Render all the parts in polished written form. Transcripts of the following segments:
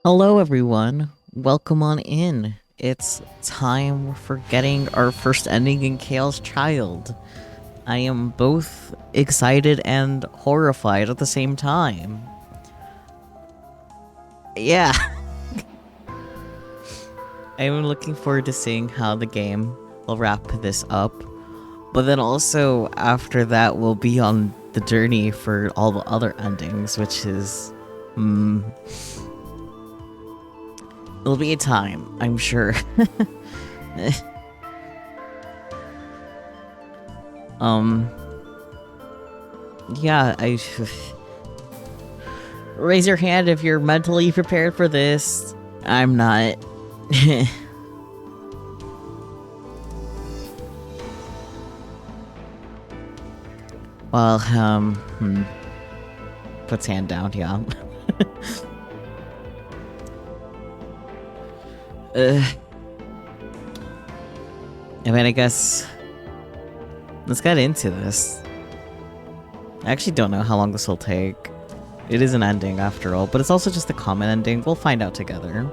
Hello, everyone. Welcome on in. It's time for getting our first ending in Kale's Child. I am both excited and horrified at the same time. Yeah. I'm looking forward to seeing how the game will wrap this up. But then also, after that, we'll be on the journey for all the other endings, which is... It'll be a time, I'm sure. Yeah, Raise your hand if you're mentally prepared for this. I'm not. Well, Puts hand down, yeah. I mean, I guess... Let's get into this. I actually don't know how long this will take. It is an ending, after all, but it's also just a common ending. We'll find out together.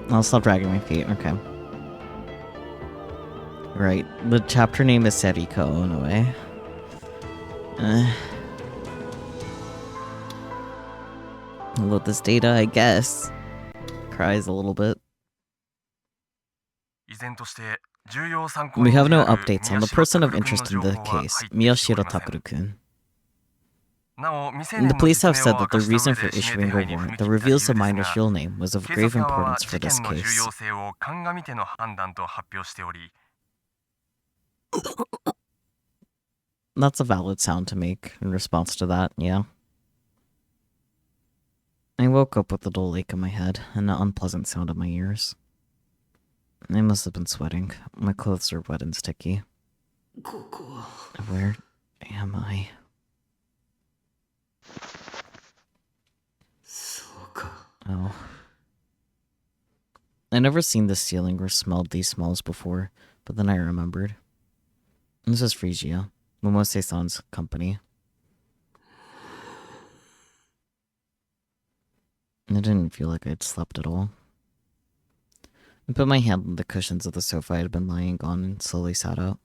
I'll stop dragging my feet, okay. Right, the chapter name is Seriko, in a way. Load this data, I guess. Cries a little bit. We have no updates on the person of interest in the case, Miyashiro Takeru-kun. The police have said that the reason for issuing a warrant that reveals the minor's real name was of grave importance for this case. That's a valid sound to make in response to that, yeah. I woke up with a dull ache in my head and an unpleasant sound in my ears. I must have been sweating. My clothes are wet and sticky. Where am I? Oh. I never seen this ceiling or smelled these smells before, but then I remembered. This is Phrygia, Momose-san's company. I didn't feel like I'd slept at all. I put my hand on the cushions of the sofa I had been lying on and slowly sat up.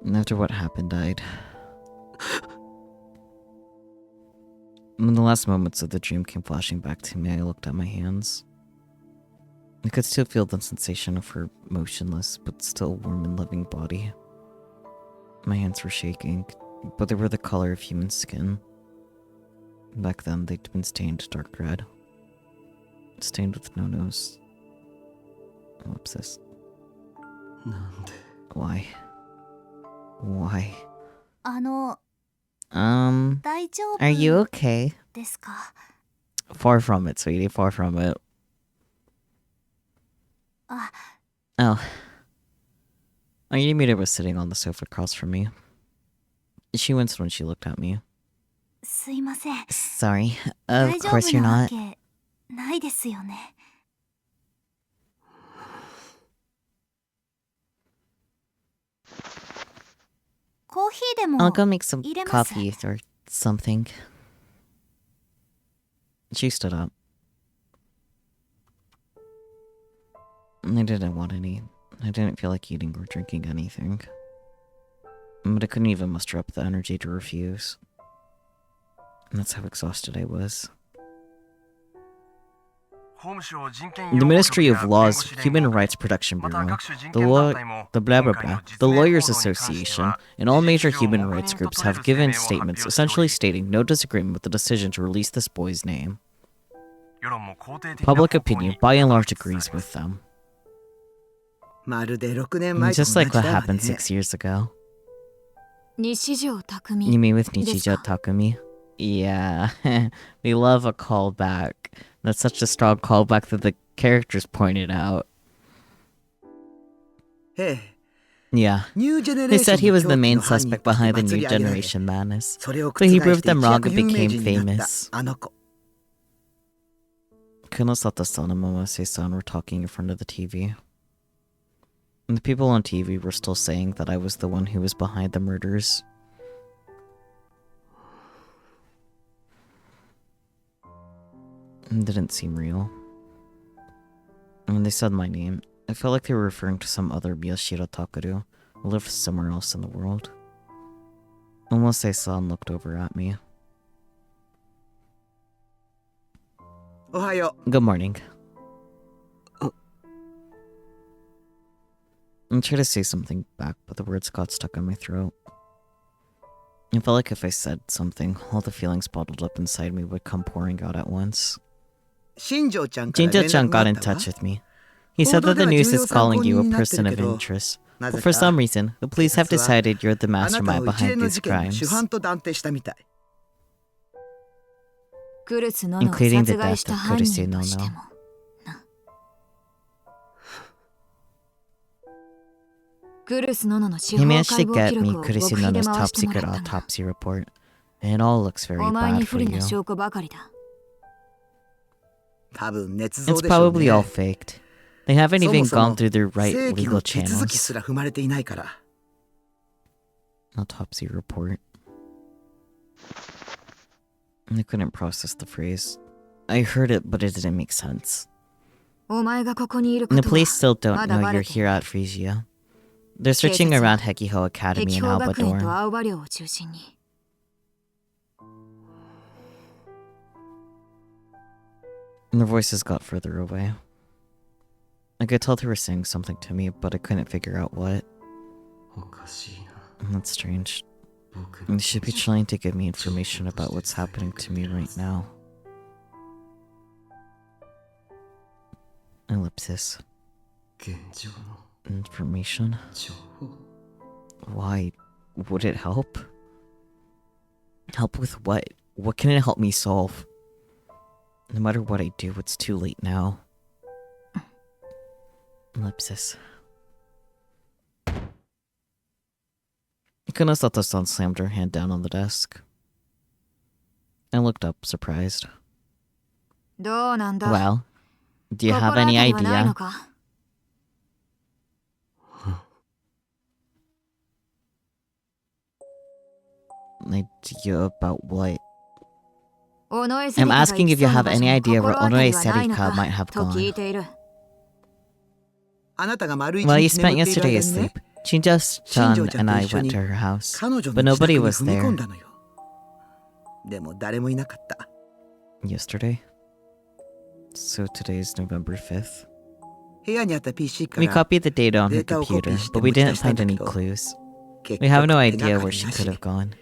And after what happened, I'd... When the last moments of the dream came flashing back to me, I looked at my hands. I could still feel the sensation of her motionless, but still warm and living body. My hands were shaking, but they were the color of human skin. Back then, they'd been stained dark red. Stained with no-nos. Ellipsis. Why? Why? Are you okay? Far from it, sweetie, far from it. Oh. Unedited was sitting on the sofa across from me. She winced when she looked at me. Sorry. Of course you're not. I'll go make some coffee or something. She stood up. I didn't want any. I didn't feel like eating or drinking anything. But I couldn't even muster up the energy to refuse. And that's how exhausted I was. The Ministry of Law's Human Rights Protection Bureau, the Lawyers Association, and all major human rights groups have given statements essentially stating no disagreement with the decision to release this boy's name. Public opinion, by and large, agrees with them. Just like what happened 6 years ago. You mean with Nichijou Takumi? Yeah, we love a callback. That's such a strong callback that the characters pointed out. Yeah, they said he was the main suspect behind the New Generation madness, but he proved them wrong and became famous. Kunosata-san and Momose-san were talking in front of the TV. And the people on TV were still saying that I was the one who was behind the murders. It didn't seem real. When they said my name, I felt like they were referring to some other Miyashiro Takaru who lived somewhere else in the world. Almost I saw and looked over at me. Good morning. I tried to say something back, but the words got stuck in my throat. It felt like if I said something, all the feelings bottled up inside me would come pouring out at once. Shinjo-chan got in touch with me. He said that the news is calling you a person of interest, but for some reason, the police have decided you're the mastermind behind these crimes, including the death of Kuruse no no. He managed to get me Kuruse no no's top secret autopsy report, and it all looks very bad for you. It's probably all faked. They haven't even gone through the right legal channels. Autopsy report. I couldn't process the phrase. I heard it, but it didn't make sense. And the police still don't know you're here at Frisia. They're searching around Hekiho Academy in Alba Dorm. And their voices got further away. I could tell they were saying something to me, but I couldn't figure out what. That's strange. They should be trying to give me information about what's happening to me right now. Ellipsis. Information? Why? Would it help? Help with what? What can it help me solve? No matter what I do, it's too late now. Ellipsis. Konosato-san slammed her hand down on the desk. I looked up, surprised. Well, do you have any idea? Idea about what? I'm asking if you have any idea where Onoe Serika might have gone. While you spent yesterday asleep, Shinjo-chan and I went to her house, but nobody was there. Yesterday? So today's November 5th? We copied the data on her computer, but we didn't find any clues. We have no idea where she could have gone.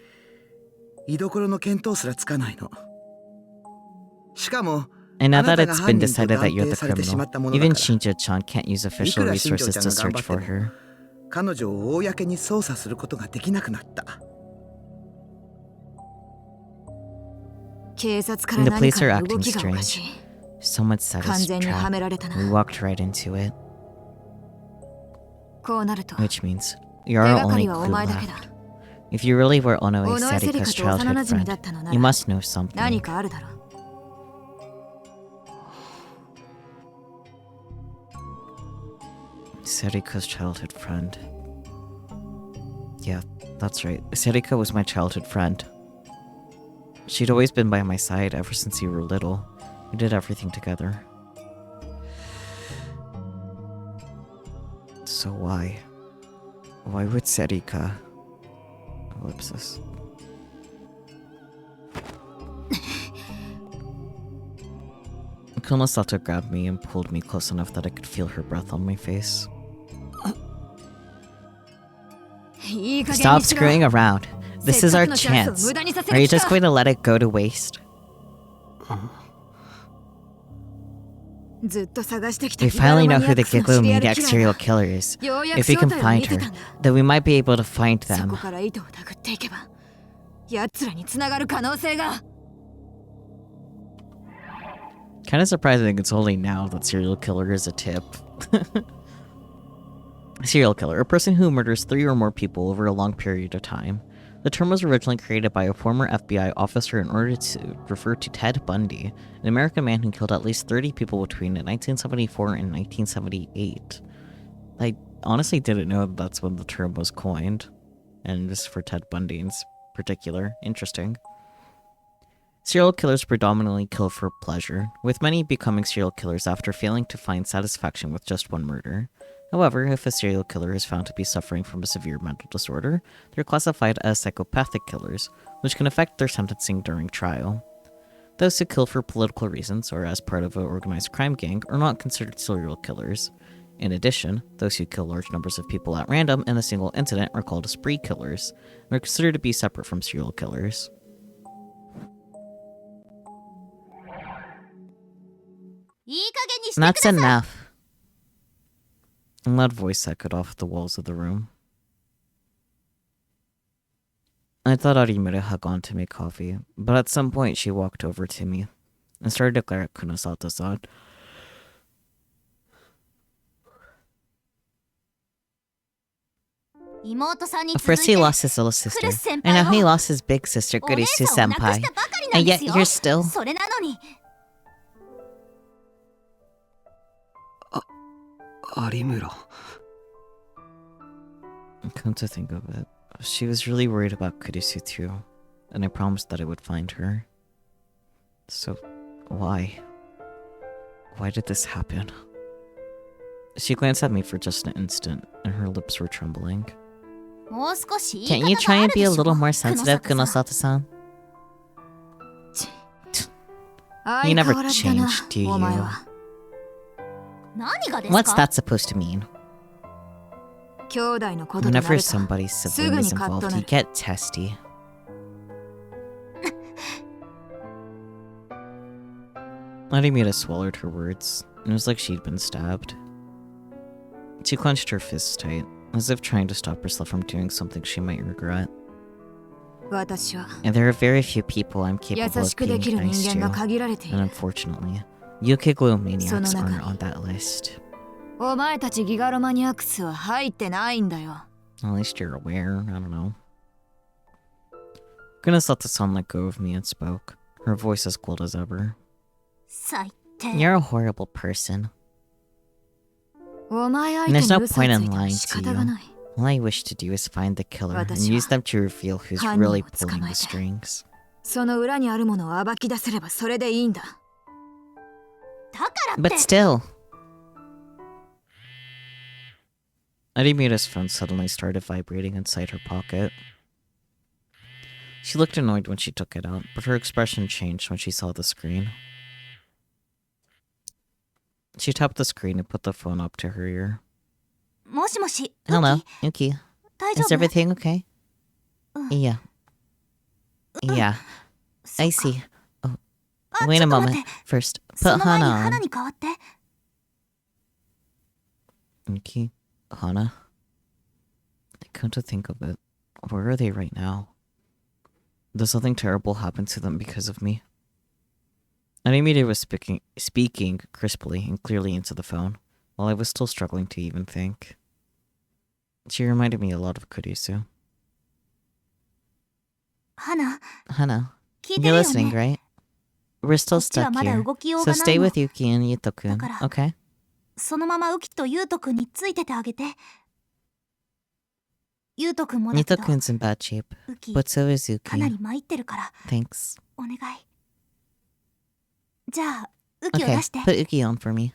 And now that it's been decided that you're the criminal, even Shinjo-chan can't use official resources to search for her. And the police are acting strange. Someone set us trap. We walked right into it. Which means you're our only clue left. If you really were Onoe Serika's childhood friend, you must know something. Serika's childhood friend. Yeah, that's right. Serika was my childhood friend. She'd always been by my side ever since you were little. We did everything together. So why? Why would Serika... Ellipsis. Konosato grabbed me and pulled me close enough that I could feel her breath on my face. Stop screwing around. This is our chance. Are you just going to let it go to waste? We finally know who the Giglo Maniac serial killer is. If we can find her, then we might be able to find them. Kinda surprising it's only now that serial killer is a tip. Serial killer, a person who murders 3 or more people over a long period of time. The term was originally created by a former FBI officer in order to refer to Ted Bundy, an American man who killed at least 30 people between 1974 and 1978. I honestly didn't know that's when the term was coined, and this is for Ted Bundy in particular. Interesting. Serial killers predominantly kill for pleasure, with many becoming serial killers after failing to find satisfaction with just one murder. However, if a serial killer is found to be suffering from a severe mental disorder, they're classified as psychopathic killers, which can affect their sentencing during trial. Those who kill for political reasons or as part of an organized crime gang are not considered serial killers. In addition, those who kill large numbers of people at random in a single incident are called spree killers, and are considered to be separate from serial killers. That's enough. A loud voice echoed off the walls of the room. I thought Arimura had gone to make coffee, but at some point she walked over to me and started to glare at Kunosata-san. First he lost his little sister, and now he lost his big sister, Kurisu-senpai. And yet you're still... Arimura. Come to think of it, she was really worried about Kurisu too, and I promised that I would find her. So, why? Why did this happen? She glanced at me for just an instant, and her lips were trembling. Can't you try and be a little more sensitive, Kunosata-san? You never changed, do you? What's that supposed to mean? Whenever somebody's sibling is involved, you get testy. Arimura swallowed her words. It was like she'd been stabbed. She clenched her fists tight, as if trying to stop herself from doing something she might regret. And there are very few people I'm capable of being nice to, and unfortunately, Yukiglu maniacs aren't on that list. At least you're aware, I don't know. Kunosata-san let go of me and spoke, her voice as cold as ever. You're a horrible person. And there's no point in lying to you. All I wish to do is find the killer and use them to reveal who's really pulling the strings. But still... Arimura's phone suddenly started vibrating inside her pocket. She looked annoyed when she took it out, but her expression changed when she saw the screen. She tapped the screen and put the phone up to her ear. Hello, Yuki. Is everything okay? Yeah. Yeah. I see. Oh, wait a moment. First, put Hana on. Yuki, Hana. I come to think of it. Where are they right now? Does something terrible happen to them because of me? Arimura was speaking crisply and clearly into the phone, while I was still struggling to even think. She reminded me a lot of Kurisu. Hana, you're listening, right? We're still stuck here, so stay with Yuki and Yuto-kun, okay? Yuto-kun's in bad shape, but so is Yuki. Thanks. Okay, put Yuki on for me.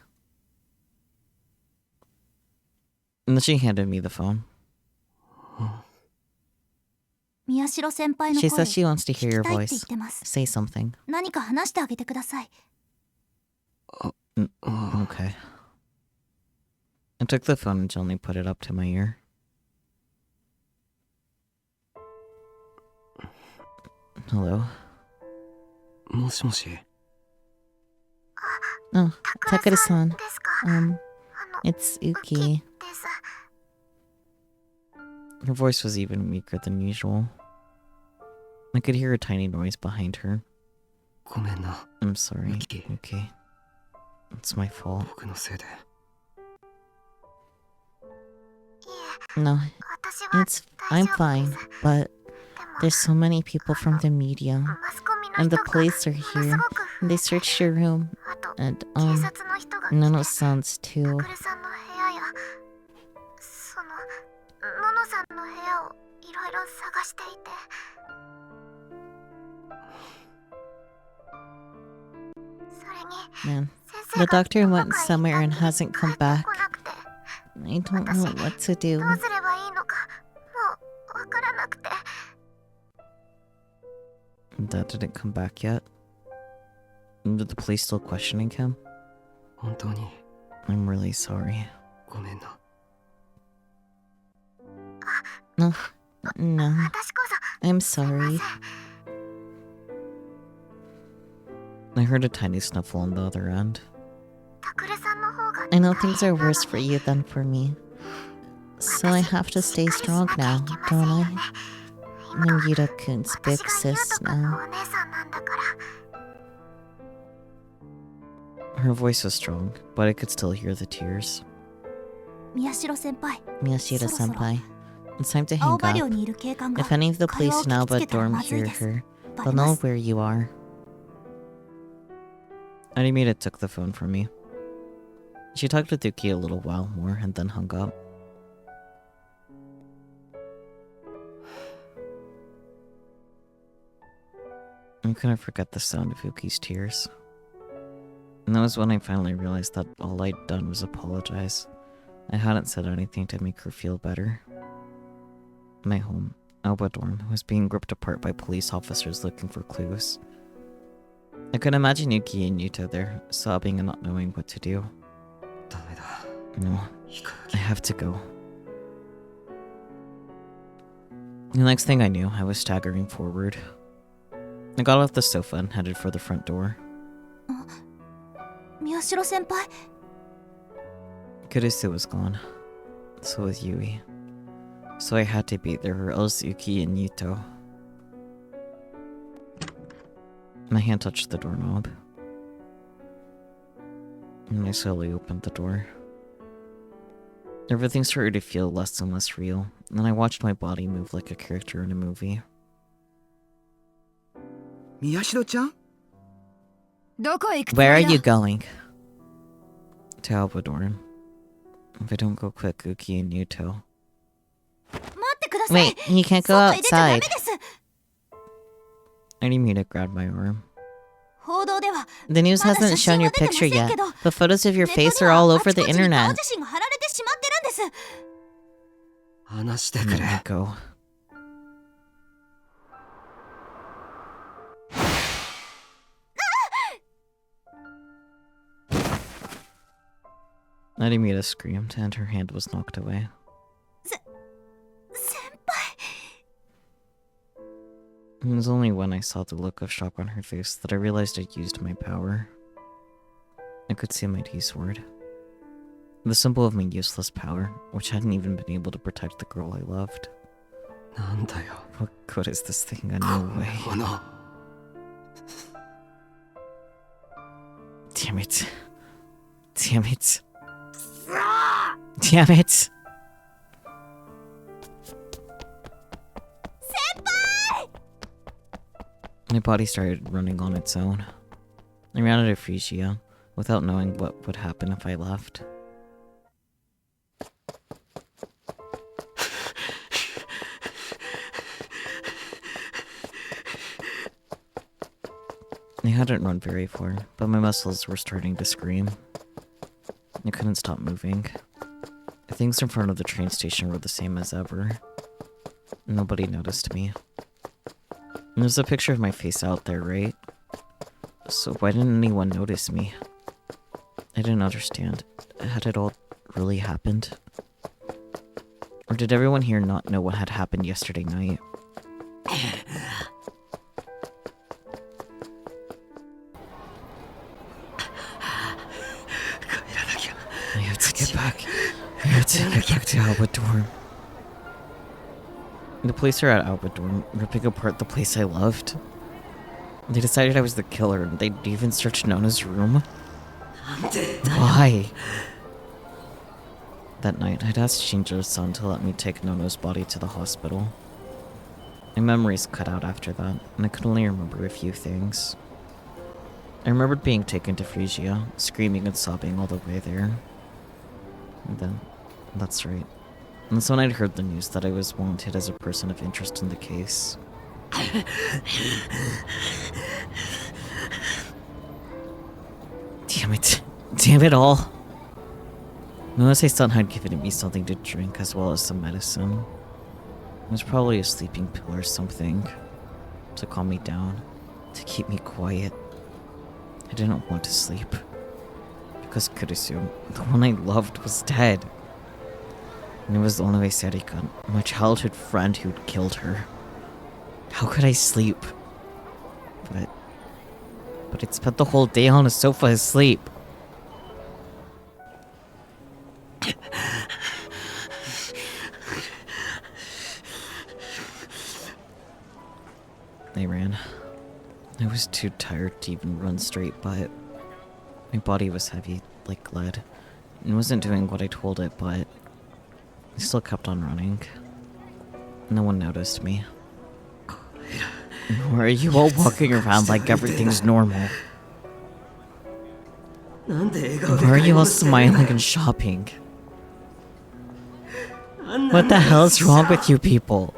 And then she handed me the phone. She says she wants to hear your voice. Say something. Okay. I took the phone and gently put it up to my ear. Hello? Oh, Takara-san. It's Uki. Her voice was even weaker than usual. I could hear a tiny noise behind her. I'm sorry, Uki. It's my fault. No, I'm fine, but there's so many people from the media, and the police are here, and they searched your room, and, Nono-san's too. Man, the doctor went somewhere and hasn't come back. I don't know what to do. Dad didn't come back yet? Did the police still questioning him? I'm really sorry. No, no. I'm sorry. I heard a tiny snuffle on the other end. I know things are worse for you than for me. So I have to stay strong now, don't I? I'm Yuta-kun's big sis now. Her voice was strong, but I could still hear the tears. Miyashiro-senpai, it's time to hang up. If any of the police in Alba dorm hear her, they'll know where you are. Animita took the phone from me. She talked with Yuki a little while more and then hung up. I couldn't forget the sound of Yuki's tears. And that was when I finally realized that all I'd done was apologize. I hadn't said anything to make her feel better. My home, Alba dorm, was being ripped apart by police officers looking for clues. I could imagine Yuki and Yuta there, sobbing and not knowing what to do. No, I have to go. The next thing I knew, I was staggering forward. I got off the sofa and headed for the front door. Miyashiro-senpai? Kurisu was gone. So was Yui. So I had to be there or else Yuki and Yuto. My hand touched the doorknob. And I slowly opened the door. Everything started to feel less and less real, and I watched my body move like a character in a movie. Miyashiro-chan? Where are you going? To Albadoran. If I don't go quick, Yuki and Yuto. Wait, you can't go outside. I didn't mean to grab my arm. The news hasn't shown your picture yet, but photos of your face are all over the internet. Let me go. Narimita screamed, and her hand was knocked away. It was only when I saw the look of shock on her face that I realized I'd used my power. I could see my D-sword. The symbol of my useless power, which hadn't even been able to protect the girl I loved. What good is this thing? No way. Damn it. Damn it. Damn it! My body started running on its own. I ran out of Phrygia, without knowing what would happen if I left. I hadn't run very far, but my muscles were starting to scream. I couldn't stop moving. Things in front of the train station were the same as ever. Nobody noticed me. There's a picture of my face out there, right? So why didn't anyone notice me? I didn't understand. Had it all really happened? Or did everyone here not know what had happened yesterday night? I have to get back. I have to get back to Alba dorm. The police are at Alba dorm, ripping apart the place I loved. They decided I was the killer, and they'd even searched Nona's room. Why? That night, I'd asked Shinjo-san to let me take Nono's body to the hospital. My memories cut out after that, and I could only remember a few things. I remembered being taken to Phrygia, screaming and sobbing all the way there. And then, that's right. And that's when I'd heard the news that I was wanted as a person of interest in the case. Damn it. Damn it all. Notice I still had given me something to drink as well as some medicine. It was probably a sleeping pill or something. To calm me down. To keep me quiet. I didn't want to sleep. Because Kurisu, the one I loved, was dead. And it was the only way Sarika, my childhood friend, who'd killed her. How could I sleep? But I'd spent the whole day on a sofa asleep. I ran. I was too tired to even run straight, but my body was heavy, like lead, and wasn't doing what I told it, but I still kept on running. No one noticed me. Why are you all walking around like everything's normal? Why are you all smiling and shopping? What the hell is wrong with you people?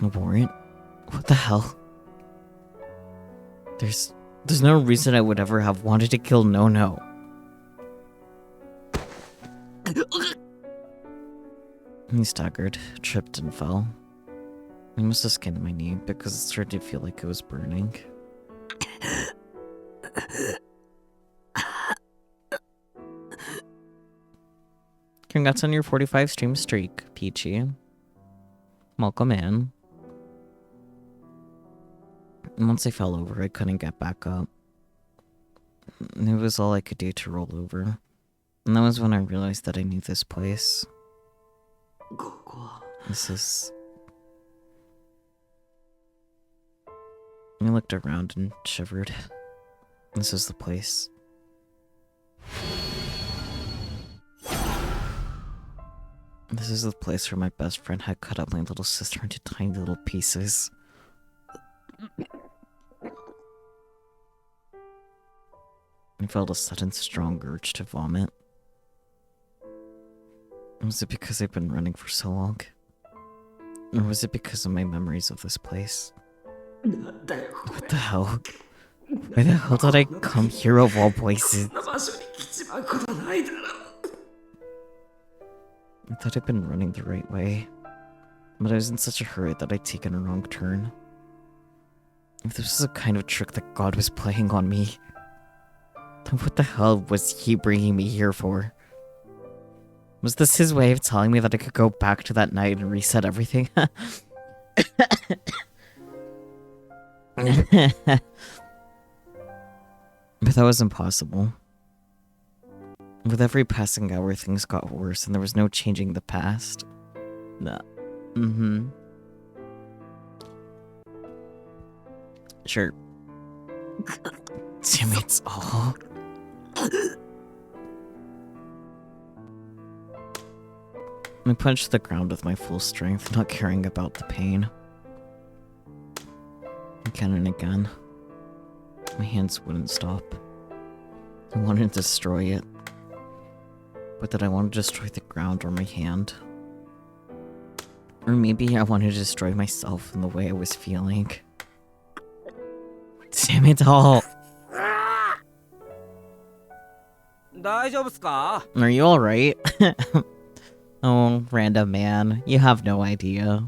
A warrant? What the hell? There's no reason I would ever have wanted to kill No. He staggered, tripped, and fell. I must have skinned my knee because it started to feel like it was burning. Congrats on your 45 stream streak, Peachy. Welcome in. And once I fell over, I couldn't get back up. It was all I could do to roll over. And that was when I realized that I knew this place. This is... I looked around and shivered. This is the place. This is the place where my best friend had cut up my little sister into tiny little pieces. I felt a sudden strong urge to vomit. Was it because I've been running for so long? Or was it because of my memories of this place? What the hell? Why the hell did I come here of all places? I thought I'd been running the right way, but I was in such a hurry that I'd taken a wrong turn. If this was a kind of trick that God was playing on me, then what the hell was he bringing me here for? Was this his way of telling me that I could go back to that night and reset everything? But that was impossible. With every passing hour, things got worse, and there was no changing the past. Nah. Sure. Damn it all. I punched the ground with my full strength, not caring about the pain. Again and again. My hands wouldn't stop. I wanted to destroy it. But did I want to destroy the ground or my hand? Or maybe I wanted to destroy myself in the way I was feeling. Damn it all! Are you alright? Oh, random man, you have no idea.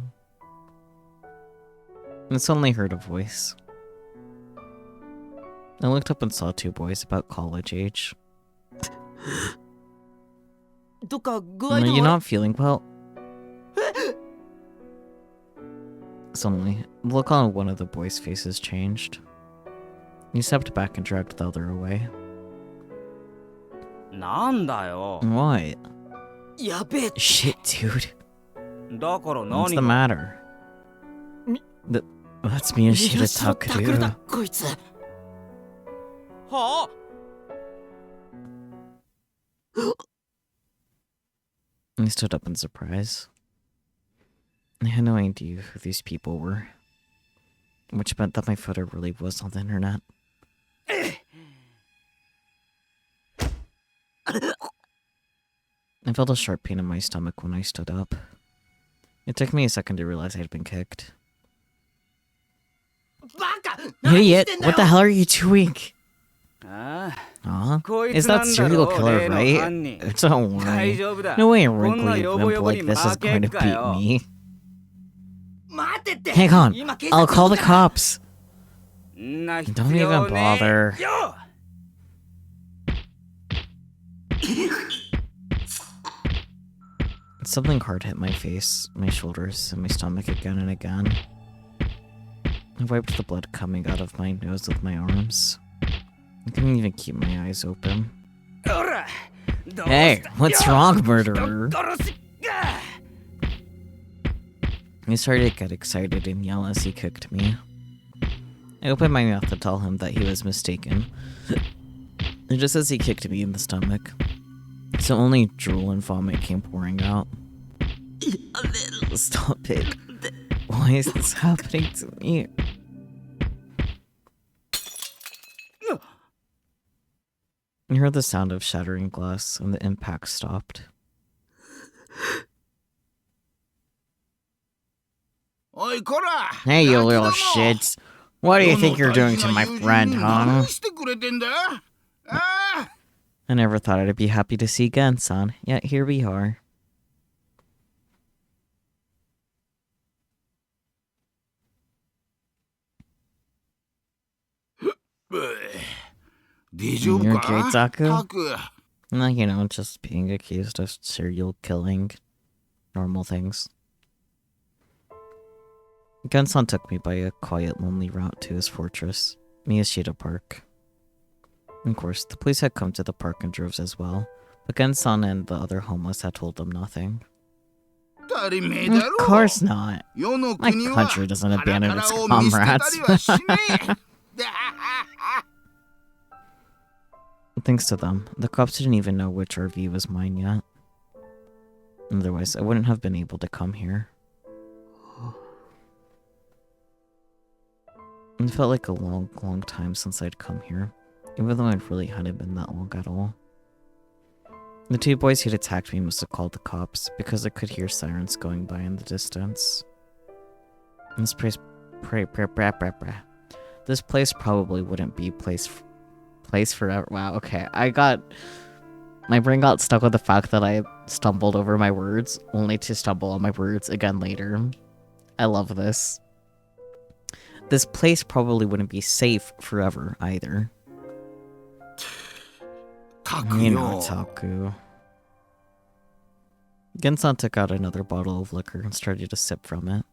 I suddenly heard a voice. I looked up and saw two boys about college age. Are you not feeling well? Suddenly, the look on one of the boys' faces changed. He stepped back and dragged the other away. What? Shit, dude. What's the matter? That's me and Shirataku. I stood up in surprise. I had no idea who these people were, which meant that my photo really was on the internet. I felt a sharp pain in my stomach when I stood up. It took me a second to realize I had been kicked. Idiot, what the hell are you doing? Huh? Is that serial killer right? Don't worry. No way a wrinkly wimp like this is going to beat me. Hang on, I'll call the cops. Don't even bother. Something hard hit my face, my shoulders, and my stomach again and again. I wiped the blood coming out of my nose with my arms. I couldn't even keep my eyes open. Hey, what's wrong, murderer? He started to get excited and yell as he kicked me. I opened my mouth to tell him that he was mistaken. And just as he kicked me in the stomach, so only drool and vomit came pouring out. Stop it. Why is this happening to me? I heard the sound of shattering glass and the impact stopped. Hey, you little shits. What do you think you're doing to my friend, huh? I never thought I'd be happy to see Gen-san, yet here we are. You're okay, Taku? No, you know, just being accused of serial killing. Normal things. Gen-san took me by a quiet, lonely route to his fortress, Miyashita Park. Of course, the police had come to the park in droves as well, but Gen-san and the other homeless had told them nothing. Of course not. My country doesn't abandon its comrades. Thanks to them, the cops didn't even know which RV was mine yet. Otherwise, I wouldn't have been able to come here. It felt like a long, long time since I'd come here, even though it really hadn't been that long at all. The two boys who'd attacked me must have called the cops, because I could hear sirens going by in the distance. This place probably wouldn't be place forever. Wow, okay. My brain got stuck with the fact that I stumbled over my words, only to stumble on my words again later. I love this. This place probably wouldn't be safe forever, either. You know, Taku. Gen-san took out another bottle of liquor and started to sip from it.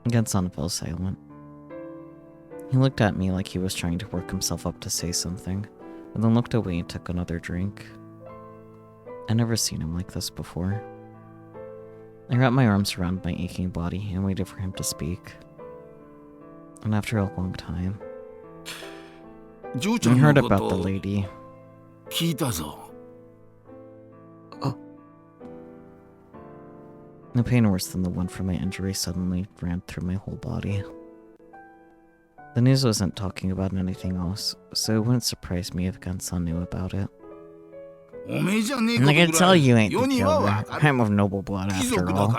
Gen-san fell silent. He looked at me like he was trying to work himself up to say something, and then looked away and took another drink. I'd never seen him like this before. I wrapped my arms around my aching body and waited for him to speak. And after a long time, I heard about the lady. The pain worse than the one from my injury suddenly ran through my whole body. The news wasn't talking about anything else, so it wouldn't surprise me if Gen-san knew about it. And I can tell you ain't the killer. I'm of noble blood after all.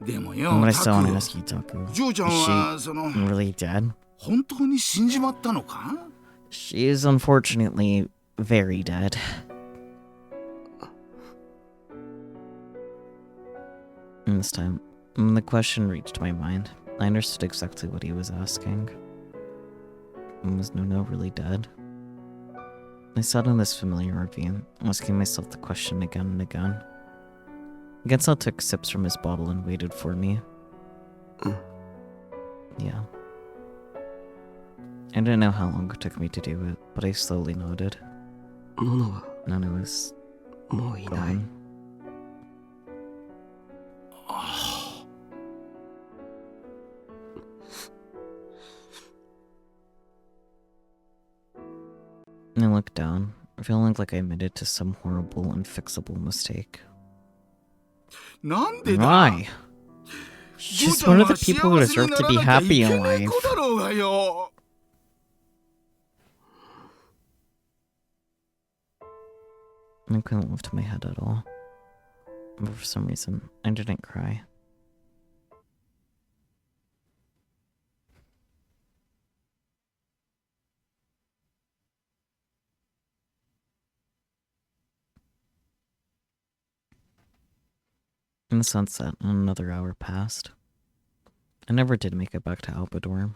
But I still want to ask you, Taku. Is she really dead? She is unfortunately very dead. And this time, when the question reached my mind, I understood exactly what he was asking. Was Nuno really dead? I sat in this familiar RV, asking myself the question again and again. Gen-san took sips from his bottle and waited for me. Yeah. I didn't know how long it took me to do it, but I slowly nodded. Nuno is gone. I looked down, feeling like I admitted to some horrible, unfixable mistake. Why? She's one of the people who deserve to be happy in life. I couldn't lift my head at all. But for some reason, I didn't cry. And the sun set and another hour passed. I never did make it back to Alba dorm.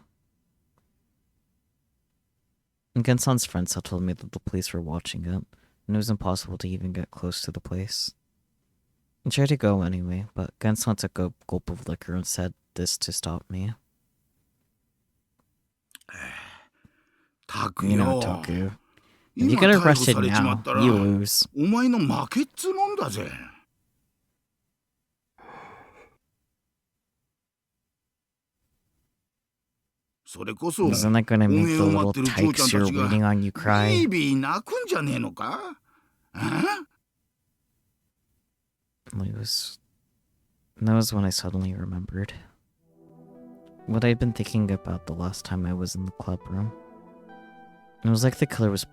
And Genson's friends had told me that the police were watching it, and it was impossible to even get close to the place. I tried to go anyway, but Genson took a gulp of liquor and said this to stop me. You know, Taku. If you get arrested now, you lose. お前の負けっつうもんだぜ。それこそ、 Isn't that gonna make the little tykes you're waiting on you cry? ビービー泣くんじゃねえのか? That was when I suddenly remembered what I'd been thinking about the last time I was in the club room. It was like the killer was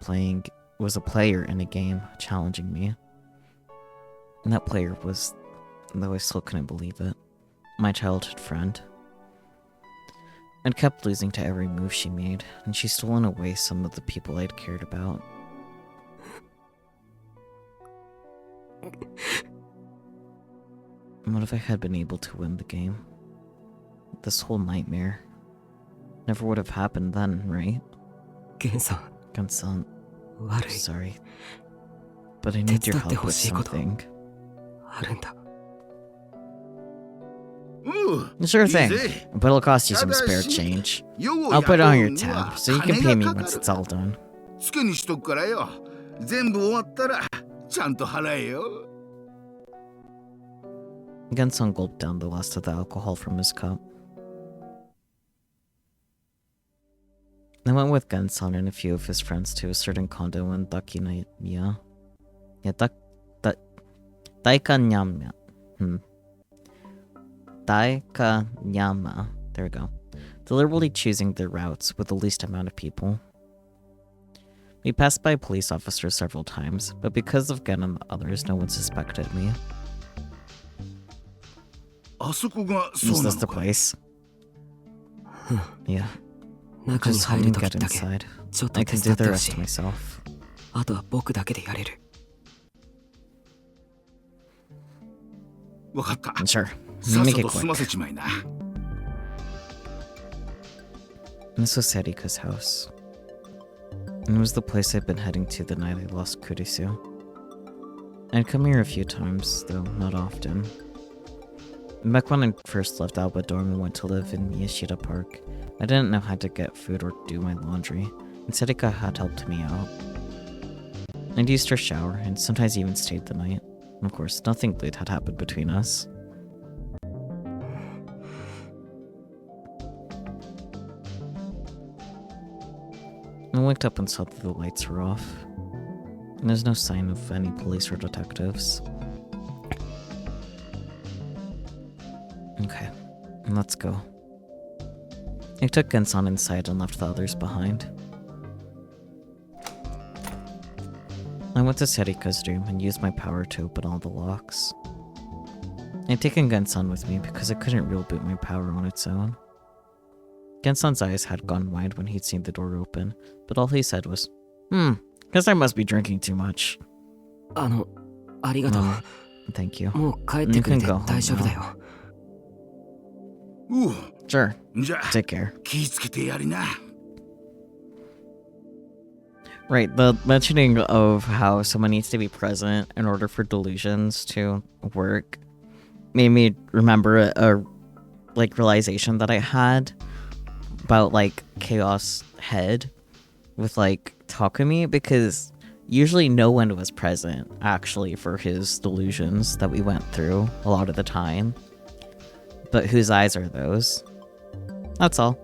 a player in a game, challenging me. And that player was, though I still couldn't believe it, my childhood friend. I'd kept losing to every move she made, and she'd stolen away some of the people I'd cared about. What if I had been able to win the game? This whole nightmare never would have happened then, right? Genson, I'm sorry, but I need your help with something. Sure thing, but it'll cost you some spare change. I'll put it on your tab, so you can pay me once it's all done. Genson gulped down the last of the alcohol from his cup. I went with Genson and a few of his friends to a certain condo in Daikanyama. Yeah, Daikanyama. Daikanyama. There we go. Deliberately choosing their routes with the least amount of people. We passed by police officers several times, but because of Gen and the others, no one suspected me. Is this the place? Yeah. Just help me get inside. I can do the rest myself. Sure. Make it quick. This was Sarika's house. And it was the place I'd been heading to the night I lost Kurisu. I'd come here a few times, though not often. Back when I first left Alba dorm and went to live in Miyashita Park, I didn't know how to get food or do my laundry, and Sarika had helped me out. I'd used her shower, and sometimes even stayed the night. Of course, nothing late had happened between us. I waked up and saw that the lights were off, and there's no sign of any police or detectives. Okay, let's go. I took Genson inside and left the others behind. I went to Sarika's room and used my power to open all the locks. I'd taken Genson with me because I couldn't reboot my power on its own. Genson's eyes had gone wide when he'd seen the door open, but all he said was, guess I must be drinking too much. Thank you. You can go home now. Sure. Take care. Right, the mentioning of how someone needs to be present in order for delusions to work made me remember a realization that I had about Chaos Head with Takumi, because usually no one was present actually for his delusions that we went through a lot of the time. But whose eyes are those? That's all.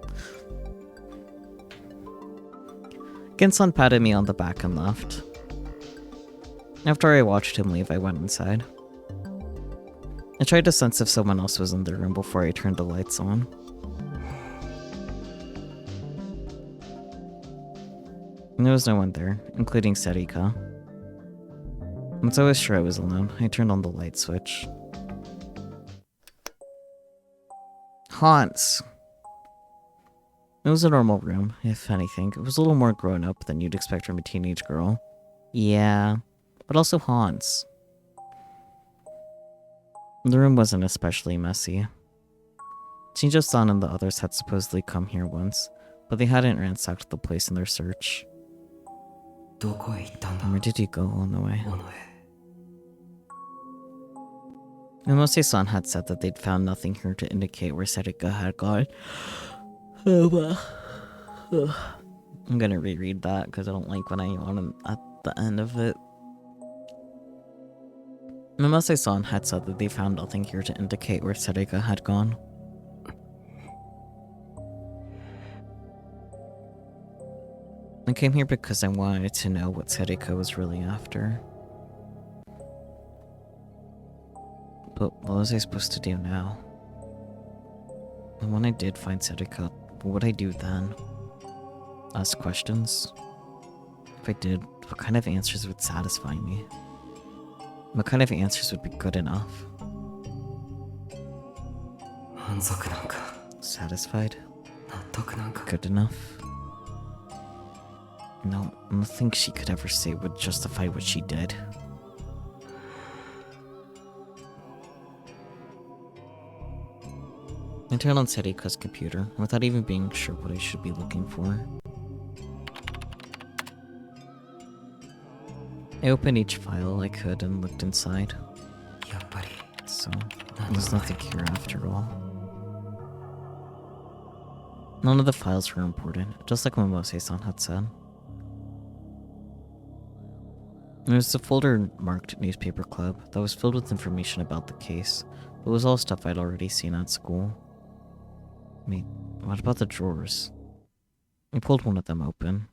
Genson patted me on the back and left. After I watched him leave, I went inside. I tried to sense if someone else was in the room before I turned the lights on. And there was no one there, including Sarika. Once I was sure I was alone, I turned on the light switch. Hans! It was a normal room, if anything. It was a little more grown up than you'd expect from a teenage girl. Yeah, but also Hans. The room wasn't especially messy. Shinjo-san and the others had supposedly come here once, but they hadn't ransacked the place in their search. Where did he go on the way? Momose-san had said that they'd found nothing here to indicate where Serika had gone. I'm gonna reread that because I don't like when I yawn at the end of it. Momose-san had said that they found nothing here to indicate where Serika had gone. I came here because I wanted to know what Serika was really after. But what was I supposed to do now? And when I did find Serika, what would I do then? Ask questions? If I did, what kind of answers would satisfy me? What kind of answers would be good enough? Satisfied? Good enough? No, nothing she could ever say would justify what she did. I turned on Serika's computer, without even being sure what I should be looking for. I opened each file I could and looked inside. So, there's nothing here after all. None of the files were important, just like Momose-san had said. There was a folder marked Newspaper Club that was filled with information about the case, but it was all stuff I'd already seen at school. Wait, what about the drawers? I pulled one of them open.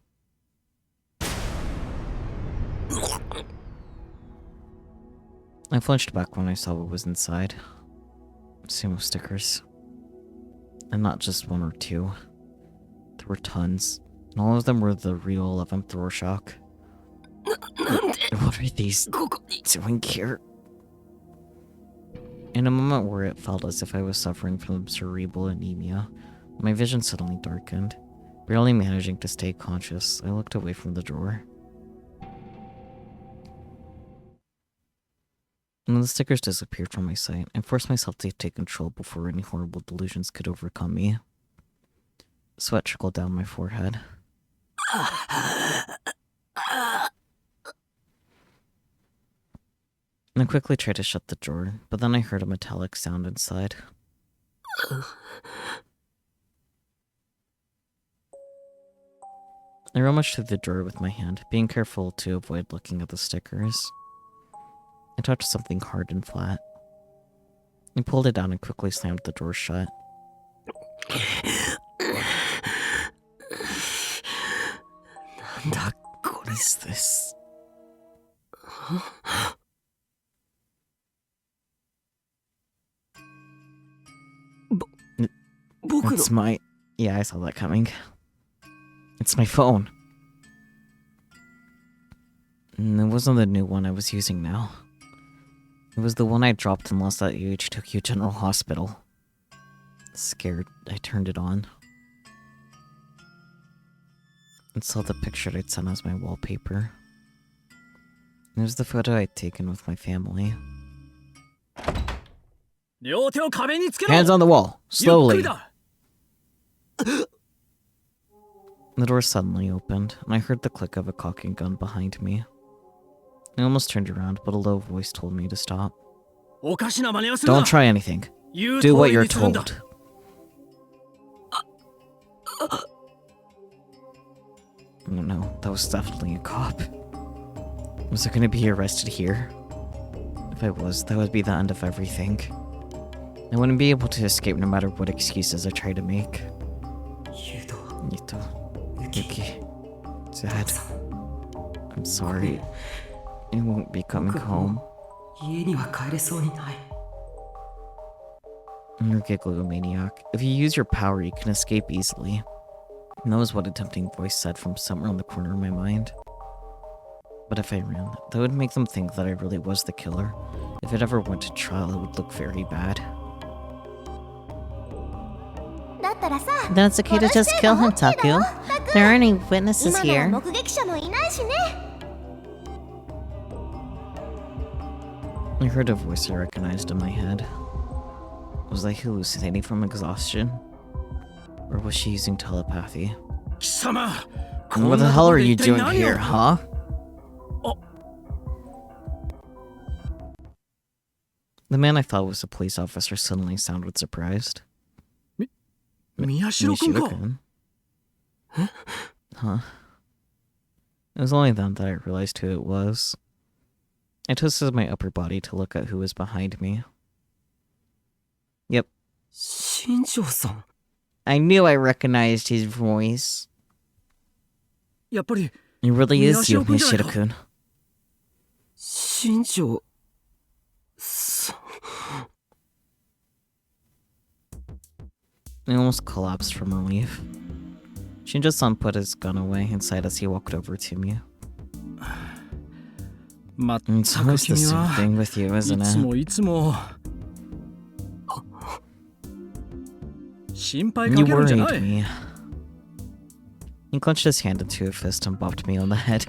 I flinched back when I saw what was inside. Sumo stickers. And not just one or two. There were tons, and all of them were the real 11th Rorschach. What are these doing here? In a moment where it felt as if I was suffering from cerebral anemia, my vision suddenly darkened. Barely managing to stay conscious, I looked away from the drawer. When the stickers disappeared from my sight, I forced myself to take control before any horrible delusions could overcome me. Sweat trickled down my forehead. I quickly tried to shut the drawer, but then I heard a metallic sound inside. I rummaged through the drawer with my hand, being careful to avoid looking at the stickers. I touched something hard and flat. I pulled it down and quickly slammed the drawer shut. What is this? It's my... Yeah, I saw that coming. It's my phone. And it wasn't the new one I was using now. It was the one I dropped and lost at UH Tokyo General Hospital. Scared, I turned it on. And saw the picture I'd sent as my wallpaper. It was the photo I'd taken with my family. Hands on the wall, slowly. The door suddenly opened, and I heard the click of a cocking gun behind me. I almost turned around, but a low voice told me to stop. Don't try anything. Do what you're told. Oh no, that was definitely a cop. Was I gonna be arrested here? If I was, that would be the end of everything. I wouldn't be able to escape no matter what excuses I tried to make. Yuto. Yuki. Dad. I'm sorry. I won't be coming home. You're a gigalomaniac. If you use your power, you can escape easily. And that was what a tempting voice said from somewhere in the corner of my mind. But if I ran, that would make them think that I really was the killer. If it ever went to trial, it would look very bad. だったらさ、 Then it's okay to just kill him, Taku. There aren't any witnesses 今なら here. 目撃者もいないしね。 I heard a voice I recognized in my head. Was I hallucinating from exhaustion? Or was she using telepathy? 貴様 And what the hell are you doing here, huh? The man I thought was a police officer suddenly sounded surprised. 宮代君か Mishiro-kun? Huh. It was only then that I realized who it was. I twisted my upper body to look at who was behind me. Yep. 新庄さん I knew I recognized his voice. やっぱり It really is you, Mishiro-kun. Mishiro-kun. 新庄さん I almost collapsed from relief. Shinjo-san put his gun away and sighed as he walked over to me. まった It's く always the 君 same は thing with you, い isn't つ it? もいつも心配か You けるんじゃな worried い me. He clenched his hand into a fist and bopped me on the head.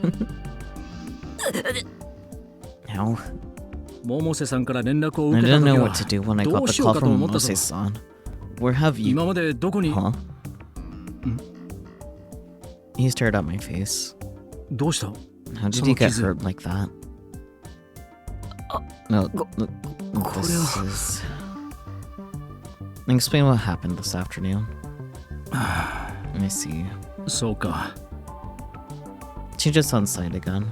Ow. 百瀬さんから連絡を I 受けた didn't 時 know は what to do when I ど got う the しよう call かと from 思ったぞ Mose-san. Where have you... Imamade どこに Huh? He stared at my face. どうした How did you get その傷 hurt like that? No, this これは is... Explain what happened this afternoon. I see. そうか Shinjo-san sighed again.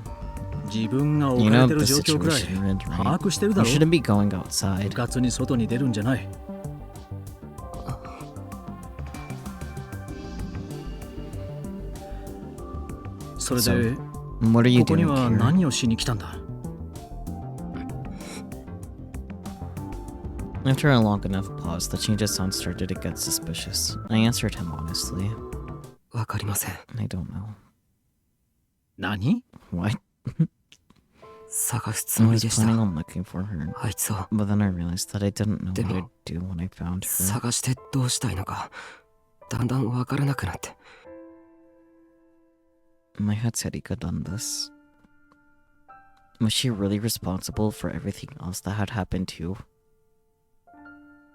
自分が置 You かれ know てる the 状況くらい situation you're in, 把 right? 握してる You だろ shouldn't be going 部 outside. 活に外に出るんじゃないそれで What are you ここに doing は here? 何をしに来たんだ After a long enough pause, the Shinjo-san started to get suspicious. I answered him honestly. わかりません I don't know. 何 What? 探すつ I もり was でした planning on looking for her, あいつを but then I realized that I didn't know what Demo. I'd do when I found her. 探してどうしたいのかだんだんわからなくなって My head said he could done this. Was she really responsible for everything else that had happened too?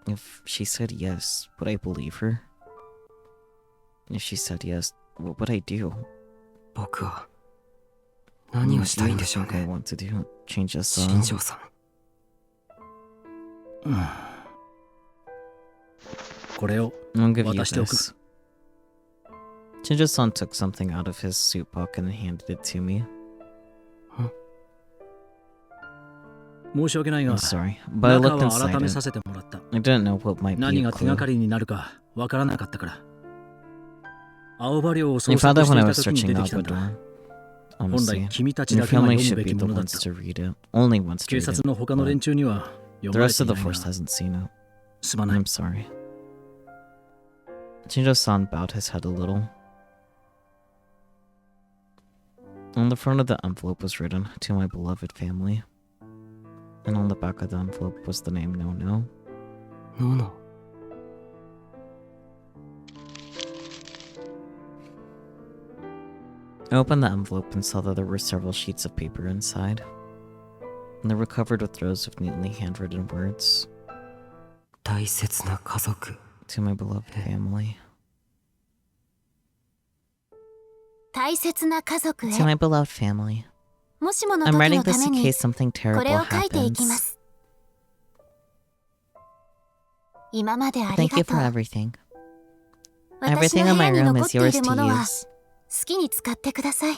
If she said yes, would I believe her? If she said yes, what would I do? 僕は何をしたいんでしょう What I ね want to do? Change us 新庄さんこれを I'll give you 渡しておく this. Shinjo-san took something out of his suit pocket and handed it to me. 申し訳ないが I'm sorry, but I 中 looked は改 inside め it. させてもらった I didn't know what might be 何 a が手が clue. かりになるかわからなかったから青葉寮を I 捜 found 索 it して when い I た was 時に searching 出て out きた the んだ door. 本 Honestly, 来君たち your だけが family 読む should べ be き the ものだっ ones た to read it. Only ones to 警 read 察 it. の他の連中には The 読まれ rest て of い the ない force な hasn't seen it. すまない I'm sorry. Shinjo-san bowed his head a little. On the front of the envelope was written, "To my beloved family." And on the back of the envelope was the name No No. ノーノ I opened the envelope and saw that there were several sheets of paper inside. And they were covered with rows of neatly handwritten words. 大切な家族 To my beloved family. 大切な家族へ To my beloved family. もしもの I'm 時 writing のた this め in に case something こ terrible れを書いていきま happens. す今まであり Thank が you と for う everything. 私 Everything の in 部屋 my に room 残っ is てい yours る to ものは use. 好きに使ってください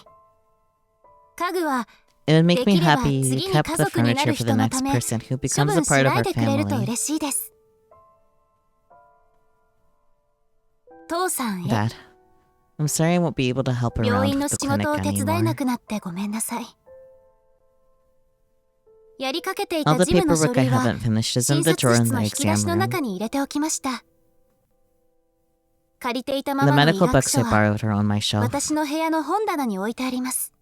家具は It would make me できれば happy 次 you に kept 家 the 族になる furniture for 人 the の next ため person who 処 becomes 分 a し part of ない our でくれると family. 嬉しいです父さんへ Dad, I'm sorry I won't be able to help 病 around 院の with the 仕事 clinic を手伝え anymore. なくなってごめんなさいやりかけていた All the 事務の書 paperwork I 類は haven't finished is 診 in the 察 drawer in 室 the の引き出し exam の room. 中に入れておきました借りていたま The まの医 medical 学 books 書 I は borrowed are on my shelf. 私の部屋の本棚に置いてあります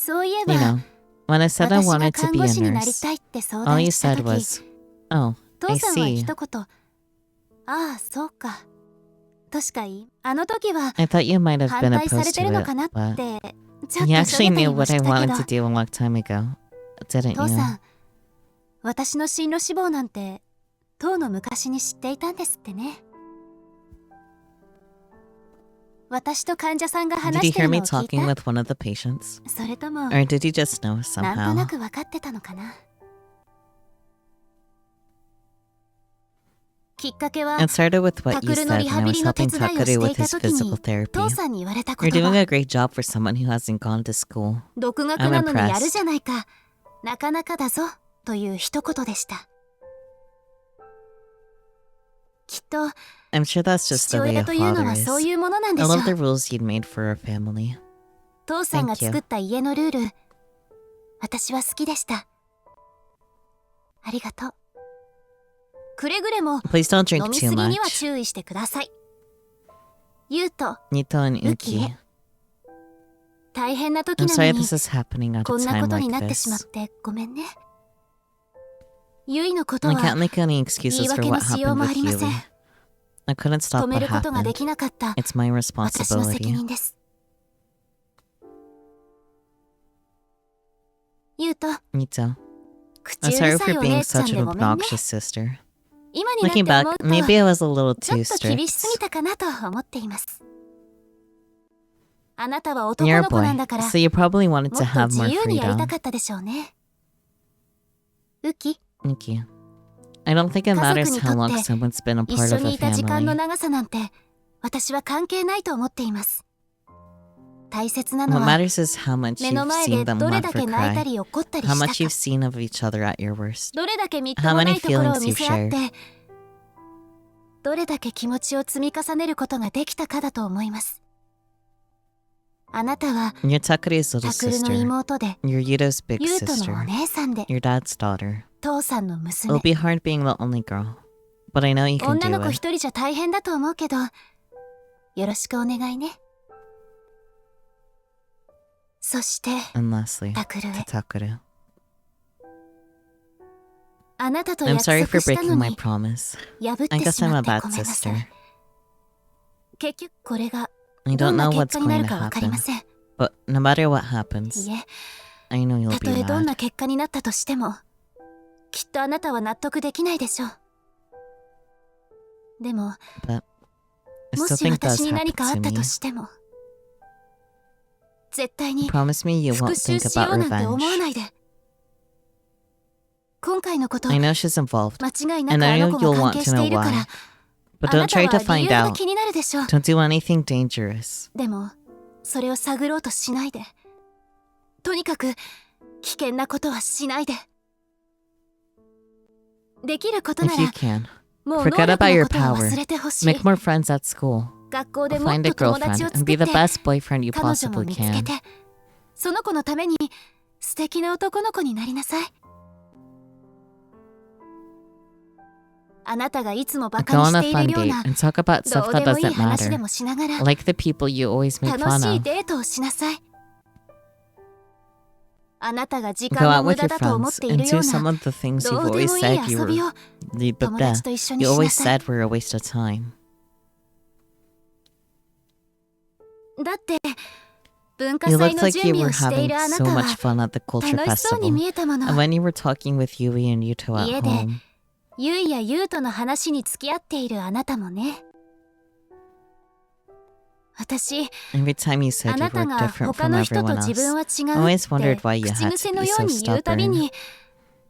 そういえ You ば know, when I said I 私が wanted to 看 be 護 a 師になり nurse, たいって相 all you 談した said 時 was, "Oh, 父 I さんは see." 一言「ああそうか」としかあの時は I thought you might have 反 been 対され opposed てる to の it, かなっ but てちょっ you と actually しょげた knew りも what し I たけ wanted ど to do a long time ago, didn't 父さ you? ん私の進路志望なんて当の昔に知っていたんですってね。私と患者さんが Did 話 you して hear る me のを聞い talking た with one of the patients? それとも Or did you just know なんとな somehow? く分かってたのかな。きっかけは It started with タ what you クルの said リ when ハ I ビ was リの手 helping 伝いを Takuru してい with た his 時 physical に therapy. 父さんに言われた You're 言 doing 葉 a great job for someone who hasn't gone to school. 独学 I'm なのにやる impressed. じゃないかなかなかだぞという一言でした。きっと I'm sure that's just 父 the way 親 a というの father はそう is. いうものなんで I しょ love the う。 rules you'd made for our family. 父さんが Thank you. 作った家のルール私は好きでした。ありがとう。くれぐれも Please don't drink 飲み too すぎには much. 注意してください。ゆうと Nito and Uki. Uki. 大変な時 I'm な sorry のに this is happening at こ a んなこ time とに like なってしまっ this. てごめんね。ゆいのこと I は can't make any 言い excuses for 訳 what のしよう happened もあ with りません。 Yui. I couldn't 止 stop め what ることがで happened. きなかった It's my 私の責 responsibility. 任です。ゆうと Nito, 口 I'm うる sorry さ for いお being 姉ちゃん such で an ごめんね。 obnoxious sister. 今になって Looking 思 back, うと maybe I was a little ちょ too っと厳しすぎ strict. たかなと思っています。あなたは男 You're a の子なん boy, だから so you probably wanted も to っと have 自 more 由にやりた freedom. かったでしょうね。ウキ Nikki, I don't think it 家族 matters にと how っ long て someone's been a 一 part 緒 of に a いた時間の family. 長さなんて私は関係ないと思っています。大切なの What は matters is how much 目の you've 前 seen で them どれ laugh だ or け泣いた cry. り怒ったり How した much you've か seen of each other at your worst. どれだけみっと How もな many いところを feelings 見 you've せ合っ shared. てどれだけ気持ちを積み重ねることができたかだと思います。あなたは You're Takuru's little タクルの sister. 妹で You're Yuto's big ユウトのお sister. 姉さんで Your dad's daughter. 父さんの It'll 娘。 be hard being the only girl, but I know you can 女の do 子 it. 一人じゃ大変だと思うけどよろしくお願いね。そして And lastly, タクル to へ Takuru. あなたと I'm 約 sorry 束 for したの breaking my に promise. 破っ I て guess し I'm ま a って bad ごめんなさ sister. い。結局これが I ど don't んな know 結 what's 果にな going る to かわかりま happen, せん。 but no matter what い happens, え I know you'll た be とえどん mad. な結果になったとしてもきっとあなたは納得できないでしょう。でも But if もし something 私 does に何 happen かあっ to たと me, しても絶対に promise me you 復 won't 讐 think しよ about うなんて思わ revenge. ないで。今回のこと I know she's involved, 間違いな and くあ I の know 子 you'll が関 want 係 to して know いるから why. But あ don't なた try は to 理 find 由が out. 気になるでしょう。 Don't do anything dangerous. でもそれを探ろうとしないで。とにかく危険なことはしないで。できることな If you ら can, もう能 forget 力 about の your ことを power. 忘れてほしい。 Make more friends at school. 学校でもっ Find a と友達を girlfriend 作 and っ be て the best boyfriend you 彼女も possibly 見つけ can. てその子のために素敵な男の子になりなさい。あなたがいつもバ Go カに on し a てい fun るよう date な and talk about ど stuff う that でもいい doesn't 話で matter. もしながら Like the people you always make 楽 fun しい of. デートをしなさい。あなたが時 Go 間 out の無 with 駄 your だと思っ friends てい and るよ do う some な of the things ど you've うで always もいい said you 遊び were を友達と一緒に you しな always さい。 said were a waste of time. だって文化 You 祭 looked の like 準 you 備 were をしてい having るあな so た much は fun at the culture 楽しそうに festival. 見えたもの。 And when you were talking with Yui and Yuto at 家で home, ゆいやゆうとの話に付き合っているあなたもね。私 every time you あ said you なた were が different 他 from の人と everyone 自分 else, は違 I う always って wondered why you 口 had 癖 to の be よう so に言うたび stubborn. に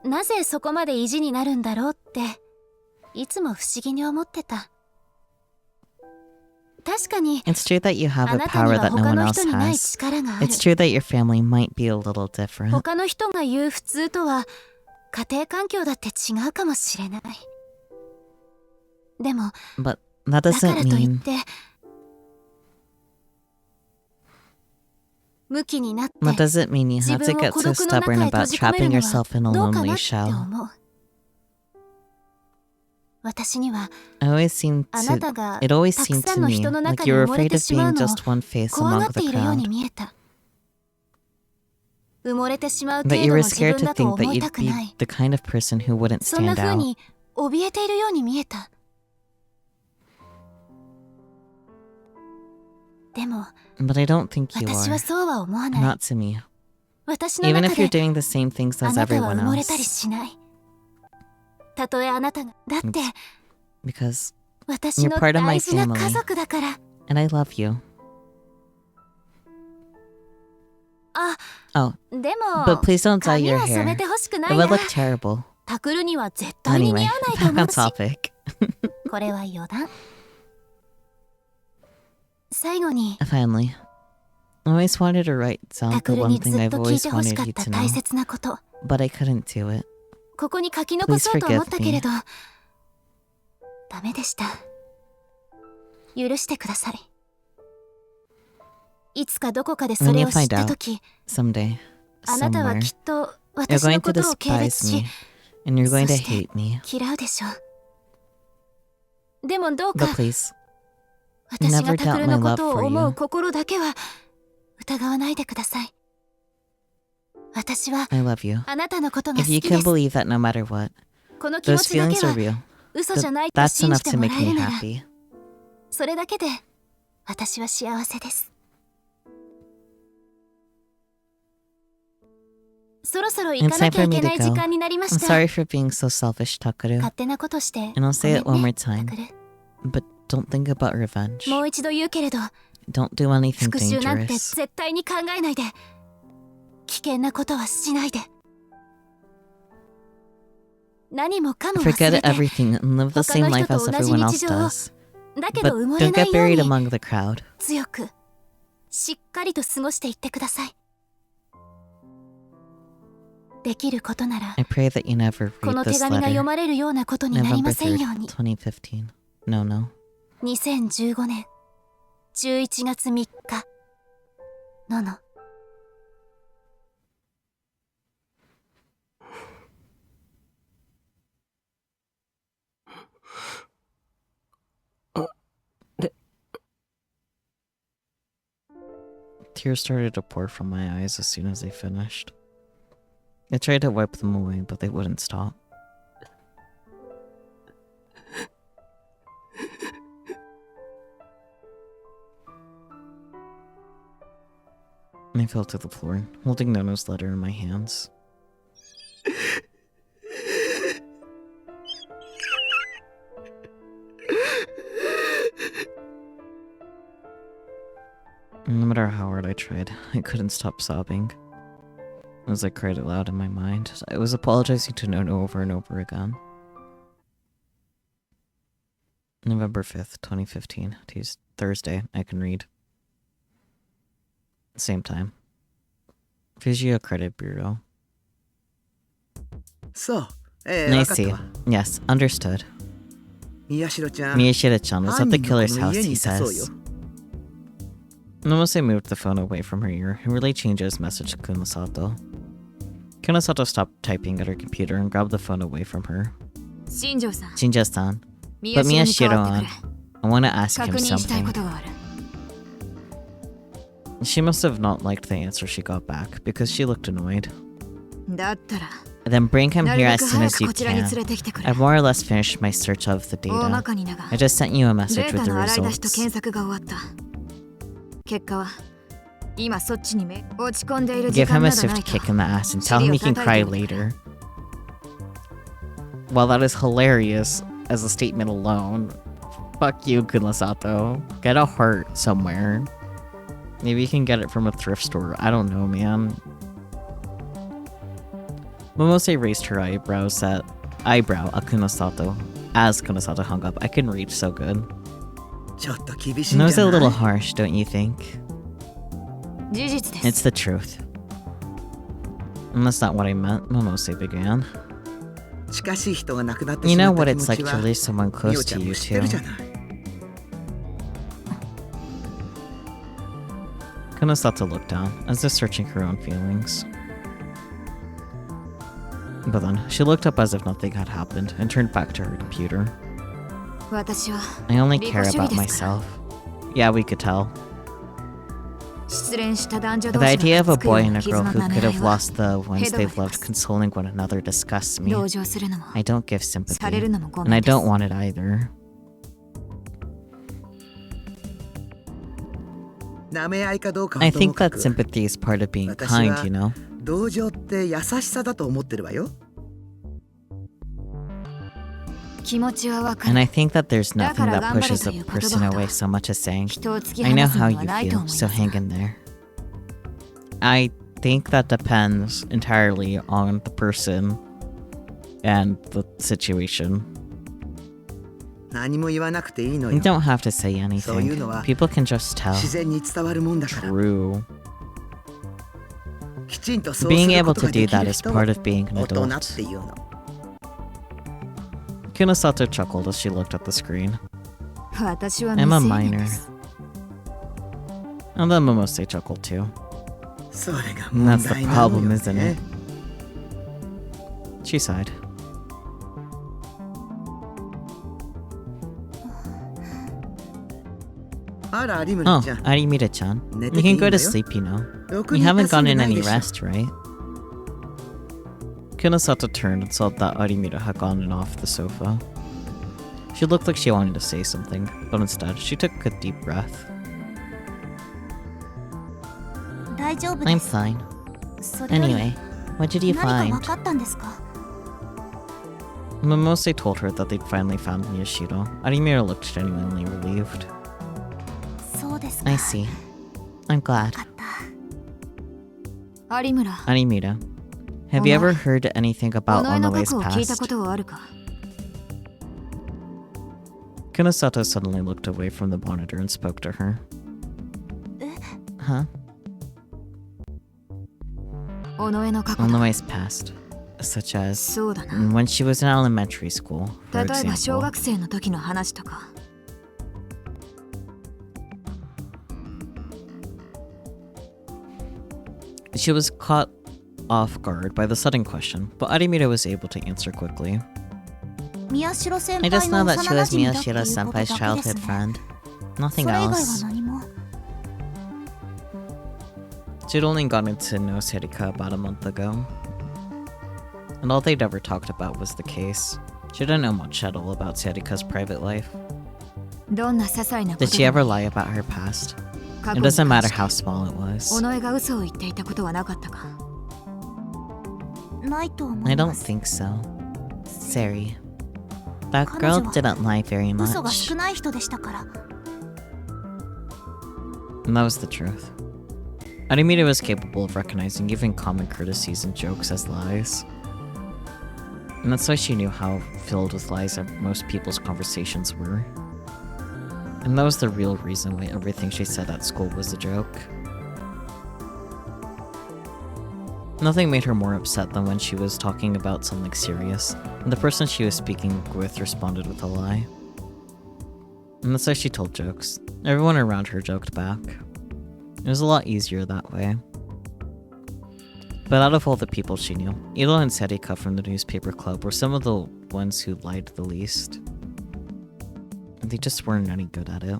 なぜそこまで意地になるんだろうっていつも不思議に思ってた。確かに It's true that you have あ a なたに power は that no 他 one の else 人にない has. 力がある。 It's true that your family might be a little different. 他の人が言う普通とは家庭環境だって違うかもしれない。でも But that だから doesn't といっ mean て向きになって that doesn't mean you 自 have to 分を get 孤 so 独の中 stubborn へ閉 about じ込め trapping るのは yourself in a どうか lonely なって shell. 思う。私には I always seemed あな to たが it always たく seemed さ to んの me 人の like 中 you に were 埋もれ afraid て of しまう being のを just one face 怖が among って the いるように crowd. 見えた。埋もれてしまう That 程 you 度 were の自 scared 分 to だと think 思 that いた you'd く be ない。 the kind of person who wouldn't そんな stand 風 out. に怯えているように見えた。でも But I don't think you 私 are. はそうは思わない。 Not to me. 私の Even 中 if you're で doing the same things あ as なたは everyone 埋もれたり else. しない。たとえあなたがだって Because 私 you're の part of my 大事な家 family. 族だから。 And I love you. あ、 Oh, でも but please don't dye 髪 your は染め hair. てほしくな It い would な。 look terrible. タクルには絶対に Anyway, 似合わないと back 思 on うし。 topic. これは余談。最後に Finally. I always wanted to write タ down ク the ル one にず thing っ I've と聞い always てほし wanted かっ you た to 大 know. 切なこと。 But I couldn't do it. ここに書き残そうと思ったけれど Please forgive ダメでした。許してください。いつかどこかでそ When れ you を知っ find た out とき、 someday, あなたは somewhere, きっと you're 私の going こ to とを軽蔑 despise し me. And you're going to そして hate me. 嫌うでしょう。でもどうか But please, 私が never タク doubt ル my のこ love とを for 思 you. う心だけは疑わないでください。私は I love you. あなたのことが好 If you きで can す。 believe that no matter what, この気持 those ちだけ feelings are は real. 嘘じゃないと That's 信 enough じて to も make らえ me るなら、 happy. それだけで私は幸せです。そろそろ行かなきゃいけない時間になりま I'm した。 sorry for being so selfish, Takaru. 勝手なことして And I'll say it ごめ one ん more ね time. タクル。 But don't think about revenge. もう一度言うけれど、 Don't do anything 復讐なんて dangerous. 絶対に考えないで。危険なことはしないで。何もかも忘 Forget れて、 everything and live the same life as everyone else does. だけ But ど埋もれ don't な get いよう buried に among the crowd. 強く、しっかりと過ごしていってください。できることなら、 I pray that you never こ read の手 this 紙が読 letter. まれるようなことになり November ませんよう 3rd, に。 2015. No, no. 2015年11月3日のの。Tears started to pour from my eyes as soon as they finished. I tried to wipe them away, but they wouldn't stop. I fell to the floor, holding Nono's letter in my hands. No matter how hard I tried, I couldn't stop sobbing. As I cried aloud in my mind, I was apologizing to Nono over and over again. November 5th, 2015. Thursday, I can read. Same time. Fujio Credit Bureau. そう、I わかった see. わ。 Yes, understood. 宮代ちゃん、 Miyashita-chan was at the 犯人の killer's この house, 家 he にいたそうよ。 says. Nomose moved the phone away from her ear and really changed his message to Kunosato. Kunosato stopped typing at her computer and grabbed the phone away from her. 新庄さん、 Shinja-san, 宮 but 代に代わって Miyashiro-an, くれ。 I want to ask 確 him 認したいこ something. とがある。 She must have not liked the answer she got back because she looked annoyed. だったら、 Then bring him なる here べ as く soon 早 as く you こちらに連 can. れてきてくれ。 I've more or less finished my search of the 大ま data. かにだが、 I just sent you a デ message ータ with the の洗い出しと results. 検索が終わった。結果は、今そっちに落ち込んでいる時 Give 間 him な a ど swift ないと。 kick in the ass and tell him he can cry later. While that is hilarious as a statement alone, fuck you, Kunosato. Get a heart somewhere. Maybe you can get it from a thrift store. I don't know, man. Momose raised her eyebrow at Kunosato. As Kunosato hung up, I can read so good. ちょっと厳しい And ん it じ was ゃ a な little い？ harsh, don't you think? 事実です。 It's the truth. And that's not what I meant, Momose began. 近しい人が亡くなって You しま know った what 気 it's 持 like ち to は、 lose someone み close おちゃ to ん you も知ってる too. じゃない。 Kunosato looked down, as if searching her own feelings. But then, she looked up as if nothing had happened, and turned back to her computer. 私は、 I only 利己 care 主義 about ですから。 myself. Yeah, we could tell. 失恋した男女 The 同士 idea が of a くっつくよ boy う and な a 絆 girl の who 狙 could い have は lost the ones Head they've over loved heels. consoling one another disgusts me. 同情するのも I don't give さ sympathy, れるのもご and め I んです don't want it either. 舐め合いかどうか I はとも think か that く sympathy is part of being 私 kind, は you know? 同情って優しさだと思ってるわよ。気持ちはわか And る I think that there's nothing that だから頑張れ pushes と a いう言 person 葉ほど away so much as saying, 人を突き I 放 know す how の you はないと feel, 思いま so す hang が in there. I think that depends entirely on the person and the situation. 何も言わなくていいの You よ。 don't have to say そういう anything. のは People can just tell. 自然に伝わるもんだから。 True. きちんとそうす Being るこ able と to がで do き that る is 人 part を of being an 大人っ adult. ていうの。 Kunosato chuckled as she looked at the screen. 私は I'm a 未成年です And then Momose chuckled too. それが And 問 that's the 題なの problem, よ isn't ね it?。She sighed. あら、有村 Oh, ちゃん。 Arimita-chan. You can go to sleep, you know. ろく You に haven't 休んで gotten ない any でしょ rest, right? Kunosato turned and saw that Arimita had gotten off the sofa. She looked like she wanted to say something, but instead, she took a deep breath. 大丈夫 I'm です fine. それより Anyway, what did you 何か find? 分かったんですか Momose told her that they'd finally found Miyashiro. Arimita looked genuinely relieved. そうですか I see. I'm glad. 分かった 有村 Arimita, have you ever heard anything 尾 about 上の過 Onoe's 去を聞いたこ past? とはあるか Kunosato suddenly looked away from the monitor and spoke to her. Huh? 尾上の過去だ Onoe's past. Such as そうだな when she was in elementary school, 例 for えば小 example. 学生の時の話とか She was caught off guard by the sudden question, but Arimita was able to answer quickly. 宮代先 I 輩 just の know 幼 that she 馴 was 染だっていう Miyashiro ことだ senpai's けです childhood ね friend. そ Nothing れ以外は else. 何も She'd only gotten to know Serika about a month ago. And all they'd ever talked about was the case. She didn't know much at all about Serika's private life. どんな些細なこ Did と she で ever も lie about her past? 過 It 去に doesn't 関 matter して how small it was. 尾上が嘘を言っていたことはなかったかないと思 I い don't ます think so. Sari. That 彼 girl 女は didn't lie very 嘘が much. 少ない人でしたから And that was the truth. Arimita was capable of recognizing even common courtesies and jokes as lies. And that's why she knew how filled with lies most people's conversations were. And that was the real reason why everything she said at school was a joke. Nothing made her more upset than when she was talking about something serious, and the person she was speaking with responded with a lie. And that's why she told jokes. Everyone around her joked back. It was a lot easier that way. But out of all the people she knew, Ilo and Serika from the newspaper club were some of the ones who lied the least. They just weren't any good at it.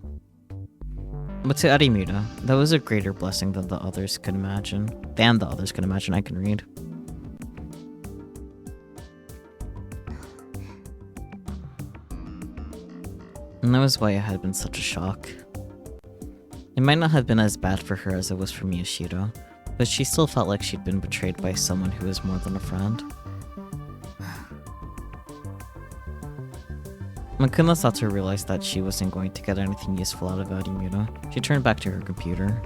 But to Arimita, that was a greater blessing than the others could imagine. I can read. And that was why it had been such a shock. It might not have been as bad for her as it was for Miyashiro, but she still felt like she'd been betrayed by someone who was more than a friend. When Kunosato realized that she wasn't going to get anything useful out of Arimura, she turned back to her computer.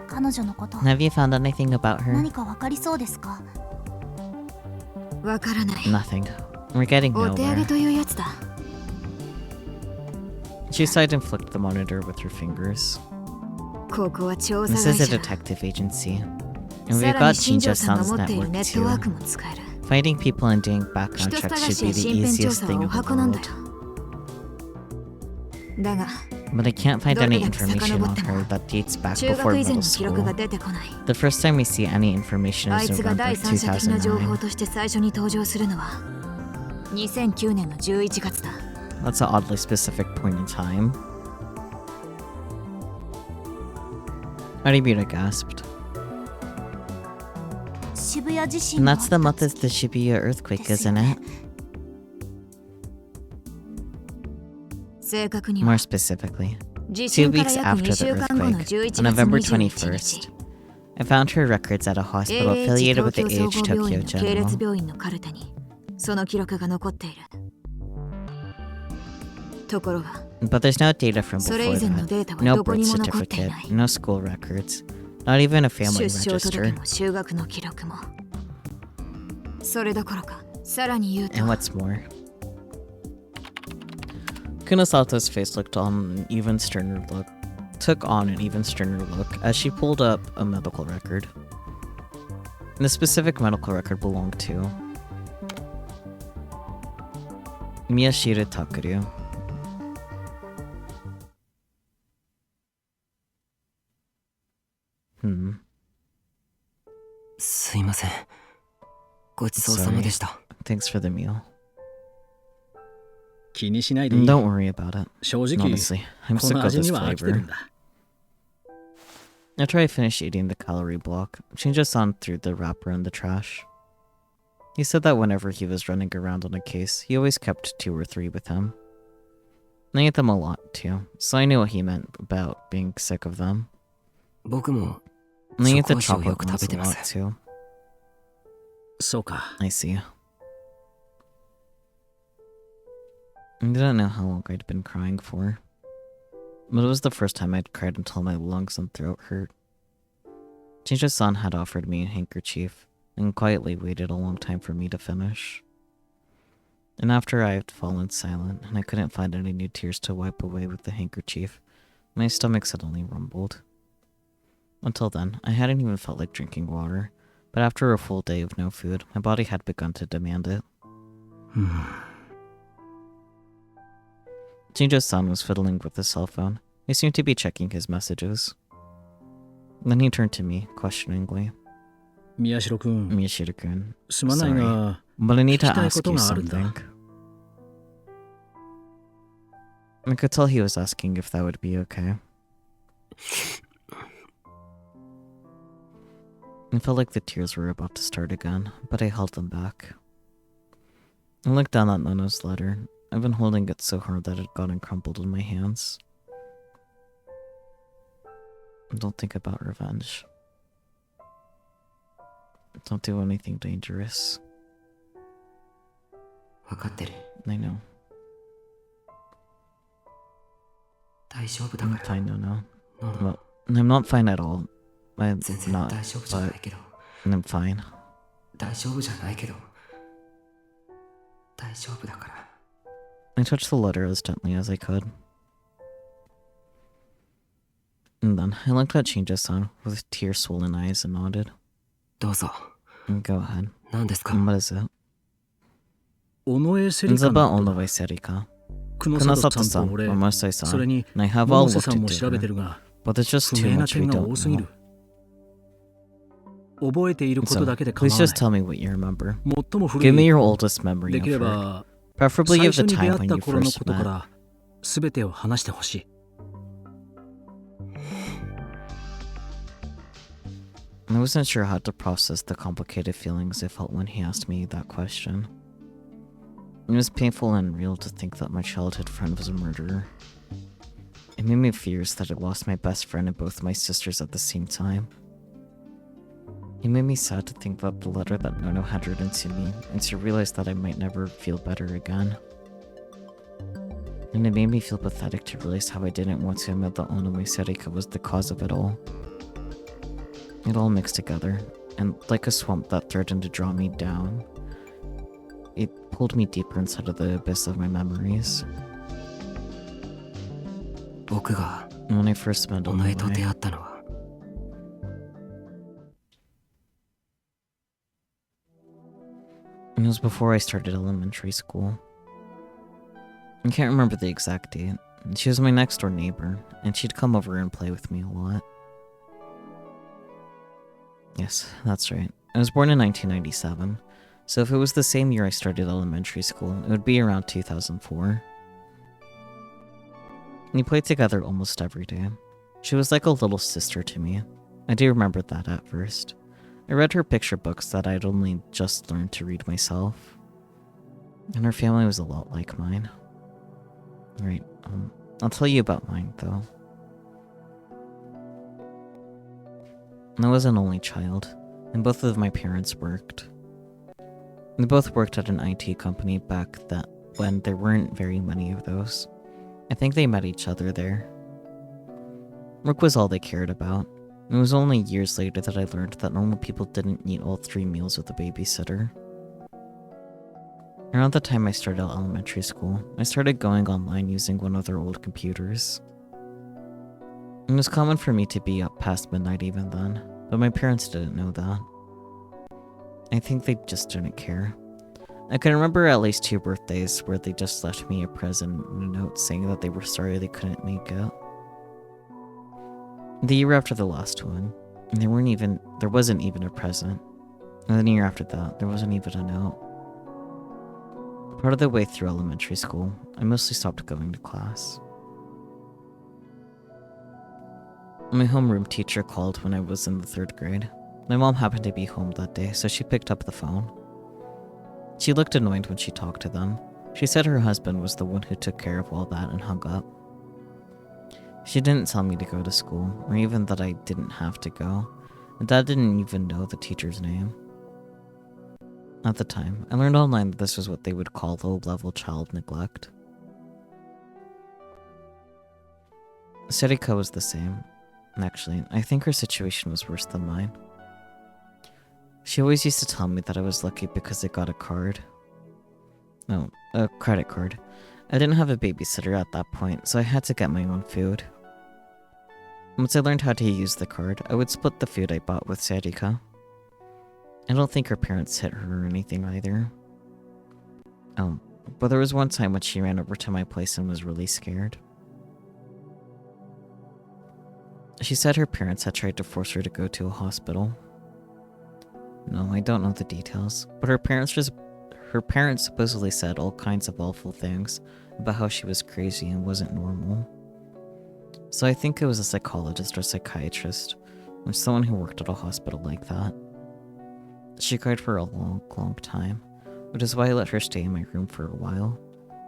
彼女のこと Have you found anything about her? 何か分かりそうですかわからない Nothing. We're getting お手上げ nowhere. というやつだ She sighed and flicked the monitor with her fingers. ここは調査 This 会 is a 社 detective agency. And さ we've ら got に新庄 Shinjo さんが San's 持っている network ネットワー too. クも使える Finding people and doing background 人 checks 探 should し be や the 身辺調 easiest 査 thing は in お the 箱なんだ world. よだが But I can't find どれ any だけ information 遡っ on ても her that dates back 中 before 学以前 middle の記録が school. 出てこない The first time we see any information あい is つが November 第三者的な情報2009. として最初に登場するのは2009年の11月だ That's an oddly specific point in time. Aribira gasped. 渋谷地震 And の that's the month of the Shibuya earthquake, isn't it? 正確には More specifically, 地 2震から weeks 約 after 2 the 週間後の earthquake, 11月 on November 21 21st, 日 I found her records at a hospital affiliated with the AH AH 東京総合病 Tokyo 院の系列 General. 病院のカルテにその記録が残っている。ところが But there's no data from それ before 以前の that. データは No どこ birth にも残ってい certificate, ない。 no school records, not even a family 出生届 register. も就学の記録も。それどころかさらに言うと And what's more, Kunosato's face took on an even sterner look as she pulled up a medical record. And the specific medical record belonged to Miyashita Takeru. Hmm. すいません。ごちそうさまでした。 Thanks for the meal. 気にしないでいい。 Don't worry about it. 正直 Honestly, I'm こ sick の of 味 this には飽きてる flavor. んだ。 After I finished eating the calorie block, Shinja-san threw the wrapper in the trash. He said that whenever he was running around on a case, he always kept 2 or 3 with him. I ate them a lot too, so I knew what he meant about being sick of them. 僕も And I ate the 紹興酒をよ chocolate く食 ones べて a ま lot す。 too. そうか。 I see. I didn't know how long I'd been crying for. But it was the first time I'd cried until my lungs and throat hurt. Shinja-san had offered me a handkerchief and quietly waited a long time for me to finish. And after I had fallen silent and I couldn't find any new tears to wipe away with the handkerchief, my stomach suddenly rumbled. Until then, I hadn't even felt like drinking water, but after a full day of no food, my body had begun to demand it. Shinja-san was fiddling with his cell phone. He seemed to be checking his messages. Then he turned to me, questioningly. 宮代くん、 Miyashita-kun, すまないが、 but I need to 聞きたい ask こと you があるんだ。 something. I could tell he was asking if that would be okay. I felt like the tears were about to start again, but I held them back. I looked down at Nono's letter. I've been holding it so hard that it got crumpled in my hands. Don't think about revenge. Don't do anything dangerous. わかってる。 I know. 大丈夫だ I'm から。 fine, Nono. ノノ Well, I'm not fine at all. I'm 全然 not, 大丈夫じゃないけど。 I'm fine. 大丈夫じゃないけど。大丈夫だから。 I touched the letter as gently as I could. And then I looked at Shinja-san with tear-swollen eyes and nodded. どうぞ。 Go ahead. 何ですか。 What is it? 尾上セリ It's カ about のことだ。 Onoe Serika. 久野里さ Kunosato-san んと俺、 or Masai-san, それに and I have 百 all 瀬 looked さんも into 調べて it, るが、 but there's just 不 too 明な much we 点が don't 多すぎ know. る。覚えていること So, だけで構 please わな just い。 tell me what you remember. 最も古 Give me い、 your oldest memory で of きれ her, ば、 preferably 最 of 初 the に出 time 会っ when た you 頃の first ことか met. ら、すべてを話してほしい。I wasn't sure how to process the complicated feelings I felt when he asked me that question. It was painful and real to think that my childhood friend was a murderer. It made me fierce that I lost my best friend and both my sisters at the same time. It made me sad to think that the letter that Nono had written to me, and to realize that I might never feel better again. And it made me feel pathetic to realize how I didn't want to admit that Onoe Serika was the cause of it all. It all mixed together, and like a swamp that threatened to draw me down, it pulled me deeper inside of the abyss of my memories. 僕が And when I first met 尾上と出 Onoe, 会ったのは it was before I started elementary school. I can't remember the exact date. She was my next door neighbor, and she'd come over and play with me a lot. Yes, that's right. I was born in 1997, so if it was the same year I started elementary school, it would be around 2004. We played together almost every day. She was like a little sister to me. I do remember that at first. I read her picture books that I'd only just learned to read myself. And her family was a lot like mine. Right, I'll tell you about mine, though. I was an only child, and both of my parents worked. They both worked at an IT company back when there weren't very many of those. I think they met each other there. Work was all they cared about. It was only years later that I learned that normal people didn't eat all 3 meals with a babysitter. Around the time I started elementary school, I started going online using one of their old computers. It was common for me to be up past midnight even then, but my parents didn't know that. I think they just didn't care. I can remember at least 2 birthdays where they just left me a present and a note saying that they were sorry they couldn't make it. The year after the last one, there wasn't even a present. And the year after that, there wasn't even a note. Part of the way through elementary school, I mostly stopped going to class. My homeroom teacher called when I was in the 3rd grade. My mom happened to be home that day, so she picked up the phone. She looked annoyed when she talked to them. She said her husband was the one who took care of all that and hung up. She didn't tell me to go to school, or even that I didn't have to go, and Dad didn't even know the teacher's name. At the time, I learned online that this was what they would call low-level child neglect. Serika was the same. Actually, I think her situation was worse than mine. She always used to tell me that I was lucky because I got a card. No, a credit card. I didn't have a babysitter at that point, so I had to get my own food. Once I learned how to use the card, I would split the food I bought with Serika. I don't think her parents hit her or anything either. But there was one time when she ran over to my place and was really scared. She said her parents had tried to force her to go to a hospital. No, I don't know the details, but her parents supposedly said all kinds of awful things about how she was crazy and wasn't normal. So I think it was a psychologist or psychiatrist, or someone who worked at a hospital like that. She cried for a long, long time, which is why I let her stay in my room for a while.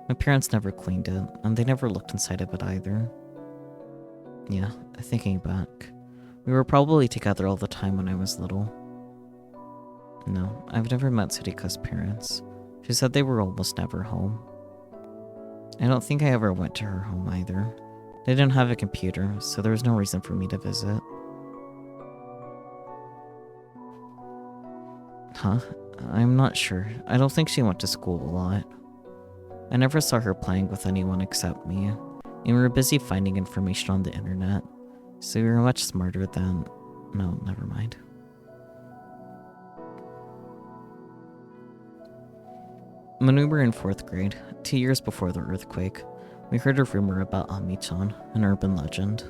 My parents never cleaned it, and they never looked inside of it either. Yeah, thinking back, we were probably together all the time when I was little. No, I've never met Sarika's parents. She said they were almost never home. I don't think I ever went to her home either. They didn't have a computer, so there was no reason for me to visit. Huh? I'm not sure. I don't think she went to school a lot. I never saw her playing with anyone except me, and we were busy finding information on the internet, so we were much smarter than... No, never mind. When we were in 4th grade, 2 years before the earthquake, we heard a rumor about Ami-chan, an urban legend.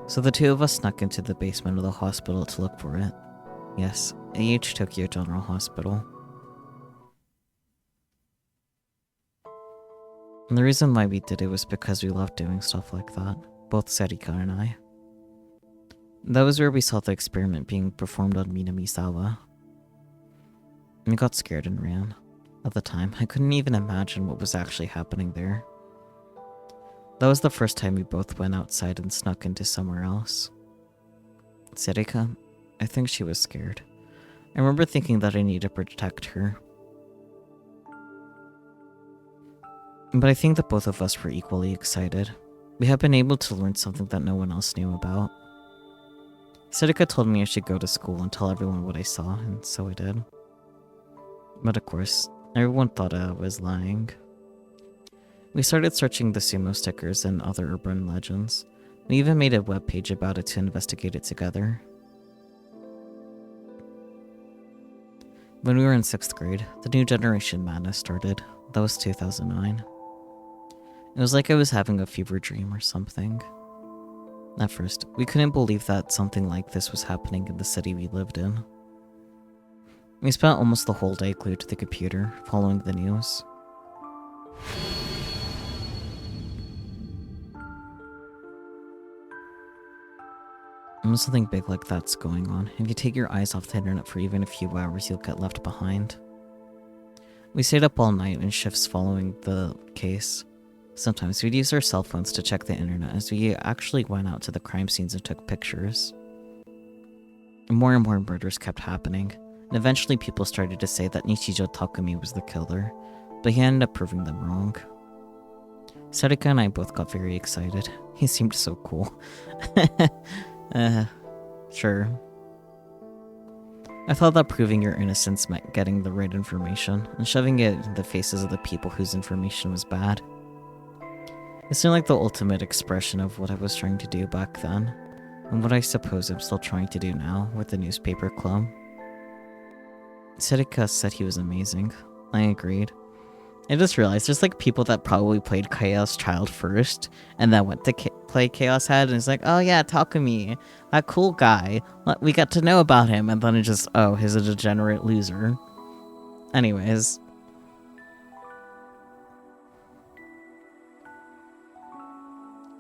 So the 2 of us snuck into the basement of the hospital to look for it. Yes, AH Tokyo General Hospital. And the reason why we did it was because we loved doing stuff like that, both Serika and I. That was where we saw the experiment being performed on Minamizawa. We got scared and ran. At the time, I couldn't even imagine what was actually happening there. That was the first time we both went outside and snuck into somewhere else. Serika, I think she was scared. I remember thinking that I needed to protect her. But I think that both of us were equally excited. We had been able to learn something that no one else knew about. Serika told me I should go to school and tell everyone what I saw, and so I did. But of course, everyone thought I was lying. We started searching the sumo stickers and other urban legends. We even made a webpage about it to investigate it together. When we were in 6th grade, the New Generation Madness started. That was 2009. It was like I was having a fever dream or something. At first, we couldn't believe that something like this was happening in the city we lived in. We spent almost the whole day glued to the computer, following the news. When something big like that's going on, if you take your eyes off the internet for even a few hours, you'll get left behind. We stayed up all night in shifts following the case. Sometimes we'd use our cell phones to check the internet as we actually went out to the crime scenes and took pictures. More and more murders kept happening, and eventually people started to say that Nichijou Takumi was the killer, but he ended up proving them wrong. Sarika and I both got very excited. He seemed so cool. Sure. I thought that proving your innocence meant getting the right information, and shoving it in the faces of the people whose information was bad. It seemed like the ultimate expression of what I was trying to do back then, and what I suppose I'm still trying to do now with the newspaper club. Sarika said he was amazing. I agreed. I just realized there's like people that probably played Chaos Child first, and then went to play Chaos Head, and it's like, oh yeah, Takumi, that cool guy, we got to know about him, and then it just, oh, he's a degenerate loser. Anyways.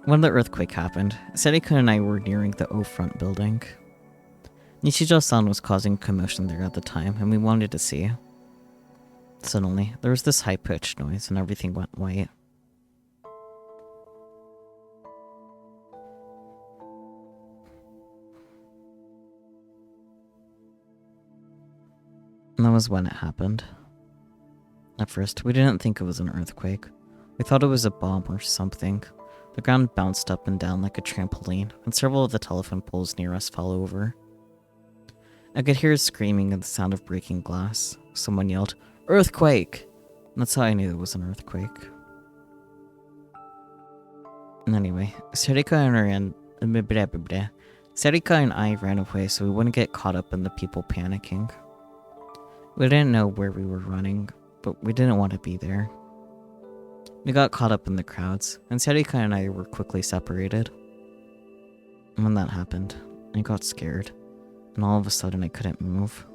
When the earthquake happened, Sarika and I were nearing the O-front building. Nichijou-san was causing commotion there at the time, and we wanted to see. Suddenly, there was this high-pitched noise and everything went white. And that was when it happened. At first, we didn't think it was an earthquake. We thought it was a bomb or something. The ground bounced up and down like a trampoline, and several of the telephone poles near us fell over. I could hear screaming and the sound of breaking glass. Someone yelled, "Earthquake!" And that's how I knew it was an earthquake. And anyway, Sarika and I ran away so we wouldn't get caught up in the people panicking. We didn't know where we were running, but we didn't want to be there. We got caught up in the crowds, and Sarika and I were quickly separated. And when that happened, I got scared, and all of a sudden I couldn't move.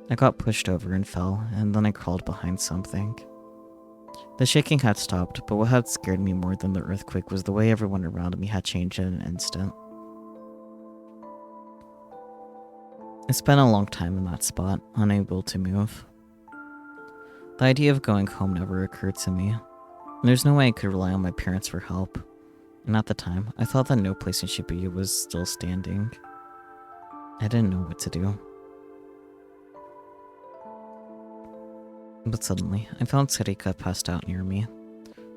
I got pushed over and fell, and then I crawled behind something. The shaking had stopped, but what had scared me more than the earthquake was the way everyone around me had changed in an instant. I spent a long time in that spot, unable to move. The idea of going home never occurred to me. There's no way I could rely on my parents for help, and at the time, I thought that no place in Shibuya was still standing. I didn't know what to do. But suddenly, I found Sarika passed out near me.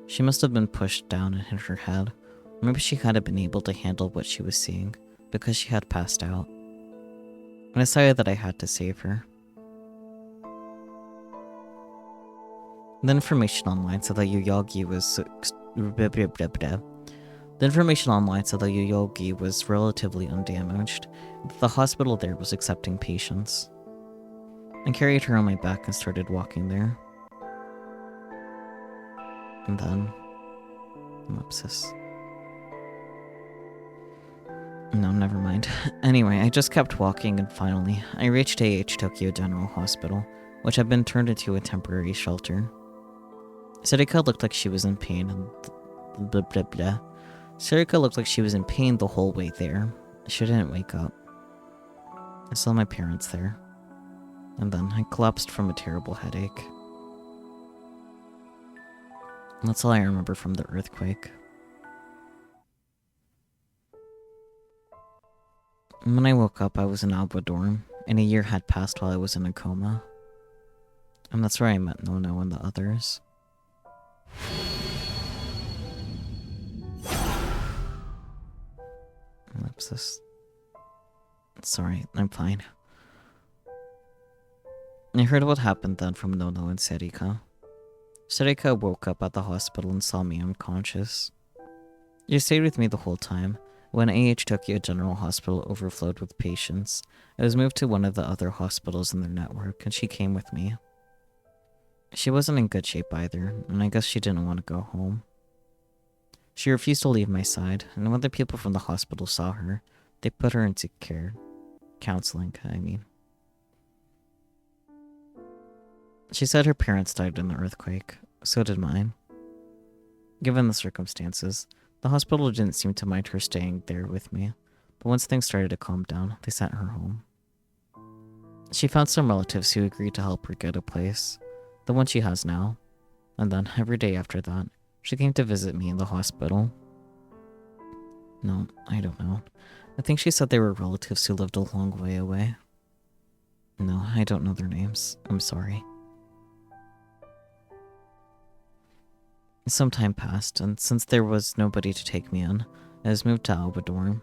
She must have been pushed down and hit her head, or maybe she hadn't been able to handle what she was seeing, because she had passed out. I decided that I had to save her. The information online said that Yoyogi was relatively undamaged, and that the hospital there was accepting patients. I carried her on my back and started walking there. And then... ellipsis. No, never mind. Anyway, I just kept walking and finally, I reached AH Tokyo General Hospital, which had been turned into a temporary shelter. Sarika looked like she was in pain and... Sarika looked like she was in pain the whole way there. She didn't wake up. I saw my parents there. And then I collapsed from a terrible headache. And that's all I remember from the earthquake. And when I woke up, I was in Alba dorm, and a year had passed while I was in a coma. And that's where I met Nono and the others. Ellipsis. Sorry, I'm fine. I heard what happened then from Nono and Sarika. Sarika woke up at the hospital and saw me unconscious. She stayed with me the whole time. When AH Tokyo General Hospital overflowed with patients, I was moved to one of the other hospitals in their network, and she came with me. She wasn't in good shape either, and I guess she didn't want to go home. She refused to leave my side, and when the people from the hospital saw her, they put her into care. Counseling, I mean. She said her parents died in the earthquake. So did mine. Given the circumstances, the hospital didn't seem to mind her staying there with me, but once things started to calm down, they sent her home. She found some relatives who agreed to help her get a place, the one she has now, and then every day after that, she came to visit me in the hospital. No, I don't know. I think she said they were relatives who lived a long way away. No, I don't know their names. I'm sorry. Some time passed, and since there was nobody to take me in, I was moved to Alba dorm.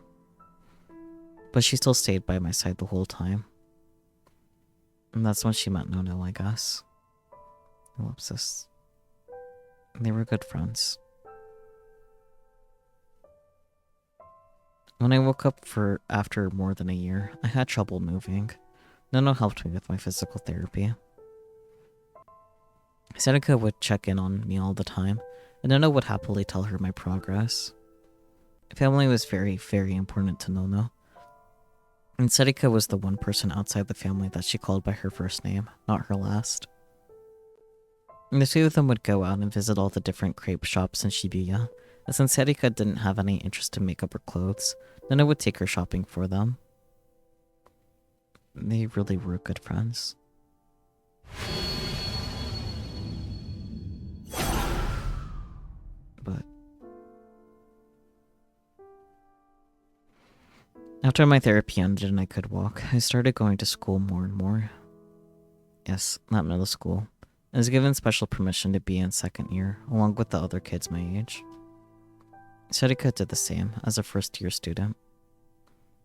But she still stayed by my side the whole time. And that's when she met Nono, I guess. Ellipsis. They were good friends. When I woke up after more than a year, I had trouble moving. Nono helped me with my physical therapy. Seneca would check in on me all the time, and Nono would happily tell her my progress. Family was very, very important to Nono. And Seneca was the one person outside the family that she called by her first name, not her last. And the two of them would go out and visit all the different crepe shops in Shibuya, and since Seneca didn't have any interest in makeup or clothes, Nono would take her shopping for them. They really were good friends. But after my therapy ended and I could walk, I started going to school more and more. Yes, not middle school. I was given special permission to be in second year, along with the other kids my age. Seneca did the same as a first-year student.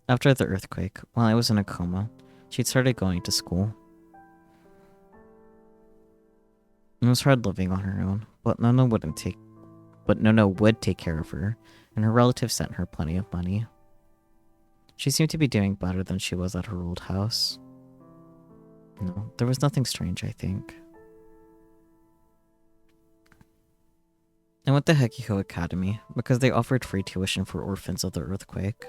After the earthquake, while I was in a coma, she'd started going to school. It was hard living on her own, but Nono would take care of her, and her relatives sent her plenty of money. She seemed to be doing better than she was at her old house. No, there was nothing strange, I think. I went to Hekiko Academy because they offered free tuition for orphans of the earthquake.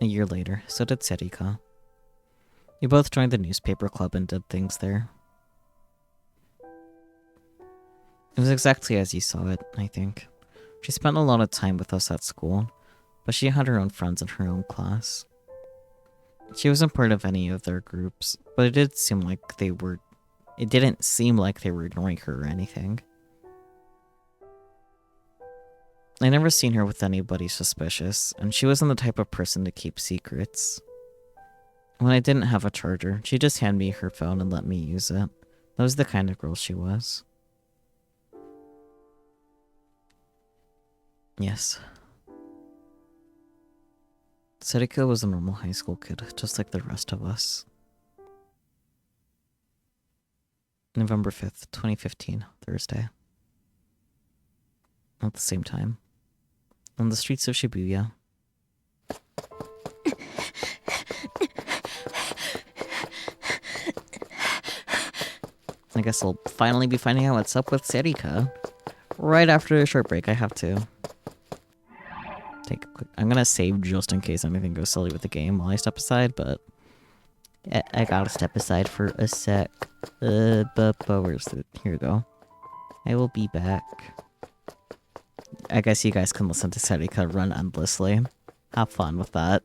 A year later, so did Serika. We both joined the newspaper club and did things there. It was exactly as you saw it, I think. She spent a lot of time with us at school, but she had her own friends in her own class. She wasn't part of any of their groups, but it didn't seem like they were ignoring her or anything. I never seen her with anybody suspicious, and she wasn't the type of person to keep secrets. When I didn't have a charger, she'd just hand me her phone and let me use it. That was the kind of girl she was. Yes. Serika was a normal high school kid, just like the rest of us. November 5th, 2015, Thursday. At the same time. On the streets of Shibuya. I guess I'll finally be finding out what's up with Serika. Right after a short break, I have to take a quick... I'm gonna save just in case anything goes silly with the game while I step aside, but... I gotta step aside for a sec. But where's the... Here we go. I will be back. I guess you guys can listen to Serika run endlessly. Have fun with that.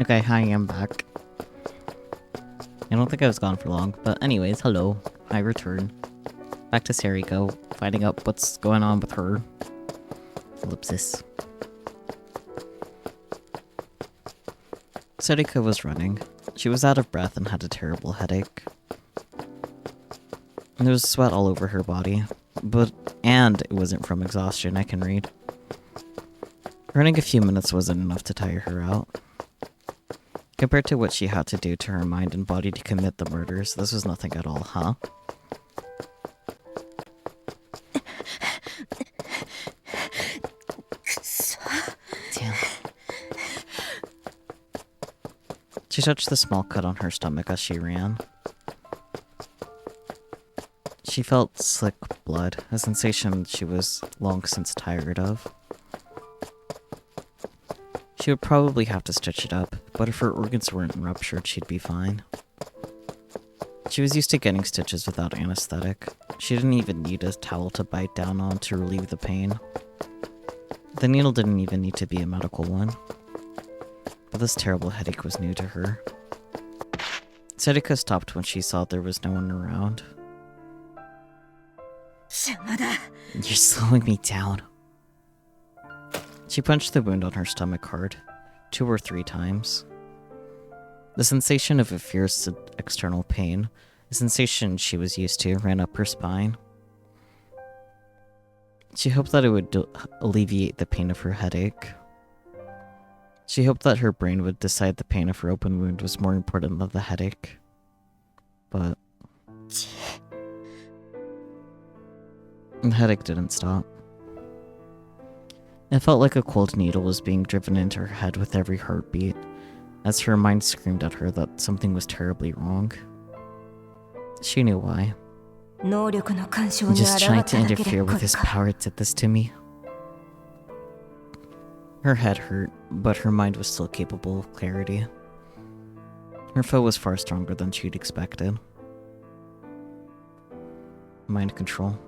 Okay, hi, I'm back. I don't think I was gone for long, but anyways, hello. I return. Back to Sariko, finding out what's going on with her. Ellipsis. Sariko was running. She was out of breath and had a terrible headache. And there was sweat all over her body. And it wasn't from exhaustion, I can read. Running a few minutes wasn't enough to tire her out. Compared to what she had to do to her mind and body to commit the murders, this was nothing at all, huh? Damn. She touched the small cut on her stomach as she ran. She felt slick blood, a sensation she was long since tired of. She would probably have to stitch it up, but if her organs weren't ruptured, she'd be fine. She was used to getting stitches without anesthetic. She didn't even need a towel to bite down on to relieve the pain. The needle didn't even need to be a medical one. But this terrible headache was new to her. Sariko stopped when she saw there was no one around. You're slowing me down. She punched the wound on her stomach hard, 2 or 3 times. The sensation of a fierce external pain, a sensation she was used to, ran up her spine. She hoped that it would alleviate the pain of her headache. She hoped that her brain would decide the pain of her open wound was more important than the headache. But the headache didn't stop. It felt like a cold needle was being driven into her head with every heartbeat, as her mind screamed at her that something was terribly wrong. She knew why. Just trying to interfere with his power did this to me. Her head hurt, but her mind was still capable of clarity. Her foe was far stronger than she'd expected. Mind control.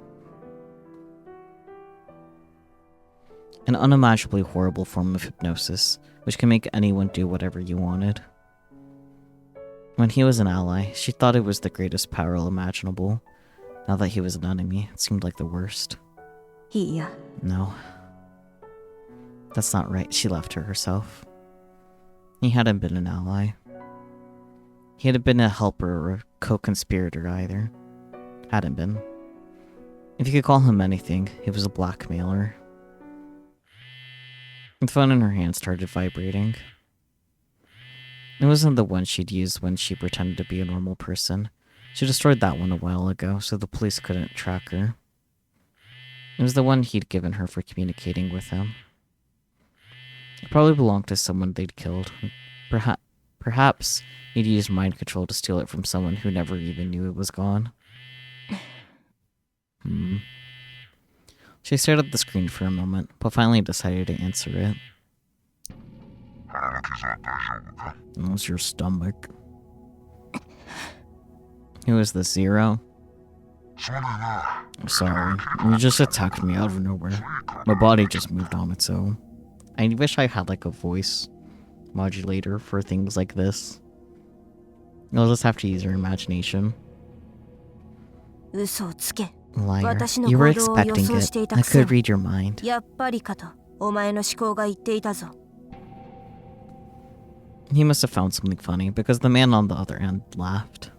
An unimaginably horrible form of hypnosis, which can make anyone do whatever you wanted. When he was an ally, she thought it was the greatest power imaginable. Now that he was an enemy, it seemed like the worst. No. That's not right, she laughed to herself. He hadn't been an ally. He hadn't been a helper or a co-conspirator either. Hadn't been. If you could call him anything, he was a blackmailer. The phone in her hand started vibrating. It wasn't the one she'd used when she pretended to be a normal person. She destroyed that one a while ago, so the police couldn't track her. It was the one he'd given her for communicating with him. It probably belonged to someone they'd killed. Perhaps he'd used mind control to steal it from someone who never even knew it was gone. She stared at the screen for a moment, but finally decided to answer it. It was your stomach. Who is this, Zero? Sorry, you just attacked me out of nowhere. My body just moved on its own. I wish I had like a voice modulator for things like this. You'll just have to use your imagination. Liar, you were expecting it. I could read your mind. He must have found something funny, because the man on the other end laughed.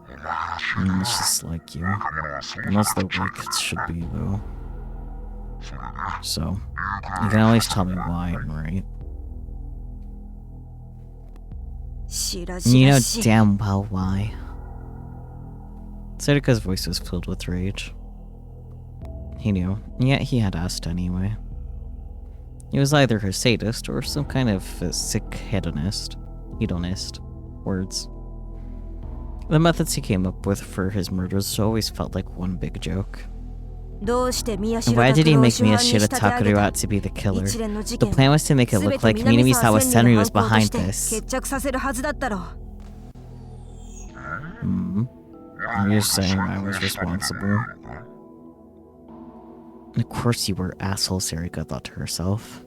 It's just like you. And that's the way it should be, though. So, you can always tell me why, right? You know damn well why. Sariko's voice was filled with rage. He knew, and yet he had asked anyway. He was either her sadist or some kind of sick hedonist. Words. The methods he came up with for his murders always felt like one big joke. Why did he make Miyashita Takuru out to be the killer? The plan was to make it look like Minamisawa Senri was behind this. You're saying I was responsible? Of course you were, asshole, Sarika thought to herself.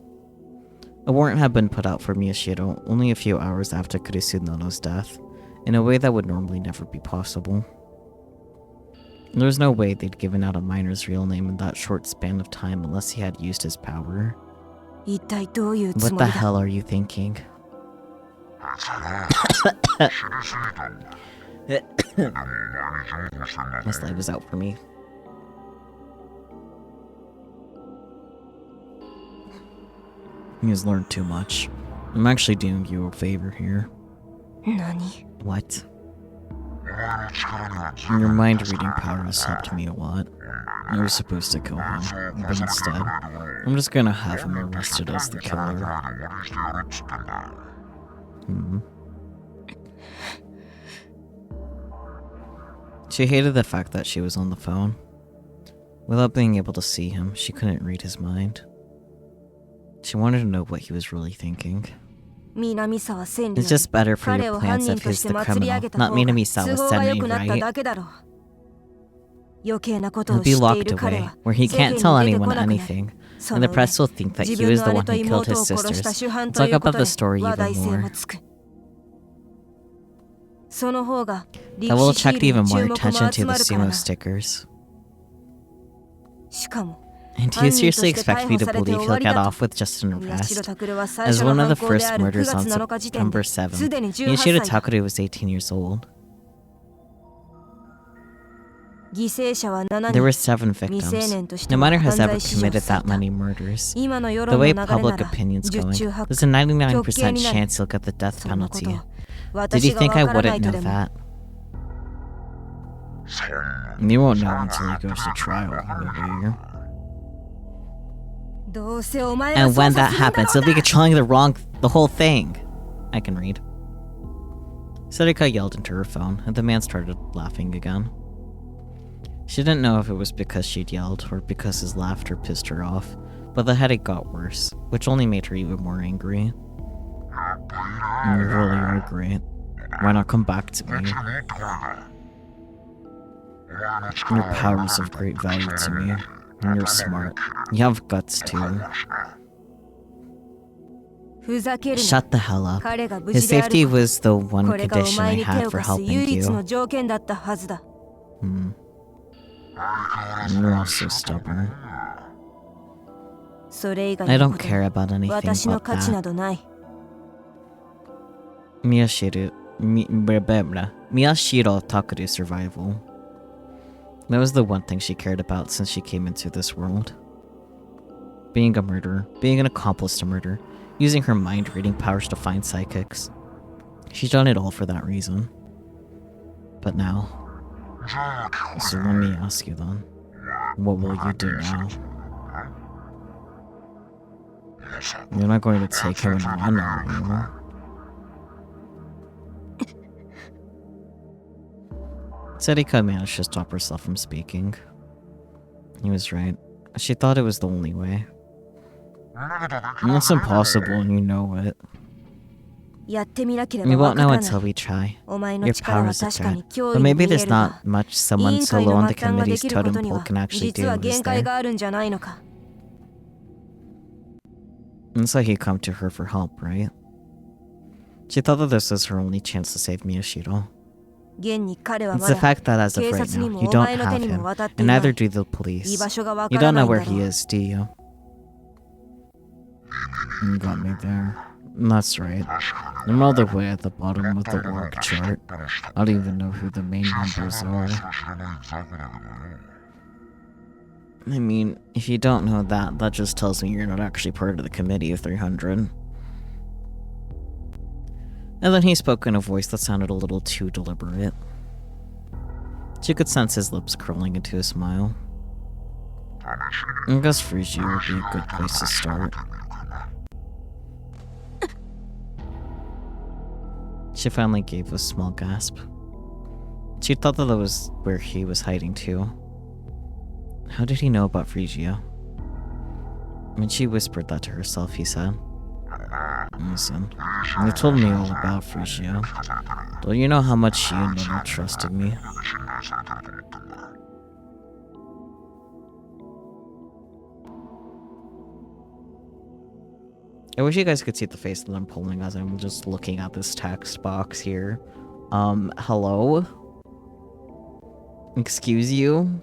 A warrant had been put out for Miyashiro only a few hours after Kurisu Nono's death, in a way that would normally never be possible. There was no way they'd given out a miner's real name in that short span of time unless he had used his power. 一体どういうつ What も the りだ hell are you thinking? This light was out for me. He has learned too much. I'm actually doing you a favor here. 何 What? Your mind reading power has helped me a lot. I was supposed to kill him, but instead, I'm just gonna have him arrested as the killer. She hated the fact that she was on the phone. Without being able to see him, she couldn't read his mind. She wanted to know what he was really thinking. 南沢千里 It's just better for 彼 your を犯 plans 人 if と he's して the 祭り上 criminal, げた not 方が Minami-sama 都合が良 Sennin, くなった right? だけだろう。余計なこと He'll を be してい locked る彼 away, は where he 世間 can't に tell 出て anyone こなくなる anything, そ and の the 上 press will think that 自 he 分 was の the 姉 one と who killed 妹 his を殺した sisters. 主犯と Talk いうこ about と the で story 話 even 題性 more. もつく。その方が That will 歴史シ attract ール even に more 注目も attention 集 to ま the るから sumo な。 stickers. しかも And do you 犯人と seriously して expect 逮 me 捕 to されて believe 終わ he'll り get だと off with just an 宮代 arrest? 拓郎は最 As 初の one of 犯 the 行で first ある9 murders 月 on 7日時点で September すでに 7th, 18 Miyashiro 歳だ。 Takure was 18 years old. 犠牲者は7 There were 人。 7 未成 victims. 年として No は matter 犯 has ever 罪史上 committed 最 that 多。 many murders. 今の世 The 論の way 流れな public ら opinion's 10 going, 中8 there's a 99% 極刑になる。 chance he'll get the death そのこと penalty. を Did you 私が think わ I からな wouldn't いと know でも that? You won't know until he goes to trial, anyway. どうせお前が And 操 when 作 that するんだ happens, ろ he'll う be な。 controlling the whole thing. I can read. Sarika yelled into her phone, and the man started laughing again. She didn't know if it was because she'd yelled or because his laughter pissed her off, but the headache got worse, which only made her even more angry. You really are great. Why not come back to me? Your power is of great value to me, and you're smart. You have guts too. ふざけるな。 Shut the hell up. 彼が無 His 事である safety こと was the one これがお condition 前 I に手 had を for 貸す helping 唯一 you. の条件だったはずだ。 You're also stubborn. それ以外 I の don't こと care about anything 私の about 価値な that. どない。 Miyashiro Takuru's survival. That was the one thing she cared about since she came into this world. Being a murderer, being an accomplice to murder, using her mind-reading powers to find psychics. She's done it all for that reason. But now... So let me ask you then. What will you do now? You're not going to take him and run, are you? Sarika managed to stop herself from speaking. He was right. She thought it was the only way. And it's impossible and you know it. やってみなけれ We ばわ won't か know らな until い。 we try. お前の Your 力 power は is a 確かに threat. 脅 But 威に maybe 見え there's るが、 not much 委 someone 員会 solo の on the 末端がで committee's きること totem に pole は can actually 実 do, は is 限界 there? があるんじゃないのか。 And so he come to her for help, right? She thought that this was her only chance to save Miyashiro. 現に彼は It's ま the だ fact that as of 警 right 察に now, も you お don't 前の手 have にも him, 渡ってい and ない。 neither do the 居 police. 場所がわ You から don't な know いん where だろ he う。 is, do you? You got me there. That's right. I'm all the way at the bottom of the org chart. I don't even know who the main members are. I mean, if you don't know that, that just tells me you're not actually part of the committee of 300. And then he spoke in a voice that sounded a little too deliberate. She could sense his lips curling into a smile. I guess Fuji would be a good place to start. She finally gave a small gasp. She thought that was where he was hiding too. How did he know about Phrygia? When she whispered that to herself, he said, "Listen, you told me all about Phrygia. Don't you know how much you and Nina trusted me?" I wish you guys could see the face that I'm pulling as I'm just looking at this text box here. Hello? Excuse you?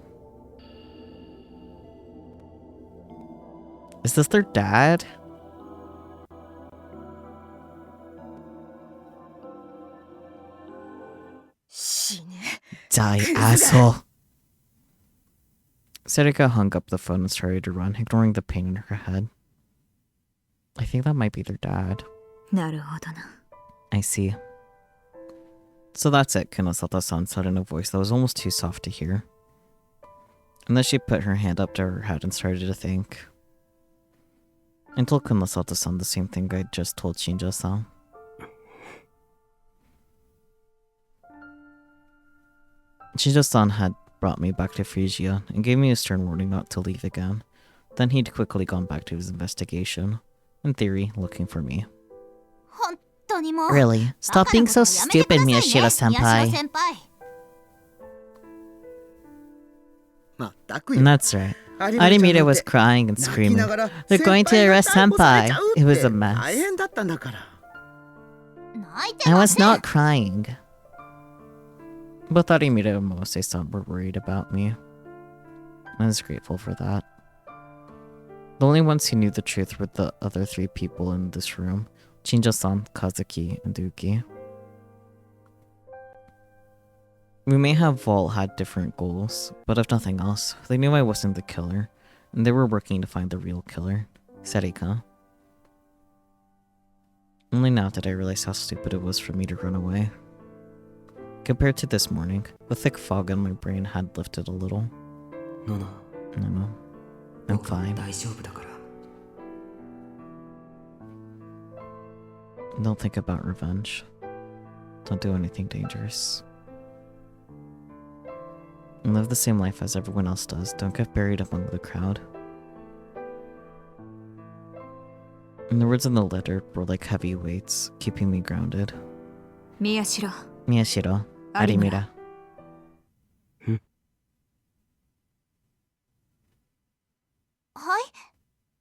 Is this their dad? Die, asshole. Serika hung up the phone and started to run, ignoring the pain in her head. I think that might be their dad. なるほどな。 I see. So that's it, Kunosata-san said in a voice that was almost too soft to hear. And then she put her hand up to her head and started to think. I told Kunosata-san the same thing I just told Shinja-san. Shinja-san had brought me back to Phrygia and gave me a stern warning not to leave again. Then he'd quickly gone back to his investigation. In theory, looking for me. Really? Stop being so stupid, Miyashiro-senpai. まったくよ And that's right. Arimita was crying and screaming. They're going to arrest Senpai. It was a mess. 大変だったんだから I was not crying. Both Arimita and Mose-san were worried about me. I was grateful for that. The only ones who knew the truth were the other 3 people in this room. Shinja-san, Kazuki, and Duki. We may have all had different goals, but if nothing else, they knew I wasn't the killer, and they were working to find the real killer, Serika. Only now did I realize how stupid it was for me to run away. Compared to this morning, the thick fog in my brain had lifted a little. No. No. I'm fine. 大丈夫だから。 Don't think about revenge. Don't do anything dangerous. And live the same life as everyone else does. Don't get buried among the crowd. And the words in the letter were like heavy weights, keeping me grounded. 宮代 Miyashiro, Arimura.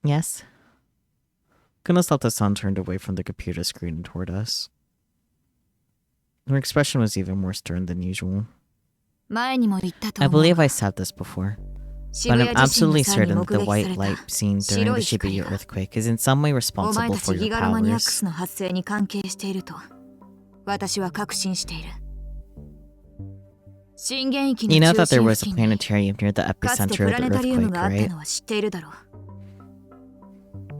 Yes? Kunosata-san turned away from the computer screen and toward us. Her expression was even more stern than usual. 前にも言ったと I 思う believe I said this before, 渋 but 谷 I'm 地震の absolutely 際に certain 目 that the 撃さ white れ light た seen during 白 the い光 Shibuya が earthquake is in some way お前 responsible た for ち your ギガロマニアック powers. スの発生に関係していると私は確信している震源域 You の know 中 that there 心 was 付 a 近に planetarium near the かつて epicenter プ of ラ the ネタリウム earthquake, があった right? のは知っているだろう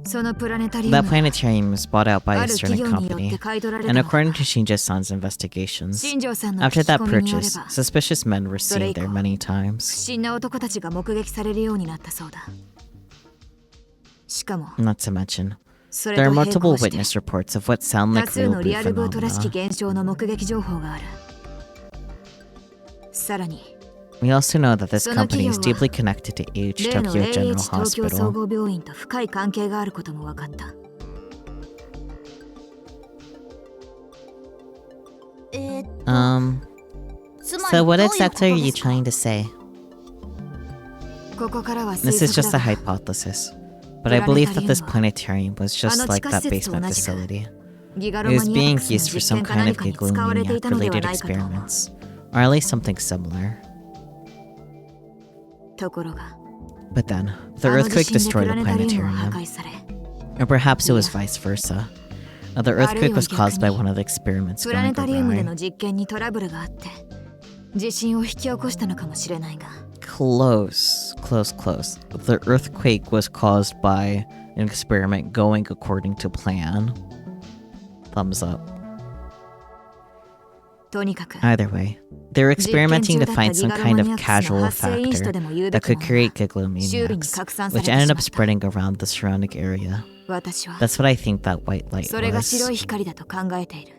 そのプラネタリウ That ムは planetarium was bought out by あ a る certain 企業によって company, 買い取られた and のだ according to Shinja-san's investigations, 新庄さんの after 聞き that 込みによれ purchase, ば suspicious men were seen there many 不 times. 審な男たちが目撃されるようになったそうだしかも Not to mention, それ there と are 並 multiple 行して witness reports of what sound 多 like 数 real の blue リアルブートらしき phenomena. 現象の目撃情報があるさらに We also know that this その company 企 is 業は deeply connected to H 例の Tokyo General AH 東京総 Hospital. 合病院と深い関係があることも分かった So what exactly are you trying to say? ここからは推 This is 測 just だ a が hypothesis, but I believe that this planetarium was just like that basement facility. ギガ It ロマ was ニアッ being クスの used for 実 some 験か kind 何 of かに使われていたのでは gigalomaniac-related ないかと思う experiments, or at least something similar. ところが But then, the あの地 earthquake 震でプ destroyed ラ the ネタリウムは破 planetarium. 壊され Or perhaps it was vice versa. The earthquake was caused by one of the experiments プラ going ネタリウムで awry. の実験にトラブルがあって地震を引き起こしたのかもしれないが Close. The earthquake was caused by an experiment going according to plan. Thumbs up. とにかく Either way, they were experimenting to find some kind of 実験中だったギガロマニアックスの casual 発生因子 factor とでも言うべ that きも could の create が周囲に gigalomaniacs, 拡散され which て ended しま up った spreading around the surrounding area. 私は That's what I think that white light それが白 was. い光だと考えている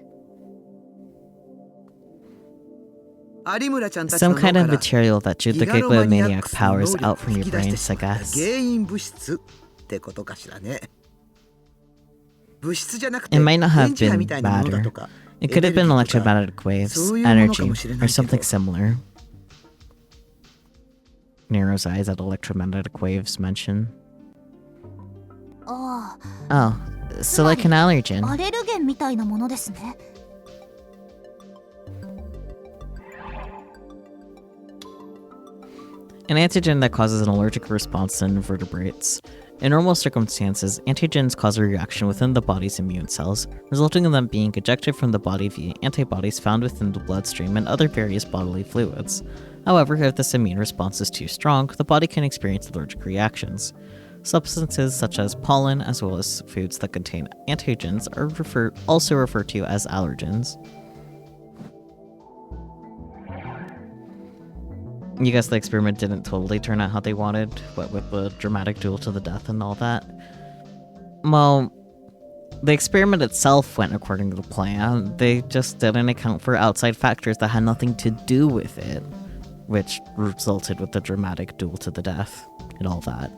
有村ちゃんたちの Some 脳 kind か of ら material that drew ギ the ガロマニアッ gigalomaniac クスの能 powers 力 out を from 引 your き出して brains, し I まった guess. 原因物質ってことかしらね物質じゃなくて It might not 電 have 磁波 been みたいなものだ matter. とか It could have been エネルギーとか electromagnetic waves, そういうものか energy, もしれな or いけど something similar. Nero's eyes at electromagnetic waves mention. あ Oh, So like an allergen. アレルゲンみたいなものですね。 An antigen that causes an allergic response in invertebrates. In normal circumstances, antigens cause a reaction within the body's immune cells, resulting in them being ejected from the body via antibodies found within the bloodstream and other various bodily fluids. However, if this immune response is too strong, the body can experience allergic reactions. Substances such as pollen, as well as foods that contain antigens, are also referred to as allergens. You guess the experiment didn't totally turn out how they wanted, what with the dramatic duel to the death and all that? Well, the experiment itself went according to the plan. They just didn't account for outside factors that had nothing to do with it, which resulted with the dramatic duel to the death and all that.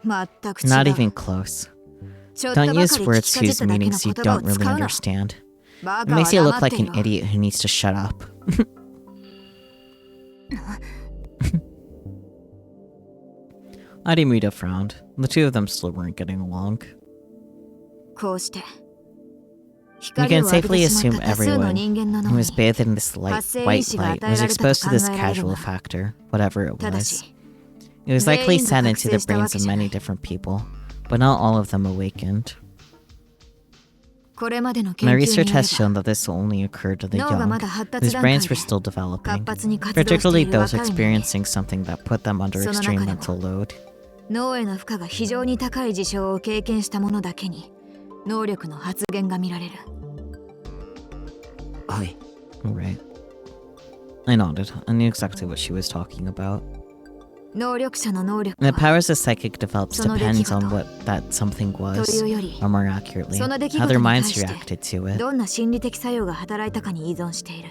全く違う。 Not even close. ちょっとば Don't かり use 聞 words き to かじっ use ただけの meanings you 言葉を don't really 使うな。 understand. バ It カは makes you 黙 look っ like て an いろ。 idiot who needs to shut up. Arimita frowned. The two of them still weren't getting along. こうして。 You 光 can を浴び safely てしまっ assume た多数の everyone 人間の who 脳 was に bathed in this light, white light was exposed to this casual factor, whatever it ただ was. し It was likely 全員が sent into the 覚醒したわ brains け of じゃない。 many different people, but not all of them awakened. これまでの研 My 究によ research れ has ば shown that this only occurred to the 脳がま young, だ発達 whose 段階 brains で were still 活 developing, 発に活動して particularly いる those 若い人間 experiencing something that put them under その extreme 中でも mental load. 脳への負荷が非常に高い事象を経験した者だけに能力の発現が見られる。はい。 Right. I nodded. I knew exactly what she was talking about. 能力者の能力 The は powers a psychic develops その出来 depends on 事 what that something と was, いうより or more accurately, その出来 how 事 their に対 minds して reacted to it. どんな心理的作用が働いたかに依存している。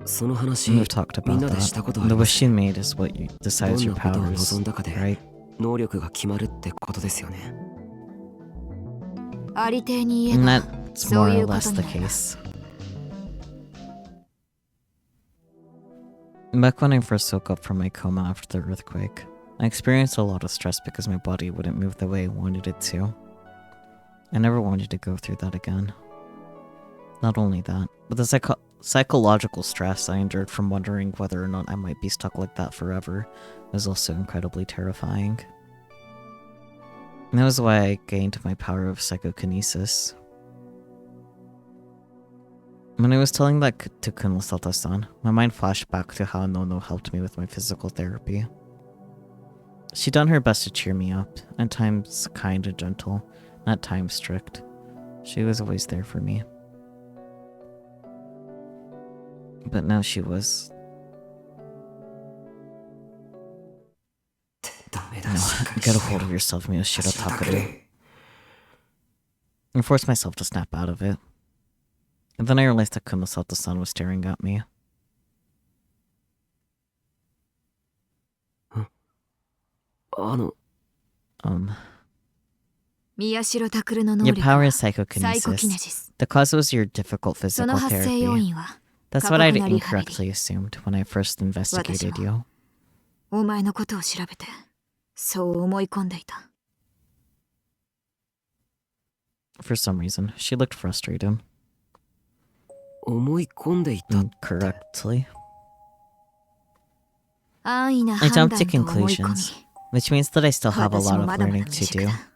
その話、 We've talked みん about なでした that. ことあり The ま wish す。 you made is what you ど decides ん your なことを powers, 望んだかで right? 能力が決まるってことですよね。ありていに言え And ば that's そ more うい or うこ less とに the なる。 case. Back when I first woke up from my coma after the earthquake, I experienced a lot of stress because my body wouldn't move the way I wanted it to. I never wanted to go through that again. Not only that, but the psychological stress I endured from wondering whether or not I might be stuck like that forever was also incredibly terrifying. And that was why I gained my power of psychokinesis. When I was telling that to Kunosata-san, my mind flashed back to how Nono helped me with my physical therapy. She'd done her best to cheer me up, at times kind and gentle, at times strict. She was always there for me. But now she was... ダメだ、 No, しっかり get a しろ hold よ of yourself, Miyoshiro 白田 Takuru. 君 I forced myself to snap out of it. And then I realized that Kunosata-san was staring at me. あの、 宮代拓の能 Your 力 power は is サイコキネ psychokinesis. シス。 The cause was your difficult そ physical の発生要 therapy. 因は That's what I'd 過酷なリハビリ。 incorrectly assumed when I first investigated 私も you. お前のことを調べてそう思い込んでいた。 For some reason, she looked frustrated. 思い込んでいた。 Incorrectly. 安易な I 判 jumped 断 to と思い込 conclusions, み which means that I still have a 私 lot も of まだまだ learning 未 to 熟 do. だ。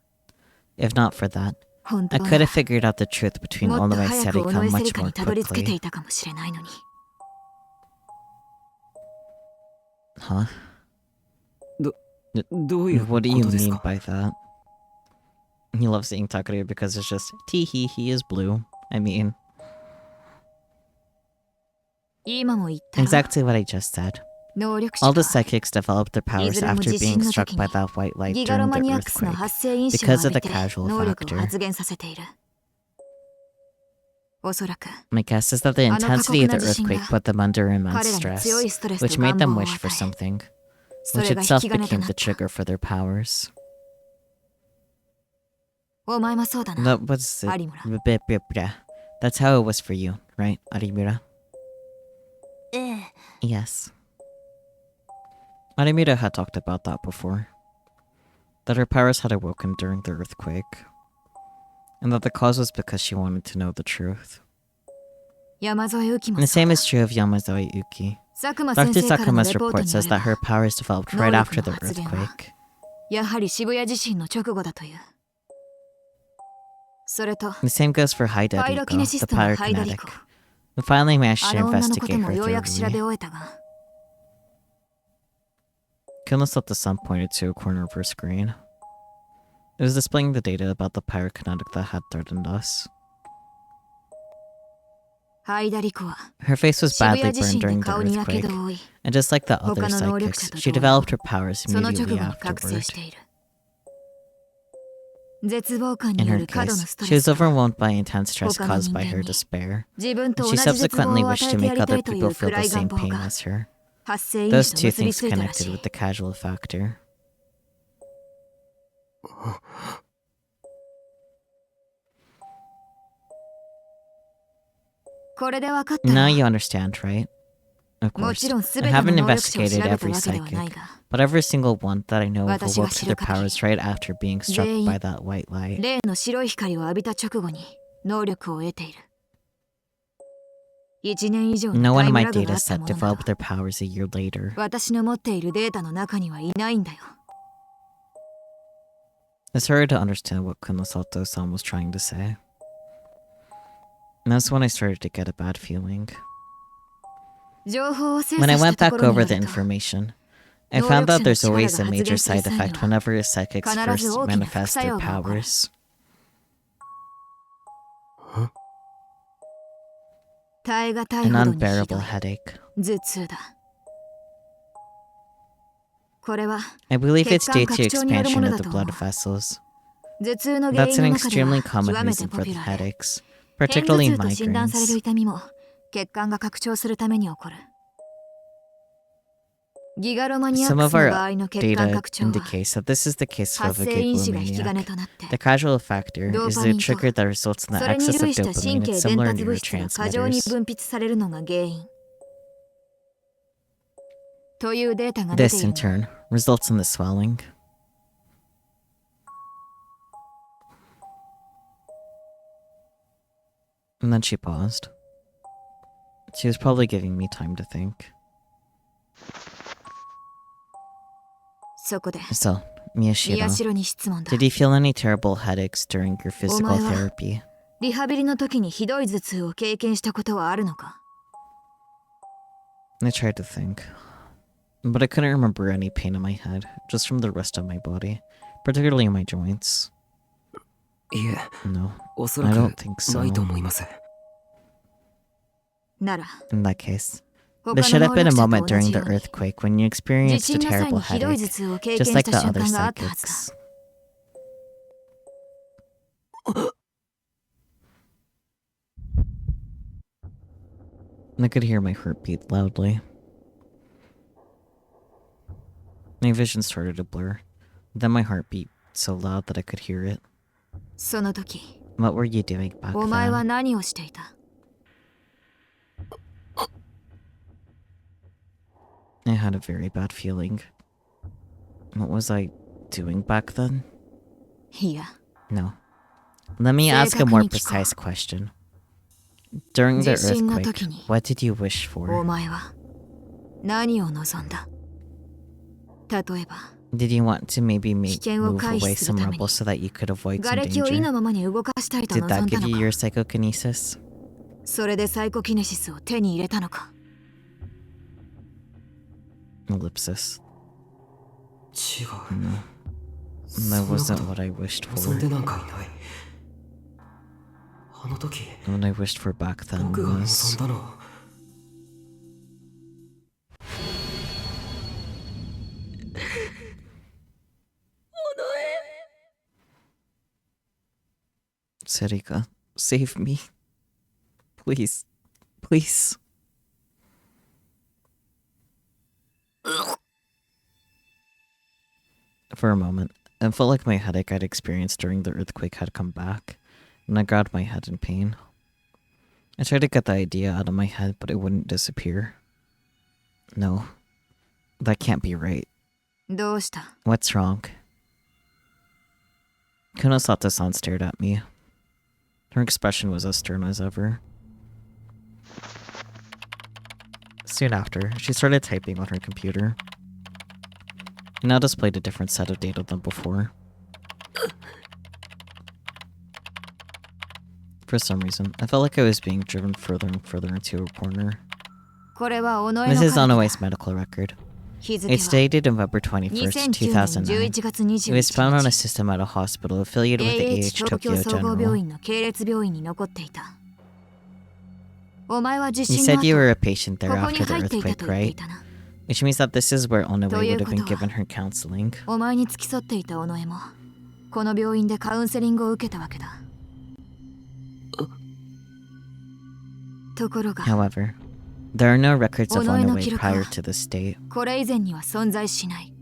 If not for that, 本 I 当 could なら have figured out the truth between も all っ of と my 早く Serika 尾上セ much リカ more にたどり着けて quickly. いたかもしれないのに。 Huh? どういうこ What do you とです mean か by that? He loves seeing Takuru because it's just, tee he is blue. I mean, 今も言ったろ exactly what I just said. 能力者 All the は psychics developed their powers いずれも after 地震 being の struck 時 by に that white light ギガロ during マ the ニアックスの earthquake 発生因子を because 浴 of び the て casual 能力を factor. 発現させている。おそらく My guess is that the あの過 intensity 酷 of な the 地震が earthquake put them under immense 彼らに stress, 強いストレス which と made 願 them 望を wish 与 for え something, そ which れが引 itself き金と became な the った。 trigger for their powers. お前もそうだな That was 有村。 That's how it was for you, right, Arimura? ええ。 Yes. Arimura had talked about that before. that her powers had awoken during the earthquake, and that the cause was because she wanted to know the truth. 山添由紀 And も the そう same だ is true of Yamazawa Yuki. 佐久間先 Dr. 生からの Sakuma's レポート report によ says れ that ば her powers developed 能 right 力 after の the 発現は earthquake. やはり渋谷地震の直後だというそれと The same goes for Haida パイロ Riko, キネシ the ストのハイダリ pyrokinetic, コ who finally managed あ to の女のこと investigate も her ようやく調べ thoroughly. 終えたが Kunos let the sun pointed to a corner of her screen. It was displaying the data about the pyrokinetic that had threatened us. ハイダリコは Her face was 渋 badly 谷地 burned 震で during the 顔に火 earthquake, 傷を負い and just like the other 他の能力者 psychics, と she 同様 developed her powers その直 immediately 後に覚醒 afterward. している絶望感 In によ her る過度の case, スト she レ was スと overwhelmed by intense stress 他の caused 人 by 間 her に despair, 自分と and 同 she じ絶望 subsequently を与 wished え to てや make りた other いとい people う feel 暗 the い願 same 望 pain が as her. 発生因 Those 子と two 結び things ついたら connected しい with the casual factor. Now you understand, right? Of も course. ちろん I 全ての haven't 能力者を調 investigated べた every わけではない psychic, が but every single one that I know of 私が awoke 知 to る their 限り powers right after being struck 全員 by that white light. 例の白い光を浴びた直後に能力を得ている1年以上 No の one タ in イム my ラグがあ data ったも set のなど developed their powers a year later. 私の持っているデータの中にはいないんだよ It's hard to understand what Kunosato-san was trying to say. And that's when I started to get a bad feeling. 情報を精 When I 査し went たと back ころに over よ the ると information, I 能 found 力 that 者の there's 力が always a 発 major 現する side 際に effect は whenever a psychics 必ず first 大きな副 manifest 作 their 用が起こる powers. 耐え難い An ほどにひど unbearable い headache. 頭痛だこれは I believe it's due to 血管拡張によるも expansion の of だ the と思う blood vessels. 頭痛の原 That's 因 an の中では extremely common 極めて reason ポ for ピ the ュラーで headaches, 片頭 particularly 痛と診断される migraines. 痛みも血管が拡張するために起こるギガロマニアッ Some ク of スの our 場合の血管 data 拡張は indicates that this is the case of 発 a 生因子が引き金 gigalomaniac. となって The casual factor ドー is パ the ミンと trigger that results in the それに excess of 類した神 dopamine 経 and 伝 similar 達物質が過剰に neurotransmitters. 分泌されるのが原因というデータが出てい This, る in turn, results in the swelling. And then she paused. She was probably giving me time to think. そこで So, 宮 Miyashiro, 代に質問だ did you feel any terrible headaches during your physical お前は therapy? リハビリの時にひどい頭痛を経験したことはあるのか I tried to think. But I couldn't remember any pain in my head, just from the rest of my body, particularly in my joints. いえ No, おそら I く don't think so. ないと思います なら In that case, 他 there should の have 能 been a 力者と moment 同 during じ the ように earthquake when you 地 experienced a 震の際 terrible にひどい頭 headache, 痛を経 just 験し like た the 瞬 other 間があったはずだ psychics. I could hear my heartbeat loudly. My vision started to blur. Then my heart beat so loud that I could hear it. その時 What were you doing back お前は then? 何をしていた I had a very bad feeling. What was I doing back then? いや No. Let me ask a more 正確に聞こう。 precise question. During the 地震の earthquake, 時に what did you wish お for? 前は何を望んだ例えば Did you want to maybe 危険を move 回 away 避する some ために rebels so that you could avoid 瓦 some 礫を意 danger? のままに動かしたいと Did 望 that んだ give の you か your psychokinesis? それでサイコキネシスを手に入れたのか Ellipsis. 違う No. That wasn't what I wished 望ん for. でなんかいないあの時 What I wished for back then 僕が望ん was だのは Serika, save me. Please. Please. For a moment, it felt like my headache I'd experienced during the earthquake had come back, and I grabbed my head in pain. I tried to get the idea out of my head, but it wouldn't disappear. No. That can't be right. どうした What's wrong? Konosato-san stared at me. Her expression was as stern as ever. Soon after, she started typing on her computer. It now displayed a different set of data than before. For some reason, I felt like I was being driven further and further into a corner. これは尾上 This の is カルテ Onoe's だ medical record. 日付 It's は dated November 21st, 2009年 2009. 11月 It was found on a 21日 system at a hospital affiliated with the AH AH 東京 Tokyo 総合病 General. 院の系列病院に残っていたお前は地 You 震の said you were 後 a patient there ここに after the 入っていた earthquake, と言ってい right? たな Which means that this is where Onoe という would こ have と been は given her counseling. お前に付き添っていた尾上もこの病院でカウンセリングを受けたわけだところが However, there are no records of Onoe no Onoe kiroku prior wa to this date. これ以前には存在しない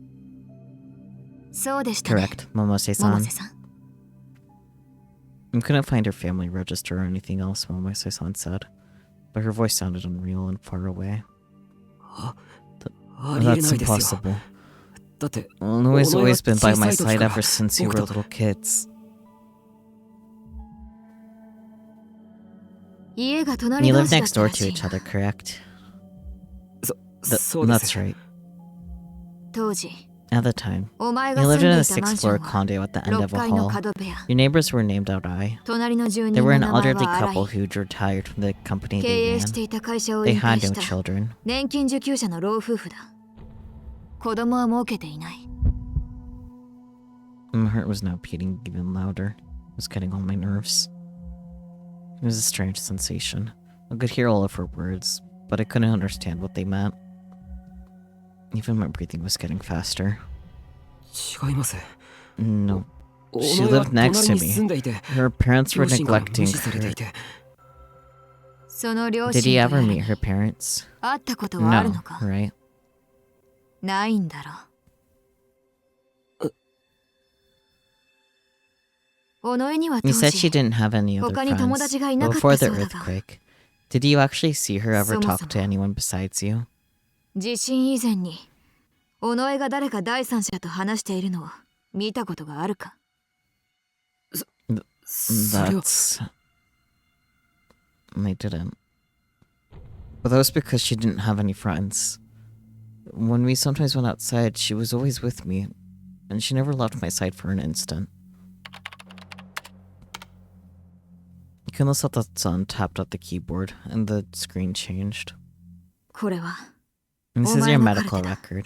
そうでしたね Correct, Momose-san. 百瀬さん I couldn't find her family register or anything else, Momose-san said, but her voice sounded unreal and far away. ありえ That's ないですよ impossible. だって Onoe's Onoe always been by my 小さい時 side から ever since you were 僕と little kids. 家が隣 You 同 live 士だっ next た door ら to しい each な other, correct? そうで That's す right. 当時 At the time, お前 you が住 lived ん in で a いたマンショ sixth-floor ンは condo at the end 6 of a 階の hall. 角部屋 Your neighbors were named out I. 隣の住 They 人 were の an 名前 elderly は couple 新井 who'd retired from the company 経 they 営して ran. いた会社を They 引 had 退し no た children. 年金受給者の老夫婦だ子供は設けていない My heart was now beating even louder. It was getting on my nerves. It was a strange sensation. I could hear all of her words, but I couldn't understand what they meant. Even my breathing was getting faster. 違います No. 尾 She 上は lived next 隣 to に住 me. んでいて Her parents were 両親が neglecting 無視されてい her. てその両 Did 親 he と ever やら meet に her parents? 会ったことはある No, のか right? ないんだろ尾上には当 You said she 時 didn't have any other 他に友 friends. 達がいな But かっ before た the そうだが earthquake, did you actually see her ever そも talk そも to anyone besides you? 地震以前に尾上が誰か第三者と話しているのを見たことがあるかそれは That's... I didn't. But that was because she didn't have any friends. When we sometimes went outside, she was always with me, and she never left my side for an instant. Kunosata-san tapped at the keyboard, and the screen changed. これは And this is your お前の medical カルテだ。 record.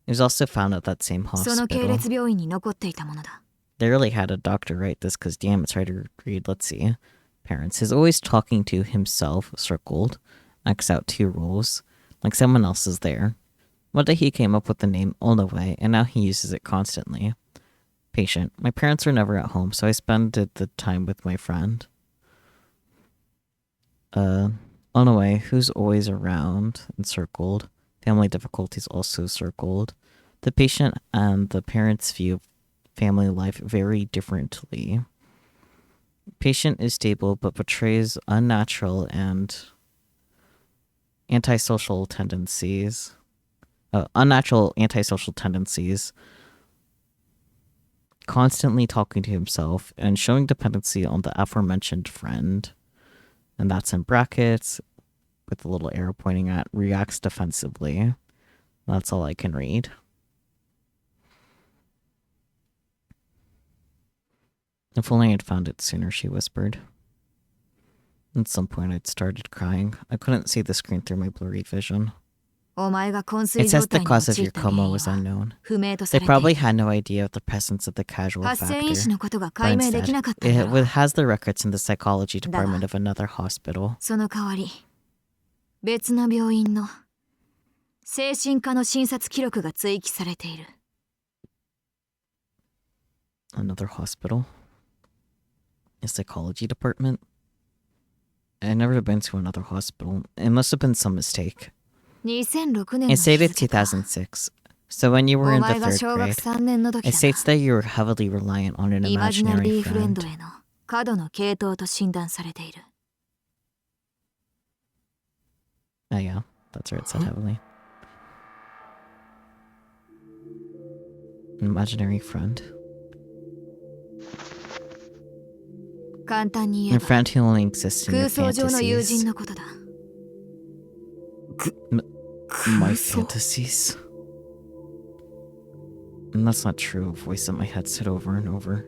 It was also found at that same その系 hospital. 列病院に残っていたものだ They really had a doctor write this because, damn, it's hard to read. Let's see. Parents. He's always talking to himself, circled. X out 2 rows. Like someone else is there. One day he came up with the name Onoe, and now he uses it constantly. Patient. My parents are never at home, so I spend the time with my friend. Onoe, who's always around, and circled. Family difficulties also circled. The patient and the parents' view of family life vary differently. Patient is stable but portrays unnatural and antisocial tendencies. Unnatural antisocial tendencies. Constantly talking to himself and showing dependency on the aforementioned friend. And that's in brackets with the little arrow pointing at reacts defensively. That's all I can read. If only I'd found it sooner, she whispered. At some point, I'd started crying. I couldn't see the screen through my blurry vision. お前が昏睡 It 状 says 態 the に cause of 陥 your った原 coma 因 was は unknown. 不明とさ They れてい probably る had no idea of the presence of the casual 発生因子 factor. のことが But 解明でき instead, なかったんだ it ろう has the records in the psychology Da. department of another hospital. その代わり別の病院の精神科の診察記録が追記されている Another hospital? A psychology department? I've never been to another hospital. It must have been some mistake. 2006年の It 日 stated 付か 2006. So when you お were in the 前が third 小学 grade, 3年の時 it だ states that you were heavily reliant on an なイマジナリ imaginary ーフレン friend. ドへの過度の傾倒と診断されている Oh yeah, that's where it said heavily. An imaginary friend. 簡単に言 A えば friend who only exists in your 空想上の友人 fantasies. のことだ。 My 嘘 fantasies. And that's not true, a voice in my head said over and over.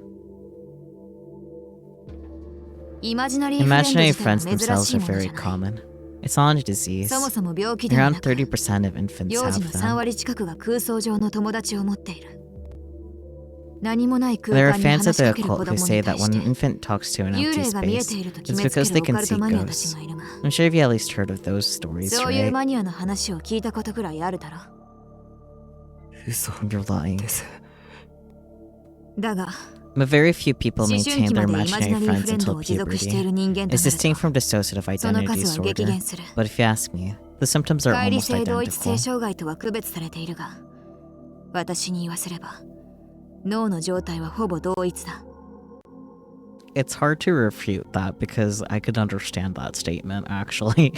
イマジナリーフレンド Imaginary 自体は friends 珍 themselves しい are ものじ very ゃない。 common. It's not a disease. そもそも病気では Around なく、 30% of infants 幼児 have の3 them. 割近くが空想上の友達を持っている。何もない空 There are 間に fans 話 of し the かける子 occult 供 who に say 対 that し when て an infant talks to an 幽 empty 霊が見え space, ていると決 it's めつけ because る they オカ can ルト see マニアたち ghosts. がいるが、 I'm sure you've at least heard of those stories, そういう right? マニアの話を聞いたことくらいあるだろ。嘘 You're lying. です。だが、 But very few people 思春 maintain 期 their までイマジ imaginary ナリー friends フレンド until を持続してい puberty. る人間と It's なる distinct from と、 dissociative その identity 数は激 disorder. 減する。 But if you ask me, the symptoms are 乖離 almost 性同一性 identical. 障害とは区別されているが、私に言わせれば、脳の状態はほぼ同一だ。It's hard to refute that because I could understand that statement, actually.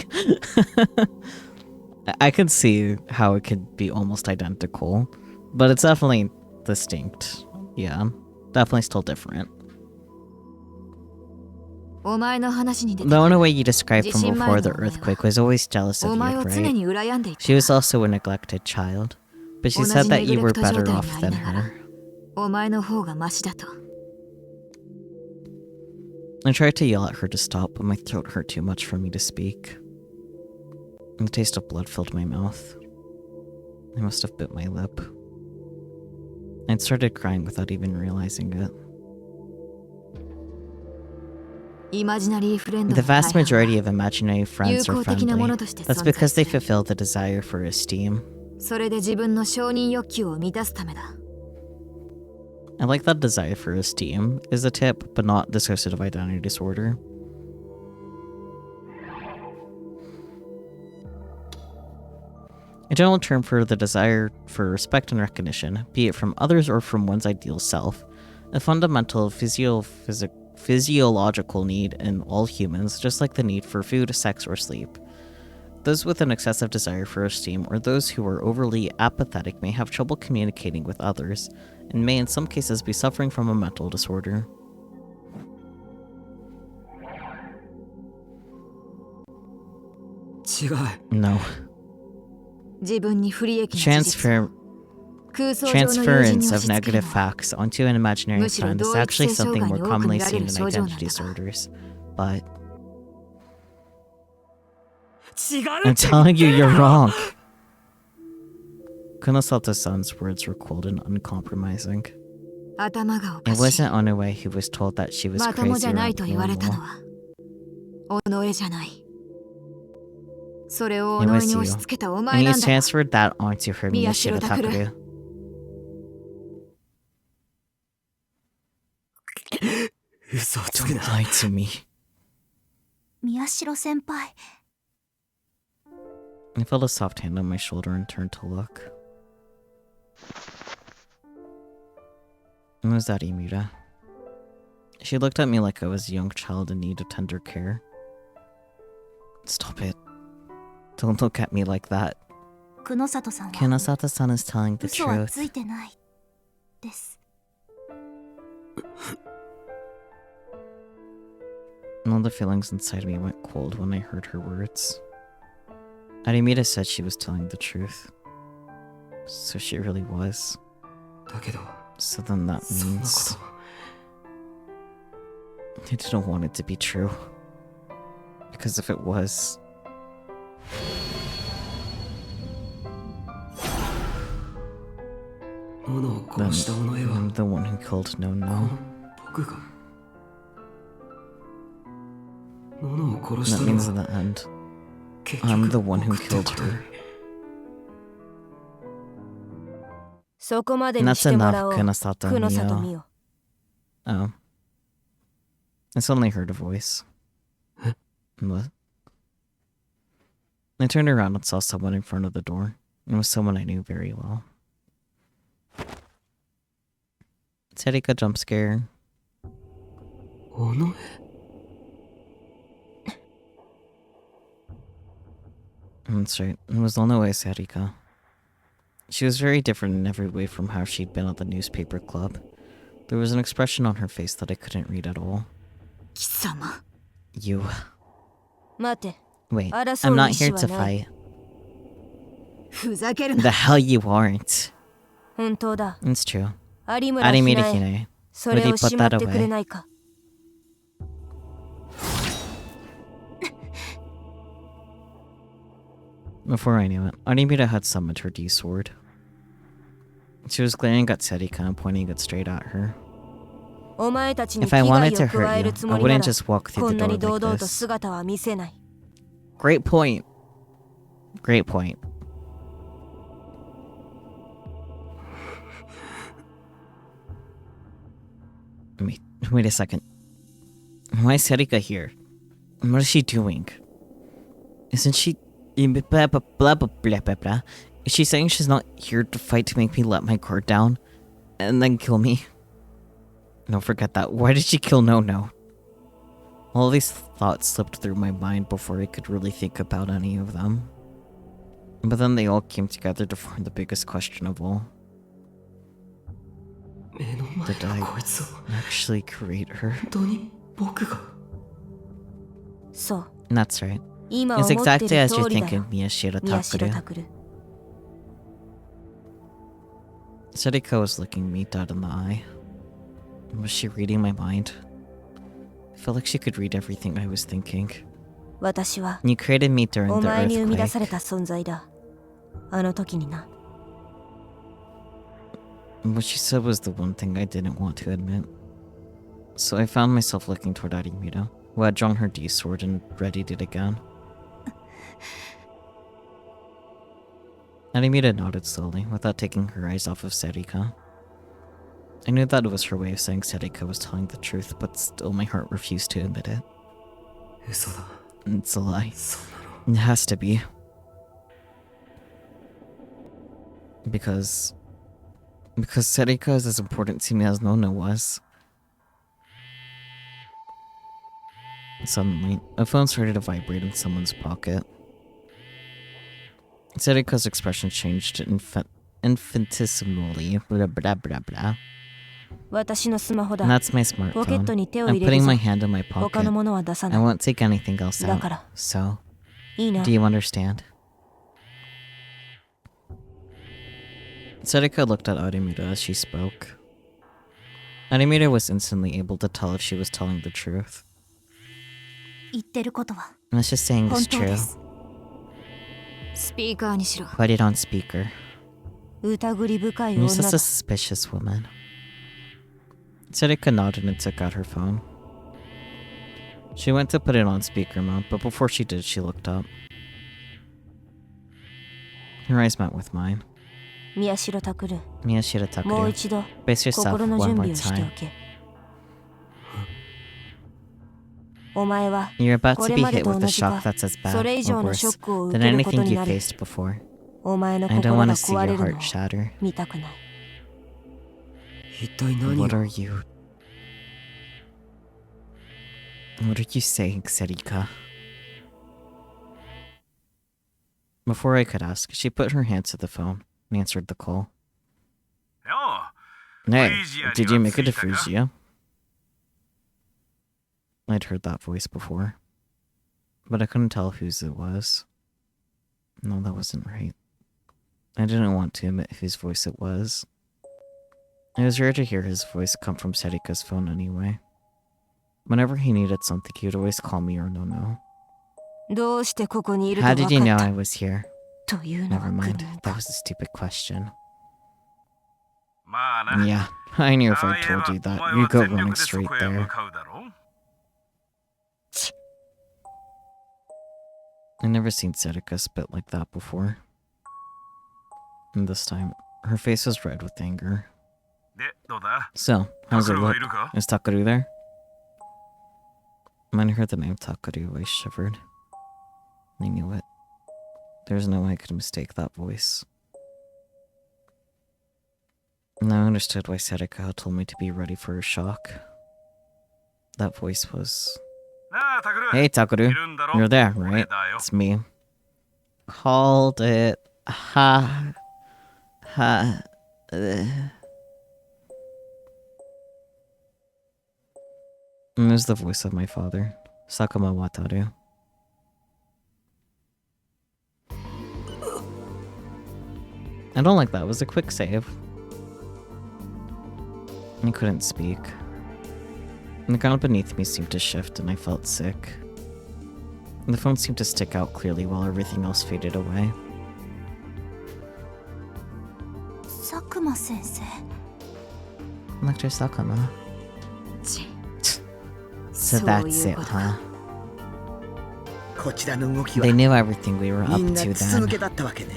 I can see how it could be almost identical, but it's definitely distinct. Yeah, definitely still different. お前の話に出て The く only る way you described from 地震前 before の the お前は、 earthquake was always jealous お of 前 you, を常 right? に羨んでいた。 She was also a neglected child, but she 同 said じ that ネグ you レ were クト状 better 態 off にあり than ながら、 her. お前の方がマシだと。 I tried to yell at her to stop, but my throat hurt too much for me to speak. And the taste of blood filled my mouth. I must have bit my lip. I'd started crying without even realizing it. イマジナリーフレンド The の大 vast 半 majority は of imaginary 有 friends are 効的なも friendly. のとして That's 存在 because す they る。 fulfill the desire for esteem. それで自分の承認欲求を満たすためだ。 I like that desire for esteem is a tip, but not dissociative identity disorder. A general term for the desire for respect and recognition, be it from others or from one's ideal self, a fundamental physiological need in all humans, just like the need for food, sex, or sleep. Those with an excessive desire for esteem or those who are overly apathetic may have trouble communicating with others, and may in some cases be suffering from a mental disorder. 違う。 No. 自分に不利益な事実。 空想上の友人に Transference 押 of し付け negative るのは facts onto an imaginary むしろ friend is 同一 actually 性障 something 害 more に多く commonly 見られ seen る in 症状なん identity だが。 disorders. But 違う I'm telling you, you're wrong. Kunosata-san's words were cold and uncompromising. 頭がおか It しい。 wasn't Onoe who was told that she was まともじ crazy ゃ or ないと言われたの abnormal. は己じゃない。それを It 己 was に you. 押し付けたお And 前 you なんだよ。 transferred that onto her Miyashiro Miyashiro Takuru. 嘘をつく Don't な。 lie to me. 宮代先輩 I felt a soft hand on my shoulder and turned to look. It was that Imira. She looked at me like I was a young child in need of tender care. Stop it. Don't look at me like that. 久野里さんは Kunosata-san is telling the 嘘は truth. ついてないです。 All the feelings inside me went cold when I heard her words. Arimita said she was telling the truth. So she really was. だけど、 So then that そんなこ means と。 I didn't want it to be true. Because if it was... ノノを then 殺した者へは I'm the one who killed No こ No. の僕がノノを殺し That たの means in は the end, 結 I'm 局 the one who 僕って killed こと her. そこまで And に that's してもら enough, おう。 Kunosata 久野里 Mio. 美よ。 Oh. I suddenly heard a voice. Huh? What? I turned around and saw someone in front of the door. It was someone I knew very well. Serika jump scare. 尾上 That's right. It was Onoe Serika. She was very different in every way from how she'd been at the newspaper club. There was an expression on her face that I couldn't read at all. 貴様。 You. 待て Wait, 争 I'm う not 意 here 思 to はない fight. ふざける The な。 hell you aren't. 本当だ It's true. 有村ひ Arimita なえ Hine. それ Would you をし put まっ that てくれ away? ないか Before I knew it, Arimita had summoned her D-sword. She was glaring at Serika and pointing it straight at her. お前たちに If 危 I 害 wanted を to 加 hurt え you, るつ I もりな wouldn't ら just walk through こ the んな door に堂 like 々と this. 姿は見せない Great point. Great point. Wait a second. Why is Serika here? What is she doing? Isn't she... Blah, blah, blah, blah, blah, blah, blah. Is she saying she's not here to fight to make me let my guard down? And then kill me? No, forget that. Why did she kill No? All these thoughts slipped through my mind before I could really think about any of them. But then they all came together to form the biggest question of all. 目の前 Did I のこいつを actually create her? 本当に僕が。そう That's right. 今 It's 思って exactly る as 通 you're りだ thinking, よ Miyashiro 宮代 Takuru. 拓 Serika was looking me dead in the eye. Was she reading my mind? I felt like she could read everything I was thinking. 私は You created me during お the 前に生み出され earthquake. た存在だあの時にな What she said was the one thing I didn't want to admit. So I found myself looking toward Arimita, who had drawn her D-sword and readied it again. Arimita nodded slowly, without taking her eyes off of Serika. I knew that it was her way of saying Serika was telling the truth, but still my heart refused to admit it. 嘘だ。 It's a lie. そんなの。 It has to be. Because Serika is as important to me as Nona was. Suddenly, a phone started to vibrate in someone's pocket. Serika's expression changed infinitesimally. Blah blah blah blah. 私のスマホだ And that's my ポケット smartphone. に手を I'm 入れる putting ぞ my hand in my 他の pocket. ものは出さ I ない won't take anything else だ out. から So, いいな do you understand? Serika looked at Arimita as she spoke. Arimita was instantly able to tell if she was telling the truth. 言ってることは Let's just saying 本 this 当で true. す。スピーカーにしろ。 Put it on speaker. 疑り深い You're 女 such だ a suspicious woman. Serika nodded and took out her phone. She went to put it on speaker mode, but before she did, she looked up. Her eyes met with mine. 宮代拓 Miyashiro もう Takuru, 一度 brace yourself 心の one 準 more 備をして time. おけお前は You're about こ to れ be まで hit と with 同 a じ shock か that's as そ bad れ以 or 上のショ worse ックを受 than けること anything に you なる faced before. お前の I don't 心 want が to see 壊 your れるの heart を shatter. 見たくない一体何 What を are you? What are you saying, Serika? Before I could ask, she put her hand to the phone and answered the call. Hey, did you make it to Frisia? I'd heard that voice before, but I couldn't tell whose it was. No, that wasn't right. I didn't want to admit whose voice it was. It was rare to hear his voice come from Serika's phone anyway. Whenever he needed something, he would always call me or No. どうしてここにいると How 分 did you か know っ I た was here? というのは Never 愚 mind. 問 That だ was a stupid question. まあな。 Yeah, I knew if ああ I 言えば told you お that, 前 you'd は go 全 running 力でそ straight こへ there. 向かうだろう I'd never seen Serika spit like that before. And this time, her face was red with anger. で、どうだ So, how's it タクロが look? いるか Is Takaru there? When I heard the name Takaru, I shivered. I knew it. There's no way I could mistake that voice. Now I understood why Serika had told me to be ready for a shock. That voice was... なあ、タクル Hey い Takaru, るんだろ you're there, 俺 right? だよ It's me. Called it. Ha. Ha. And it was the voice of my father, Sakuma Wataru. I don't like that. It was a quick save. I couldn't speak. And the ground beneath me seemed to shift and I felt sick. And the phone seemed to stick out clearly while everything else faded away. 佐久間先生 Dr. Sakuma. ち So そう that's いう it, こと huh? こちらの動きは They knew everything we were up みんな to 筒抜け then. だったわけね。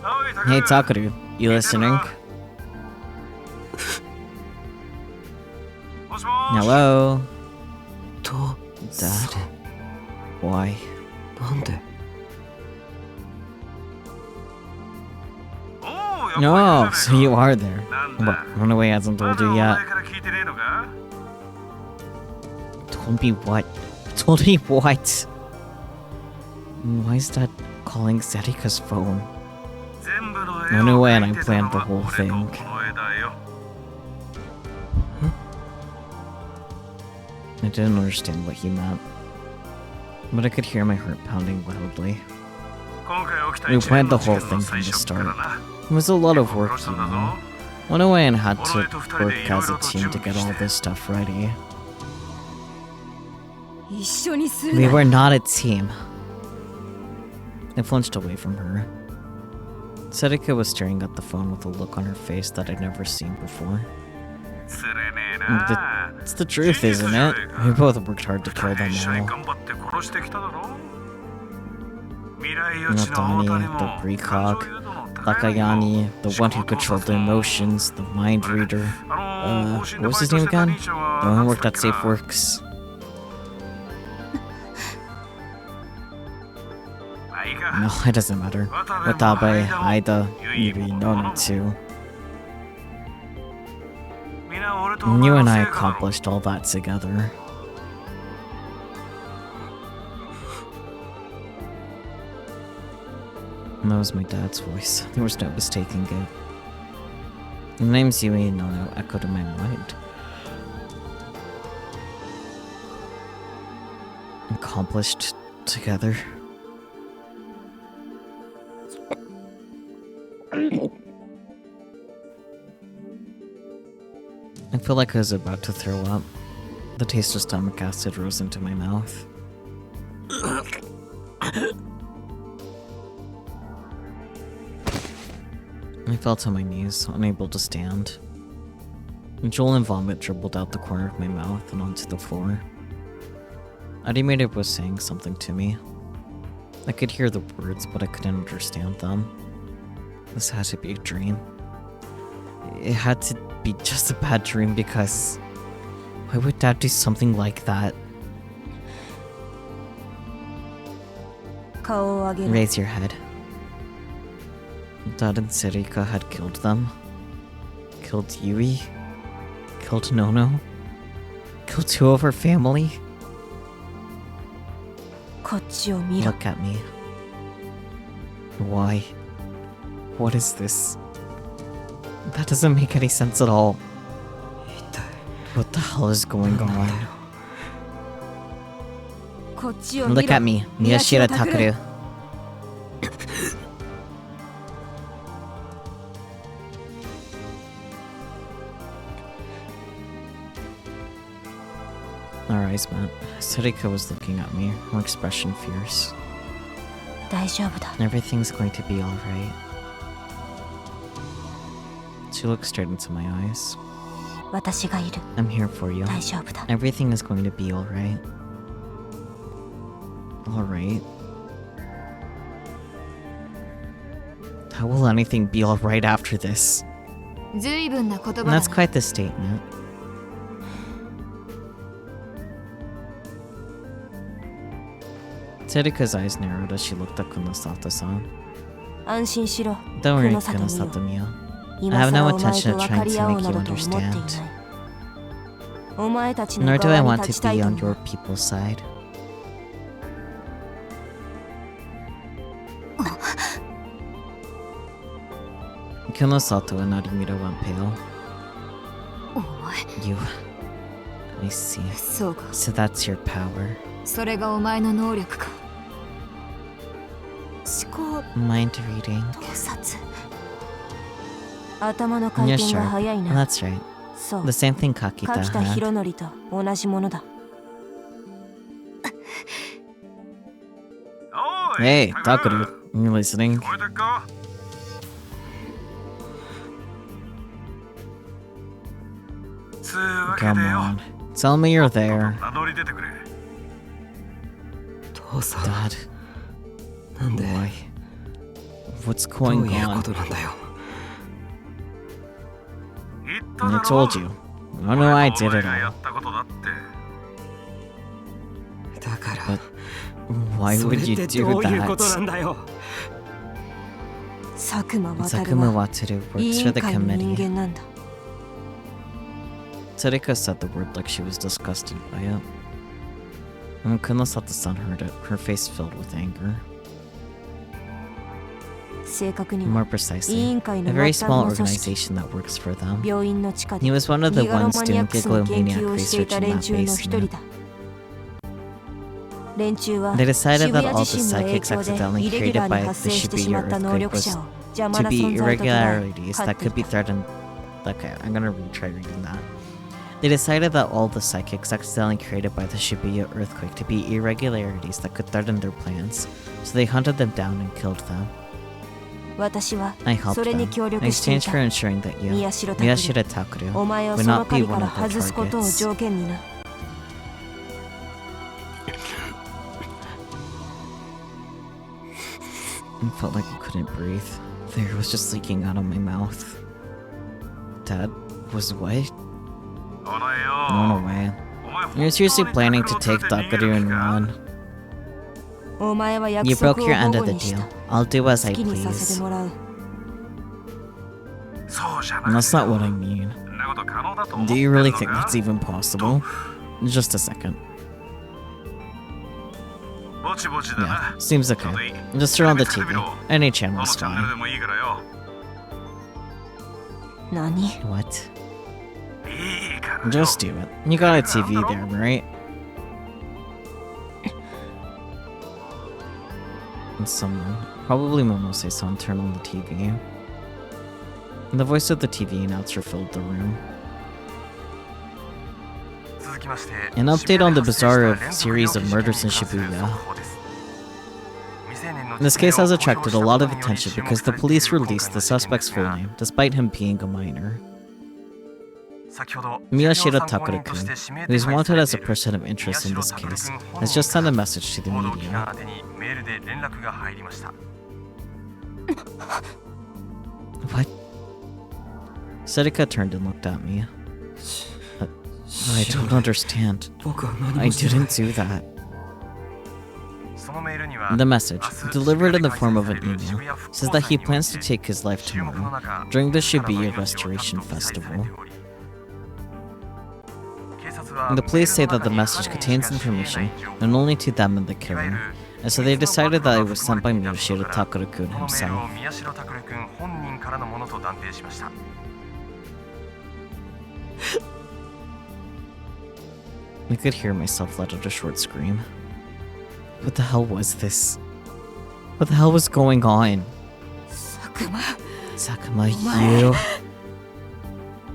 おいタク Hey Takaru, you listening? もしもーし Hello? と Dad. Why? なんでおーやっぱりいるじゃ No, ねえ so か you are there. なん But だ Runaway hasn't ま told だ you お yet. 前から聞いてねえのか Told me what? Told me what? Why is Dad calling Zerika's phone? 全部の Runaway 絵 and を I 描いてたの planned the は whole 俺と thing. この絵だよ I didn't understand what he meant. But I could hear my heart pounding wildly. 今回起きた We 一連 planned の the 事 whole 件 thing の from 最 the 初から start. な It was a lot of 結構 work, 殺した you んだ know. ぞ Runaway and had to 俺と二人で work as a 色々と team to get all 準備 this stuff ready. 一緒にする We な were not a team. I flinched away from her. Sedika was staring at the phone with a look on her face that I'd never seen before. 釣れねえな It's the truth, isn't it? We both worked hard to 二 kill 人で them 一緒に all. 頑張って殺してきただろ未来予知の大 Notani, 谷も the 感 precog, 情誘導の高い Takayani, the one who controlled the emotions, the mind reader. What was his name again? The one who worked at SafeWorks. まあいいか No, it doesn't matter. Watabe, Aida, Yuri, Nona too. 皆俺とお前 You の and 成 I 果だろ accomplished all that together. And that was my dad's voice. There was no mistaking it. The names Yui and Nono echoed in my mind. Accomplished together. I felt like I was about to throw up. The taste of stomach acid rose into my mouth. I fell to my knees, unable to stand. Drool and vomit dribbled out the corner of my mouth and onto the floor. Animated was saying something to me. I could hear the words, but I couldn't understand them. This had to be a dream. It had to be just a bad dream because why would Dad do something like that? 顔を上げる Raise your head. Dad and Serika had killed them. Killed Yui. Killed Nono. Killed two of her family. こっちを見ろ Look at me. Why? What is this? That doesn't make any sense at all. 一体 What the hell is going on? こっちを見ろ Look at me, Miyashiro Takaru. Our eyes met. Sarika was looking at me, her expression fierce. 大丈夫だ Everything's going to be alright. She looked straight into my eyes. 私がいる I'm here for you. 大丈夫だ Everything is going to be alright. Alright. How will anything be alright after this? ずいぶんな言葉 And だ that's な quite the statement. Terika's eyes narrowed as she looked at Kunosato-san. 安心しろ Don't worry, この里見よ Kunosato-mio. 今 I have 更 no お前 intention と of 分か trying り to 合おう make な you どと思っていない understand. お前たちの Nor do I 側 want に立 to ちたい be と on 思 your う people's side. Kunosato and Narimiro went pale. お前 You I see. そうか。 So that's your power. それがお前の能力か。思考 Mind reading. 洞察頭の回 Yeah, 転 sure. が早い Well, な。 that's right. そう The same thing Kakita 柿田 had. 博則と同じものだ。 おい Hey, タク Takeru. You listening? 聞こえてっかつうわけ Come でよ on. Tell me you're there. 名乗り出てくれ父さん Dad. なんで Boy. What's どう going いうこ on? となんだよ。言っただ I ろ told you. I know I did 俺 it がや all. ったことだってだから But why そ would れ you って do どういうことな that? んだよ。佐久間渡 Sakuma は Wataru 委 works 員 for the 会の人 committee. 間なんだ。 Tadeko said the word like she was disgusted by it. When Kunosato-san heard it, her face filled with anger. 正確に More は委 precisely, 員会 a の very 末 small 端の組織 organization that works for them. 病院の地下 He で was one of the ギガロ ones マニア doing ックスの研 Gigalomaniac 究をしてい research た in 連 that 中の一人 basement. だ。連中は They decided 渋 that 谷 all 地 the 震の影 psychics 響で accidentally イレギュラ created ーに by 発 the 生してしま Shibuya った能 earthquake 力 was 者を邪魔 to な be 存在と捉え irregularities 飼っ that てい could be た。 threatened. Okay, I'm gonna retry reading that. They decided that all the psychics accidentally created by the Shibuya earthquake to be irregularities that could threaten their plans, so they hunted them down and killed them. 私は I helped それに them 協 in 力してい exchange た。 for ensuring that you, 宮代拓 Miyashita Takeru, お前を would その not be 狩りか one ら of their 外すことを targets. 条件にな。 I felt like I couldn't breathe. The air was just leaking out of my mouth. Dad was what? お前よ No way. お前 You're seriously planning to take Takeru and run. お前は約 You 束を broke your 午 end 後 of the にし deal. た。 I'll do as 好 I きにさせて please. もらう。そうじゃな And く that's て not what I mean. そんなこと可能だと思って Do ん you の really か think that's even possible? Just a second. ぼちぼちだ Yeah, な seems ちょうど okay. いい Just turn on the 見つけてみ TV. ろ Any ど channel の is チャンネルで fine. もいいからよ 何？ What? いいからよ Just do it. You got a TV there, right? And someone, probably Momose-san, turned on the TV. And the voice of the TV announcer filled the room. 続きまして An update on the 渋谷で発生した bizarre 連続 series of 猟奇事件 murders in に関する Shibuya. 速報です未成年の This case has 実名を attracted 公 a 表 lot した of ことにより attention 注目 because さ the れている police 今回の released the 事件です suspect's full が name, despite him being a minor. 先ほど Miyashita 重要参考人として Takeru-kun, 指名 who 手 is 配 wanted され as て a いる person of interest in 宮 this 代 case, 拓君 has 本 just 人 sent か a ら message to the 報道機 media. 関宛てにメールで連絡が入りました What? Sarika turned and looked at me. I don't understand. 僕は何 I もしてない didn't do that. そのメールには The message, 明日 delivered in the 渋 form 谷 of で an 開催され email, る渋谷復興 says that he 祭に plans お to いて take his life 注目の tomorrow 中 during the 自らの Shibuya 命を Restoration 絶たと記載され Festival. ており警察は And the police say メール that の the 中に message 犯人 contains しか知り得ない information 情報 known only to them and the いわゆ killer, る and so they 別の decided 暴 that 露 it が was 含 sent by まれていたこと Miyashita から Takeru-kun このメールを himself. 宮代拓君本人からのものと断定しました I could hear myself let out a short scream. What the hell was this? What the hell was going on? 佐久間 Sakuma, you...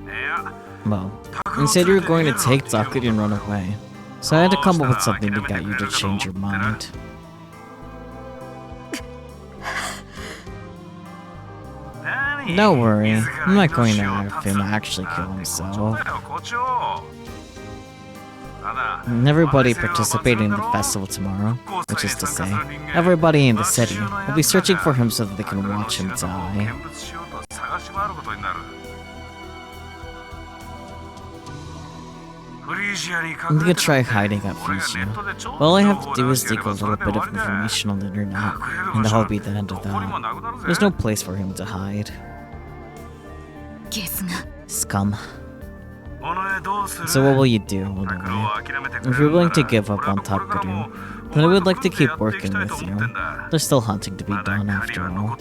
いや Well, you said you were going to take Takeru and run away. So I had to come up with something to get you to change your mind. Don't worry, I'm not going to have him actually kill himself. And everybody participating in the festival tomorrow, which is to say, everybody in the city, will be searching for him so that they can watch him die. I'm gonna try hiding at Frisia. All I have to do is leak a little bit of information on the internet, and that'll be the end of that. There's no place for him to hide. ゲスが Scum. So what will you do, Onoe? If you're willing to give up on Takeru, then I would like to keep working with you. There's still hunting to be done after all.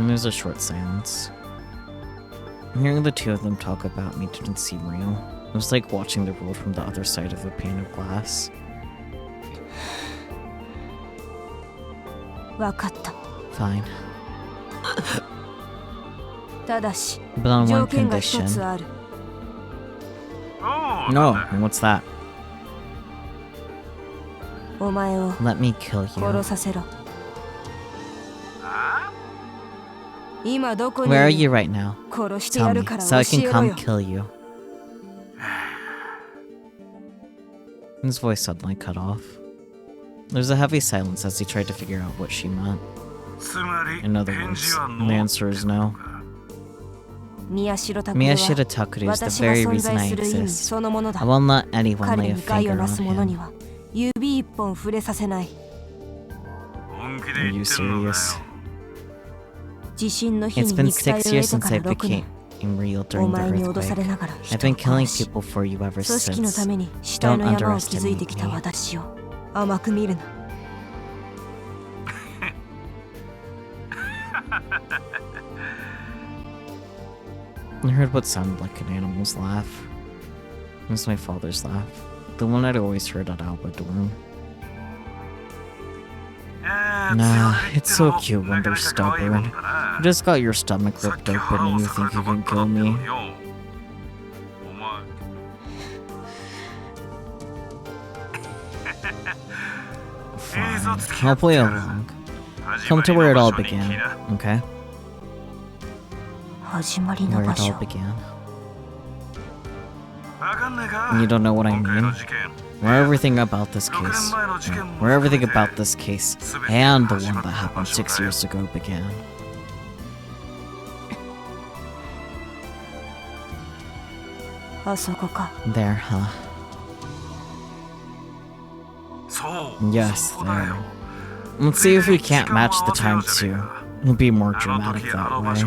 And there's a short silence. Hearing the two of them talk about me didn't seem real. It was like watching the world from the other side of a pane of glass. わかった。 Fine. ただし、 But on one 条件が一 condition. つある。 No, what's that? お前を Let me kill you. 殺させろ。今どこに Where are い you る？ right now? 殺してや Tell る me, から so I 教 can えろ come よ。 kill you. His voice suddenly cut off. There's a heavy silence as he tried to figure out what she meant. In other words, the answer is no. 宮代拓 Miyashita は Takuru is the 私が very 存 reason 在 I する意味 exist. そのものだ I。will not anyone 彼 lay a に害を finger なす on 者に him. は指一本触れさせない。 Are you serious? 地震の日 It's に been 肉体を 6 years 得て since か I ら6 became 年。 real お during the 前に脅され earthquake. ながら I've 人 been を killing 殺し people for you ever 組織のた since. めに死体の Don't 山を築いてきた underestimate me. 私を甘く見るな。 I heard what sounded like an animal's laugh. It was my father's laugh. The one I'd always heard at Alba dorm. Nah, it's so cute when they're stubborn. You just got your stomach ripped open and you think you can kill me. Fine, I'll play along. Come to where it all began, okay? 始まりの Where 場 it all 所。 began. You don't know what I mean? Where everything about this case, where everything about this case, and the one that happened 6 years ago began. あそこか。 There, huh? Yes, there. Let's see if we can't match the time too. It'll be more dramatic that way.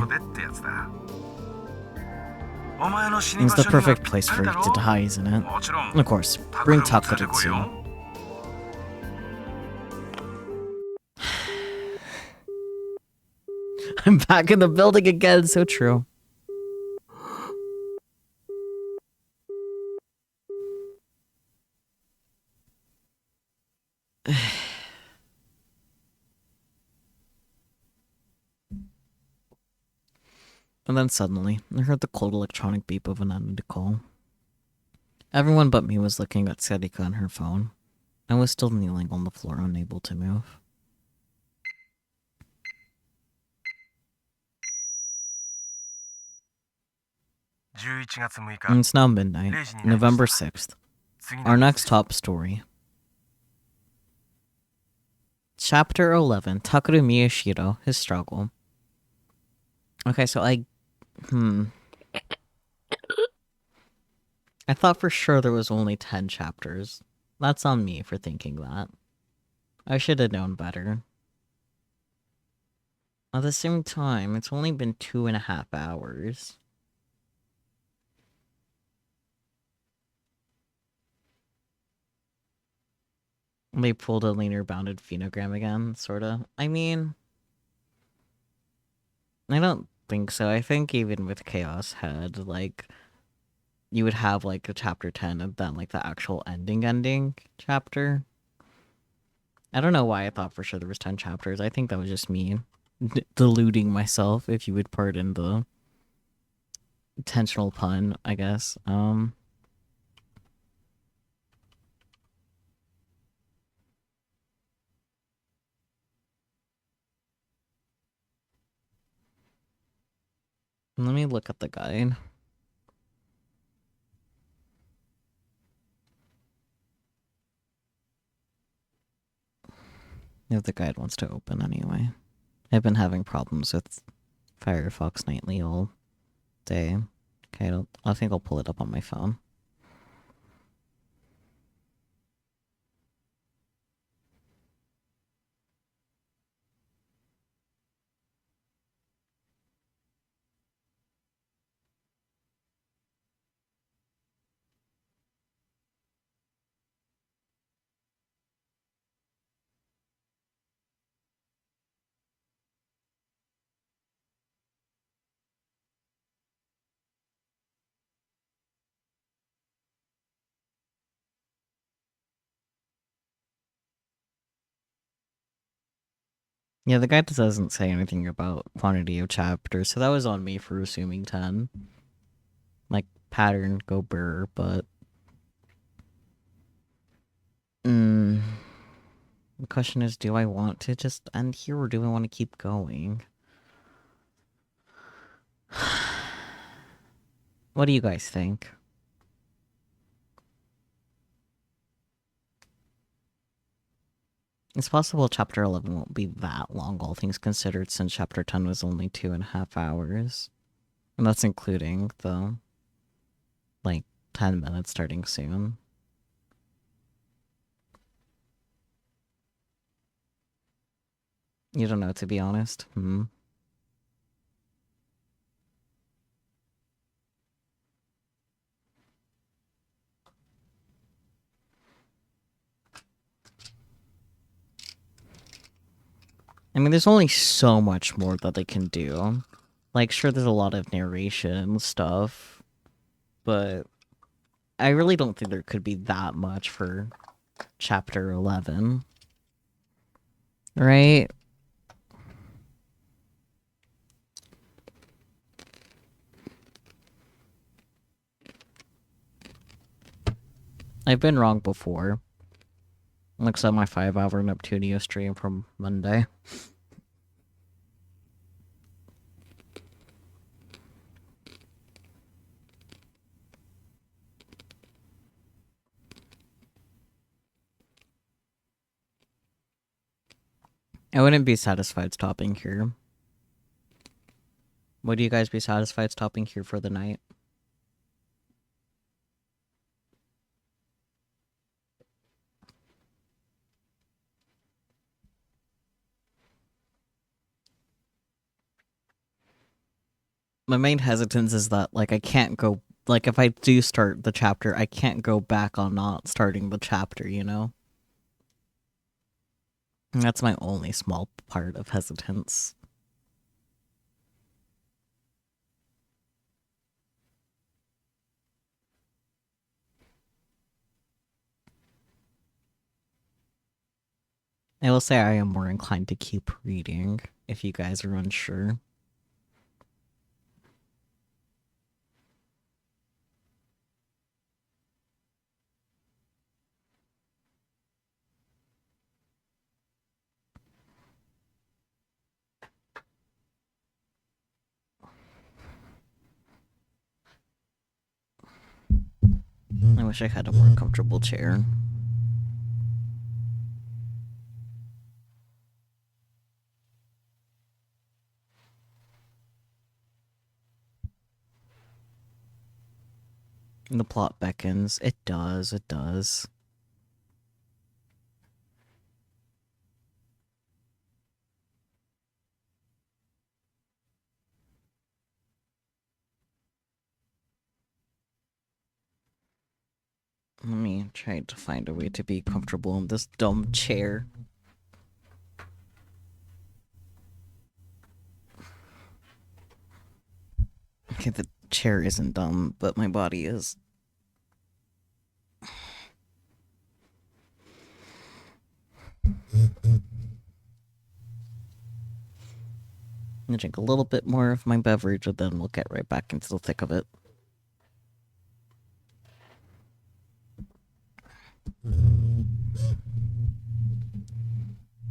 It's the perfect place for you to die, isn't it? Of course, bring Takuru too. I'm back in the building again, so true. And then suddenly, I heard the cold electronic beep of an unended call. Everyone but me was looking at Sarika on her phone. I was still kneeling on the floor, unable to move. And it's now midnight, November 6th. Our next top story. Chapter 11, Takuru Miyashiro, his struggle. Okay, so I thought for sure there was only 10 chapters. That's on me for thinking that. I should have known better. At the same time, it's only been 2.5 hours. They pulled a linear bounded phenogram again, sorta. I mean, I don't think so. I think even with Chaos Head, like, you would have, like, a chapter 10 and then, like, the actual ending chapter. I don't know why I thought for sure there was 10 chapters. I think that was just me deluding myself, if you would pardon the intentional pun, I guess. Let me look at the guide. If the guide wants to open anyway. I've been having problems with Firefox Nightly all day. Okay, I think I'll pull it up on my phone. Yeah, the guide doesn't say anything about quantity of chapters, so that was on me for assuming 10. Like, pattern, go burr, but... The question is, do I want to just end here, or do I want to keep going? What do you guys think? It's possible chapter 11 won't be that long, all things considered, since chapter 10 was only 2.5 hours. And that's including the, 10 minutes starting soon. You don't know, to be honest. I mean, there's only so much more that they can do. Like, sure, there's a lot of narration stuff, but I really don't think there could be that much for chapter 11. Right? I've been wrong before. Looks at my 5-hour Neptunio stream from Monday. I wouldn't be satisfied stopping here. Would you guys be satisfied stopping here for the night? My main hesitance is that, I can't go... if I do start the chapter, I can't go back on not starting the chapter, you know? And that's my only small part of hesitance. I will say I am more inclined to keep reading, if you guys are unsure. I wish I had a more comfortable chair. The plot beckons. It does, it does. Let me try to find a way to be comfortable in this dumb chair. Okay, the chair isn't dumb, but my body is. I'm gonna drink a little bit more of my beverage, and then we'll get right back into the thick of it.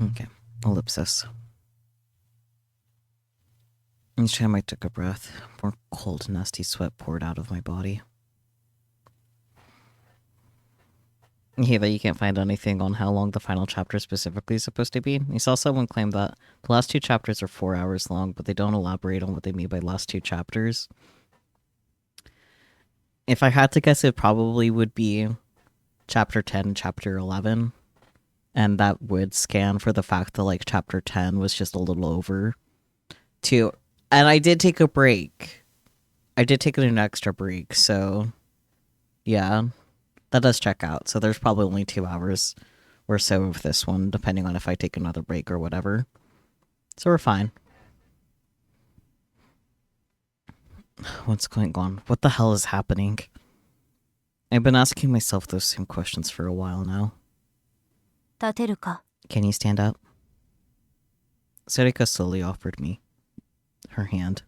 Okay, ellipsis. Each time I took a breath, more cold, nasty sweat poured out of my body. You hear that you can't find anything on how long the final chapter specifically is supposed to be? You saw someone claim that the last 2 chapters are 4 hours long, but they don't elaborate on what they mean by last 2 chapters. If I had to guess, it probably would be chapter 10 and chapter 11. And that would scan for the fact that, chapter 10 was just a little over 2. And I did take a break. I did take an extra break, so... yeah. That does check out, so there's probably only 2 hours or so of this one, depending on if I take another break or whatever. So we're fine. What's going on? What the hell is happening? I've been asking myself those same questions for a while now. 立てるか Can you stand up? Sarika slowly offered me her hand.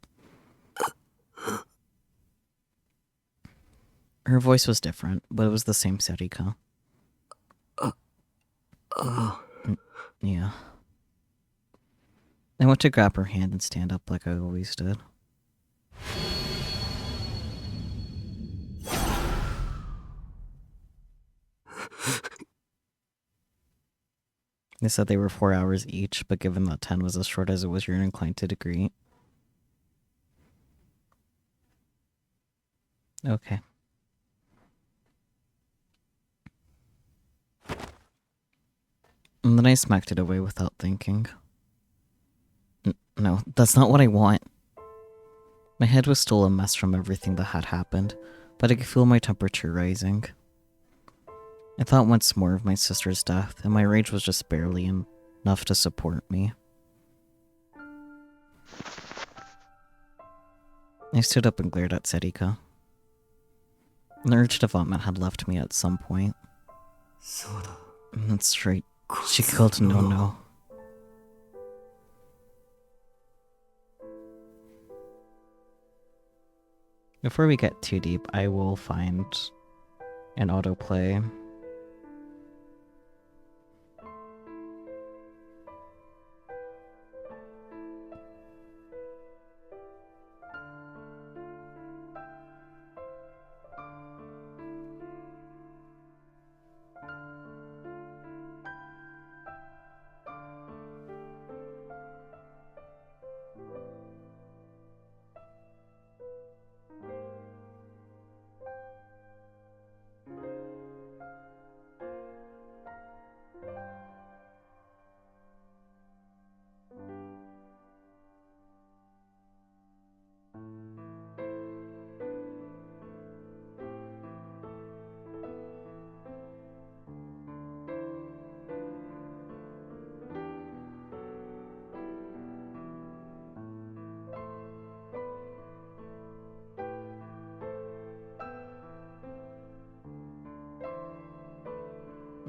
Her voice was different, but it was the same Sarika. Yeah. I went to grab her hand and stand up like I always did. They said they were 4 hours each, but given that 10 was as short as it was, you're inclined to agree. Okay. And then I smacked it away without thinking. No, that's not what I want. My head was still a mess from everything that had happened, but I could feel my temperature rising. I thought once more of my sister's death, and my rage was just barely enough to support me. I stood up and glared at Sarika. The urge to vomit had left me at some point. That's right. She killed No. Before we get too deep, I will find an autoplay.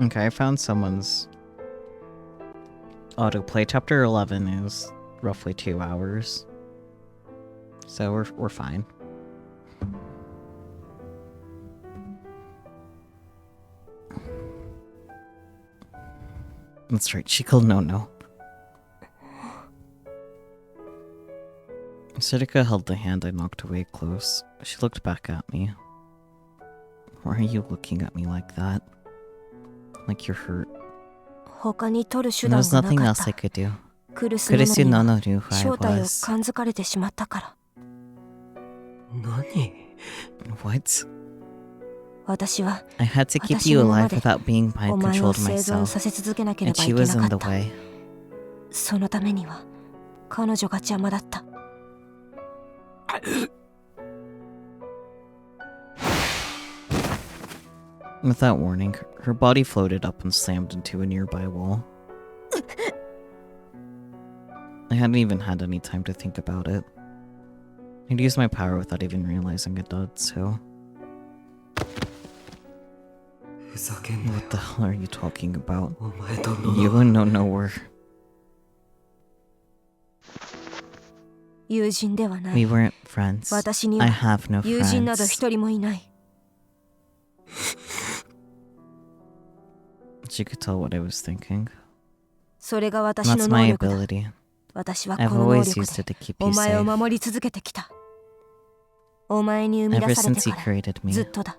Okay, I found someone's autoplay. Chapter 11 is roughly 2 hours. So we're fine. That's right, she killed No. Sarika held the hand I knocked away close. She looked back at me. Why are you looking at me like that? Like you're hurt. 他に取る手 There 段 was がな nothing かっ else I た。 could do. クルス Kurisu ノノ no に no は knew who I 正体を was. 感づかれてしまったから。何？ What? 私は I had to keep 私 you のまま alive で without being お前を mind-controlled 生存 myself. させ続けなけれ And ばい she け was な in か the った。 way. そのためには彼女が邪魔だった。Without warning, her body floated up and slammed into a nearby wall. I hadn't even had any time to think about it. I'd used my power without even realizing it did, so... ふざけんなよ。 What the hell are you talking about? お前との You and No were... 友人ではな We い。 weren't friends. 私に I は have no 友人など friends. 一人もいない。 She could tell what I was thinking. それが私 That's の能 my 力だ。 ability. 私はこ I've の能 always 力 used it で to keep お you 前を safe. 守り続けてきた。お前に生み Ever 出されて since you から created me. ずっとだ。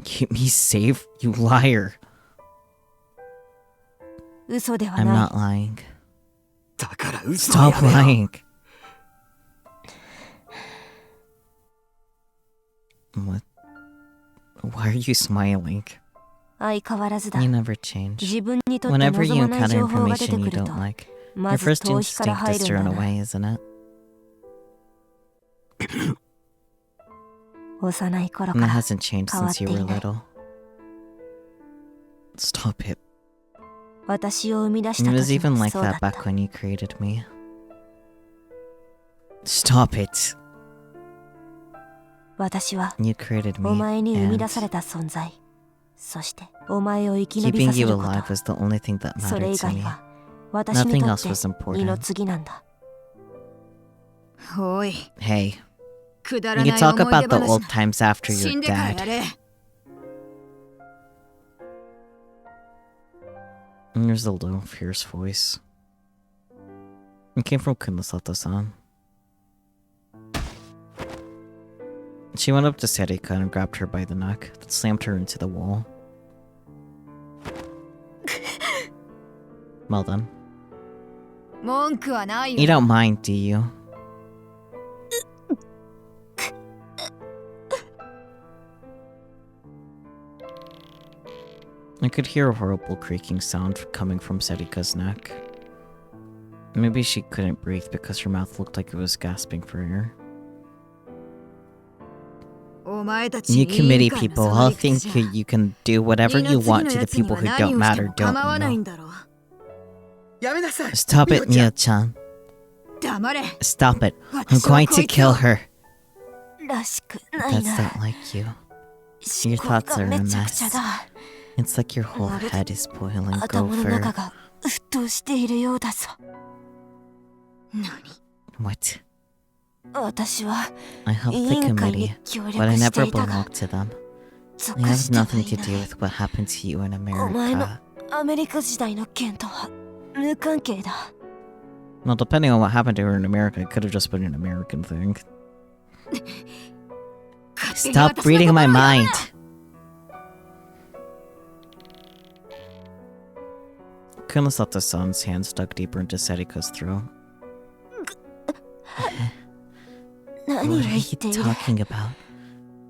Keep me safe? You liar. 嘘では I'm な not lying. だから嘘 Stop やめろ。 lying. What? Why are you smiling? い。相変わらずだ You。never change. 自分にとって Whenever 望 you まない encounter 情報が出て information く you ると don't、like, ま your ず first 逃避から instinct 入 is る to んだ run な。 away, isn't it? 幼い頃 And か that ら hasn't changed 変わっ since て you い were ない。 little. Stop it. 私を生み出し It た was 時 even も like そうだ that った。 back when you created me. Stop it. 私は You created お me. 前に生み And 出された存在。そしてお前を生き延び keeping させ you ること。 alive was the only thing that それ mattered 以 to 外 me. は私に Nothing とっ else て was 二の important. 次なんだ。おい、 Hey, くだ you ら can ない talk 思い about 出 the 話 old な。 times after 死 you're んでからや dead. れ。 And there's a low, fierce voice. It came from Kunosato-san. She went up to Sarika and grabbed her by the neck, then slammed her into the wall. Well then. 文句はない You よ。 don't mind, do you? I could hear a horrible creaking sound coming from Sarika's neck. Maybe she couldn't breathe because her mouth looked like it was gasping for air. お前たち You 委員 committee 会の people そ all の理屈 think じゃ you can do whatever 二 you の次 want の to や the つに people は who 何 don't をして matter, も構わ don't ない you? んだろう。やめなさい Stop it, みおちゃん Mio-chan. 黙れ。 Stop it. I'm 私は going こ to いつを kill her. らしくない That's な。 not like you. 思 Your 考 thoughts が are a めちゃくちゃ mess. だ。 It's like your whole head is boiling 頭の over. 中が沸騰しているようだぞ。何 What? 私は I 委 helped the 員会 committee, に協 but I 力して never いたが belonged to them. 属 It has しては nothing い to な do い。 with what happened to you in お前の America. アメリカ時代の件とは無関係だ。 Well, depending on what happened to her in America, it could have just been an American thing. 勝手に Stop 私の reading とこ my ろをやめ mind! Kunosato-san's hands dug deeper into Sarika's throat. 何 What を are 言 you っている？ talking about?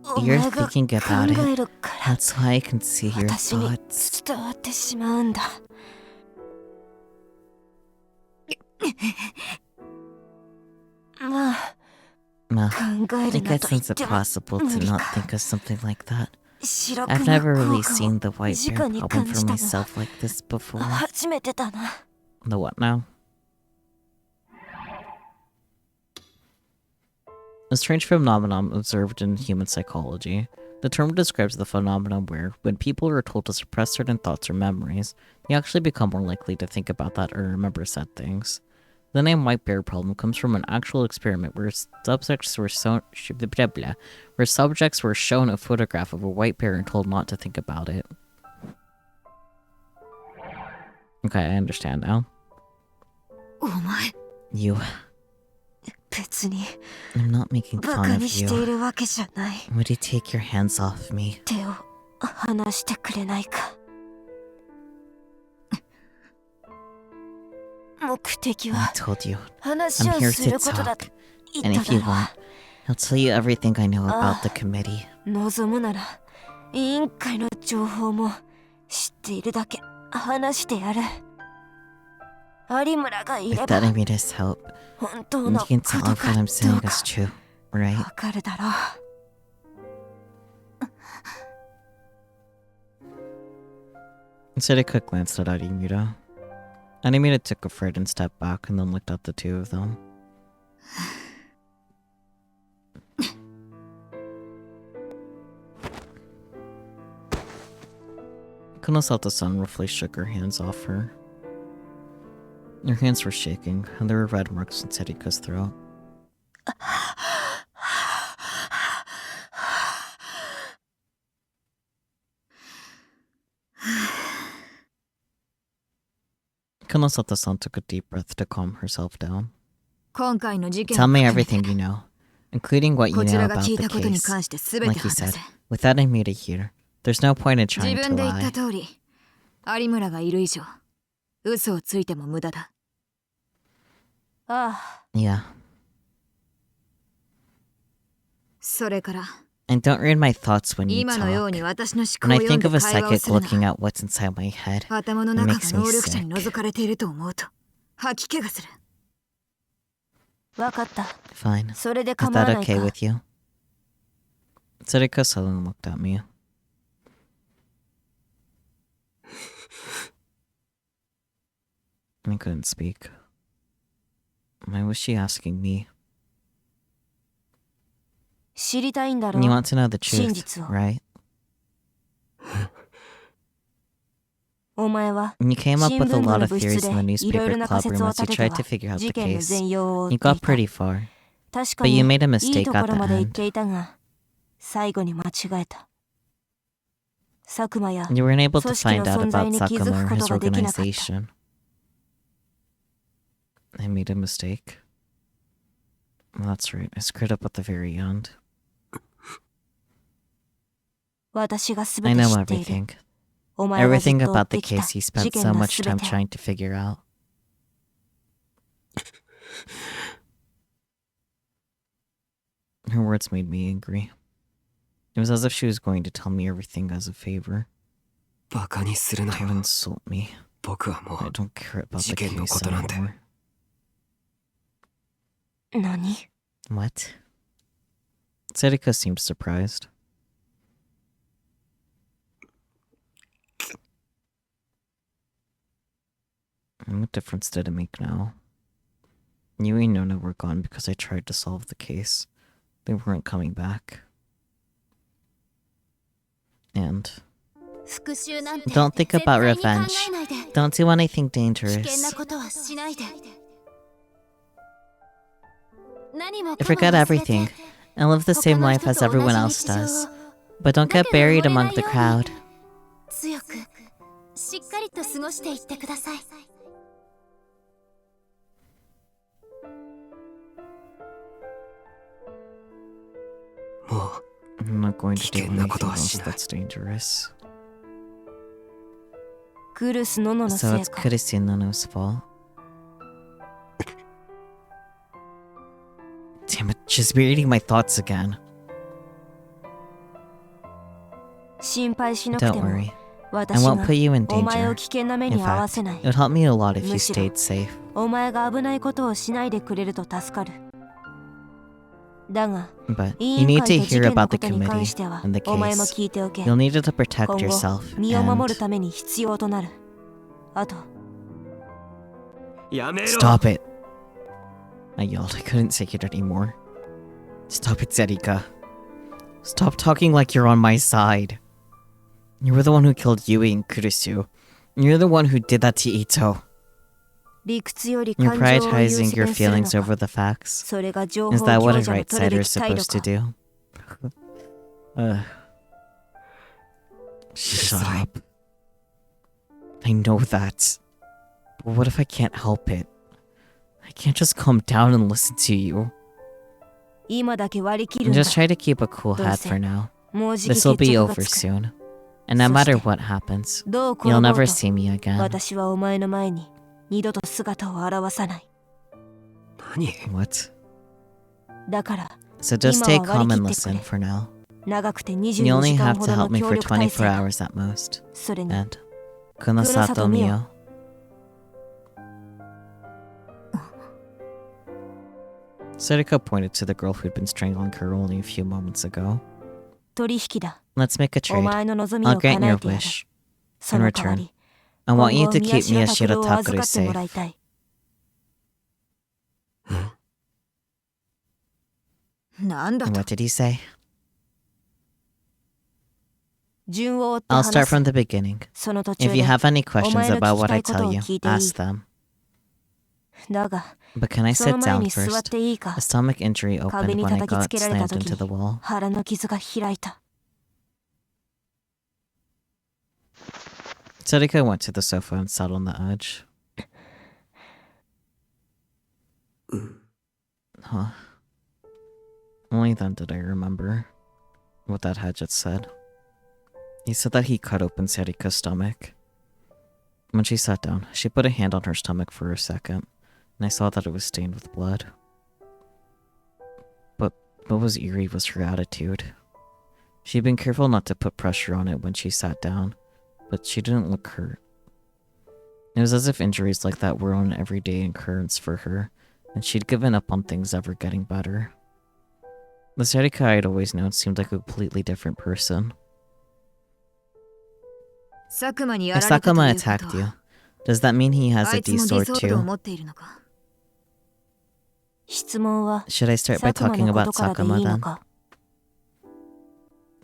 お You're 前が thinking about 考 it. えるから That's why I can see your 私に thoughts. 伝わってしまうんだ。まあ、 Nah, 考え I るな guess と言っ it's ても impossible to 無理 not か。 think of something like that. 白く I've な never 効 really 果 seen を the white 直 bear に problem 感 for じたのは myself like this before. 初めてだな。 The what now? A strange phenomenon observed in human psychology. The term describes the phenomenon where, when people are told to suppress certain thoughts or memories, they actually become more likely to think about that or remember said things. The name white bear problem comes from an actual experiment where subjects were shown a photograph of a white bear and told not to think about it. Okay, I understand now. お前 You. 別に I'm not making バ fun カ of にしてい you. るわけじゃない。 Would you take your hands off me? 手を離してくれないか。目的 I は told you. 話 I'm を here す to ることだ talk. と言 And った if you だろ want, I'll tell you everything I know about Ah. the committee. 望むなら委員会の情報も知っているだけ話してやる。有村がい If れば that I need his help, 本当 you のこ can と tell か if what ど I'm う saying か is true, right? わかるだろう。 Sarika glanced at Arimura. Arimura took a frightened step back and then looked at the two of them. Kunosato-san roughly shook her hands off her. Her hands were shaking, and there were red marks on Sarika's throat. Kunosato-san took a deep breath to calm herself down. 今回の事件 Tell を me 含めて everything you know, including what you こち know らが about 聞い the たことに case. 関して全て Like you 話 said, せ。 without Amita here, there's no point in 自 trying 分 to で言った lie. 通り、有村がいる以上、嘘をついても無駄だ。ああ、 Yeah. それから、 And don't read my thoughts when you 今のよう talk. に私の思 When 考 I を読ん think で of a 会話を psychic する looking な。 at what's inside my head, 頭の it 中 makes が me 能力者に sick. 覗かれていると思うと、吐き気がする。わかった。 Fine. それで Is 構わ that ないか。 okay with you? Sarika suddenly looked at me. I couldn't speak. Why was she asking me? 知りたいんだろ You う。 want to know the 真 truth, 実を。 right? お前は And you came up 新 with 聞 a 部 lot の of 部室 theories で in the いろい newspaper ろな club 仮説 room を as you 立てて tried は to figure out 事 the 件の case. 全容を追 You ってい got た。 pretty far, 確か but に you made a いい mistake とこ at ろ the まで行っ end. ていたが、最後に間違えた。佐久間や You weren't able to 組織の find out 存在 about に気づ Sakuma く or こと his ができなかった。 organization. I made a mistake. Well, that's right. I screwed up at the very end. 私がす I べて know 知っている。 everything. お前がずっ Everything と追っ about て the きた case you 事 spent 件 so の much すべ time てを。 trying to figure out. Her words made me angry. It was as if she was going to tell me everything as a favor. バカにするな Don't よ。 insult me. 僕はも I う don't care about the 事件の case ことなんて anymore. 何？ What? Sedika seemed surprised. And what difference did it make now? You and Nona were gone because I tried to solve the case. They weren't coming back. And 復讐なんて don't think 絶 about 対に考 revenge. えないで。 Don't do anything 危険 dangerous. なことはしないで。何も I かも forget 忘れ everything て and live the 他 same の life 人 as と同 everyone じ else 日常 does. を But don't だ get けど buried 溺れな among い the ように crowd. 強くしっかりと過ごしていってください。もう I'm not going to do 危険な anything ことは else しない。 that's dangerous. クルス・ノノの So せい it's か。 Kurisu Nono's fault. Damn it, she's reading my thoughts again. 心配しなくて Don't も worry. I 私 won't が put you in お前を danger. 危険な目 In に遭わ fact, せない。 it would help me a lot if you むしろ stayed safe. お前が危ないことをしないでくれると助かる。だが、 But 委 you 員 need 会 to と事 hear 件の about こ the とに関し committee ては and the お前も case. 聞いておけ。 You'll need it to 今 protect 後 yourself 身を守る and ために必要となる。あと、やめろ stop it. I yelled. I couldn't take it anymore. Stop it, Zerika. Stop talking like you're on my side. You were the one who killed Yui and Kurisu. You're the one who did that to Ito. 理屈より You're 感情を優 prioritizing 先 your するの feelings か。 over the facts. それが情報 Is that 共 what a 助の right 取る sider べ is き態度 supposed to か。 do? Shut up. I know that. But what if I can't help it? I can't just calm down and listen to you. 今だけ割り切るんだ。 Just try to keep a cool head どうせ for now. もうじき This will 決 be 着が over つく。 soon. And no そして matter what happens, どう転 you'll ぼう never と see me again. 私はお前の前に二度と姿を現さない。何 What? だから So just stay 今は割 calm り and 切ってくれ。 listen for now. 長くて You 24 only 時間 have ほ to ど help の me 協 for 力体 24制だ。 hours at most. それに And Kunosato Mio. Sarika pointed to the girl who'd been strangling her only a few moments ago. 取引だ。 Let's make a お trade. 前の望み I'll を grant 叶え your てやる。 wish. そ In の代わ return, り、 I 今 want you 後 to keep 宮 Miyashiro 代拓郎を預 Takeru かってもら safe. いたい。なんだと What did he say? 順を追って I'll 話 start す。 from the beginning. その途中 If you で。 have any questions お前の about 聞き what た I いこと tell を you, 聞いていい。 ask them. だが、 But can I その sit 前 down に座っ first? ていいか。 A stomach injury 壁 opened に when I 叩き got つけられた slammed 時 into the に wall. 腹の傷が開いた。 Sarika went to the sofa and sat on the edge. Huh. Only then did I remember what that Hadget said. He said that he cut open Sarika's stomach. When she sat down, she put a hand on her stomach for a second, and I saw that it was stained with blood. But what was eerie was her attitude. She'd been careful not to put pressure on it when she sat down, but she didn't look hurt. It was as if injuries like that were an everyday occurrence for her, and she'd given up on things ever getting better. The Sarika I'd always known seemed like a completely different person. 佐久間にや If られたと Sakuma いうこと attacked you, は does that mean he has あ a いつも D ディ sword ソードを too? 持っているのか。質問は Should I start by 佐久間 talking のこ about とからでい Sakuma いの then? か。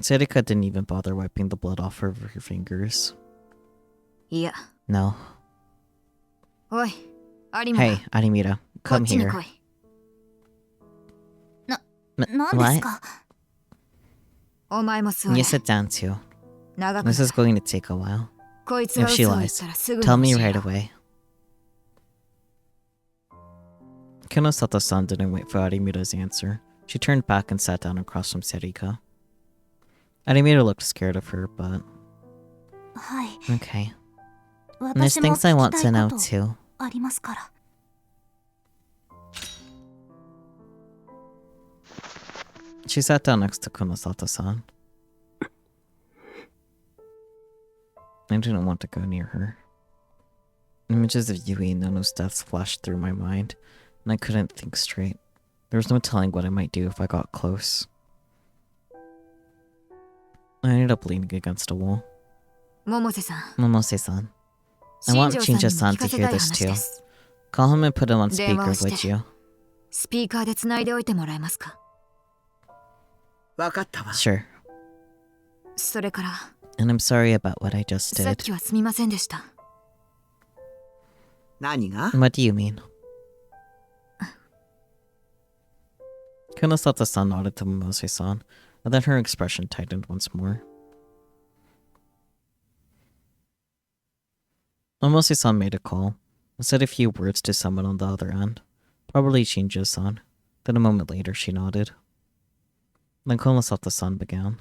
Sarika didn't even bother wiping the blood off of her fingers. いや、 No. おい、有村、 Hey, Arimira, こっ come ちに here. 来い。何ですか？お前も座 You れ。 sit down too. 長く This な is る。 going to take a while. こいつが If she 嘘を言っ lies, たらすぐに tell me 教え right ろ。 away. Konosato-san didn't wait for Arimira's answer. She turned back and sat down across from Serika. Arimira looked scared of her, but はい。 okay. And there's 私も things I 聞 want き to たい know こと too. ありますから。 She sat down next to Konosato-san. I didn't want to go near her. Images of Yui and Nono's deaths flashed through my mind, and I couldn't think straight. There was no telling what I might do if I got close. I ended up leaning against a wall. 百瀬さん、 Momose-san, I 新 want 庄さんにも Shinja-san 聞か to せ hear たい this 話 too. です。 Call him and put him on 電話を speaker, して would you? スピーカーで繋いでおいてもらえますか。わかったわ。 Sure. それから、 And I'm sorry about what I just さっ did. きはすみませんでした。何が？ What do you mean? Konosato-san nodded to Momose-san, and then her expression tightened once more. Momose-san made a call and said a few words to someone on the other end, probably Shinja-san. Then a moment later she nodded. Then Konosato-san began.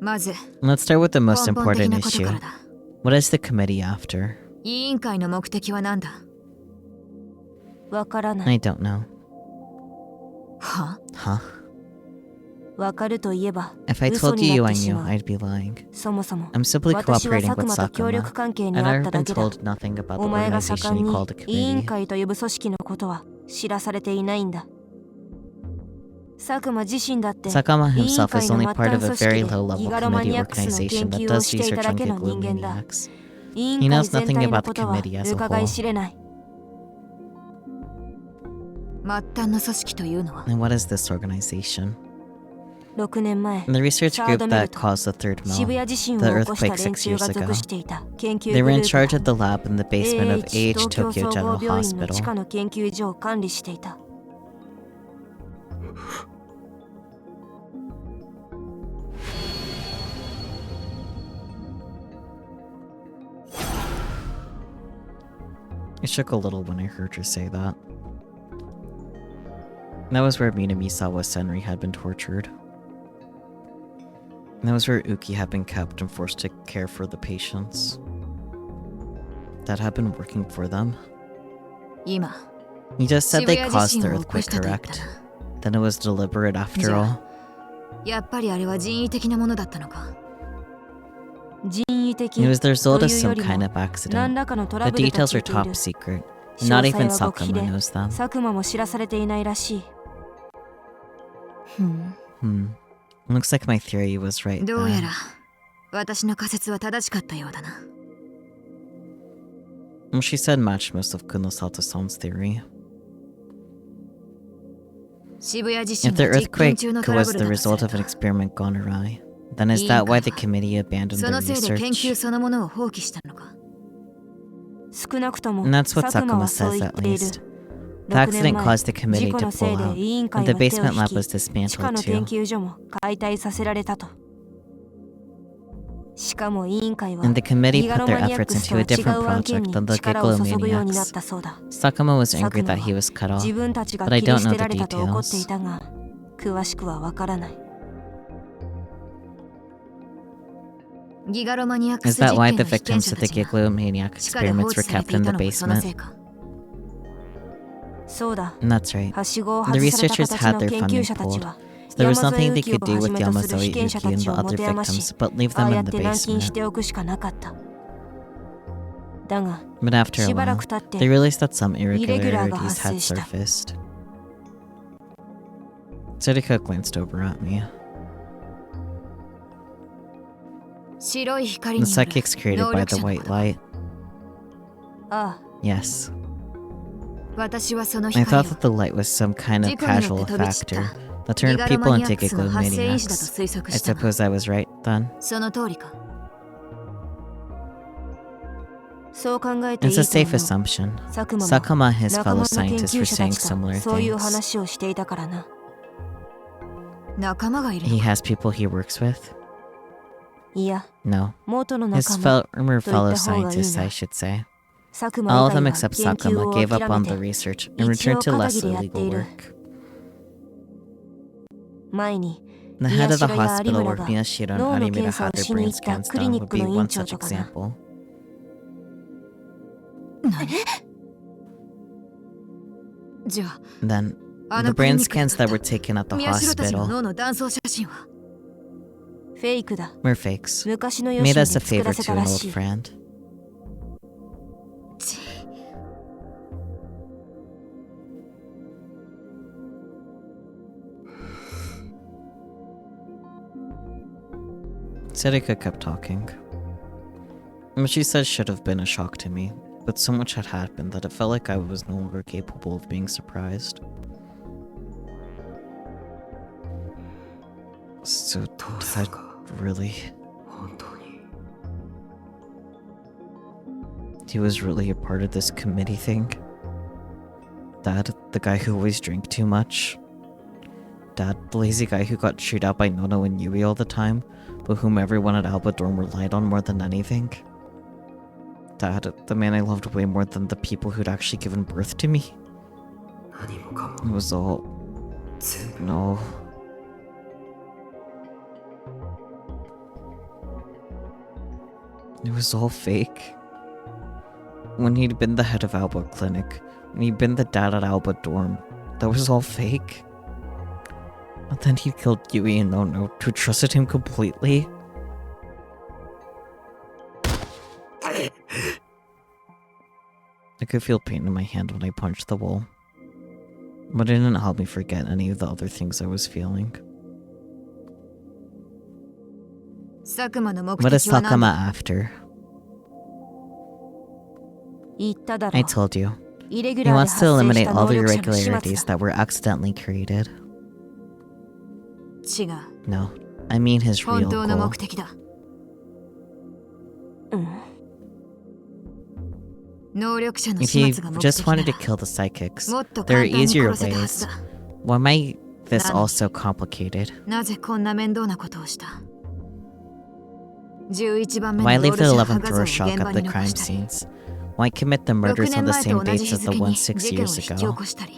まず、 Let's start with the most 根本的 important なことか issue. らだ。 What is the committee after? 委員会の目的は何だ？わからない。 I don't know. は？ Huh? わかるといえば If I 嘘 told に you なっ I てし knew, まう。 I'd be lying. そもそも I'm simply 私は cooperating 佐 with 久間と協 Sakuma, 力関係に and あっ I've ただ been けだ。 told nothing about the お前が organization 盛ん you に called a 委員 committee. 会と呼ぶ組織のことは知らされていないんだ。佐久間自身だって Sakuma 委員 himself 会 is の only 末 part 端 of a 組織 very で low ギ level ガロマ committee ニアックスの研 organization that 究を does していた research だ on けの人間だ。 Giglomaniacs. 委員 He 会 knows 全 nothing 体の about こ the とは committee as a 伺い whole. 知れない。末端の組織というのは？ And what is this organization? 6年前 The research サー group ドメル that と caused the third 渋 mill. 谷地震を The 起こした earthquake 連 6 中が years 属 ago. していた研究 They グ were ル in ー charge プ of だ。 the lab in the basement of AH AH 東京 Tokyo 総合 General 病院の地下 Hospital. の研究所を管理していた。I shook a little when I heard her say that. That was where Minamisawa Senri had been tortured. That was where Uki had been kept and forced to care for the patients. That had been working for them. 今、 You just said 渋 they 谷地 caused 震 the を起こ earthquake, したと言った correct? な。 Then it was deliberate after じゃ all. あ、やっぱりあれは人為的なものだったのか。人為的 It was the result と of いうよ some り kind も of 何 accident. らかのトラ The ブルと details 聞 are いている。 top secret. 詳 Not 細 even は極秘 Sakuma で knows them. 佐久間も知らされていないらしい。ふん。 Looks like my theory was right どうや then. ら、私の仮説は正しかったようだな。Well, she said matched most of Kunosato-san's theory. 渋谷地震 If the が実験 earthquake 中のトラ was ブル the だとす result る of an と、 experiment gone awry, then is that why the committee abandoned そ their のせいで研究 research? そのものを放棄したのか。少なくとも And that's what 佐久間 Sakuma はそう says 言っ at ている。 least. The 6年 accident 前 caused the 事 committee 故 to のせ pull いで out, 委員 and 会 the は手を basement 引 lab き was 地下 dismantled の too. 研究所も解体させられたと。しかも委員会は And the committee ギガ put ロ their マニアッ efforts クスとは into a 違 different う案件 project に than the 力を注ぐようになっ Giglomaniacs. たそうだ。 Sakuma was 佐 angry 久間 that he は was cut 自 off, 分たちが but I 切り don't 捨 know て the られたと怒ってい details. たが、詳しくはわからない。ギガロマニアック Is ス実 that why 験 the の被験 victims 者 of た the ちが Giglomaniac 地下で放 experiments 置 were され kept てい in た the のもそのせ basement? いか。そうだ。 And that's right. はしごを The 外された researchers 形 had の their 研 funding 究者たち pulled, は so there was 山添 nothing they ユキ could を do はじ with めとする被 Yamazoi 験者 Yuki た and ち the を持 other て余 victims, し、 but leave あ them あや in っ the て軟禁し basement. ておくしかなかった。だが、 But after a しばら while, く経って they realized that some irregular が irregularities 発 had 生した。 surfaced. Serika glanced over at me. 白い光 The による psychics created 能 by 力 the 者の white ことか。 light. ああ、 Yes. 私はその I 光 thought を that the light was some kind of 事故によ casual って飛び散った factor that ギ turned ガロ people マニアッ into クスの発生因子だと Giglomaniacs. 推測 I したが、 suppose I was right then. その通りか。そう考えていい It's と a safe 思う。 assumption. 佐久間も Sakuma and his 仲間 fellow の研 scientists 究 were 者た saying ちと similar そういう things. 話をしていたからな。仲間がいる He のか。 has people he works with? いや、 No. 元の His 仲間。 former fellow と言った方がいいな。 scientists, I should say. 佐久間 All 以 of 外 them は except 研究 Sakuma を gave up 諦 on め the て research and 一 returned 応 to 片 less 桐やって illegal いる。 work. 前に The head of the 宮代や有 hospital 村 where が Miyashiro and 脳の Arimura 検査 had を their しに brain 行った scans クリ done ニッ would ク be の one 院長 such とかな。 example. じゃあ Then, あ the のクリ brain ニックで scans 撮 that っ were た taken at the 宮代たちの hospital 脳の断層写真は。フェイクだ。 were fakes. 昔のヨ Made シンで us a 作ら favor せ to た an ら old しい。 friend. ち Sarika kept talking. What she said should have been a shock to me, but so much had happened that it felt like I was no longer capable of being surprised. So, Dad, really? 本当に He was really a part of this committee thing? Dad, the guy who always drank too much? Dad, the lazy guy who got chewed out by Nono and Yui all the time, but whom everyone at Alba Dorm relied on more than anything? Dad, the man I loved way more than the people who'd actually given birth to me? 何もか It も was all... 全部 no. It was all fake. When he'd been the head of Alba Clinic, when he'd been the dad at Alba Dorm, that was all fake. And then he killed Yui and Nono, who trusted him completely. I could feel pain in my hand when I punched the wall. But it didn't help me forget any of the other things I was feeling. 佐久間の目 What is 的は何 Sakama だ。 after? 言っただろ I う。 told you. イレギュ He ラーで wants 発 to 生 eliminate した all 能 the 力者の始 irregularities 末だ。 that were accidentally created. 違う。 No, I mean his 本 real 当の goal. 目的だ。うん。能力者の If 始 he 末が目 just 的な wanted to ら kill the psychics, もっと there are 簡単に easier 殺せたはず ways. だ。 Why might this None. all so complicated? なぜこんな面倒なことをした。11番目 Why のロ leave ー the ルシャ 11th 画像を row 現 shock 場 at に the 残 crime したり、 scenes? Why commit the 6 murders 年 on the 前と same 同じ dates 日 as the 付に one 事 6件を years 引き起 ago? こしたり。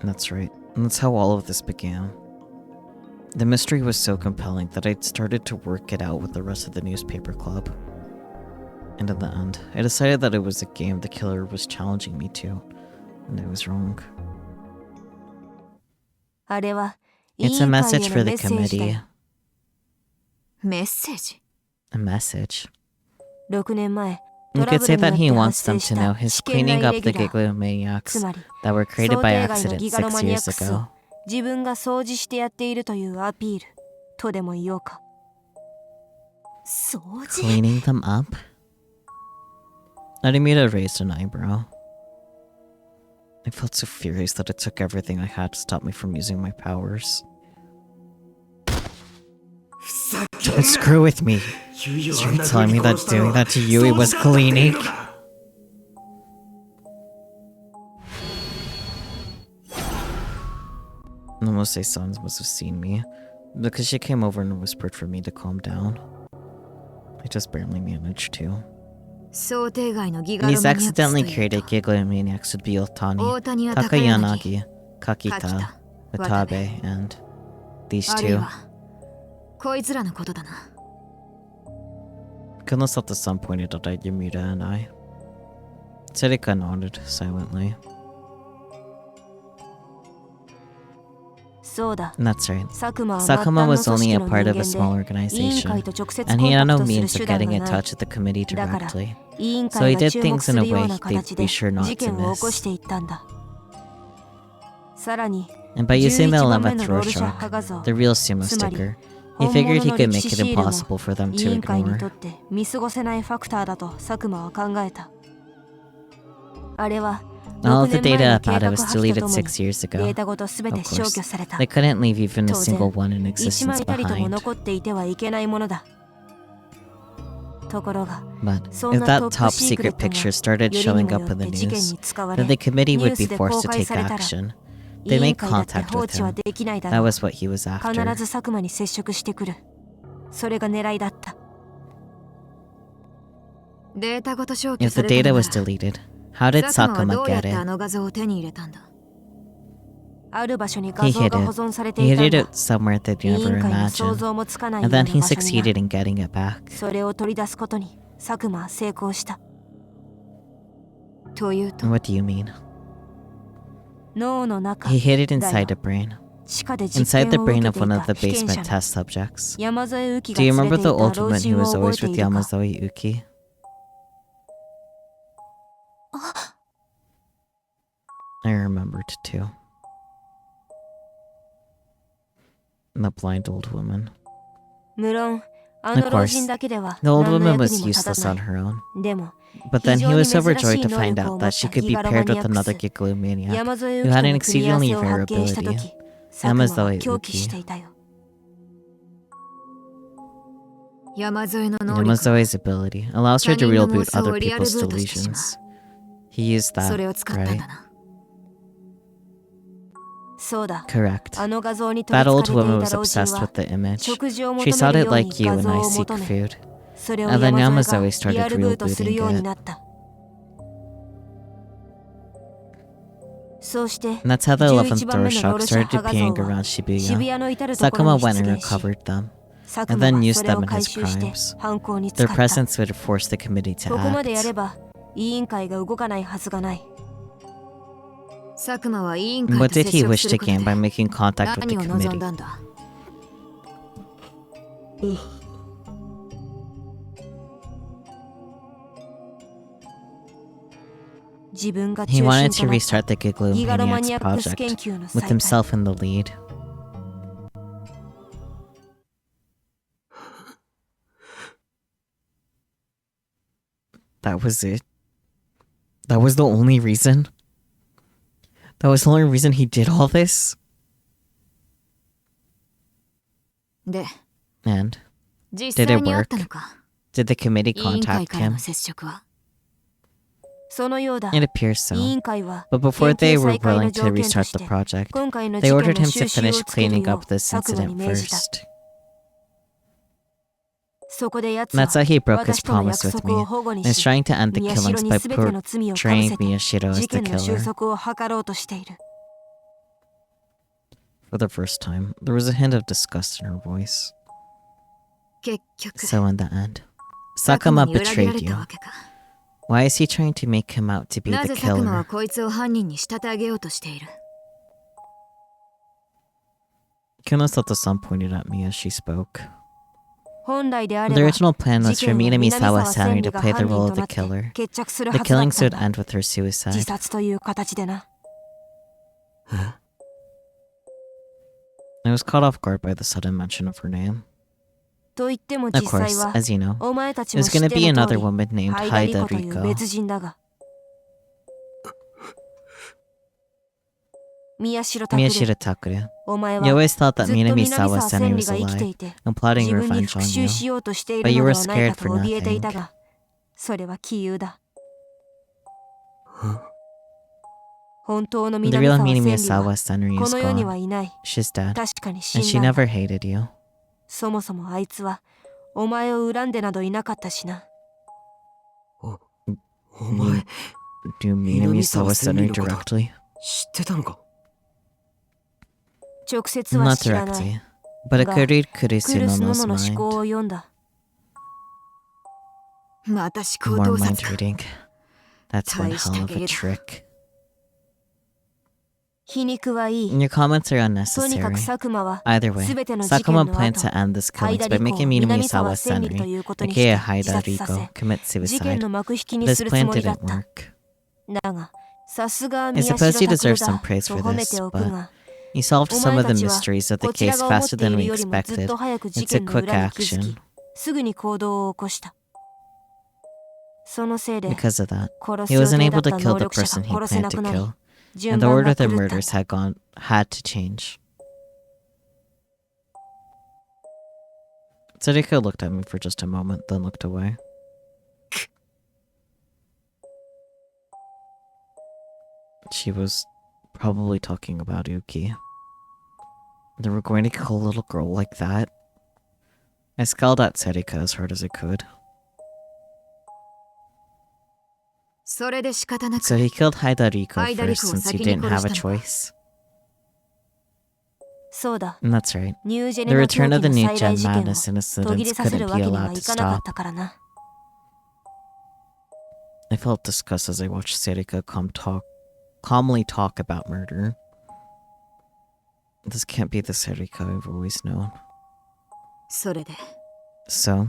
That's right. And that's how all of this began. The mystery was so compelling that I'd started to work it out with the rest of the newspaper club. And in the end, I decided that it was a game the killer was challenging me to, and I was wrong. あれは委 It's a 員会 message へ for のメ the ッセージだ committee. よ。メッセージ。 A message. 6年前、 You トラ could ブ say ルによ that っ he て wants 発 them 生し to know た he's 危険な cleaning イ up レ the ギュラー。 Giglomaniacs つまり、 that were 想 created 定 by 外の accident ギガロ 6マニアッ years クス ago. を自分が掃除してやっているというアピールとでも言おうか。掃除。 Cleaning them up? Arimura raised an eyebrow. I felt so furious that it took everything I had to stop me from using my powers. Don't screw with me. So you're telling me that doing that to Yui was cleaning? Nomose Sans must have seen me, because she came over and whispered for me to calm down. I just barely managed to. 想定外のギガロ These マニアックスと accidentally いう created と Giglomaniacs would be 大 Otani, 谷は高柳、 Takayanagi, Kakita, Watabe, and these あるい two. はこいつらのことだな。 Kuno thought the sun pointed at Yamura and I. Serika nodded silently. そうだ。 And that's right. 佐久間は末端 Sakuma の was 組 only 織 a の part 人 of a 間 small で、委員 organization, 会と直接コ and ン he タ had ク no トする means 手 of 段 getting が in ない。 touch with the committee だから、 directly. 委員 So he 会が did 注目 things す in a るよう way な they'd 形 be で sure not 事 to 件を起こ miss. していったんだ。さらに、 And by using the 11番目の 11th ロールシャッハ Rorschach, 画像、 the real sumo つまり sticker, he 本 figured 物 he の could 歴 make 史 it シールも impossible for them 委 to 員会に ignore. とって見過ごせないファクターだと佐久間は考えた。あれは All of the 6年前 data の about 計 it 画 was 破棄 deleted とともに 6 years デー ago. タごと全 Of て消 course. 去された。 They couldn't leave even a 当然 single one in 1 existence 枚たりとも behind. 残っていてはいけないものだ。ところが But そん if な that トップ top シークレッ secret トが picture started よりに showing もよ up っ in the て事件 news, に使わ then れ the committee ニュ would ー be スで forced 公 to 開 take されたら action. 委 They 員 made 会だって contact 放 with 置は him. できないだ That ろう。 was what he was 必 after. ず佐久間に接触してくる。それが狙いだった。データごと消去 If さ the れた data のな was ら deleted, how did 佐久間はど Sakuma うやっ get てあ it? の画像を手に入れたんだ？ある場所に画 He 像 hid が保 it. 存されて He いた hid んだ。 it somewhere that 委 you 員 never 会の想 imagined. 像もつかないよ And う then な he 場所に succeeded な。 in getting it back. それを取り出すことに佐久間は成功した。というと What do you mean? 脳の中 He hid it だ inside よ the brain. 地下で実 Inside 験 the を受 brain け of てい one た of the 被験者 basement の test subjects. 山添ウキ Do が you 連れ remember てい the た old 老 woman who 人を was 覚え always てい with るか？ Yamazawa Uki? I remembered too. The blind old woman. 無論あ Of の老 course, 人だけでは the old 何の woman 役 was にも立た useless な on her own. い。でも But then he was so 非常に overjoyed to 珍しい find 能力を out 持 that った she could ギ be ガロマ paired ニア with ック another ス Gigalomaniac 山添ウ who キ had と an の組み合わ exceedingly せを rare 発見した ability. 時佐久間は Yamazawa 狂気 Uki. していたよ。山添の能力 Yamazawa's ability allows her to 他人の reboot 妄想 other をリアル people's ブートしてしまう。 delusions. He used そ that, れを使ったん right? だな。そうだ。 Correct. あの画像に取り That 憑 old かれ woman てい was た老人 obsessed は with the image. 食事を She 求 saw める it ように like you 画 and 像 I を seek 求め food. それを And then 山添 Yamazawa が started リアルブートする rebooting ように it. なった。そうして And that's how the 11 11th 番目 door のロ shock ロシャ started ハ画像 appearing は around 渋 Shibuya. 谷の至るところ Sakuma に went 出 and 現し recovered them, 佐 and 久間 then は used それ them を in 回 his 収して crimes. 犯行に使 Their った。 presence would force the committee to ここまでやれ act. ば委員会が動かないはずがない。佐久間は委員会 What と did 接 he 触 wish す to ることで gain by making contact with the 何を望ん committee? だんだ？自分が He 中 wanted 心 to となった restart the ギガロマニ Gigalomaniacs アックス研 project 究の with 再開。 himself in the lead. That was it. That was the only reason. That was the only reason he did all this. で、 And 実 Did 際 it にあっ work? たのか？ did the committee 委員会 contact からの him? 接触は。そのようだ。 It appears 委 so. 員会は But before 研 they 究 were 再開の willing to 条件と restart し the て project, 今回の they 事件 ordered の him to 収集を finish つける cleaning よう up this 佐久間に incident 命じた。 first. そこで奴は That's how he broke his 私との promise 約 with 束を me 保護に and is し trying to end the 宮代 killings に by 全ての罪をかぶ portraying せて Miyashiro as 事 the 件の収 killer. 束を図ろうとしている。 For the first time, there was a hint of disgust in her voice. 結局、 So in the end, 佐久間 Sakuma に裏切ら betrayed れた you. わけか。 Why is he trying to make him out to be な the ぜ佐久間は killer? こいつを犯人に仕立て上げようとしている？ Kunosato-san pointed at me as she spoke. 本来であ The れば original plan 事 was 件 for は Minami 南沢 Sawa 千 Sami 里 to が play 犯 the 人 role と of な the って killer. 決着する The はずだっ killing たん would だ。 end with her 自 suicide. 殺という形でな。 I was caught off guard by the sudden mention of her name. と言っても Of 実際 course, は as you know, お前たちも there's 知っ gonna て be の通 another り woman named ハイダリ Haida コという Riko. 別人だが。宮代拓 Miyashiro 郎、 Takure. お前 You は always thought that ずっと Minami 南 Sawa 沢 Sani 千里 was が生きて alive いて and plotting 自分に revenge 復 on 讐 you. しようとしてい But る you の were ではないか scared と for 怯えていた nothing. が、それは杞憂だ。本当の The 南 real 沢 Minami 千里 Sawa は Sani こ is の世には gone. いない。 She's dead. 確かに死 And ん she だんだ。 never hated you. そもそもあいつはお前を恨んでなどいなかったしな。お前、 Do Minami Sawa Sani directly? 知ってたのか？直接は Not 知らない。 directly. But it Ga- could read クルス Kurisu ノ Nono's ノの思考 mind. を読んだ。また思考 More 盗 mind 撮か。 reading. That's one 大した hell of a ゲレだ。 trick. 皮肉はいい。 Your comments are とにか unnecessary. く佐久間は Either way, 全ての事件 Sakuma の planned 後 to end this ハイ killings ダ by リコを making Minami 南 Sawa 沢千里と Sani, いうことにして aka 自 Haida 殺さ Riko, せ commit 事件 suicide. の幕引きに This するつ plan もりだっ didn't た。 work. だがさすが I 宮 suppose 代 he 拓 deserves 郎 some だ praise と for 褒め this, ておく but が、 he solved お some 前 of た the ちは mysteries of the こちら case が思っ faster てい than る we よりもずっ expected. と早く事 It's a 件の quick 裏に気づ action. き、すぐに行動を起こした。そのせいで Because of that, 殺 he す予 wasn't 定だ able っ to た kill 能 the 力者 person が he 殺せ planned な to くなり kill, 順 and the 番 order が of the 狂った murders had to change. Sariko looked at me for just a moment, then looked away. She was probably talking about Yuki. They were going to kill a little girl like that. I scowled at Sarika as hard as I could. それで仕方なく So he killed Haidariko Haidariko first since he を先に didn't have a 殺したのか。 choice. そうだ And that's right. ニュージェ The ネの return 狂 of 気 the の New 再来 Gen 事件を madness 途切 incidents れさせ couldn't る be わけには allowed い to かなかっ stop. たからな I felt disgust as I watched Sarika calmly talk about murder. This can't be the Sarika I've always known. それで So,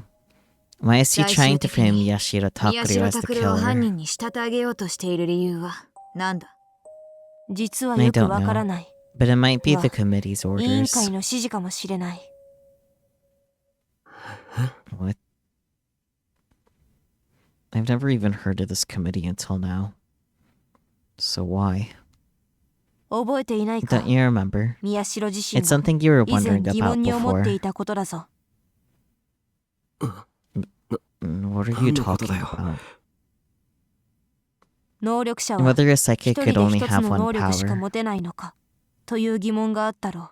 why is he trying to 最終的に frame Yashiro 宮 Takeru 代 as the 拓郎を犯 killer? 人に仕立て上げようとしている理由は何だ。実はよくわからない But it might be the Well, committee's 委員 orders. 会の指示かもしれない What? I've never even heard of this committee until now. So why? 覚えていないか Don't you remember? 宮代自身 It's が something you were 以前 wondering 疑 about 問に思ってい before. たことだぞ What are you 何のこと talking だよ。 about? 能力者は Whether a 一 psychic 人 could で only 一つ have の one 能力しか power. 持てないのかという疑問があったろ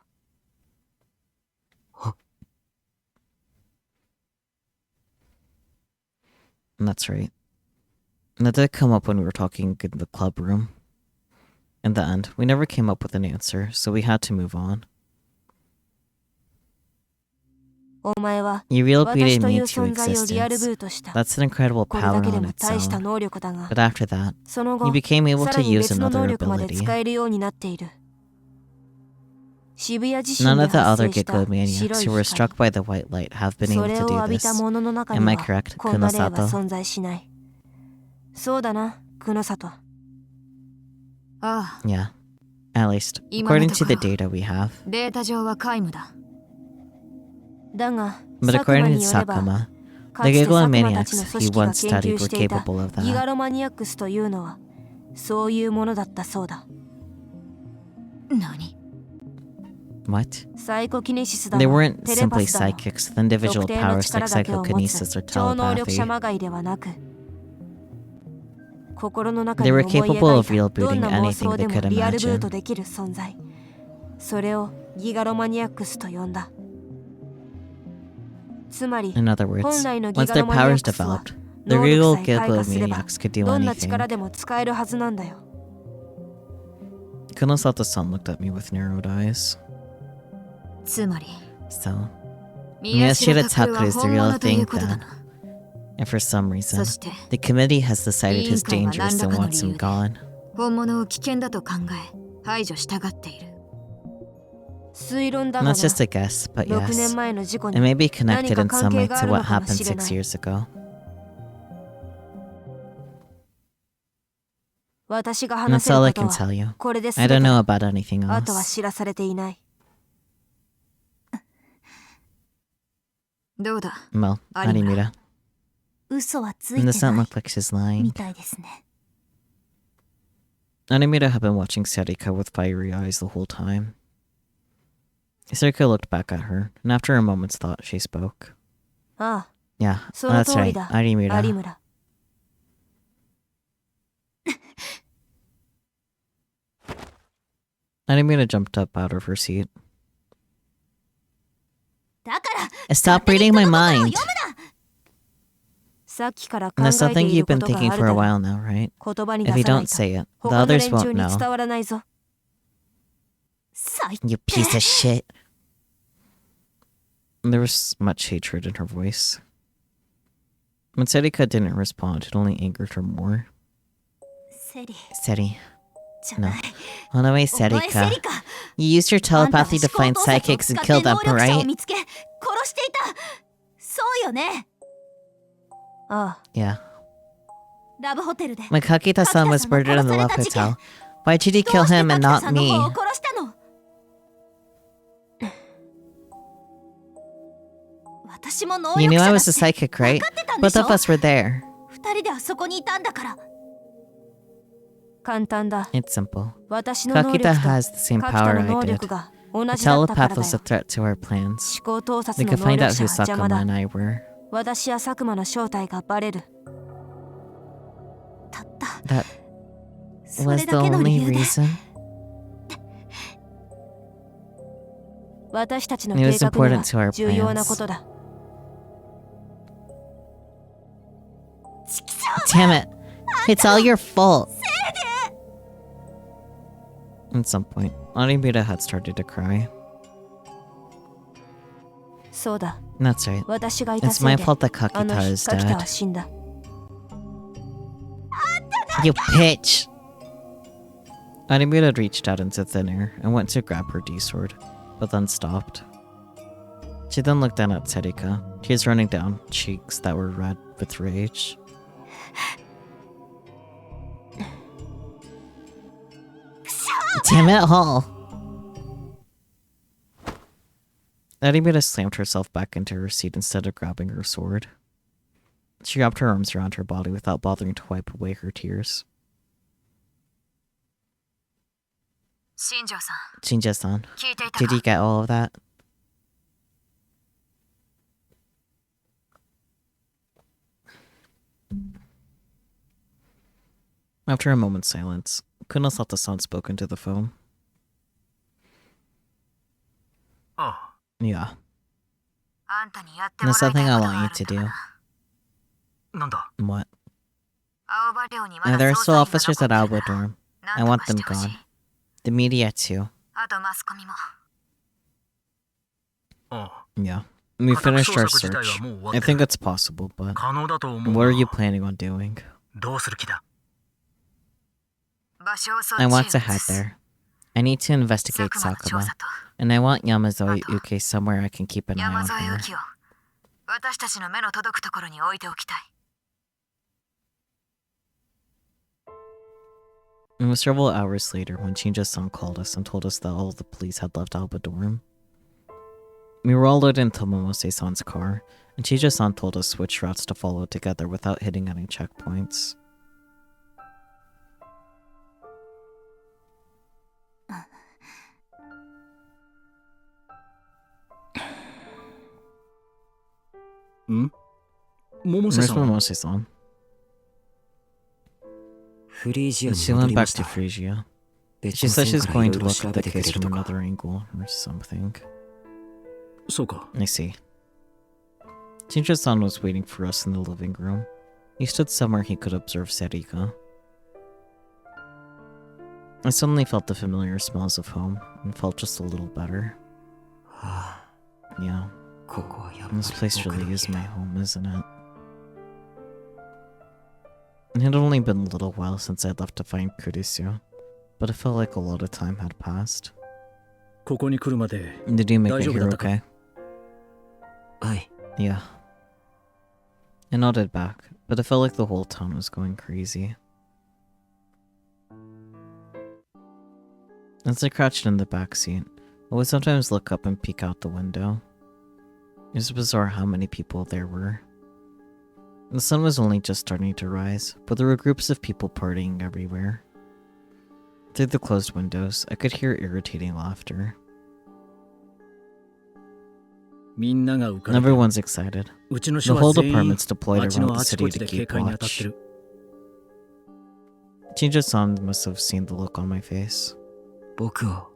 And that's right. And that did come up when we were talking in the club room. In the end, we never came up with an answer, so we had to move on. うお前は You 私 relocated とい me う to 存在をリアルブ existence. ートした That's an incredible これだ power けで on も its 大した own. 能力だが But after that, その後 you became able さ to らに use 別の another 能力まで ability. 使えるようになっている渋谷自身 None で of the 発 other 生した Giggle maniacs 白い who were 光 struck by the white light have been そ able れ to を do 浴びた this. ものの中 Am に I は correct, こんな例は Kunosato? 存在しないそうだな久野里ああ Yeah. At least, 今の according と to こ the ろ data we have. データ上は皆無だ。だが But 佐久 according 間 to によれば Sakuma, か the つて Giggle 佐久間たち maniacs の he 組織が once 研 studied 究し were ていた capable of ギガ that. ロマニアックスというのはそういうものだったそうだ何 What? サイコキネシスだ They の weren't テレパ simply スだの psychics with individual 特定の powers 力 like だけを持つ psychokinesis or 超能力 telepathy. 者まがいではなく心の中 They に were 思い capable of 描いたどん rebooting な妄 anything 想 they でも could リアルブー imagine. トできる存在それをギガロマニアックスと呼んだつまり In other words, 本来のギ once ガ their ロマニア powers ックスは developed, the 能 real 力さえ開 Giggle 花すれば maniacs could do どんな anything. 力でも使えるはずなんだよ Kunosato-san looked at me with narrowed eyes. つまり So, 宮代 Miyashita 拓郎は Takeru is the 本 real 物とい thing うことだ then. な。 And for some そ reason, して the committee has decided he's 委員会は dangerous 何ら and かの wants 理 him 由で gone. 本物を危険だと考え排除したがっている。推論だ And が that's just a guess, but 6 yes. 年前の事故 It に may be connected in 何か some 関係 way があ to るの what かも happened しれな 6 い years ago. 私が And 話 that's せる all こ I と can は tell you. これで I 全て don't know about anything あとは else. 知らされていないどうだ Well, Arimura. Arimura. 嘘はつ It いて doesn't ない look like she's lying. みたいですね Arimura had been watching Sarika with fiery eyes the whole time. Sarika looked back at her, and after a moment's thought, she spoke. ああ Yeah, その that's 通り right, だ Arimura. 有村 Arimura jumped up out of her seat. だから Stop reading my mind! さっきから考 And え that's て something いる you've こ been とが thinking ある for だ a ろ while now, right? 言葉に If 出 you さない don't と say it, the 他の others 連 won't 中に know. 伝わらないぞ最 You piece of shit. There was much hatred in her voice. When Sarika didn't respond, it only angered her more. セリ Seri. じゃない Oh no way, お前セ Sarika. リか You used your あんたは telepathy to 思 find 考盗作を psychics 使 and って kill 能 them, 力者を right? 見つけ殺していたそうよねああ Yeah. ラブホテルで When Kakita-san was murdered in the Love Hotel, why did he kill him and どう not して柿田さんの me? 方を殺したの私も能 You 力 knew 者 I だ was a って psychic, right? 分かってたんで Both しょ of us were there. 二二人であそこにいたんだから。簡単だ。 It's simple. 私の能力 Kakita と has the same カキタ power の I 能 did. 力が同 The じだったから telepath だ was a よ。 threat to our plans. 思考盗撮 We の could 能 find 力 out 者 who は邪魔 Sakuma だ。 and I were. 私や佐久間の正体がバレる。たった That そ was れ the だけの理 only 由で reason. 私たちの It 計 was 画に important to は our 重要な plans. ことだ。 Damn it! It's all your fault! At some point, Onimura had started to cry. そうだ。 That's right. 私がいた It's せい my で fault that あの Kakita 日 is カキタ dead. は死んだ。 You bitch! Onimura reached out into thin air and went to grab her D-sword, but then stopped. She then looked down at Serika. Tears running down cheeks that were red with rage. Damn it, Hall! Onimura slammed herself back into her seat instead of grabbing her sword. She wrapped her arms around her body without bothering to wipe away her tears. 新庄さん、 Shinja-san, 聞いていた did か you get all of that? After a moment's silence, Kunosata-san spoke into the phone. あ Yeah, あんたにやってもら there's いたい something こ I とが want あ you るん to だ do. な。なんだ What? 青葉寮にま There だ are 捜 still 査員が officers 残 at ってる Alba から Dorm. な I んと want かし them てほし gone. い。 The media too. あとマスコミも。あ Yeah. We 家宅 finished 捜 our 索自体 search. はもう終わ I って think る it's possible, but 可能だと思う what are が you planning on doing? どうする気だ場所をそっち I へ want to 移 head す。 there. I need to 佐 investigate 久間の調 Sakuma, 査と and I want Yamazoi Uke somewhere I can keep an eye 山 on 添 her. 由紀を私たちの目の届くところに置いておきたい。 It was several hours later when Shinja-san called us and told us that all of the police had left Alba Dorm. We were all loaded into Momose-san's car, and Shinja-san told us which routes to follow together without hitting any checkpoints. ん百瀬 Where's さんは Momose-san? フリージアに She 戻 went りま back し to た。 Frisia. 別 She の said 線 she's から going いろ to いろ look 調 at べ the てく case れる from とか。 another angle or something. そうか。 I see. Shinja-san was waiting for us in the living room. He stood somewhere he could observe Serika. I suddenly felt the familiar smells of home and felt just a little better. はあ、 Yeah, ここはやっ this ぱり place 僕の really 家 is my だ。 home, isn't it? It had only been a little while since I'd left to find Kurisu, but it felt like a lot of time had passed. ここに来るまで Did you make it 大丈夫 here だったか？ okay? はい。 Yeah. I nodded back, but it felt like the whole town was going crazy. As I crouched in the back seat, I would sometimes look up and peek out the window. It was bizarre how many people there were. The sun was only just starting to rise, but there were groups of people partying everywhere. Through the closed windows, I could hear irritating laughter. みんなが浮かれてる。 Everyone's excited. うちの The 署 whole は全員 department's deployed 街 around の the あち city こ to ちで keep 警戒に当たって watch. る。 Shinja-san must have seen the look on my face. 僕を Are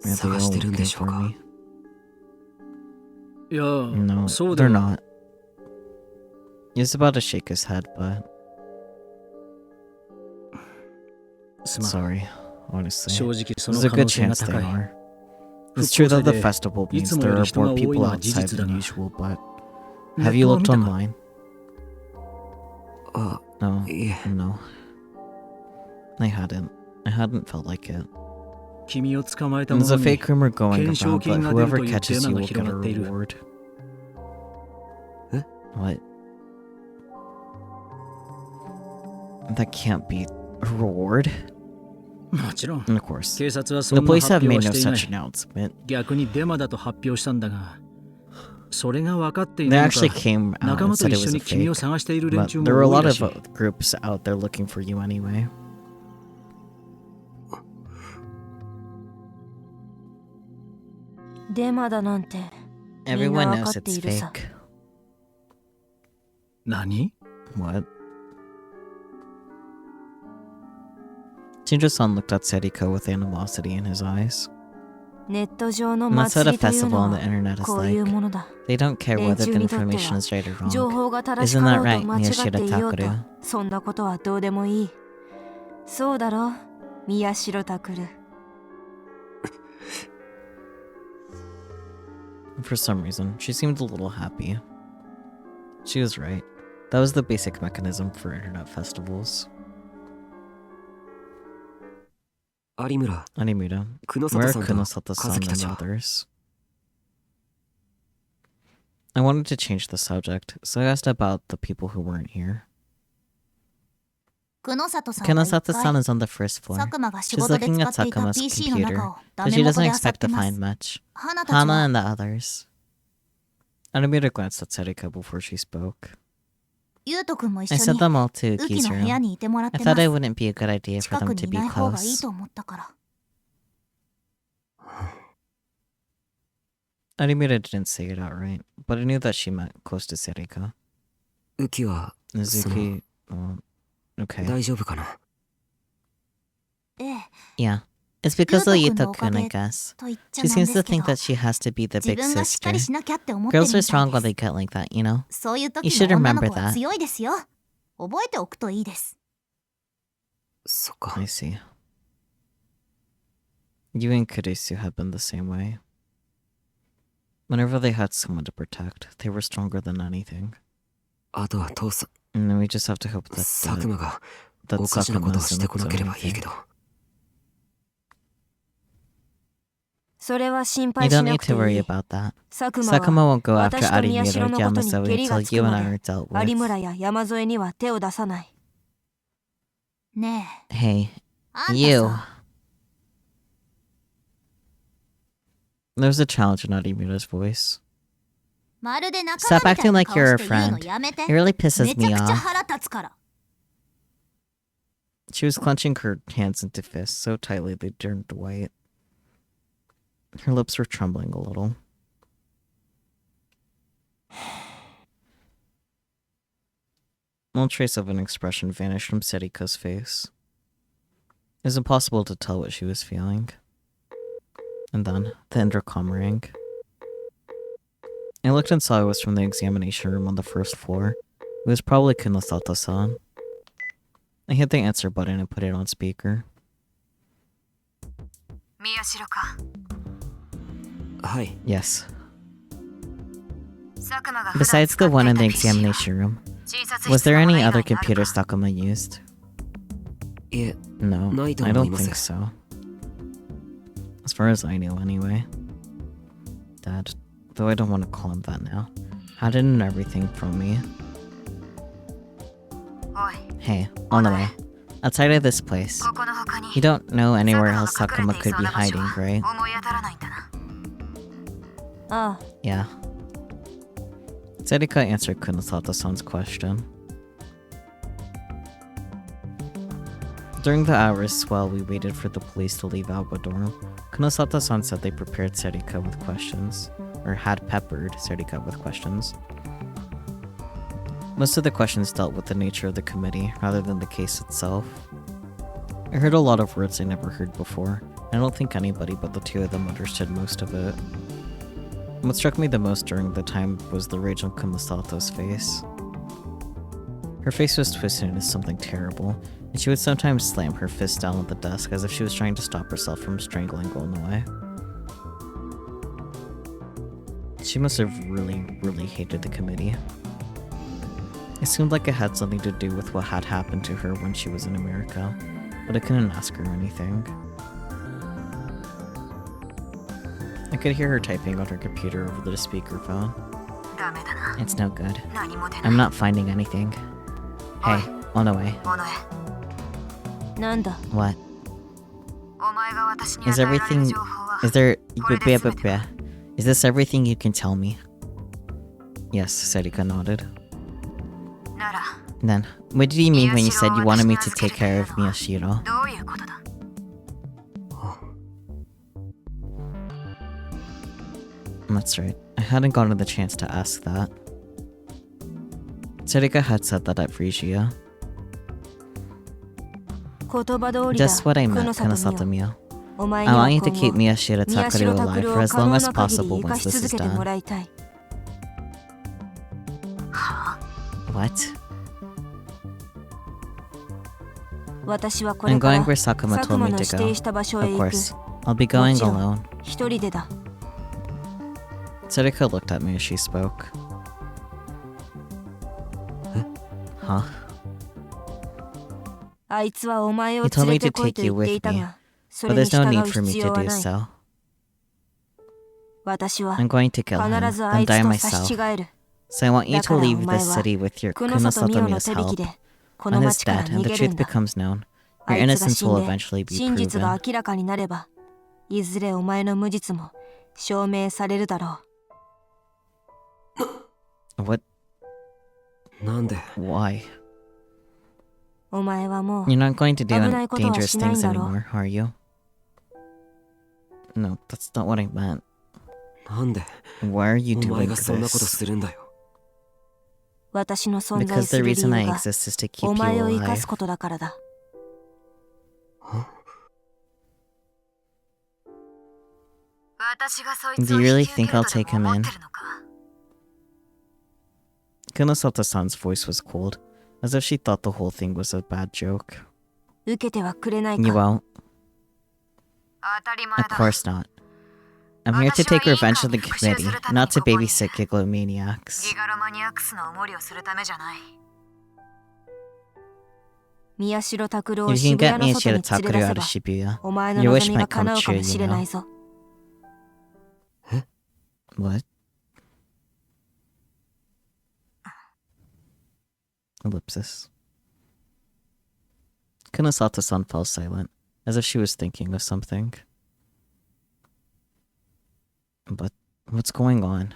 they 探し all てるんで looking しょう for か。 me? いや、 No, そうで they're は not. He's about to shake his head, but すまん。 sorry, honestly. 正直そ There's の a 可 good 能性が chance they 高い。 are. It's true that the 復興祭で festival い means つも there よ are り人が more 多い people のは事 outside 実だ than が、 usual, but ネ have ッ you トは looked 見たか？ online? あ、 No, いえ。 no. I hadn't. I hadn't felt like it. 君を捕まえた There's 者 a に fake rumor going 懸賞 around 金 that が出る whoever という catches デ you マが will 広 get a がっている。 reward. え？ What? That can't be a reward. もちろん、 And of course, 警察はそ the んな police 発 have 表は made し no ていな such い。 announcement. 逆にデマだと発表したんだが、それが分かってい They ないのか actually came out 仲 and 間と said 一 it 緒 was a に君を fake. 探している連 But 中 there も were a 多い lot ら of しい groups out there looking for you anyway. デマだなんて Everyone みんな knows 分かって it's いるさ。 fake. 何 What? Shinjo-san looked at Seriko with animosity in his eyes. ネット上の And that's what a 祭りという festival の on は the internet is こういう like. ものだ。 They don't care 連 whether 中 the にとって information は is right or 情 wrong. 報が正し Isn't か that ろうと right, 間違っていようと Miyashiro Takuru? そんなことはどうでもいい。そうだろ、宮代拓。 For some reason, she seemed a little happy. She was right. That was the basic mechanism for internet festivals. 有村 Animuta, 久野 where 里 are さんと Kunosato-san 和樹た and ち the は others? I wanted to change the subject, so I asked about the people who weren't here. 久野里さんは一 Kunosato-san 回 is on the first floor. 佐久間が仕 She's 事で looking 使 at っていた Sakuma's PC の computer, 中をダ but メ she 元 doesn't で漁っ expect て to ま find す。 much. 花たち Hana は and the others. Animuta glanced at Seriko before she spoke. ゆうとくんも一 I 緒 sent に them all to ウキ Ki's の部屋 room. にいてもらっ I てま thought it す。 wouldn't be a good idea for 近 them く to にい be ない方がいい close. と思ったから。 Animuta didn't say it outright, but I knew that she meant close to Seriko. ウキは Nizuki, well, okay. 大丈夫かな。ええ、 Yeah. It's because of Yuto-kun Yuto-kun, のおかげ I guess. と言っちゃ She なんで seems す to けど think that she has to be the 自 big 分がしっか sister. りしなきゃって思ってるみ Girls た are い strong で when す。 they get like that, you know? そういう You 時 should の女の remember 子は that. 強いですよ。覚えておくといいです。そっか。 I see. You and Kurisu have been the same way. Whenever they had someone to protect, they were stronger than anything. あとは父さん And then we just have to hope that 佐久間が that おかしなことを Sakuma してこな isn't ければいい anything. けど。それは心 You 配し don't な need くて to い worry い。 about that. 佐久間 Sakuma は won't go after 私と宮 Arimura 代 or のことに Yamasa 下リが until つ you く and ま I で are dealt 有 with. 村や山添には手を出さない。ねえ、 Hey, あんた you. さ、 There's a challenge in Arimura's voice. まるで仲 Stop 間みたい acting な like 顔 you're し a て言うの friend. やめて。 It really め pisses ちゃ me くちゃ off. 腹立つから。 She was clenching her hands into fists so tightly they turned white. Her lips were trembling a little. No trace of an expression vanished from Seriko's face. It was impossible to tell what she was feeling. And then, the intercom rang. I looked and saw it was from the examination room on the first floor. It was probably Kunosato-san. I hit the answer button and put it on speaker. 宮代か。はい。 Yes. 佐久間が普段 Besides 使 the って one い in た the PC は examination room, 診察 was 室 there の any 前以 other 外にある computers か。 Sakuma used? いえ、 No,ないと I 思い don't ます。 think so. As far as I knew, anyway. Dad, though I don't want to call him that now, had it and everything from me. おい、 Hey, on the way. Outside of this place. ここの他に You don't know 佐久 anywhere 間 else が隠 Sakuma れてい could そう be な場所 hiding, は right? 思い当たらないんだな。ああ、 Yeah. Seriko answered Kunosato-san's question. During the hours while we waited for the police to leave Alba dorm, Kunosato-san said they prepared Seriko with questions, or had peppered Seriko with questions. Most of the questions dealt with the nature of the committee rather than the case itself. I heard a lot of words I never heard before. I don't think anybody but the two of them understood most of it. What struck me the most during the time was the rage on Kunosato's face. Her face was twisted into something terrible, and she would sometimes slam her fist down on the desk as if she was trying to stop herself from strangling Golnoe. She must have really hated the committee. It seemed like it had something to do with what had happened to her when she was in America, but I couldn't ask her anything. I could hear her typing on her computer over the speakerphone. ダメだな。 It's no good. 何も出ない。 I'm not finding anything. Hey, on the way. モノエ、なんだ。 What? お前が私に Is 与えられる everything... 情報は Is there... これで全てだ。 Is this everything you can tell me? Yes, Sarika nodded. なら Then, what did you mean when you said you wanted me to take care of Miyashiro? どういうことだ？ That's right. I hadn't gotten the chance to ask that. Sarika had said that at Phrygia. 言葉通りだ。 Just what I meant, 黒里 Kunosato 美代。 Mio. お前 I には want you 今 to keep 後 Miyashiro 宮 Takaru 代 alive 拓 for を as 可 long 能 as な限り possible 生か once し this 続 is けても done. らいたい。 What? 私はこれ I'm から going where Sakuma 佐 told 久間 me の to 指定 go. した場所 Of へ行く。 course. I'll be going もちろん alone. 一人でだ。 Sarika looked at me as she spoke. Huh? あいつはお前を He told 連 me れて to こい take と you 言って with いた me, が、そ but れに there's no 従 need う for me 必 to 要は do ない。 so. 私は I'm going to kill him, 必ずあ then いつ die と差し myself. 違える。 So I want you だ to からお leave 前 this は city with your 黒里美 Kunosato 代の Mio's 手引き help. でこ When の he's 町から dead and 逃 the げる truth んだ。 becomes known, あ your いつが innocence 死ん will で eventually be 真実 proven. が明らかになれば、いずれお前の無実も証明されるだろ What? なんで Why? う。お前はもう You're not going to do 危ないことは dangerous しないん things だろう。 anymore, are you? No, that's not what I meant. なんで Why are you お前 doing がそんなこと this? するんだよ。私の存在 Because す the る理 reason 由 I が exist is to keep お you 前を生か alive. すことだからだ。私がそい Do つを you 引 really き受 think ける I'll とで take も him 思っ in? てるのか？ Kunosato-san's voice was cold, as if she thought the whole thing was a bad joke. 受けてはくれない You か。 won't? 当たり前 Of だ。 course not. I'm here to take revenge on the committee, not to babysit gigalomaniacs. ギガロマニアックスのお守りをするためじゃない。宮代拓郎 If を you can 渋 get 谷の外 Miyashiro に連れ Takaru 出せ out ば of Shibuya, お前の your 望 wish みが might 叶 come うか true, もし you れない know. ぞ。 What? Ellipsis. Kunosato-san fell silent, as if she was thinking of something. But what's going on?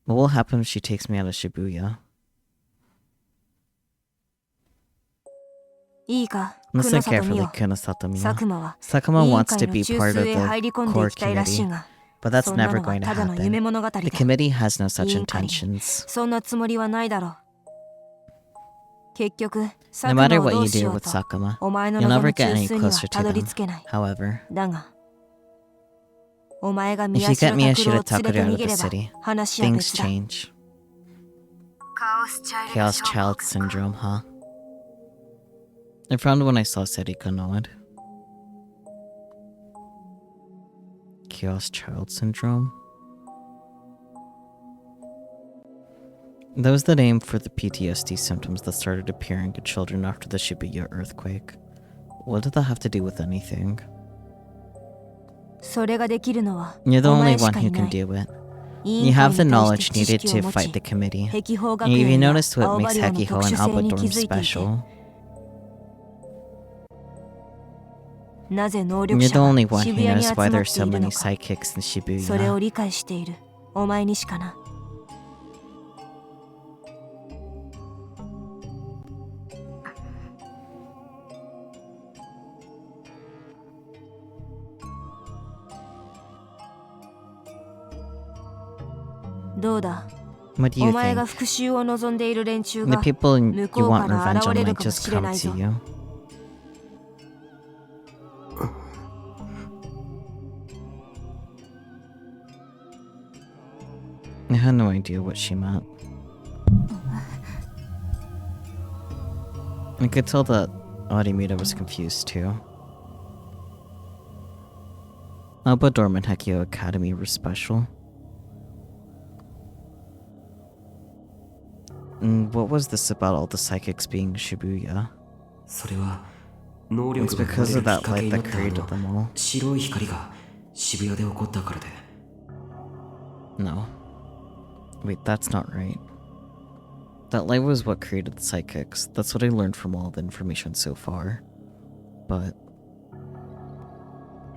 What will happen if she takes me out of Shibuya? いいか、 Listen 黒里美 carefully, 代。 Kunosato 佐 Mio. 久間は Sakuma 委員 wants 会 to の be 中 part 枢 of へ入り the 込んでい core きたいらしい committee, が、 but that's そんな never のは going to ただの夢 happen. 物語だ。 The committee has no 委 such 員会に intentions. そんなつもりはないだろう。結局、佐 No 久間 matter を what ど you うし do よう with と、 Sakuma, お前の you'll 望 never む get 中 any 枢には closer た to どり them. 着けない。 However, だが、お前が if 宮 you 代 get 拓郎 Miyashiro を連れて Takaru 逃 out げ of れ the ば city, 話は things 別だ。 change. カオスチャイルド Chaos 症候 Child 群か。 Syndrome, huh? I frowned when I saw Serika nod. Chaos Child Syndrome? That was the name for the PTSD symptoms that started appearing in children after the Shibuya earthquake. What did that have to do with anything? それができるのは You're the お only 前し one か who いな can い。 do it. 委 You 員会 have に the 対して knowledge 知 needed 識を to 持 fight ち、 the committee. 壁法学 Have you 園や noticed what 青葉 makes 寮の Hekiho 特 and 殊性 Alba に気 Dorm づいていて、 special? なぜ能力 You're 者 the が only one 渋 who 谷に knows 集 why まっ there's てい so る many のか。 psychics in それを Shibuya. 理解しているお前にしかな。どうだ、 What do お you 前が think? 復讐を望んでいる連中 The が people you 向こう want から revenge 現 on れる might かも just しれ come ない to ぞ。 you. I had no idea what she meant. I could tell that Arimita was confused too. Alba Dorm and Hekio Academy were special. What was this about all the psychics being Shibuya? それは能 It's 力が生ま because れ of るきっ that かけ light にな that った created them all. 白い光が渋谷で起こったからで。 No. Wait, that's not right. That light was what created the psychics. That's what I learned from all the information so far. But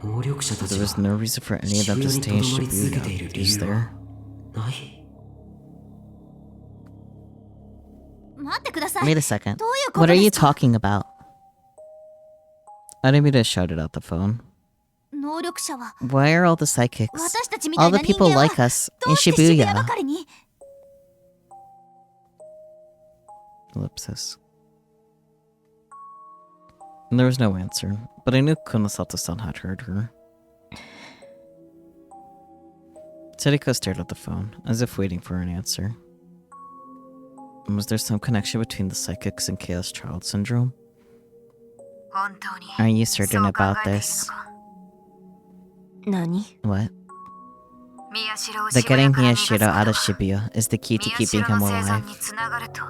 能力者たち there が was no reason for any of them 渋 to 谷に stay in 留まり続けている Shibuya, 理 is 由は there? ない。待ってください。 Wait a second. どういうこ What と are で you すか？ talking about? Unedited shouted out the phone. 能力者は Why are all the psychics, 私たちみた all いな the 人 people 間は like us ど in うして渋谷ば Shibuya? かりに？ Ellipsis. And there was no answer, but I knew Kunosato-san had heard her. Tadeko stared at the phone, as if waiting for an answer. Was there some connection between the psychics and Chaos Child Syndrome? 本当に Are you そ certain う考 about えているの this? か？何？ What? 宮代を That 渋谷 getting から逃が Miyashiro すこと out は of Shibuya is the key to 宮 keeping 代 him の生存 alive. につながると。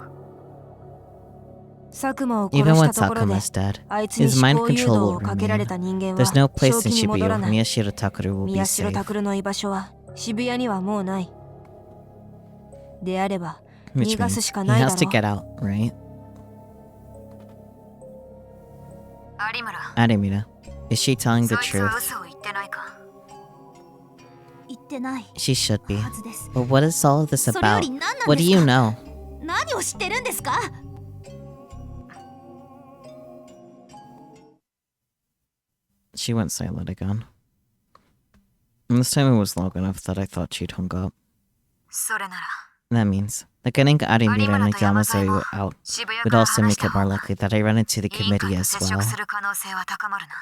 佐久間を殺 Even し when たところで Sakuma's dead, あいつに his 思 mind 考誘導 control を will かけられた remain. 人間 There's no は place 正 in 気に戻ら Shibuya ない。 Miyashiro Takeru will be 宮代 safe. 拓の居場所は渋谷にはもうない。であれば Which 逃がす means しか he ないだ has to ろ get out, right? 有村、 Ademina, is she telling そ the いつは truth? 嘘を言ってないか？言ってない She should be. はずです。 But what is all of this それよ about? り何なん What で do す you か？ know? 何を知ってるんですか？ She went silent again. And this time it was long enough that I thought she'd hung up. それなら That means that getting Ademira 有村 and と山添 Yamazoe も out 渋谷 would から also 話 make した it 方 more が likely that I run into the 委員会 committee と as 接 well. 触する可能性は高まるな。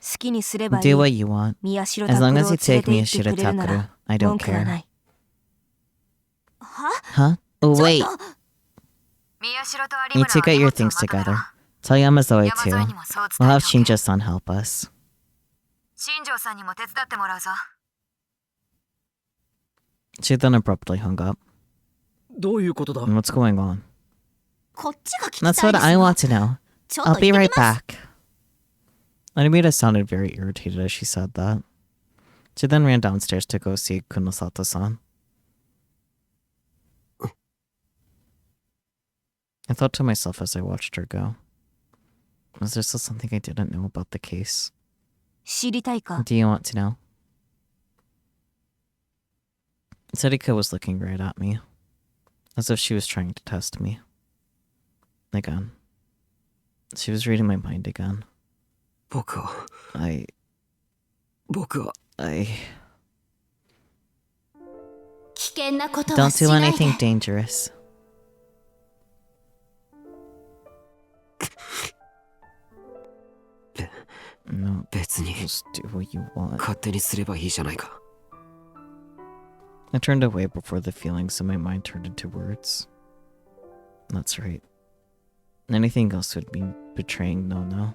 好きにすればい Do い。 what you want. 宮代 As 拓 long を as 連 you れ take て行って Miyashiro くれるな Takeru, ら I don't 文句は care. ない。は？ Huh? Oh, ちょっ wait. と 宮代と有 You 村 two は get 荷 your 物を things まとめ together. ろ。 Tell Yamazoe 山添 too. にもそう We'll 伝え have ておけ。 Shinjo-san help us. 新庄さんにも手伝ってもらうぞ。 She then abruptly hung up. どういうことだ？ And what's going on? こっちが聞きたい That's です what よ。 I want to know. ちょっと I'll 行っ be て right きます。 back. Ademira sounded very irritated as she said that. She then ran downstairs to go see Kunosato-san. I thought to myself as I watched her go. Was there still something I didn't know about the case? 知りたいか？ Do you want to know? Sarika was looking right at me, as if she was trying to test me. Again. She was reading my mind again. 僕は I... 危険なことは Don't し do ないで。 anything dangerous. No, 別に just do what you want. 勝手にすればいいじゃないか。 I turned away before the feelings in my mind turned into words. That's right. Anything else would mean betraying No.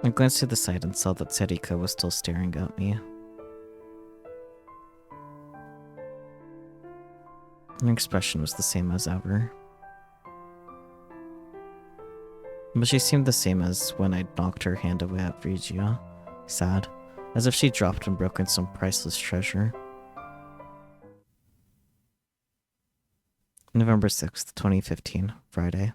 I glanced to the side and saw that Sarika was still staring at me. Her expression was the same as ever. But she seemed the same as when I'd knocked her hand away at Phrygia, sad, as if she'd dropped and broken some priceless treasure. November 6th, 2015, Friday.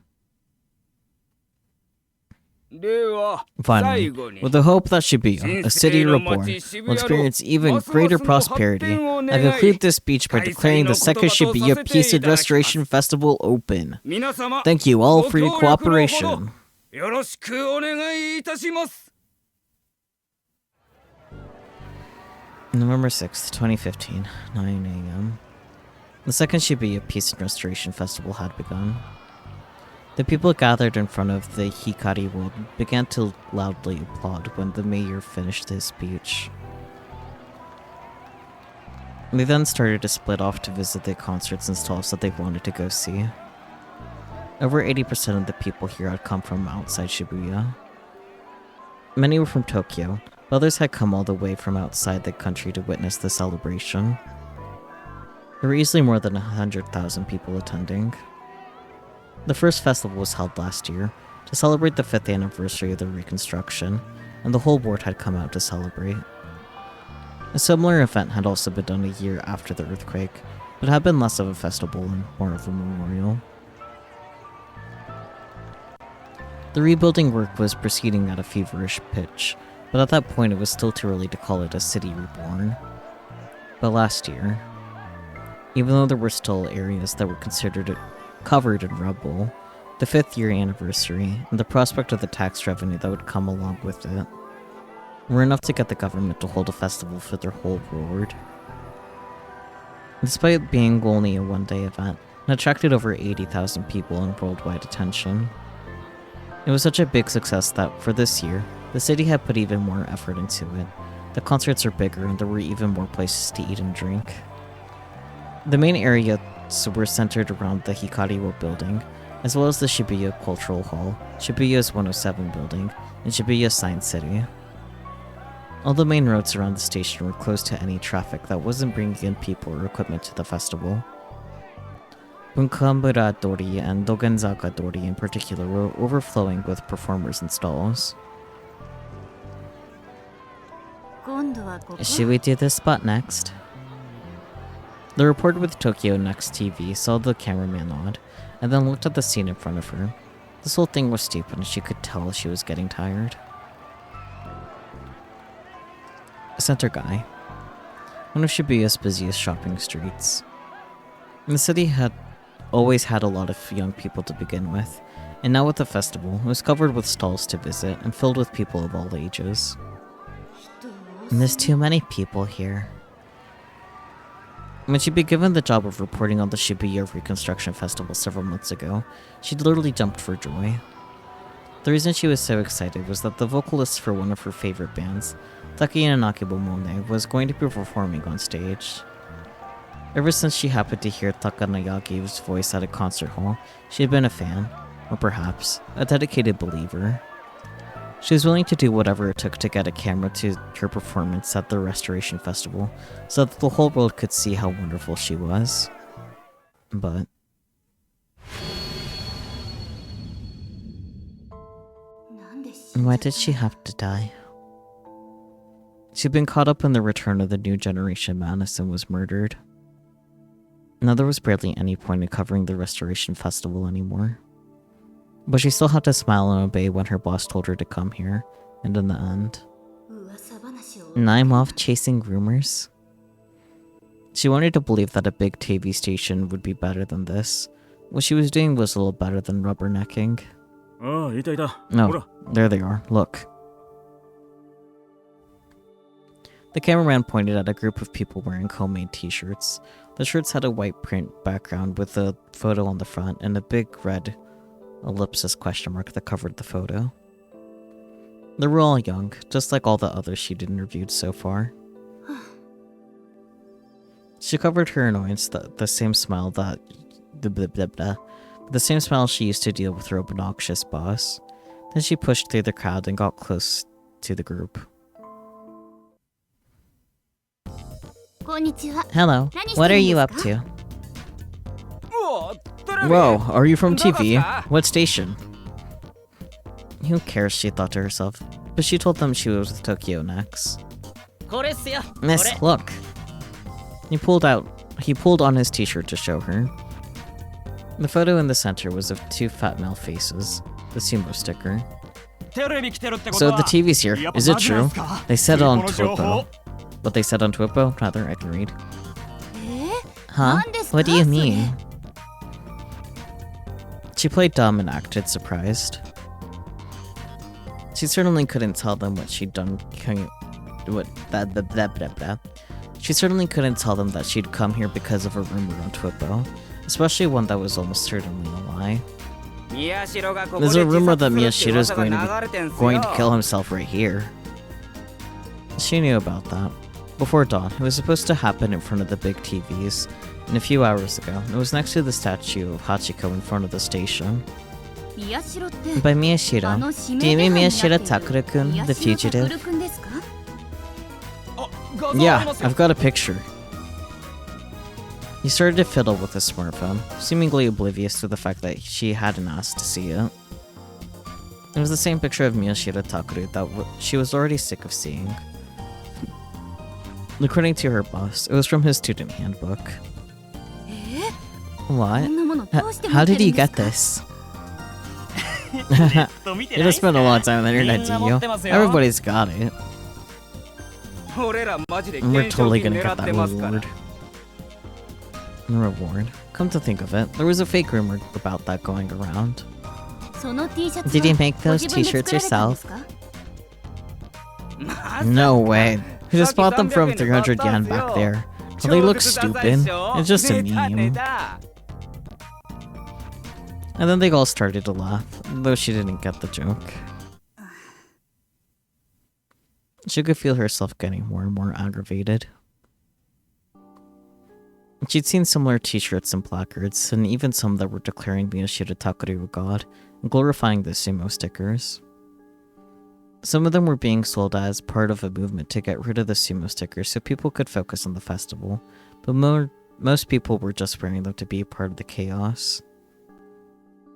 Finally, with the hope that Shibuya, a city reborn, will experience even greater prosperity, I conclude this speech by declaring the second Shibuya Peace and Restoration Festival open. Thank you all for your cooperation. よろしくお願いいたします。 November 6th, 2015, 9 a.m. The second Shibuya Peace and Restoration Festival had begun. The people gathered in front of the Hikari World began to loudly applaud when the mayor finished his speech. They then started to split off to visit the concerts and stalls that they wanted to go see. Over 80% of the people here had come from outside Shibuya. Many were from Tokyo, but others had come all the way from outside the country to witness the celebration. There were easily more than 100,000 people attending. The first festival was held last year to celebrate the 5th anniversary of the reconstruction, and the whole world had come out to celebrate. A similar event had also been done a year after the earthquake, but had been less of a festival and more of a memorial. The rebuilding work was proceeding at a feverish pitch, but at that point it was still too early to call it a city reborn. But last year, Even though there were still areas that were considered covered in rubble, the 5th year anniversary and the prospect of the tax revenue that would come along with it were enough to get the government to hold a festival for their whole ward. Despite being only a one-day event, it attracted over 80,000 people in worldwide attention. It was such a big success that, for this year, the city had put even more effort into it. The concerts are bigger and there were even more places to eat and drink. The main areas were centered around the Hikariwo building, as well as the Shibuya Cultural Hall, Shibuya's 107 building, and Shibuya Science City. All the main roads around the station were closed to any traffic that wasn't bringing in people or equipment to the festival. Bunkamura Dori and Dogenzaka Dori in particular were overflowing with performers and stalls. Should we do this spot next? The reporter with Tokyo Next TV saw the cameraman nod, and then looked at the scene in front of her. This whole thing was stupid and she could tell she was getting tired. Center Guy, one of Shibuya's busiest shopping streets. The city had always had a lot of young people to begin with, and now with the festival, it was covered with stalls to visit and filled with people of all ages. And there's too many people here. When she'd been given the job of reporting on the Shibuya Reconstruction Festival several months ago, she'd literally jumped for joy. The reason she was so excited was that the vocalist for one of her favorite bands, Takeya Nakibomone, was going to be performing on stage. Ever since she happened to hear Takanayagi's voice at a concert hall, she had been a fan, or perhaps, a dedicated believer. She was willing to do whatever it took to get a camera to her performance at the Restoration Festival, so that the whole world could see how wonderful she was. But why did she have to die? She'd been caught up in the return of the new generation madness and was murdered. Now there was barely any point in covering the Restoration Festival anymore. But she still had to smile and obey when her boss told her to come here, and in the end, and I'm off chasing rumors. She wanted to believe that a big TV station would be better than this. What she was doing was a little better than rubbernecking. No, there they are, look. The cameraman pointed at a group of people wearing homemade t-shirts. The shirts had a white print background with a photo on the front and a big red ellipsis question mark that covered the photo. They were all young, just like all the others she'd interviewed so far. She covered her annoyance, the same smile that... the same smile she used to deal with her obnoxious boss. Then she pushed through the crowd and got close to the group. Hello, what are you up to? Whoa, are you from TV? What station? Who cares, she thought to herself, but she told them she was with Tokyo Next. Miss, look. He pulled on his t-shirt to show her. The photo in the center was of two fat male faces, the sumo sticker. So the TV's here, is it true? They said it on Twipo. What they said on Twipo? Rather, I can read. Huh? What do you mean? She played dumb and acted surprised. She certainly couldn't tell them what she'd done. She certainly couldn't tell them that she'd come here because of a rumor on Twipo, especially one that was almost certainly a lie. There's a rumor that Miyashiro's going to kill himself right here. She knew about that. Before dawn, it was supposed to happen in front of the big TVs, and a few hours ago, it was next to the statue of Hachiko in front of the station. By Miyashiro, do you mean Miyashiro Takura-kun, the fugitive? Yeah, I've got a picture. He started to fiddle with his smartphone, seemingly oblivious to the fact that she hadn't asked to see it. It was the same picture of Miyashiro Takuru that she was already sick of seeing. According to her boss, it was from his student handbook. What? How did you get this? You don't spend a lot of time on the internet, do you? Everybody's got it. And we're totally gonna get that reward. Reward. Come to think of it, there was a fake rumor about that going around. その T シャツ Did you make は those ご自分で t-shirts 作られたんです yourself? か？ No way. I just bought them from 300 yen back there. Well, they look stupid. It's just a meme. And then they all started to laugh, though she didn't get the joke. She could feel herself getting more and more aggravated. She'd seen similar t-shirts and placards, and even some that were declaring Miyashita Takuru a god, and glorifying the sumo stickers. Some of them were being sold as part of a movement to get rid of the sumo stickers so people could focus on the festival, but most people were just wearing them to be part of the chaos.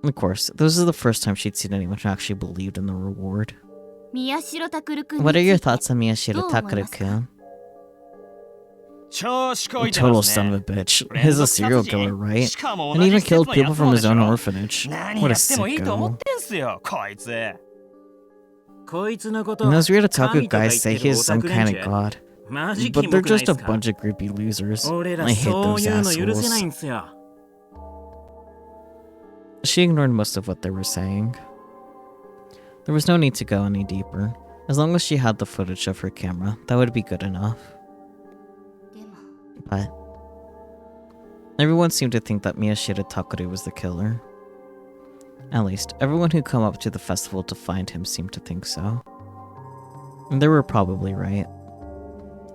Of course, this is the first time she'd seen anyone who actually believed in the reward. 宮代拓君 What are に your ついて thoughts on Miyashita どう思いますか？ Takuru-kun? 調子こいて Total ます son ね of a bitch. 連 He's 続 a 殺 serial 人 killer, right? しかも And 同じ even 施設 killed の people やつ from なん his でし own ょ orphanage. 何 What や a ってもいいと思っ sicko. てんすよこいつこいつのこと And those weird otaku 神とか guys 言っ say てる he's オ some タク連 kind 中 of god. マジ But キ they're モくないっ just a すか bunch of groupie losers. 俺ら I hate そう those いうの許せない assholes. んすよ She ignored most of what they were saying. There was no need to go any deeper. As long as she had the footage of her camera, that would be good enough. でも But everyone seemed to think that Miyashita Takuru was the killer. At least, everyone who come up to the festival to find him seemed to think so. And they were probably right.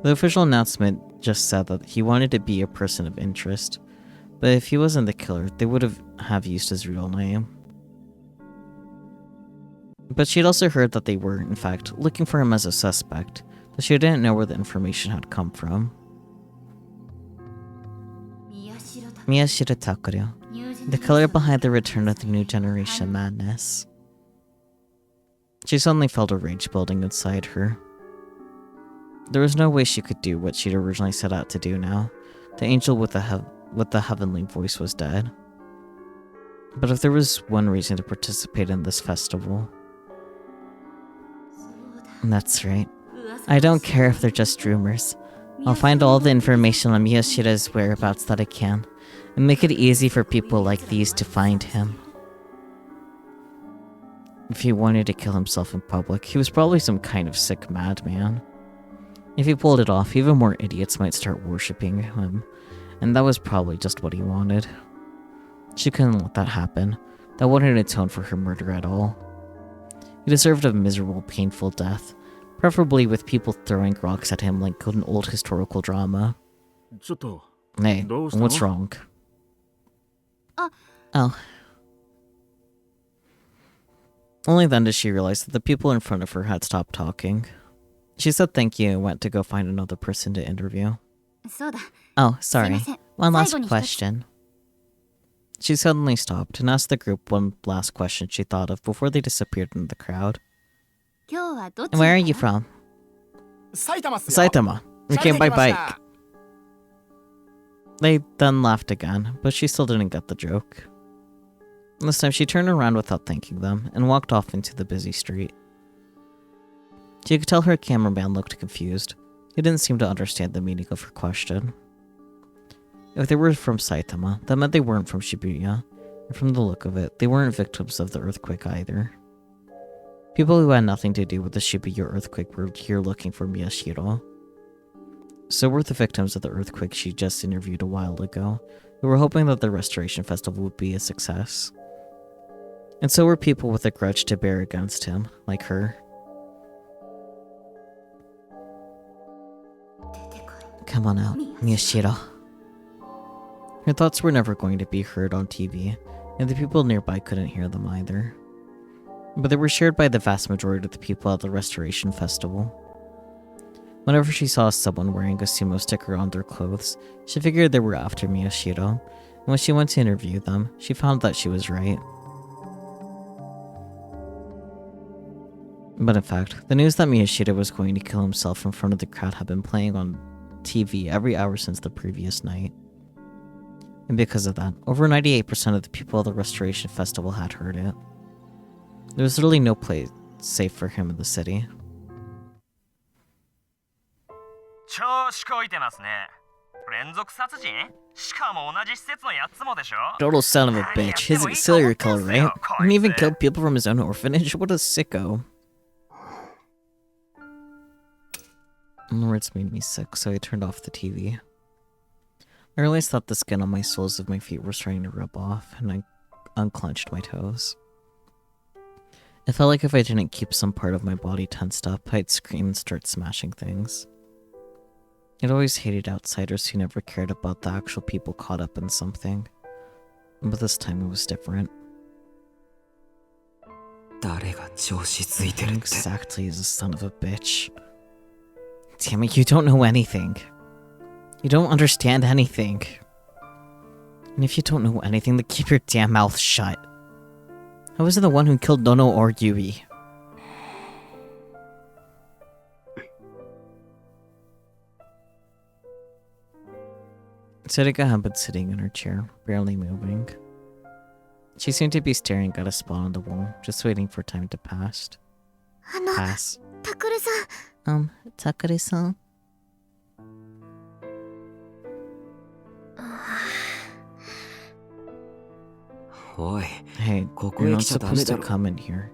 The official announcement just said that he wanted to be a person of interest, but if he wasn't the killer, they would have used his real name. But she'd also heard that they were, in fact, looking for him as a suspect, but she didn't know where the information had come from. 宮代拓 Miyashita Takuru, ニュージェネ the レーション killer behind the return of the new generation madness. She suddenly felt a rage building inside her. There was no way she could do what she'd originally set out to do now. The angel with the heavenly voice was dead. But if there was one reason to participate in this festival, そうだ that's right. 噂 I don't care if they're just rumors. I'll find all the information on Miyashita's whereabouts that I can, and make it easy for people like these to find him. If he wanted to kill himself in public, he was probably some kind of sick madman. If he pulled it off, even more idiots might start worshipping him, and that was probably just what he wanted. She couldn't let that happen. That wouldn't atone for her murder at all. He deserved a miserable, painful death, preferably with people throwing rocks at him like an old historical drama. ちょっと Hey, どうしたの？ what's wrong? あ Oh. Only then did she realize that the people in front of her had stopped talking. She said thank you and went to go find another person to interview. そうだ Oh, sorry. すいません。 One last 最後に一つ。 question. She suddenly stopped and asked the group one last question she thought of before they disappeared into the crowd. 今日はどっち Where are か you な from? 埼玉っすよ Saitama. We came by チャリで来まし bike. た They then laughed again, but she still didn't get the joke. This time she turned around without thanking them and walked off into the busy street. She could tell her cameraman looked confused. He didn't seem to understand the meaning of her question. If they were from Saitama, that meant they weren't from Shibuya, and from the look of it, they weren't victims of the earthquake either. People who had nothing to do with the Shibuya earthquake were here looking for Miyashiro. So were the victims of the earthquake she just interviewed a while ago, who were hoping that the restoration festival would be a success. And so were people with a grudge to bear against him, like her. 出てこい Come on out, Miyashiro. Her thoughts were never going to be heard on TV, and the people nearby couldn't hear them either. But they were shared by the vast majority of the people at the restoration festival. Whenever she saw someone wearing a sumo sticker on their clothes, she figured they were after Miyashiro, and when she went to interview them, she found that she was right. But in fact, the news that Miyashiro was going to kill himself in front of the crowd had been playing on TV every hour since the previous night. And because of that, over 98% of the people at the Restoration Festival had heard it. There was literally no place safe for him in the city. 調子こいてますね連続殺人？しかも同じ施設のやつもでしょ？ Total son of a bitch. He's a serial killer, right? And even killed people from his own orphanage? What a sicko. And the words made me sick, so I turned off the TV. I realized that the skin on my soles of my feet was starting to rub off, and I unclenched my toes. It felt like if I didn't keep some part of my body tensed up, I'd scream and start smashing things. I'd always hated outsiders who never cared about the actual people caught up in something. But this time it was different. 誰が調子ついてるって。 Exactly as a son of a bitch. Damn it, you don't know anything. You don't understand anything. And if you don't know anything, then keep your damn mouth shut. I wasn't the one who killed Nono or Yui. Sarika had been sitting in her chair, barely moving. She seemed to be staring at a spot on the wall, just waiting for time to pass. Pass. Takure-san? おい、 Hey, ここ you're へ not 来ちゃダメ supposed だ to ろ。 come in here.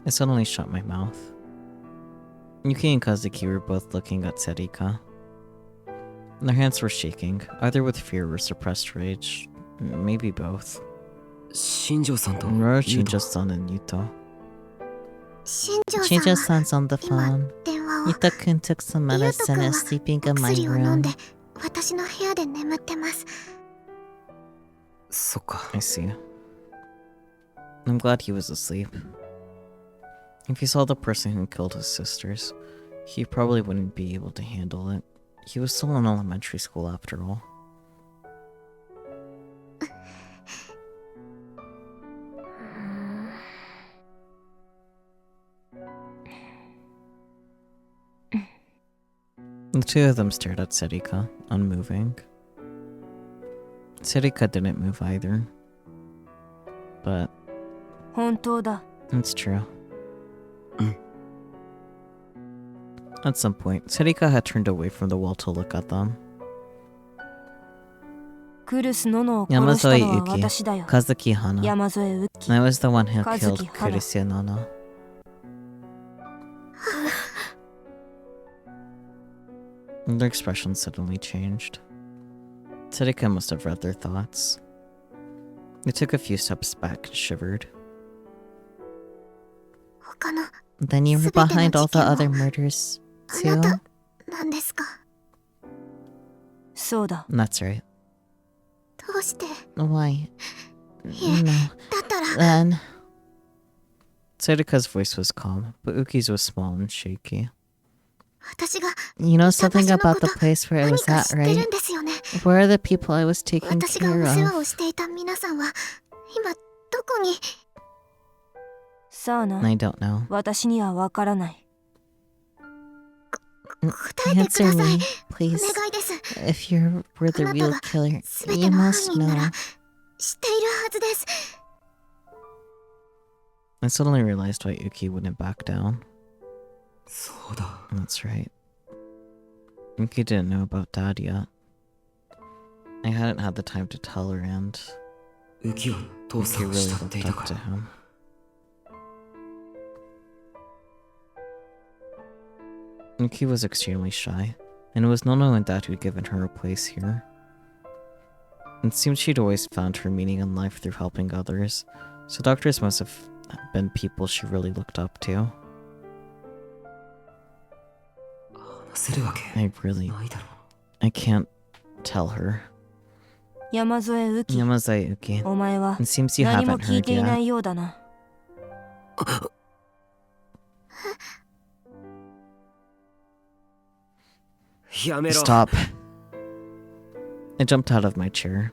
I suddenly shut my mouth. Yuki and Kazuki were both looking at Sarika. Their hands were shaking, either with fear or suppressed rage. Maybe both. 新庄さんと Where are ユウト Shinjo-san and Yuto? 新庄さんは Shinjo-san's on the 今 phone. 電話を Yuto-kun took some ユウト medicine 君 and は is sleeping in お my 薬を飲ん room. で私の部屋で眠ってます。そっか。 I see. I'm glad he was asleep. If he saw the person who killed his sisters, he probably wouldn't be able to handle it. He was still in elementary school after all. The two of them stared at Sarika, unmoving. Sarika didn't move either. But 本当だ。 it's true. At some point, Sarika had turned away from the wall to look at them. クルス・ノノを殺したのは私だよ。 Kazuki Hana. 山添ウッキ I was the one who killed Kazuki Hana. Kurisuya Nana. Their expressions suddenly changed. Sarika must have read their thoughts. They took a few steps back and shivered. 他の Then you were 全ての behind all the 事件も other murders, あな too? たなんですか？そうだ。 That's right. どうして？ Why? いえ、 No. だったら Then... Sarika's voice was calm, but Uki's was small and shaky. 私が You know いた場 something 所の about こ the と place where I 何 was か at, 知ってる right? んですよね。 Where are the people I was taking 私がお care 世話 of? をしていた皆さんは今どこに？さあな。 I don't know. 私にはわからない。答えてく Answer ださい。 me, お please. 願いです。 If you were the あなた real が killer, すべ you ての犯 must 人な know. ら知っているはずです。 I suddenly realized why Uki wouldn't back down. そうだ。 That's right. Uki didn't know about Dad yet. I hadn't had the time to tell her, and 浮きを父 Uki さんを really 慕ってい looked た up か to ら。 him. Uki was extremely shy, and it was Nono and Dad who'd given her a place here. It seemed she'd always found her meaning in life through helping others, so doctors must have been people she really looked up to. 話せるわけ I really, ないだろ。 I can't tell her. 山添ウキ、 Yamazai Uki, お前は it seems you 何も haven't 聞い heard ていな yet. いようだな。やめろ。 Stop. I jumped out of my chair.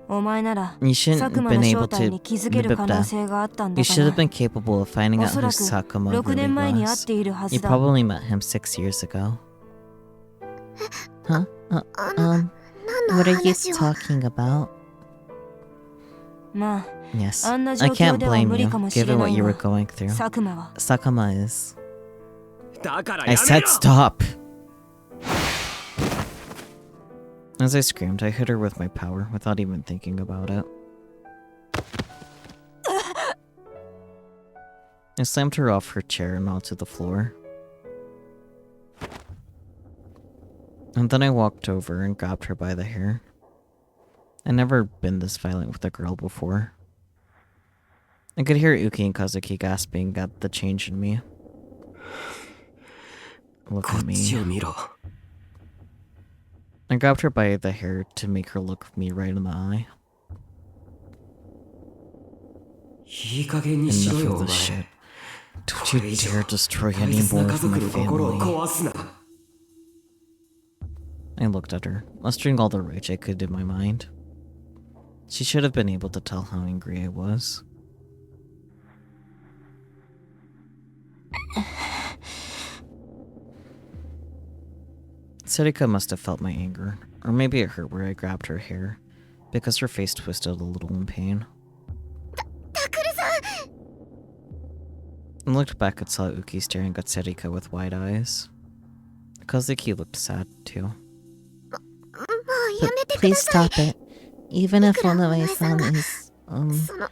お前なら You shouldn't 佐 have 久間 been の able 正体 to に気づける可能性があったん You だ should が have been capable of finding な。 out おそ who らく Sakuma 6 really 年前に会っ was. ているは You ずだ。 probably met him 6 years ago. Huh? 何の What are you 話を？ talking about? まあ、 Yes. あんな I 状況 can't では blame 無理 you, かもしれ given な what い you were が、 going through. 佐久間は Sakuma is. だから I やめ said ろ。 stop! As I screamed, I hit her with my power without even thinking about it. I slammed her off her chair and onto the floor. And then I walked over and grabbed her by the hair. I'd never been this violent with a girl before. I could hear Uki and Kazuki gasping at the change in me. Look at me. こっちを見ろ。 I grabbed her by the hair to make her look me right in the eye. いい加減にしろ Enough よ of お this 前。 shit. Don't you dare destroy 大 any 切な more 家 of my 族の心を family. 壊すな。 I looked at her, mustering all the rage I could in my mind. She should have been able to tell how angry I was. Sarika must have felt my anger, or maybe it hurt where I grabbed her hair, because her face twisted a little in pain. I looked back and saw Uki staring at Sarika with wide eyes. Kazuki looked sad too. Please stop it. Even if one of my son is, a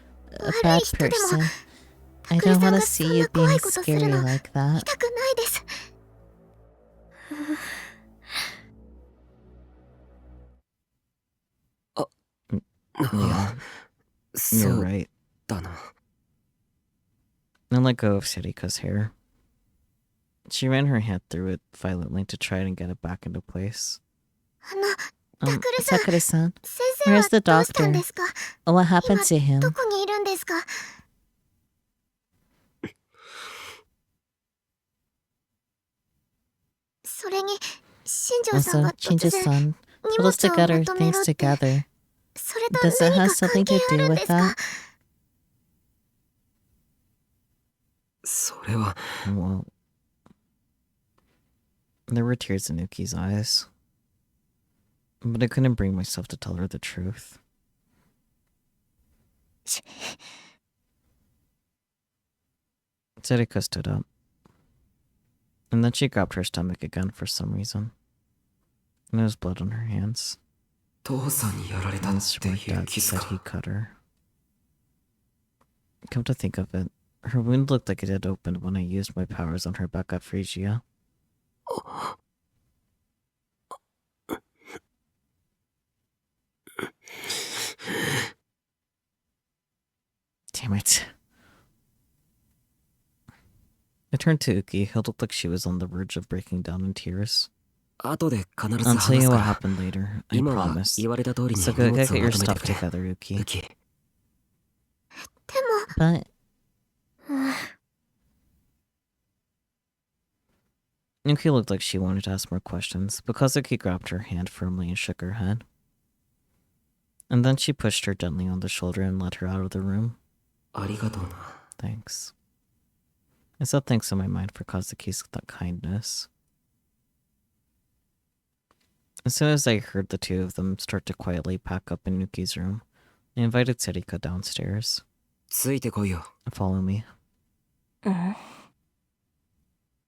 bad person, I don't want to see you being scary like that. Yeah, そ you're う right. だな。 I let go of Sarika's hair. She ran her hand through it violently to try and get it back into place. Sakura-san, where's the doctor? What happened to him? Also, Shinju-san told us to get our things together. Does it have something to do with that? それは Well, there were tears in Uki's eyes. But I couldn't bring myself to tell her the truth. Sarika stood up. And then she grabbed her stomach again for some reason. And there was blood on her hands. 父さんにやられた And って smart いう dad 傷 said か。 he cut her. Come to think of it, her wound looked like it had opened when I used my powers on her back at Phrygia. Damn it. I turned to Uki, who looked like she was on the verge of breaking down in tears. 後で必ず I'll tell 話 you すか what ら。 happened later, I 今は promise. 言われた通りに So 荷 go 物 get を your まとめて stuff くれ。 together, Uki. ウキ。 But Uki looked like she wanted to ask more questions, but Kazuki grabbed her hand firmly and shook her head. And then she pushed her gently on the shoulder and led her out of the room. ありがとうな。 Thanks. I said thanks in my mind for Kazuki's kindness. As soon as I heard the two of them start to quietly pack up in Nuki's room, I invited Sarika downstairs. ついてこいよ。 Follow me.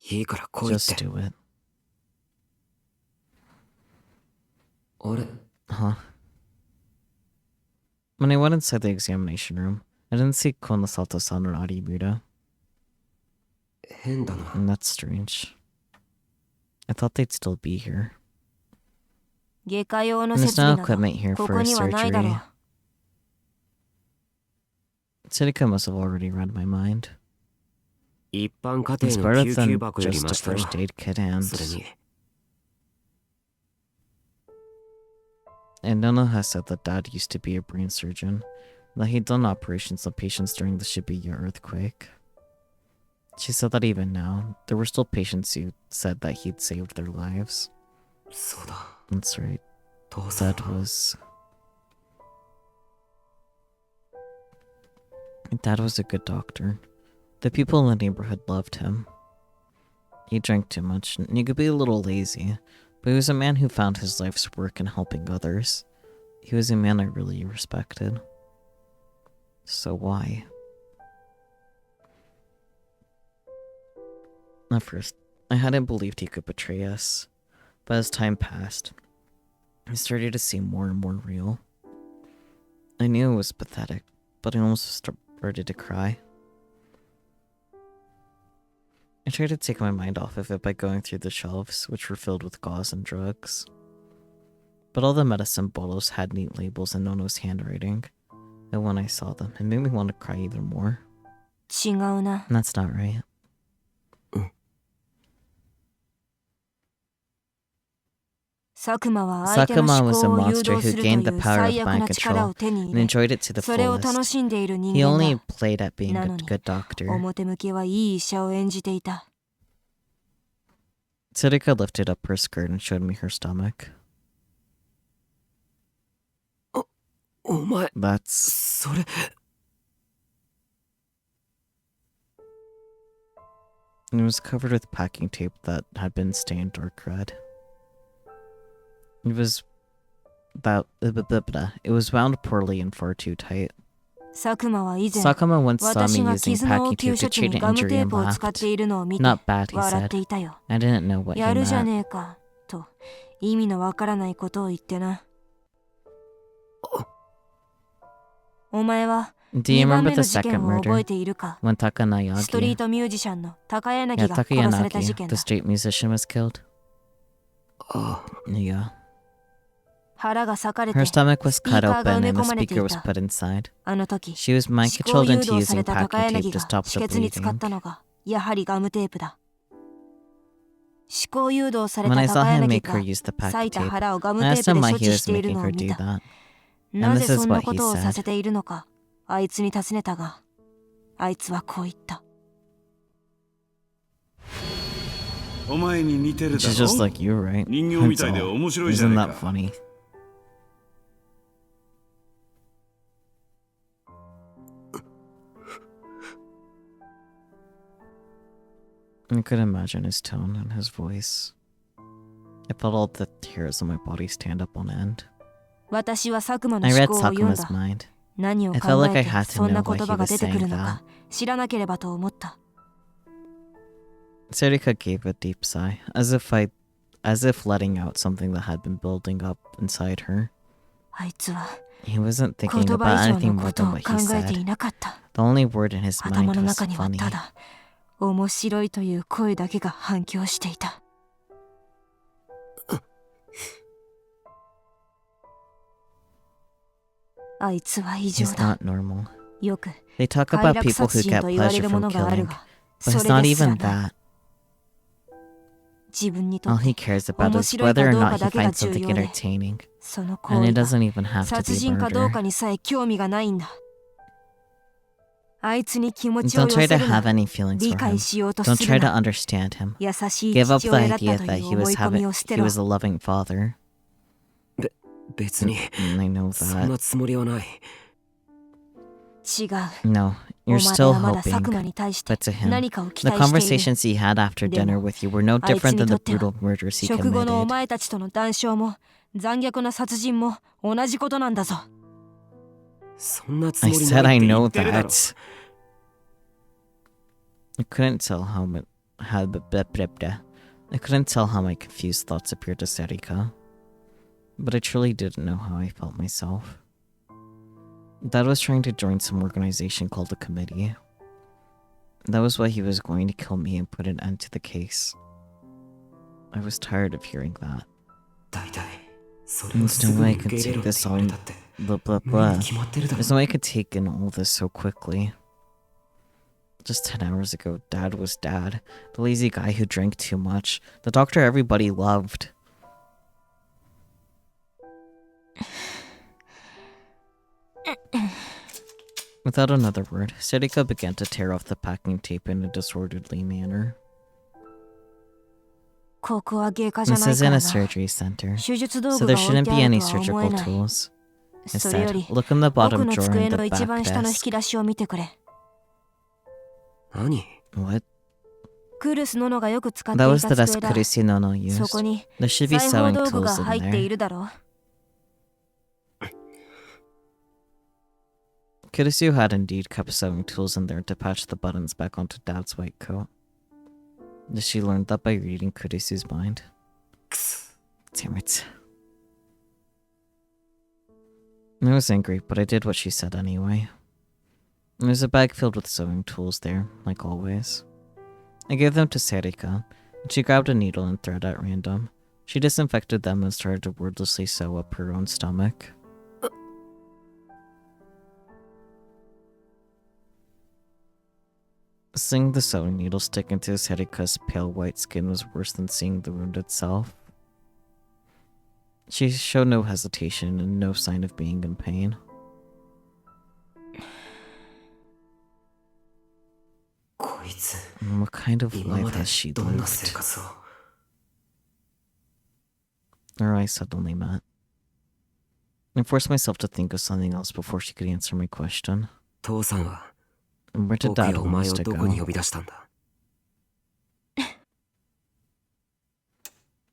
いいから来いっ Just て。 do it. あれ Huh? When I went inside the examination room, I didn't see Konosato-san or Arimura, 変だな。 and that's strange. I thought they'd still be here. 外科用の And 設 there's no 備など equipment here こ for こ a にはないだろ surgery. う。 Sarika must have already read my mind. 一般家 It's 庭の better 救急 than 箱より just マ a シだよ。 first aid kit and... それに And Nona has said that Dad used to be a brain surgeon, that he'd done operations on patients during the Shibuya earthquake. She said that even now, there were still patients who said that he'd saved their lives. そうだ。 That's right. 父さん Dad は was... Dad was a good doctor. The people in the neighborhood loved him. He drank too much, and he could be a little lazy, but he was a man who found his life's work in helping others. He was a man I really respected. So why? At first, I hadn't believed he could betray us, but as time passed, It started to seem more and more real. I knew it was pathetic, but I almost started to cry. I tried to take my mind off of it by going through the shelves, which were filled with gauze and drugs. But all the medicine bottles had neat labels in Nono's handwriting, and when I saw them, it made me want to cry even more. 違うな。 And that's not right. 佐久間は相手の Sakuma 思 was a 考を誘 monster 導 who するとい gained the う power 最 of 悪 mind な力を control 手に and 入れ enjoyed it to the それを楽 fullest. しんでいる人 He 間 only だ。 played at being な a のに good doctor. 表向きはいい医者を演じていた。 Tsurika lifted up her skirt and showed me her stomach. お前 That's... それ It was covered with packing tape that had been stained dark red. It was wound poorly and far too tight. 佐久間は以前 Sakuma once saw 私 me が using 傷の応 packing 急 tape 処 to 置 treat に an ガムテ injury ー and プを使って laughed. いるのを見て Not bad, he 笑っ said. ていたよ。 I didn't know what he やるじゃ meant. ねえかと意味のわからないことを言ってな。お前は Do you 2番 remember 目の the 事 second 件を覚え murder? ているか？ When ストリー Takanayagi... トミュージシャンの高柳 Yeah, が殺された事 Takayanagi, 件 the だ。 street musician, was killed. あ Yeah. 腹が裂かれて Her ス stomach was ピー cut カーが open 埋め and a 込まれてい speaker was た。 put inside. あの時 She was 思 mind 考 controlled 誘 into 導さ using れた高 packing 柳 tape to が stop 止 the 血に使っ bleeding. たのがやはりガムテープだ。思考誘導され When た I saw 高 him 柳 make her が use the 裂 packing いた tape, 腹をガム I テ asked ープ him で why 処 he 置 was している making のを her 見 do た。 that. な And ぜ this is そんな what こ he とをさ said. せているのかあいつに尋ねたが、あいつはこう言った。お前に似てるだ She's ろ just like you, right? 人形み That's たいで all. 面白いじゃ Isn't ない that か funny? I could imagine his tone and his voice. I felt all the hairs on my body stand up on end. 私は佐久間の I 思 read 考を読ん Sakuma's だ。 mind. 何を I 考 felt like え I て had to そんな know 言 why 葉 he が was 出てく saying るの that. か知らなければと思った。 Sarika gave a deep sigh, as if letting out something that had been building up inside her. あいつは He wasn't 言 thinking 葉 about 以上 anything の more こと than を what 考 he えてい said. なかった。 The only word in his 頭 mind の was 中には funny. ただ面白いという声だけが反響していた。あいつは異常 He's だ。 not normal. よく They talk 快 about 楽 people 殺 who 人 get と言われ pleasure るも from のがある killing, が、 but そ it's れ not ですら even な that. 自分にと All っ he て cares about 面 is 白いか whether or どうか not he だけが finds 重 something 要で、 entertaining, その行 and 為 it が doesn't even have to 殺 be 人かどう murder. かにさえ興味がないんだ。あいつに気持ちを Don't 寄 try せ to るな。 have any feelings 理 for 解 him. しようと Don't す try る to な。 understand him. 優しい Give up 父 the 親だった idea と that いう he 思 was い込みを having, 捨て he ろ。 was a loving father. 別に I know そん that. なつもりはない。違う。 No, お you're 前 still はまだ佐久間 hoping. に対して But to him, 何かを期 the 待している。 conversations he had after dinner with you were no あいつ different に than と the っては brutal murders he 食後のお committed. 前たちとの談笑も残虐な殺人も同じことなんだぞ。そんなつ I もり said な I いって言 know ってるだろ。 that. I couldn't tell how I couldn't tell how my confused thoughts appeared to Sarika. But I truly didn't know how I felt myself. Dad was trying to join some organization called the Committee. That was why he was going to kill me and put an end to the case. I was tired of hearing that. 大体それを There's す no ぐ way に I 受け could 入れろ take って this 言われ on たって blah blah 無理 blah. に決まってるだろ。 There's no way I could take in all this so quickly. Just 10 hours ago, Dad was Dad. The lazy guy who drank too much. The doctor everybody loved. Without another word, Sarika began to tear off the packing tape in a disorderly manner. ここは外科じゃ This ない is か in ら a な。 surgery center, 手術道 so 具 there が置い shouldn't て be ある any とは思 surgical えない。 tools. それよ Instead, り look in the 僕 bottom の drawer 机 in の the 一 back 番下の引 desk. き出しを見てくれ。何？ What? クルスノノがよく使って That い was た the desk 机だ。 Kurishi Nono そ used. こに There should be 裁縫 sewing 道具が tools 入 in ってい there. るだろう。 Kurisu had indeed kept sewing tools in there to patch the buttons back onto Dad's white coat. She learned that by reading Kurisu's mind. Damn it. I was angry, but I did what she said anyway. There's a bag filled with sewing tools there, like always. I gave them to Serika, and she grabbed a needle and thread at random. She disinfected them and started to wordlessly sew up her own stomach. Seeing the sewing needle stick into Serika's pale white skin was worse than seeing the wound itself. She showed no hesitation and no sign of being in pain. What kind of life has she lived? Her eyes suddenly met. I forced myself to think of something else before she could answer my question. Where did Dad want us to go?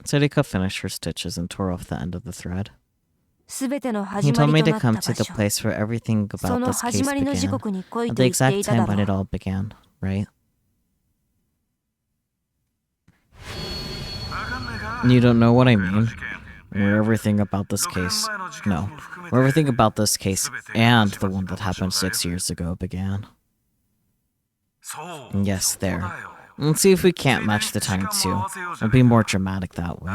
Serika finished her stitches and tore off the end of the thread. He told me to come to the place where everything about this case began, at the exact time when it all began, right? You don't know what I mean? Where everything about this case... No. Where everything about this case and the one that happened 6 years ago began. Yes, there. Let's see if we can't match the time too. It'll be more dramatic that way.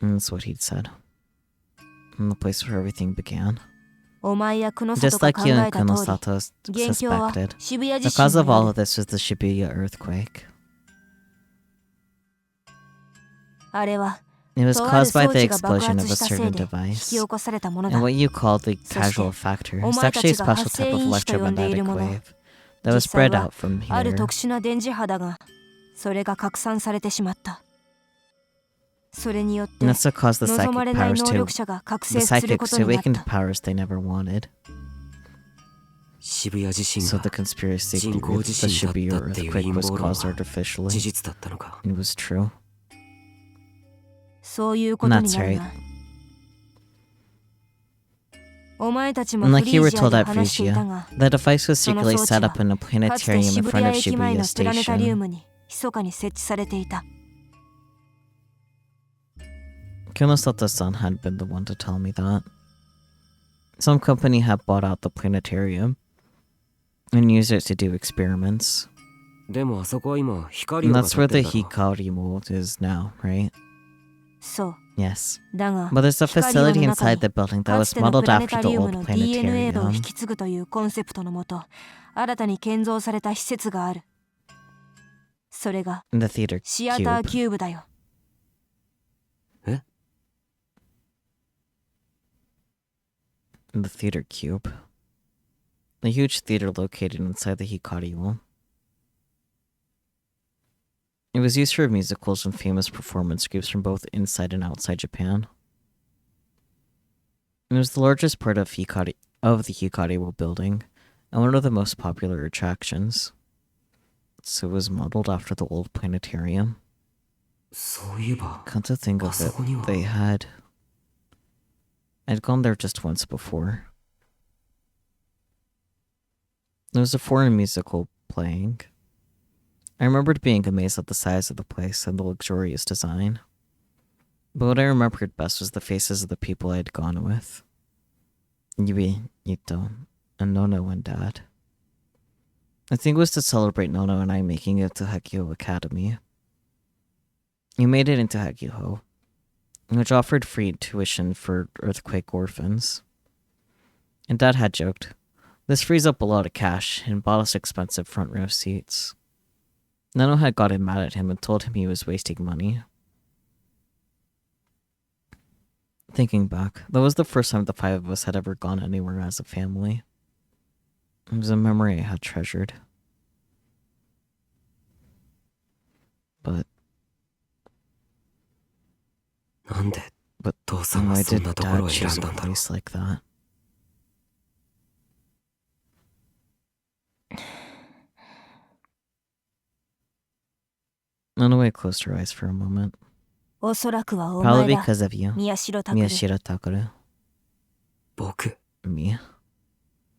And that's what he'd said. In the place where everything began. Just like you and Kunosato suspected, the cause of all of this was the Shibuya earthquake. It was caused by the explosion of a certain device, and what you call the causal factor is actually a special type of electromagnetic wave that was spread out from here. And that's what caused the psychics to awaken to powers they never wanted. So the conspiracy theory that the Shibuya earthquake was caused artificially. It was true. And that's right. And like you were told at Phrygia, the device was secretly set up in a planetarium in front of Shibuya Station. Kunosato-san had been the one to tell me that. Some company had bought out the planetarium and used it to do experiments. And that's where the Hikari mold is now, right? Yes. But there's a facility inside the building that was modeled after the old planetarium. The theater cube. The theater cube. A huge theater located inside the Hikari wall. It was used for musicals and famous performance groups from both inside and outside Japan. It was the largest part of the Hikari building, and one of the most popular attractions. So it was modeled after the old planetarium. Come to think of it, they had... I'd gone there just once before. There was a foreign musical playing. I remembered being amazed at the size of the place and the luxurious design. But what I remembered best was the faces of the people I had gone with. Yui, Ito, and Nono and Dad. I think it was to celebrate Nono and I making it to Hagio Academy. We made it into Hagio, which offered free tuition for earthquake orphans. And Dad had joked, this frees up a lot of cash and bought us expensive front row seats. Nono had gotten mad at him and told him he was wasting money. Thinking back, that was the first time the five of us had ever gone anywhere as a family. It was a memory I had treasured. But why did Dad choose a place like that? Nonoe closed her eyes for a moment. Probably because of you, Miyashiro Takaru. Me.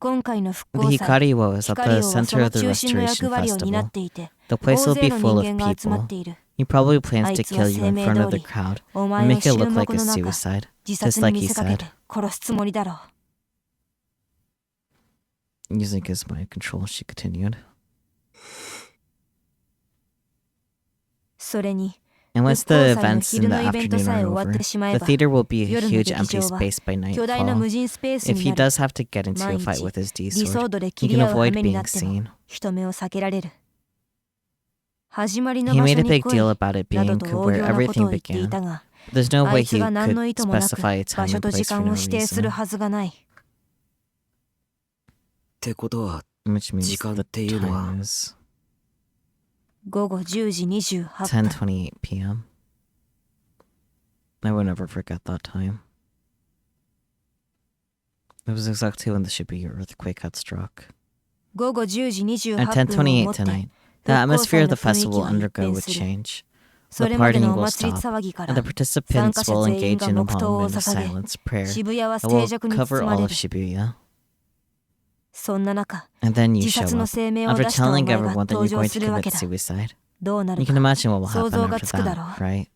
今回の復 The 興祭 Hikariwo is at 光 the をそ center の of the 中心の restoration 役割を担っ festival. ていて The place 大 will 勢 be の full 人 of 間が集まっ people. ている He probably plans あい to つは kill you 声 in 明 front 通 of the り crowd お and 前を make it 衆 look 目 like a の中 suicide, 自 just 殺に like 見 he せかけ said. て殺すつもりだろう Using his mind control, she continued. それに And once 復興 the 祭の events in 昼 the のイベント afternoon さ are え終わっ over, てしまえ the ば theater will be a 夜の huge 劇 empty 場は space by 巨大な無 nightfall. 人スペース If に he なる does have to get into 毎 a 日 fight with his D 理想 sword, 度で he 切り can 合う羽 avoid 目に being なっても seen. 人目を避けられる始まりの He 場 made 所 a に big 来い deal about it など being と大 where 行なこと everything を言ってい began. たが There's no あ way いつ he が何の could 意図もなく specify a 場 time 所 and と時 place for 間 no を指定する reason. はずがないってことは Which means 時間 the っていうのは time is 午後10時28分 10:28 p.m. I will never forget that time. It was exactly when the Shibuya earthquake had struck. 午後10時 At 28分をも 10:28 って tonight, the 復興 atmosphere 祭 of の the 雰囲 festival 気は will 一変 undergo a する change. そ The れまで partying のお will 祭り stop, 騒ぎか and the ら参 participants 加者 will 全員 engage が in a 黙祷を moment of 捧げ silence prayer 渋谷は that 静 will 寂に cover 包ま all れ of る Shibuya. そんな中 And then you 自 show 殺の up. 声明を After 出したお telling 前が everyone that 登 you're 場 going す to るわ commit けだ suicide, どうな you る can か imagine what will 想 happen 像が after つくだろ that, う right?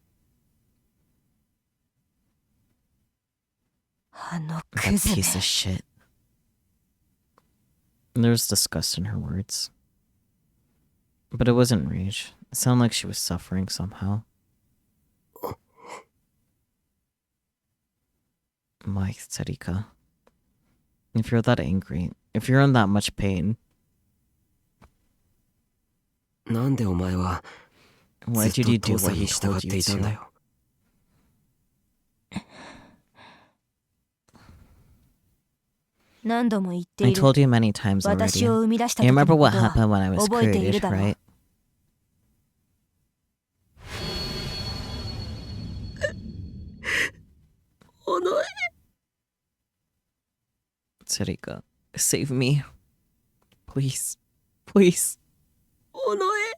あの That クズめ piece of shit. There was disgust in her words. But it wasn't rage. It sounded like she was suffering somehow. My Tsarika. If you're that angry, if you're in that much pain, なんでお前は why ずっ did you と do 父さ what ん he に従 told っ you ていたんだ to? よ。何度も言って I いる told you many times 私 already. を生み出した You 時の remember こ what とは happened when I was 覚えている created, だろう right? おのえ Tsarika, save me. Please. Please. おのえ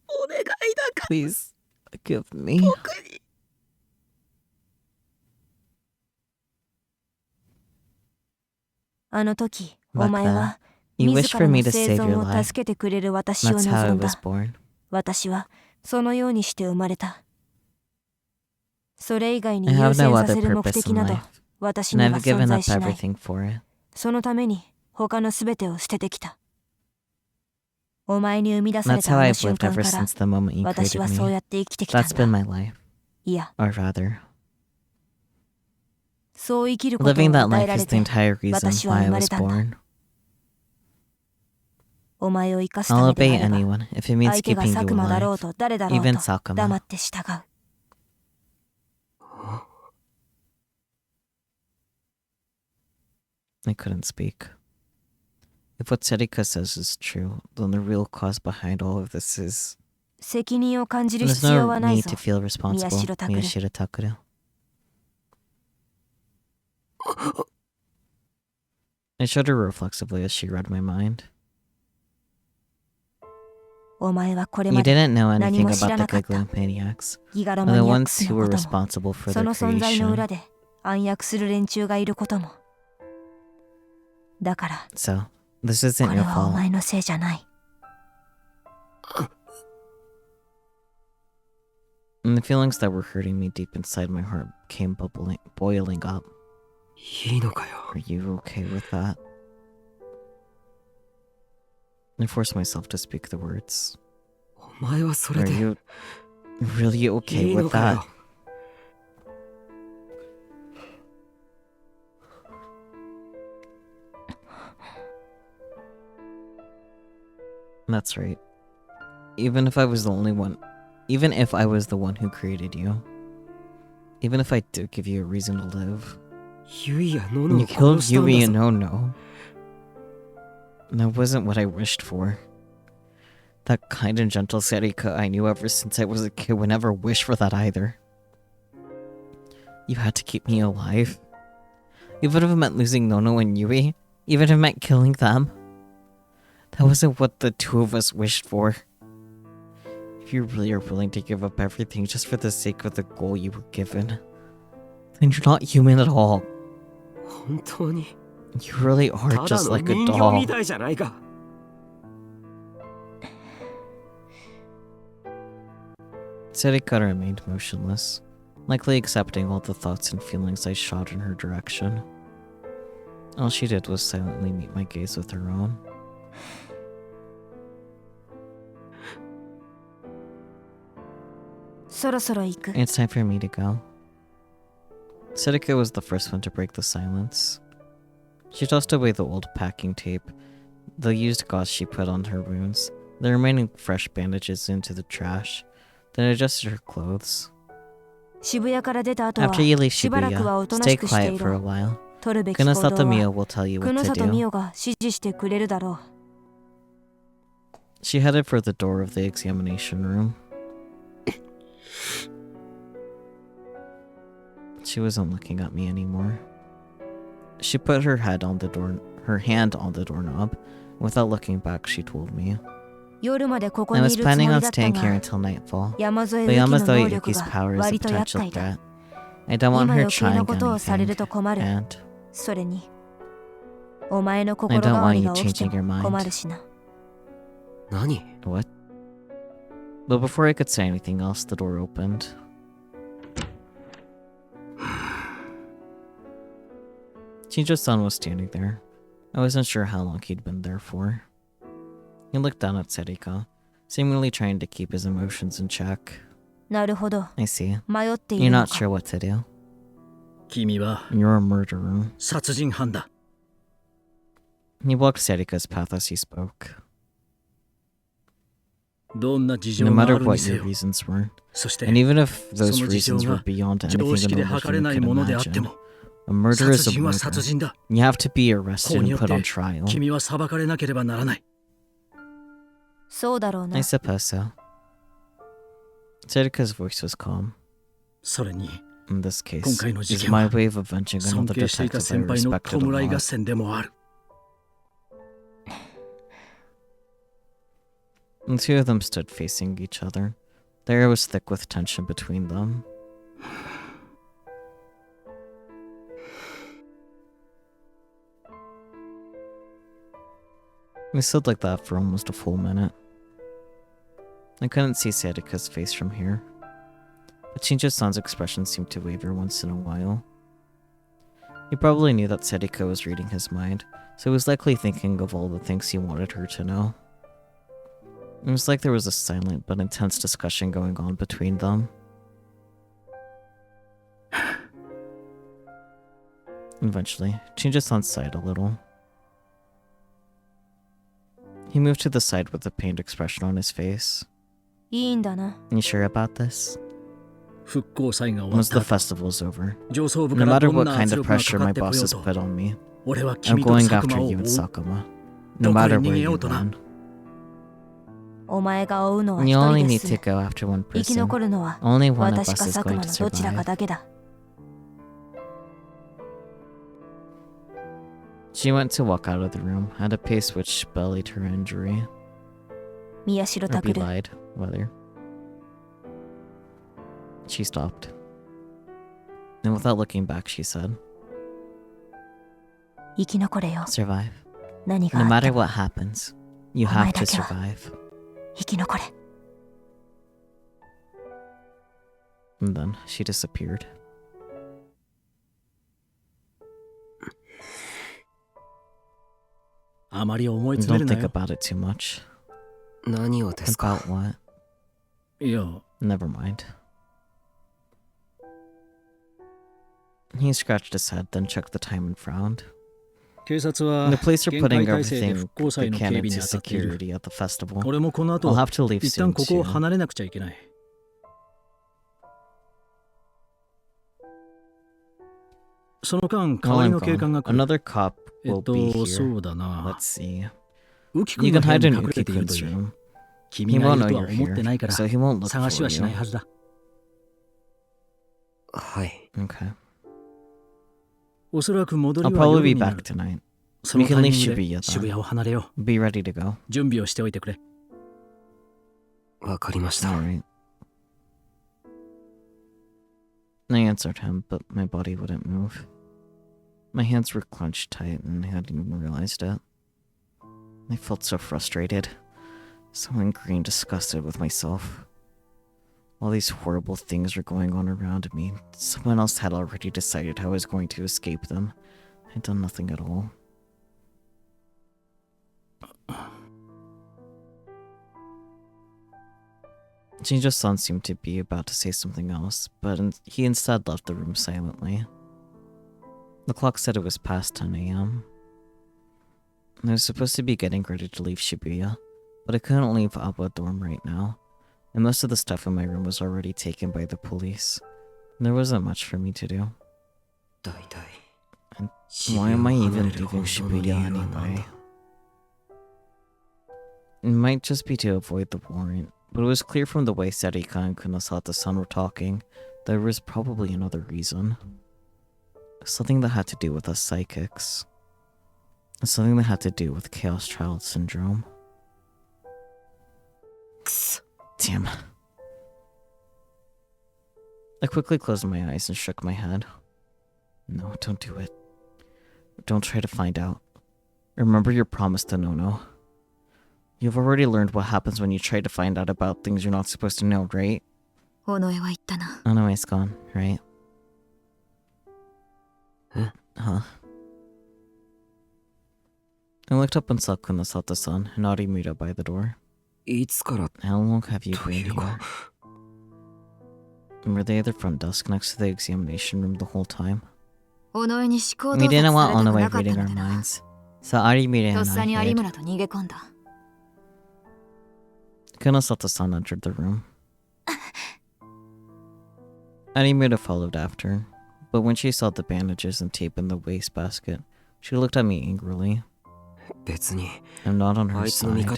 お願いだから Please. Give me. 僕にあの時 Back お前は You 自 wished ら for の me to 生 save 存 your を life. 助けてくれる私を That's how I 望ん was だ born. 私はそのようにして生まれたそれ以外に I 優 have 先 no さ other せる目 purpose 的 in など life. 私 And には I've 存 given 在 up しない everything for it. そのために他の全てを捨ててきたお前に生み出され That's た how あの I've 瞬 lived 間 ever から since the moment you 私 created はそうや me. って生きてきたん That's been だ my life. いや Or rather, そう生きることを living that 与え life ら is れ the て entire reason 私は why 生 I まれ was たんだ born. お前を生かすた I'll めで obey あれば anyone if it means 相手が keeping 佐 you 久間だろう alive. と誰だろう Even と Sakuma. 黙って従う I couldn't speak. If what Serika says is true, then the real cause behind all of this is... 責任を感じる There's 必要 no はない need ぞ to feel responsible, Miyashiro Takuru. Miyashiro Takuru. I showed her reflexively as she read my mind. お前はこれ You まで didn't know 何 anything も知ら about な the かった Giggling Maniacs, ギガロ or マ the ニアッ ones クス who の were ことも responsible for そ their の存在の creation. 裏で暗躍する連中がいることもだから So, this isn't これ your はお fault. 前のせいじゃない And the feelings that were hurting me deep inside my heart came boiling up. いいのかよ。 Are you okay with that? I forced myself to speak the words. お前はそれ Are で you really い okay いの with か that? よ。 That's right. Even if I was the only one, even if I was the one who created you, even if I did give you a reason to live, ユイやノノ you を killed 殺したん Yui だ and ぞ。 No. That wasn't what I wished for. That kind and gentle Serika I knew ever since I was a kid would never wish for that either. You had to keep me alive. Even if it meant losing Nono and Yui, even if it meant killing them. That wasn't what the two of us wished for. If you really are willing to give up everything just for the sake of the goal you were given, then you're not human at all. 本当に You really are ただ just の like a 人形 doll. みたいじゃないか。Sarika remained motionless, likely accepting all the thoughts and feelings I shot in her direction. All she did was silently meet my gaze with her own. そろそろ行く。 It's time for me to go. Sarika was the first one to break the silence. She tossed away the old packing tape, the used gauze she put on her wounds, the remaining fresh bandages into the trash, then adjusted her clothes. 渋谷から出た後は After you leave しばらくはお Shibuya, とな stay しくして quiet い for a ろ。 while. 取るべき行動 Kunosato は Mio will tell you 久 what 野 to 里美 do. 代が指示してくれるだろ She headed for the door of the examination room. She wasn't looking at me anymore. She put her hand on the doorknob. Without looking back, she told me. う。夜までここ I に was いるつも planning り on だった staying here が、 until nightfall, 山添 but 由紀の Yamazoe 能力 Yuki's が power is a 割と厄 potential 介だ。 threat. I don't want 今 her 余計な trying ことをされると anything, 困る。 and それに、お前の I 心 don't 変わ want り you が起きて changing your も mind. 困るしな。何？ What? But before I could say anything else, the door opened. Shinjo-san was standing there. I wasn't sure how long he'd been there for. He looked down at Sarika, seemingly trying to keep his emotions in check. なるほど。 I see. 迷ってい You're るの not か。 sure what to do. 君は You're a murderer. 殺人犯だ。 He walked Sarika's path as he spoke. どんな事 No 情があ matter るに what せ your よ。 reasons were, そして and even if those その事情 reasons が were beyond 常 anything 識 a で normal 測れ human ない could ものであって imagine, も a murder 殺 is a 人は殺 murder. 人だ。 You have to be 法 arrested に and よっ put on て trial. 君は裁かれなければならない。そうだろうな I。suppose so. Sarika's voice was calm. それに In this case, 今回の事 is 件は my way of avenging 尊 another 敬していた detective I 先輩の respected a 弔い合 lot. 戦でもある。 The two of them stood facing each other. The air was thick with tension between them. We stood like that for almost a full minute. I couldn't see Sarika's face from here, but Shinjo-san's expression seemed to waver once in a while. He probably knew that Sarika was reading his mind, so he was likely thinking of all the things he wanted her to know. It was like there was a silent but intense discussion going on between them. Eventually, Shinjo-san sighed a little. He moved to the side with a pained expression on his face. いいんだな。 You sure about this? 復興祭が終わっ Once た the 後、 festival's over, 上層部 no から matter どん what な kind 圧 of 力が pressure かか my ってこよ bosses うと、 put on me, 俺は I'm 君と going 佐久 after 間を you 追 and う。 Sakuma. ど No こへ matter 逃 where げよ you うとな。 land. お前が追うのは You 一 only 人で need す to。go after one 生き person. 残るのは Only one of 私 us か is 佐久 going 間 to のどちらか survive. だけだ。 She went to walk out of the room at a pace which belied her injury. 宮代 Or 拓 belied, whether. She stopped. And without looking back, she said, 生き残れよ。 Survive. 何が No あって matter も what happens, you お前 have だ to けは survive. 生き残れ。 And then she disappeared. あまり思い詰め Don't るな think よ。 about it too much. 何をですか？ About what? いや、 Never mind. He scratched his head, then checked the time and frowned. 警察は The police are 厳 putting 戒態勢で everything 復興 they 祭の警 can 備に into 当たっている。 security at the festival. 俺もこの I'll 後、 have to leave 一旦 soon ここを too. 離れなくちゃいけない。その間、代わ While り I'm の警官 gone, が来る。 another cop will be そ here. うだな。 Let's see. ウキ君 You の can 部屋 hide に in 隠れていると Uki-kun's いう。 room. 君 He がい won't る know とは you're 思ってない here, から、 so he won't look 探し for はしない you. はずだ。はい。 Okay. おそらく戻り I'll は probably 夜 be にな back る。 tonight. その We タ can イ leave ミング Shibuya で渋谷 then. を離れよ Be ready to go. う。準備をしておいてくれ。わかりました。 Alright. I answered him, but my body wouldn't move. My hands were clenched tight and I hadn't even realized it. I felt so frustrated, so angry and disgusted with myself. All these horrible things were going on around me. Someone else had already decided how I was going to escape them. I'd done nothing at all. Shinjo-san seemed to be about to say something else, but he instead left the room silently. The clock said it was past 10 a.m. I was supposed to be getting ready to leave Shibuya, but I couldn't leave Awa dorm right now, and most of the stuff in my room was already taken by the police. There wasn't much for me to do. And why am I even leaving Shibuya anyway? It might just be to avoid the warrant, but it was clear from the way Serika and Kunosata-san were talking that there was probably another reason. Something that had to do with us psychics. Something that had to do with Chaos Child Syndrome. Damn. I quickly closed my eyes and shook my head. No, don't do it. Don't try to find out. Remember your promise to Nono. You've already learned what happens when you try to find out about things you're not supposed to know, right? Onoe's gone, right? Huh? I looked up and saw Kunosata-san and Arimura by the door. How long have you been here? Were they at the front desk next to the examination room the whole time? We didn't want Onoe reading our minds, so Arimura and I hid. Kunosata-san entered the room. Arimura followed after, but when she saw the bandages and tape in the wastebasket, she looked at me angrily. I'm not on her side.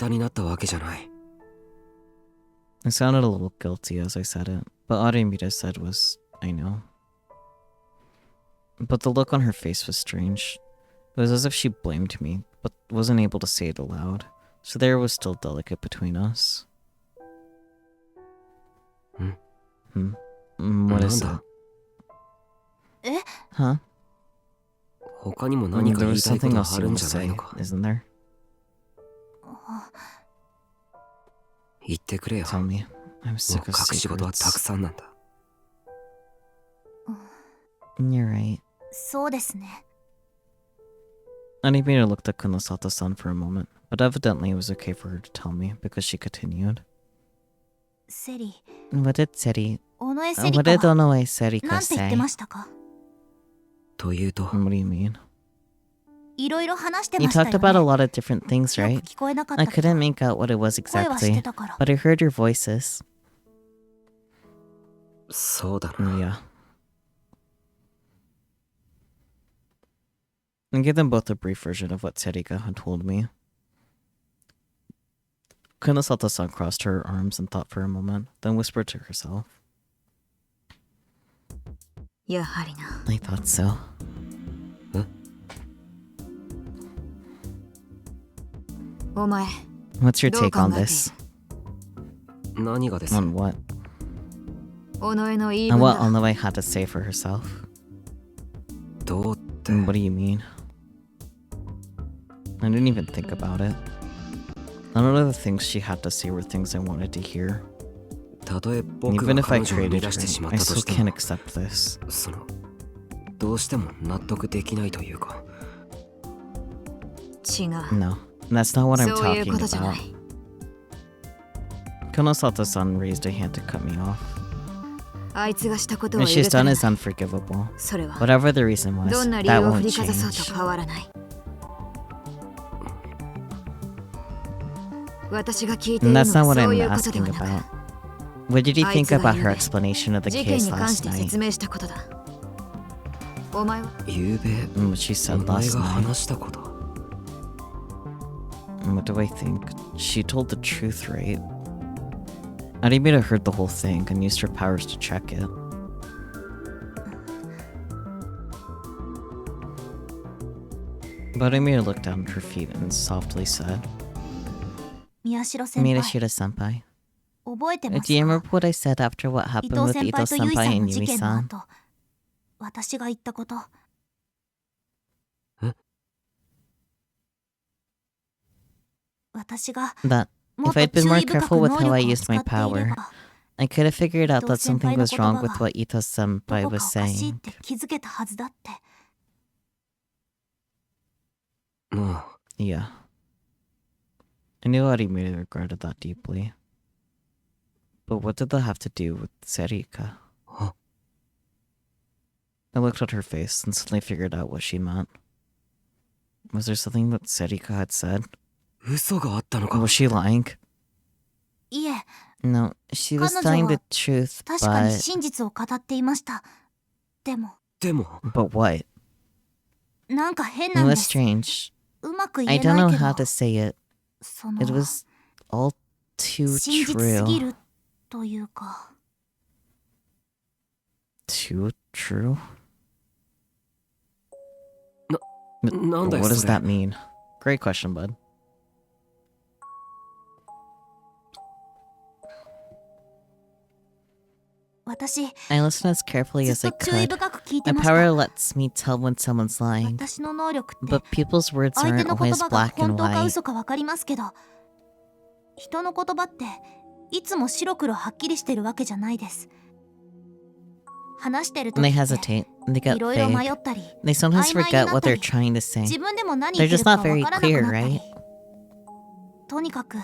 I sounded a little guilty as I said it, but Arimura said was, I know. But the look on her face was strange. It was as if she blamed me, but wasn't able to say it aloud, so the air was still delicate between us. What is it? Huh? There was something else you want to say, isn't there? Tell me. I'm sick of secrets. You're right. Arimura looked at Kunosata-san for a moment, but evidently it was okay for her to tell me because she continued. What did Onoe Serika say? What do you mean? You talked about a lot of different things, right? I couldn't make out what it was exactly, but I heard your voices. Yeah. I gave them both a brief version of what Serika had told me. Kunosata-san crossed her arms and thought for a moment, then whispered to herself. I thought so. What's your take on this? On what? On what Onoe had to say for herself? What do you mean? I didn't even think about it. None of the things she had to say were things I wanted to hear. Even if I traded her, I still can't accept this. No, that's not what I'm talking about. Kunosata-san raised a hand to cut me off. What she's done is unforgivable. Whatever the reason was, that won't change. And that's not what I'm asking about. What did you think about her explanation of the case last night? And what she said last night? And what do I think? She told the truth, right? Arimura heard the whole thing and used her powers to check it. But Arimura looked down at her feet and softly said, Miyashiro-senpai, do you remember what I said after what happened with Ito-senpai and Yui-san? 私が that もっ if と I'd been 注 more 意深 careful く with 能 how I 力を used 使 my っていれ power, ば I could have figured out that 伊藤先 something 輩の was 言 wrong 葉 with が what Ito-senpai どこ was かおかしいっ saying. て気づけたはずだって。もう Yeah. I knew Arimura regretted that deeply. But what did that have to do with Serika? Huh? I looked at her face and suddenly figured out what she meant. Was there something that Serika had said? 嘘があったのか Was she lying? いえ、 No, she was 彼女 telling は the truth, 確かに but... 真実を語っていました。でも、でも But what? なんか変 It なんで was す。 strange. うまく言 I え don't な know いけ how ど to、say it. その It was all too 真実すぎ true. るというか。Too true? なんだよ What does それ that mean? Great question, bud. I listen as carefully ずっ as I と注意 could. 深く聞いて My ました。 power lets me tell when someone's lying. 私の能力って But people's words 相手 aren't の言 always 葉が black 本 and 当か white. 嘘か分かりますけど、人の言葉っていつも白黒はっきりしてるわけじゃないです。話してる And they 時って hesitate. They get いろいろ迷 vague. ったり、 They sometimes 曖昧に forget な what ったり、 they're trying to say. 自分でも何言 They're って just るか not 分 very からなく clear, なったり。 right? とにかく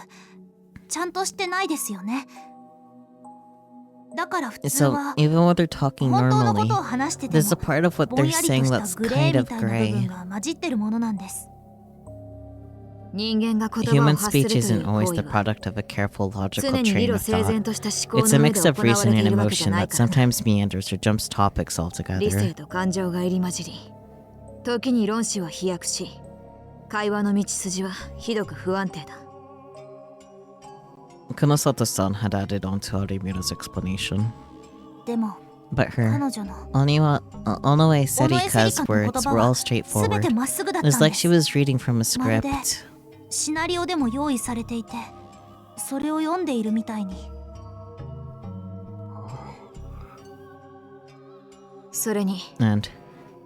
ちゃんとしてないですよね。だから普通 So は even when they're talking 本当のこ normally, とを話してて there's a も part of what ぼん they're やりと saying した that's グレー kind み of たいな部分 gray. が混じってるものなんです。人間が言葉を Human 発する speech とい isn't う always 行 the 為は product of a careful, 常 logical に理 train 路 of 整然 thought. とした思考 It's a の上 mix で of 行わ reason れてい and るわけじゃ emotion ない that から sometimes meanders or jumps topics 理性 altogether. と感情が入り混じり時に論旨は飛躍し会話の道筋はひどく不安定だ Konosato-san had added on to Arimura's explanation. でも But 彼 her, 女の Onoe 尾上 Serika's セリカの言 words 葉 were all は全 straightforward. てまっすぐだっ It た was ん like で she す。 was reading from a まるで script. シナリオでも用意されていて、それを読んでいるみたいに。それに And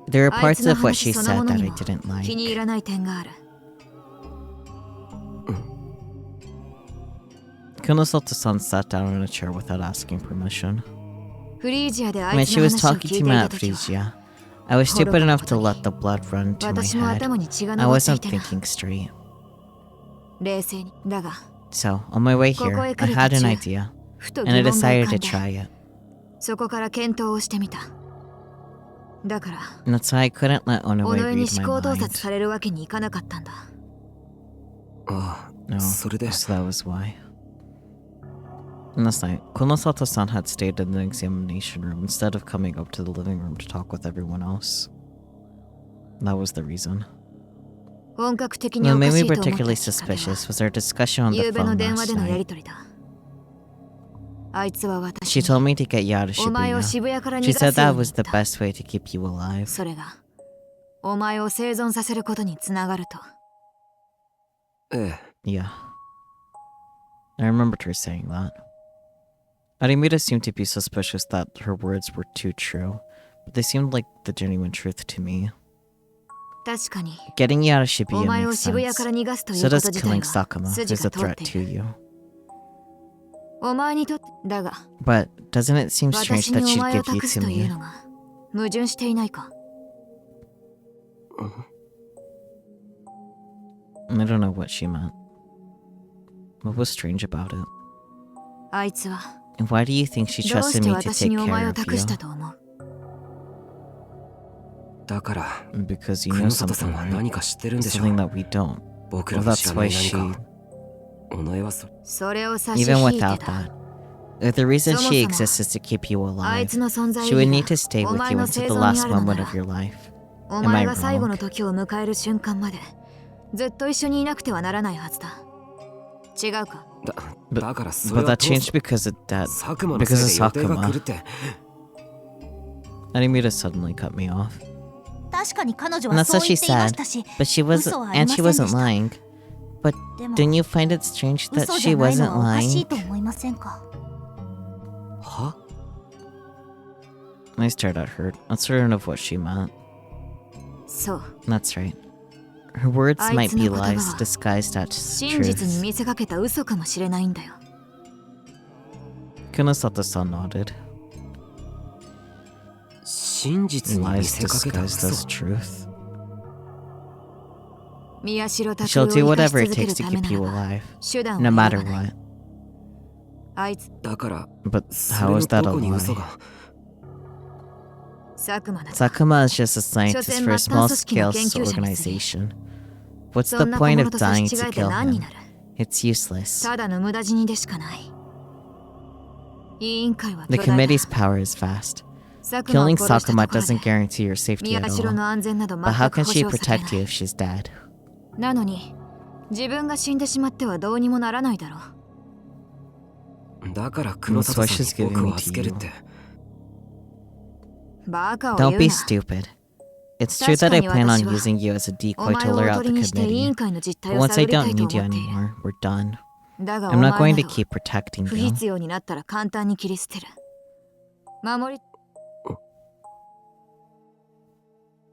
there were あい parts つの of what 話 she その said もの that に I も didn't 気に入 like. らない点がある Konosato-san sat down in a chair without asking permission. フリージアであ When いつ she の was 話を talking 聞い to てい me た at 時は Frisia, I was stupid enough to let the blood run to my 私も head. 頭に血が I 上ってい wasn't てな thinking straight. 冷静にだが So, on my way こ here, こへ I 来る had 途 an 中 idea, ふと and 疑 I 問が decided 浮か to んで try it. そこから検討をしてみただから And that's why I couldn't let 己 Onoe に read 思 my 考盗撮 mind. されるわけにいかなかったんだあ No, あそれで so that was why. Last night, Konosato-san had stayed in the examination room instead of coming up to the living room to talk with everyone else. That was the reason. 本格的に What おか made し me いと思った particularly きっかけ suspicious は was our discussion on 夕 the べの phone 電話 last でのやり night. とりだあいつは She 私 told に me to get you out of お前を Shibuya. 渋谷から She 逃が said すよう that に was 言 the った best way to keep you alive. それがお前を生存させることにつながるとええ Yeah. I remembered her saying that. Arimura seemed to be suspicious that her words were too true, but they seemed like the genuine truth to me. 確かに Getting you out of お Shibuya 前を makes 渋谷 sense. から逃がすとい So うこ does と自体 killing は Sakuma, 筋 who's が a 通っ threat てい to る you. お前にとってだが But doesn't it seem strange 私 that にお she'd 前を give you 託す to という me? のが矛盾していないか I don't know what she meant. What was strange about it? あいつは And why do you think she どう trusted して me to 私 take にお前 care を of 託した you? と思う だから Because you 黒 know 里さ something, んは right? 何か知ってるんでしょ Something that we don't. 僕 Well, らの知 that's らな why い何 she... かお前はそれを差し Even 引いて without だ that, the reason she そもそも exists is to keep you あい alive. つの存在 She would 意 need 義 to stay がお with 前 you の until 生 the 存に last あるのな moment ら of your life. お Am 前 I が最後 wrong? の時を迎える瞬間までずっと一緒にいなくてはならないはずだ違うかだからそ But れは that changed because of that. 佐久間のせいで予定が狂って Arimura suddenly cut me off. 確かに彼女 And は that's そう what 言 she っていま said. したし、 But she wasn't, 嘘はあり and ま she せんで wasn't した。 lying. But でも didn't you find it strange that 嘘じ she ゃないの wasn't はおかし lying? いと思いませんか？は I stared at her, uncertain of what she meant. そう That's right. Her words あい might つ be の言葉 lies は disguised as 真実に truth. 見せかけた嘘かもしれないんだよ。 Kunosato-san nodded. 真実に見 Lies せかけた disguised as 嘘。 truth. 宮代拓 She'll を do 生かし whatever 続 it け takes る to ため keep な you らば alive, 手段 no は選 matter ばない。 what. あいつだから、 But そ how れの is that ど a こに嘘 lie? が。佐久間だ。 Sakuma is just a scientist Shousen for a small Mattan scale 組織の研究者に organization. What's そ the んな小 point 物 of と差 dying し違 to えて kill 何に him? なる。 It's useless. ただの無駄死にでしかない。委員会は The 巨大だ。 committee's power is vast. 佐久間を Killing 殺した Sakuma ところ doesn't で guarantee your safety 宮 at 代 all. の安全など But 全 how く can 保 she 証され protect な you い。 if she's dead? なのに自分が死んでしまってはどうにもならないだろう。だから黒里さん That's why she's に giving 僕 me を to 預けるって。バカを言う Don't な。 be stupid. It's true that I plan on using you as a お decoy 前 to を lure お out と the りにして委員 committee. 会の実態 But を once I 探りた don't いと need you 思っている。 anymore, we're done. だがお I'm 前 not going な to ど keep protecting 不 you. 必要になったら簡単に切り捨てる。守り。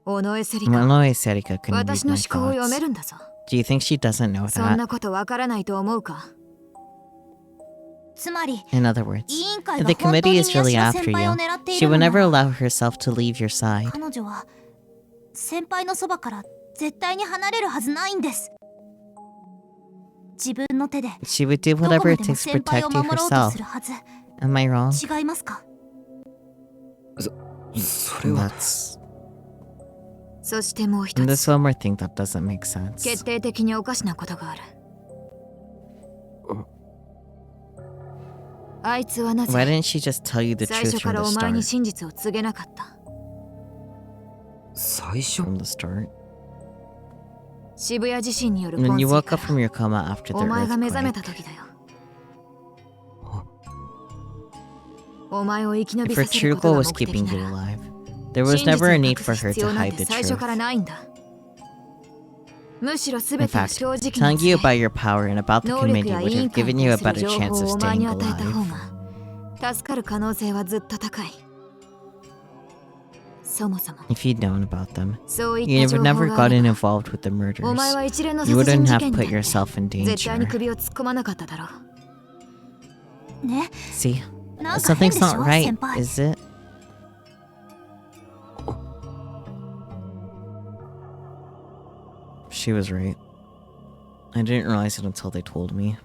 尾上セリカ。 Manoe Serika can read 私の my 思考を読め thoughts. るんだぞ。 Do you think she doesn't know そん that? なことわからないと思うか。つまり In other words, 委員会 if が the 本当 committee に is 宮 really 代 after 先輩を you, 狙ってい she る would のな never ら allow herself to leave your side. 彼女は先輩のそばから絶対に離れるはずないんです。自分の手で She would do どこ whatever ま it でも takes to 先輩 protect を you 守ろうと herself. するはず。 Am I wrong? 違いますか？それは That's... そしてもう一 And つ there's one more thing that doesn't make sense. 決定的におかしなことがある。あいつはな Why ぜ didn't she just tell you the 最 truth 初か from ら the お前に start? 真実を告げなかった。最初 From the start? 渋谷地震による When 昏 you 睡 woke か up from ら your coma after the お前が目覚めた earthquake. 時だよ。お前を生き延び If さ her せる true こと goal が was 目的 keeping you なら alive, there was 真実 never を a need 隠 for す her 必 to 要なん hide て the 最初から truth. ないんだ。むしろ In 全てを fact, 正直に telling 告 you げ about your power and about the 能力 committee や would 委員 have 会 given に you a 対する better 情 chance 報 of をお前に staying 与えた方 alive. が助かる可能性はずっと高い。そもそも If you'd known about them, そうい you った would 情報 never があれ gotten ば involved with the お前 murders. は一連の You 殺人 wouldn't 事 have 件に put だって yourself in 絶対に danger. 首を突っ込まなかっただろう。ね、 See, なんか変 something's でし not ょ、 right, 先輩。 is it? She was right. I didn't realize it until they told me.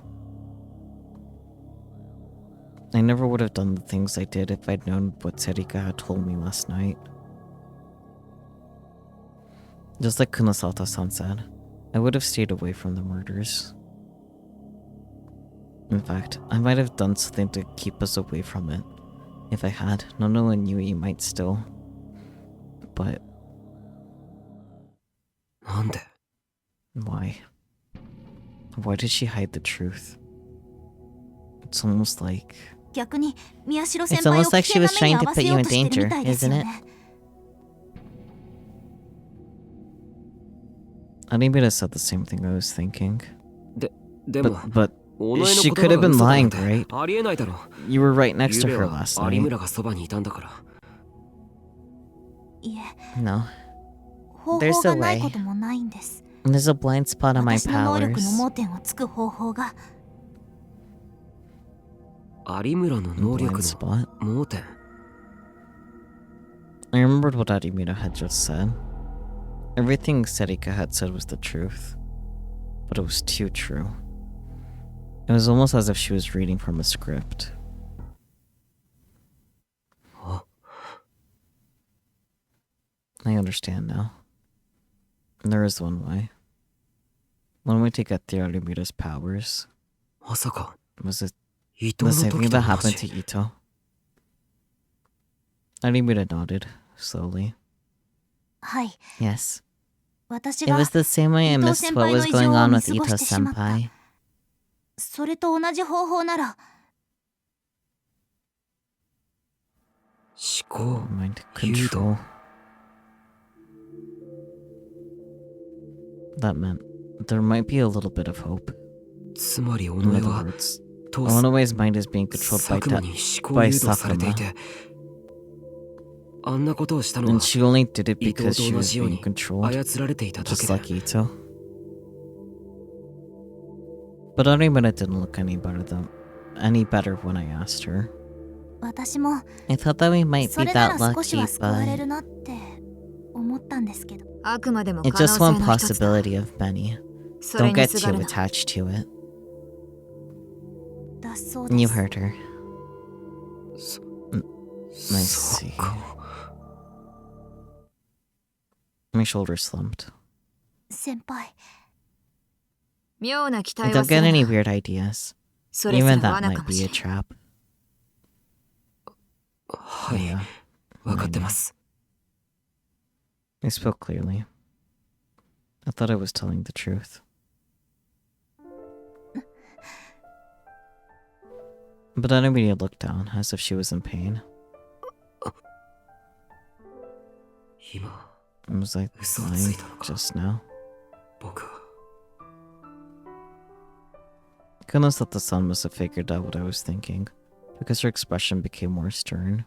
I never would have done the things I did if I'd known what Serika had told me last night. Just like Kunosato-san said, I would have stayed away from the murders. In fact, I might have done something to keep us away from it. If I had, Nono and Yui might still. But なんで why? Why did she hide the truth? It's almost like... 逆に宮代先 It's 輩を almost 危 like she 険な was 目に trying 遭 to わ put せ you よう in としてる danger, みたいですよ isn't it? ね。Animita said the same thing I was thinking. でも But お前の she 言 could 葉 have が been 嘘だなん lying, て right? ありえないだろ。 You were right next ゆ to うべ her は last 有 night. 村がそばにいたんだから。いえ、 No. 方 There's 法 a がない way. こともないんです。 There's a blind spot on my 私の能力の powers. 盲点をつく方法が。有村の A 能 blind 力 spot. の盲点。 I remembered what Animita had just said. Everything Serika had said was the truth. But it was too true. It was almost as if she was reading from a script. I understand now. There is one way. One way to get the Arimita's powers. まさか Was it 伊藤 the の same 時 thing と that 同 happened じ to Ito? Arimita nodded, slowly. はい、 Yes. 私 It が was the same way I Ito missed what was 先輩 going の on 異 with 常を見過ご Ito してしまった。 senpai. それと同じ方法なら思考 Mind 誘導 control. That meant there might be a little bit of hope. つまり尾 In 上 other は words, と Onoe's mind is being controlled by 佐久間 that, に思考誘導されていて、あんなことをしたのは and she only did it 伊藤 because と she 同 was じよう being に controlled, 操られていただけ just で like Ito. But Unedited didn't look any better when I asked her. 私も I thought that we might そ be れな that ら少し lucky, は救われ but るなって思ったんですけど。あくまでも可 it's 能 just 性 one の一つだ。 possibility of many. それ Don't に get すが too るな。 attached to it. だそうで You す。 heard her. I see. My shoulder slumped. 先輩、妙な期 I 待は don't す get る any な。 weird ideas. それす Even ら that 罠 might かも be し a れん。 trap. はい、 Yeah, わかってます。 I spoke clearly. I thought I was telling the truth. But Unedited looked down, as if she was in pain. 今、 Was I 嘘をつ lying いたのか。 just now? 僕は Goodness that the sun must have figured out what I was thinking, because her expression became more stern.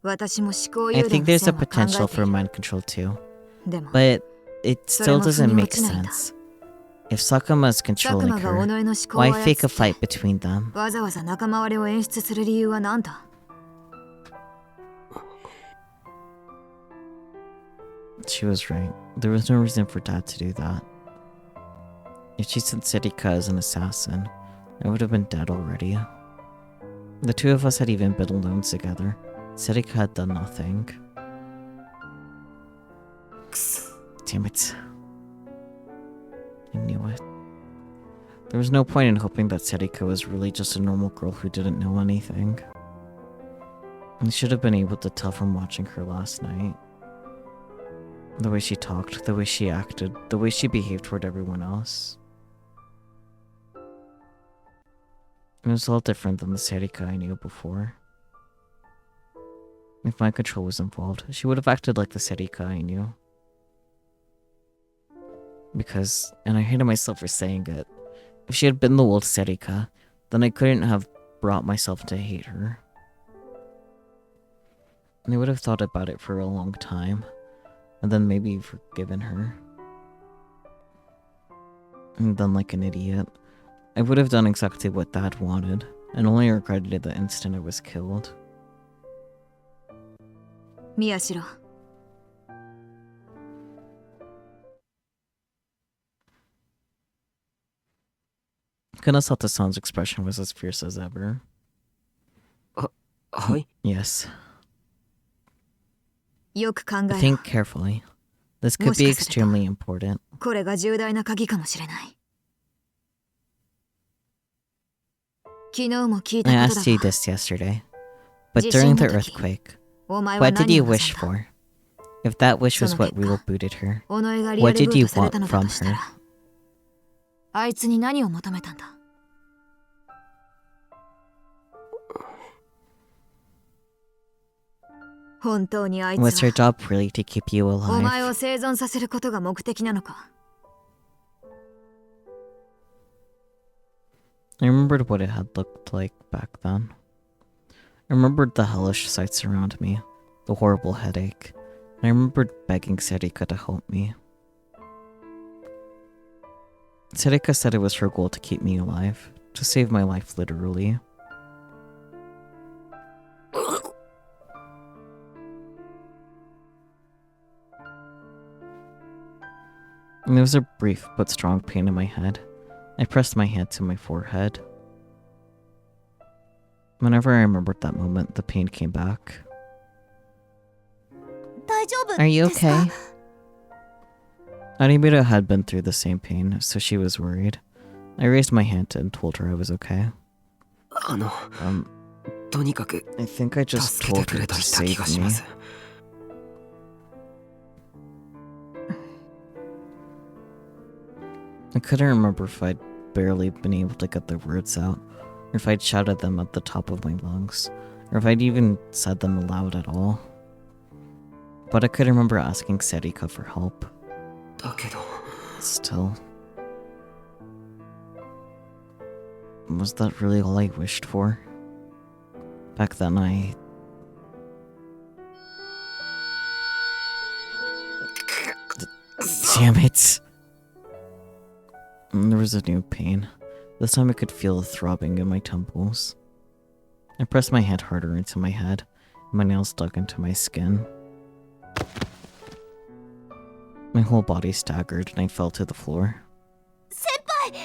私も思考 I 誘導 think の there's a 線は考 potential えてい for る。 mind control too, でも、 but it still doesn't make それも腑に落ちないんだ。 sense. If Sakuma is 佐久 controlling 間が己 her, の思考を why 操 fake a って fight between them? わざわざ仲間割れを演出する理由は何だ？ She was right. There was no reason for Dad to do that. If she sent Serika as an assassin, I would have been dead already. The two of us had even been alone together. Serika had done nothing. Damn it. I knew it. There was no point in hoping that Serika was really just a normal girl who didn't know anything. I should have been able to tell from watching her last night. The way she talked, the way she acted, the way she behaved toward everyone else. It was all different than the Serika I knew before. If mind control was involved, she would have acted like the Serika I knew. Because, and I hated myself for saying it, if she had been the old Serika, then I couldn't have brought myself to hate her. And I would have thought about it for a long time, and then maybe forgiven her. And then, like an idiot, I would have done exactly what Dad wanted, and only regretted it the instant I was killed. 宮代。 Goodness thought the son's expression was as fierce as ever. はい。 Yes. よく考えろ。 Think carefully. This could be extremely important. これが重大な鍵かもしれない。昨日も聞いた I ことだ asked you が、 this yesterday, but 地 during 震 the の時、 earthquake, お前は what did 何 you を望 wish んだ？ for? If that wish was その what 結果、 rebooted her, 己がリア what ル did ブー you トされ want たのだ from としたら、 her? あいつに何を求めたんだ？ 本当にあいつ Was her は job really to keep you お前 alive? を生存させることが目的なのか？ I remembered what it had looked like back then. I remembered the hellish sights around me, the horrible headache, and I remembered begging Serika to help me. Serika said it was her goal to keep me alive, to save my life literally. And there was a brief but strong pain in my head. I pressed my hand to my forehead. Whenever I remembered that moment, the pain came back. 大丈夫 Are you ですか？ okay? Anibita had been through the same pain, so she was worried. I raised my hand and told her I was okay. とにかく I think I just 助けて told く her れ to と言った気 save がし me. ます。 I couldn't remember if I'd barely been able to get the words out, or if I'd shouted them at the top of my lungs, or if I'd even said them aloud at all. But I could remember asking Serika for help. だけど Still. Was that really all I wished for? Back then Damn it! There was a new pain. This time I could feel a throbbing in my temples. I pressed my hand harder into my head, and my nails dug into my skin. My whole body staggered and I fell to the floor. Senpai!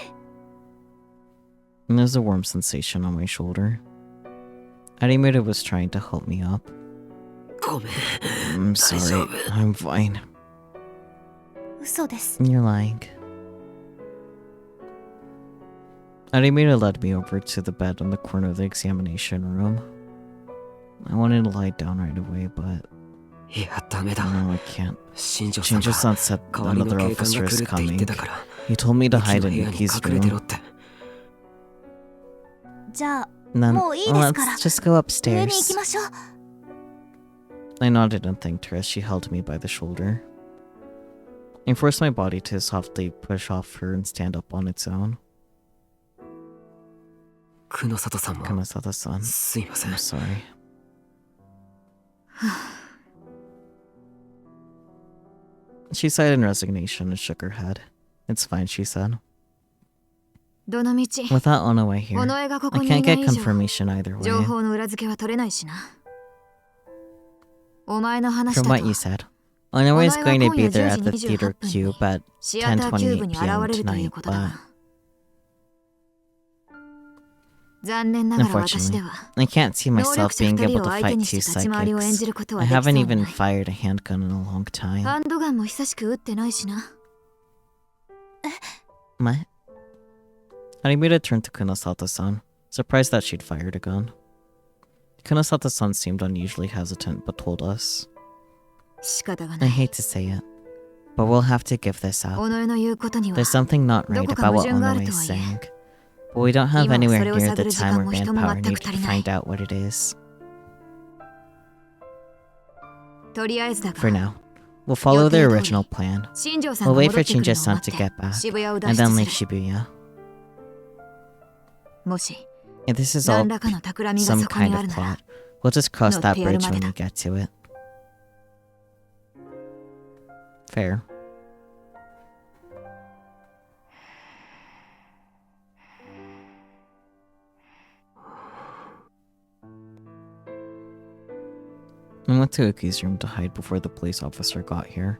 And there was a warm sensation on my shoulder. Animated was trying to help me up. ごめん。 I'm sorry. I'm fine. 嘘です。 You're lying. Animated led me over to the bed in the corner of the examination room. I wanted to lie down right away, but いや、ダメだ。 no, I can't. 新庄さん Shinjo-san が said 代わりの another 警官 officer が is 来るって言っ coming. てたから、 He told me to ユキ hide の in 部屋に Yuki's 隠れてろ room. って。じゃあ、 Then, もういいですから。 Let's just go 上に行き upstairs. ましょう。 I nodded and thanked her as she held me by the shoulder. I forced my body to softly push off her and stand up on its own. 久野里さんも Kanasato-san, すいません。 I'm sorry. She sighed in resignation and shook her head. It's fine, she said. どのみち Without Onoe 尾 here, 上がこ I こにい can't ない get 以上 confirmation either 情 way. 報の裏付けは取れないしな。お前の話 From だ what と you said, Onoe is going to be there at the お前は今夜10時 theater 28分に cube at シアターキューブ 10:28 に現 p.m. れるという tonight, ことだ but が残念ながら私で unfortunately, は I can't see 能 myself 力者 being 2 able 人を to 相手 fight に two して立ち回りを演じ psychics. ることは I できそう haven't も even ない。 fired a handgun in a long time. ハンドガンも久しく撃ってないしな。 What? Harimura turned to Kunosato-san, surprised that she'd fired a gun. Kunosato-san seemed unusually hesitant, but told us, 仕方が I ない。 hate to say it, but we'll have to give this 尾 up. 上の言うことには There's something not right どこか about what 矛盾がある Onoe と is はいえ saying, but we don't have 今は anywhere それを near 探 the る時 time 間 or も人も manpower 全く needed 足 to りない。 find out what it is. とりあえずだ For が now, we'll follow the 予定通り original plan. 新庄さん We'll が wait 戻 for ってくるのを Shinjo-san 待 to って get back, 渋谷を脱 and then 出 leave する。 Shibuya. もし If this is 何 all らかの企みが some そこに kind あ of るなら plot, we'll just cross that 乗ってやる bridge まで when だ。 we get to it. Fair. I went to Uki's room to hide before the police officer got here,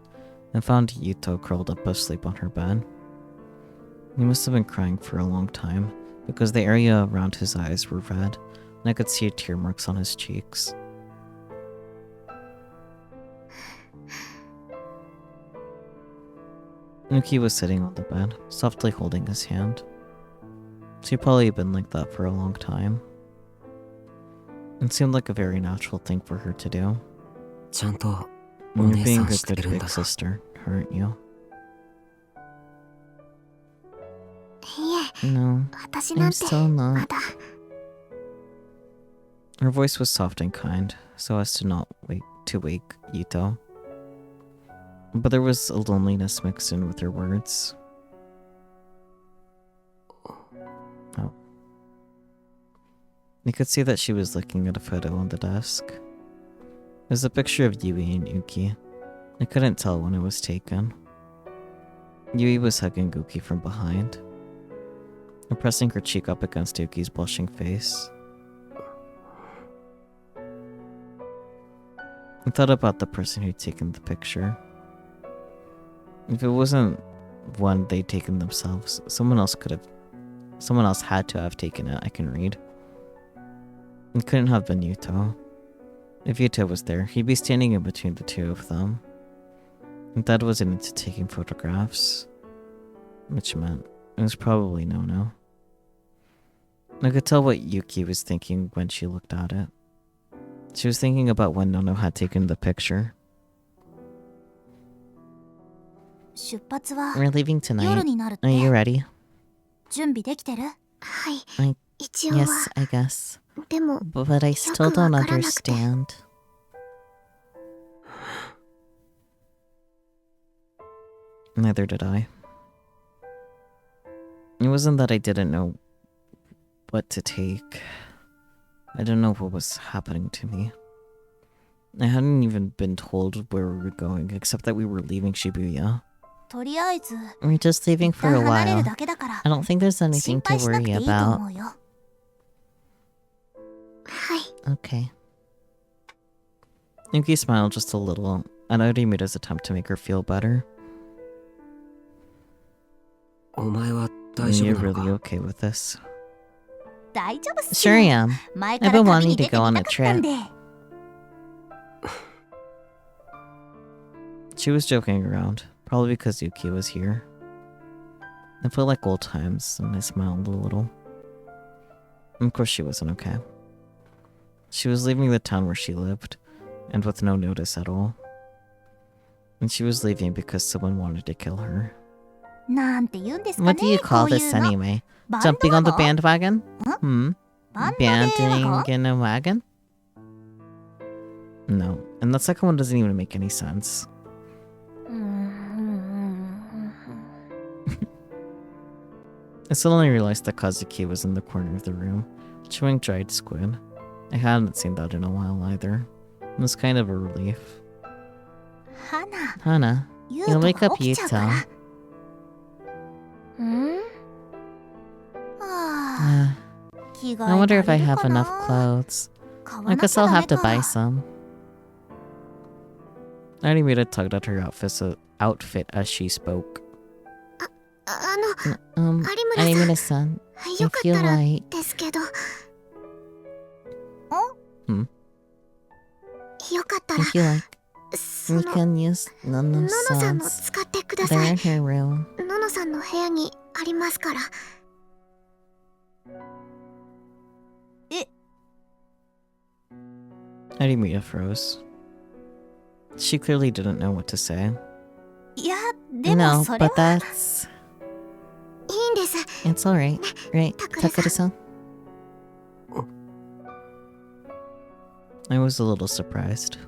and found Yuto curled up asleep on her bed. He must have been crying for a long time, because the area around his eyes were red, and I could see tear marks on his cheeks. Uki was sitting on the bed, softly holding his hand. She'd probably been like that for a long time. It seemed like a very natural thing for her to do. ちゃんと You're お姉 being さ a んして good るん big だな。 sister, aren't you? いえ、 No, 私 I'm なんて still ま not. だ。 her voice was soft and kind, so as to not wake Yuto. But there was a loneliness mixed in with her words. Oh. You could see that she was looking at a photo on the desk. It was a picture of Yui and Uki. I couldn't tell when it was taken. Yui was hugging Uki from behind, and pressing her cheek up against Uki's blushing face. I thought about the person who'd taken the picture. If it wasn't one they'd taken themselves, someone else had to have taken it, I can read. It couldn't have been Yuto. If Yuto was there, he'd be standing in between the two of them. And Dad wasn't into taking photographs, which meant it was probably no-no. I could tell what Yuki was thinking when she looked at it. She was thinking about when Nono had taken the picture. 出発は We're leaving 夜 tonight. になるって Are you ready? 準備できてる？はい I 一応は Yes, I guess. でも But I still don't よくわからなくて。 understand. Neither did I. It wasn't that I didn't know what to take. I didn't know what was happening to me. I hadn't even been told where we were going, except that we were leaving Shibuya. とりあえず We're just leaving 一 for a 旦離れる while. だけだから I don't think there's 心 anything to 配しなくて worry いいと about. 思うよ。はい。 Okay. Yuki smiled just a little, and Orimita's attempt to make her feel better. お前は大丈 You're 夫なの really か okay with this? 大丈夫っす Sure よ。 am. 前か I've ら been 旅 wanting に to 出て go み on た a かったん trip. で。She was joking around, probably because Yuki was here. It felt like old times, and I smiled a little. Of course she wasn't okay. She was leaving the town where she lived, and with no notice at all. And she was leaving because someone wanted to kill her. なんて言うんですか What do ね you こ call うい this うの。 anyway? バンド Jumping on the ワゴン bandwagon? Hmm? バンドゲーワゴン Banding in a wagon? No, and that second one doesn't even make any sense. うーん I suddenly realized that Kazuki was in the corner of the room, chewing dried squid. I hadn't seen that in a while either. It was kind of a relief. 花 Hana, ユ you'll ウ wake トが up 起きちゃうから。 Yuta. うんはあ Uh, 着替 I え wonder 足 if I りる have か enough な clothes. 買わ I な guess きゃ I'll ダ have メ to か buy some. Arimita tugged at her outfit as she spoke. 有村さん Arimita-san, よ I かっ feel たら like... ですけど。Hmm? よかった I ら feel like そ we の can use ののさんの Nono-san's... 使ってくだ They're さい in。her room. ののさんの部屋にありますから。 Arimita froze. She clearly didn't know what to say. いやでも No, それ but は that's... いいんです。 It's alright, right, Takura-san. Takura-san? I was a little surprised.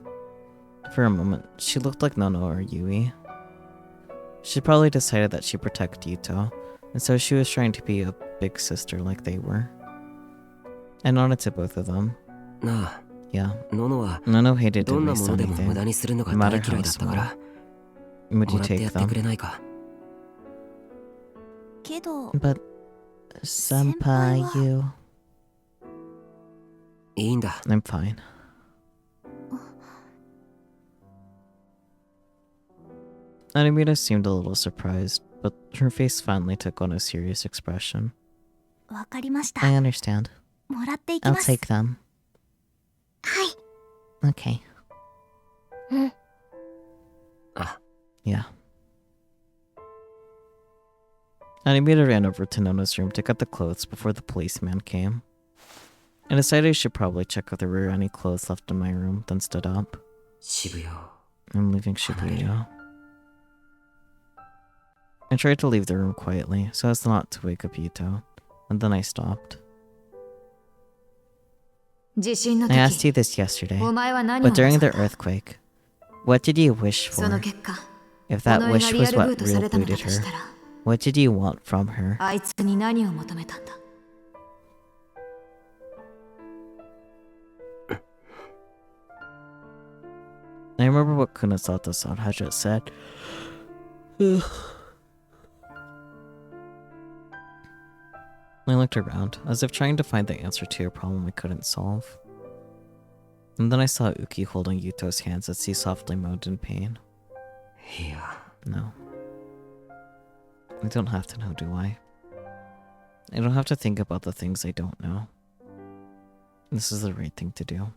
For a moment, she looked like Nono or Yui. She probably decided that she'd protect Yuto, and so she was trying to be a big sister like they were. I nodded to both of them. なあ、 Yeah, ノノは Nono hated ど to んなも waste のでも無 anything. 駄にするのが No 大 matter 嫌い how だったから small. Would も you らってや take ってく them? れないか。けど But, Senpai, you... いいんだ。 I'm fine. Arimita seemed a little surprised, but her face finally took on a serious expression. わかりました I understand. もらっていき I'll ます take them. はい。 Okay. あ、 Yeah. Arimita ran over to Nona's room to get the clothes before the policeman came. I decided I should probably check if there were any clothes left in my room, then stood up. 渋谷。 I'm leaving Shibuya. I tried to leave the room quietly, so as not to wake up Yuto, and then I stopped. 地震の I asked 時 you this yesterday, お前は何を but during 望ん the だ earthquake, what did you wish その for? 結果 If こ that の絵が wish リア was ルブ what ートさ real れたのだ booted とし her, たら what did you want from her? あいつに何を求めたんだ I remember what Kunasato-san had just said. I looked around, as if trying to find the answer to a problem I couldn't solve. And then I saw Uki holding Yuto's hands as he softly moaned in pain. いや、 No. I don't have to know, do I? I don't have to think about the things I don't know. This is the right thing to do.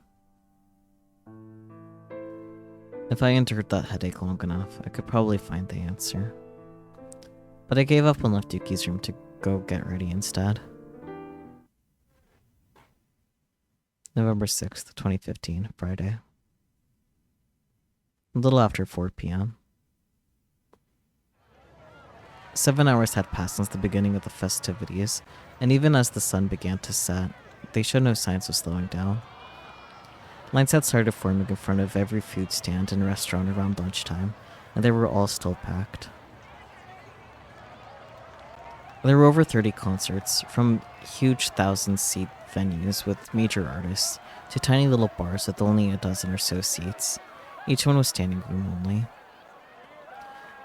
If I endured that headache long enough, I could probably find the answer. But I gave up and left Yuki's room to go get ready instead. November 6th, 2015, Friday. A little after 4 p.m. 7 hours had passed since the beginning of the festivities, and even as the sun began to set, they showed no signs of slowing down. Lines had started forming in front of every food stand and restaurant around lunchtime, and they were all still packed. There were over 30 concerts, from huge 1,000-seat venues with major artists, to tiny little bars with only a dozen or so seats. Each one was standing room only.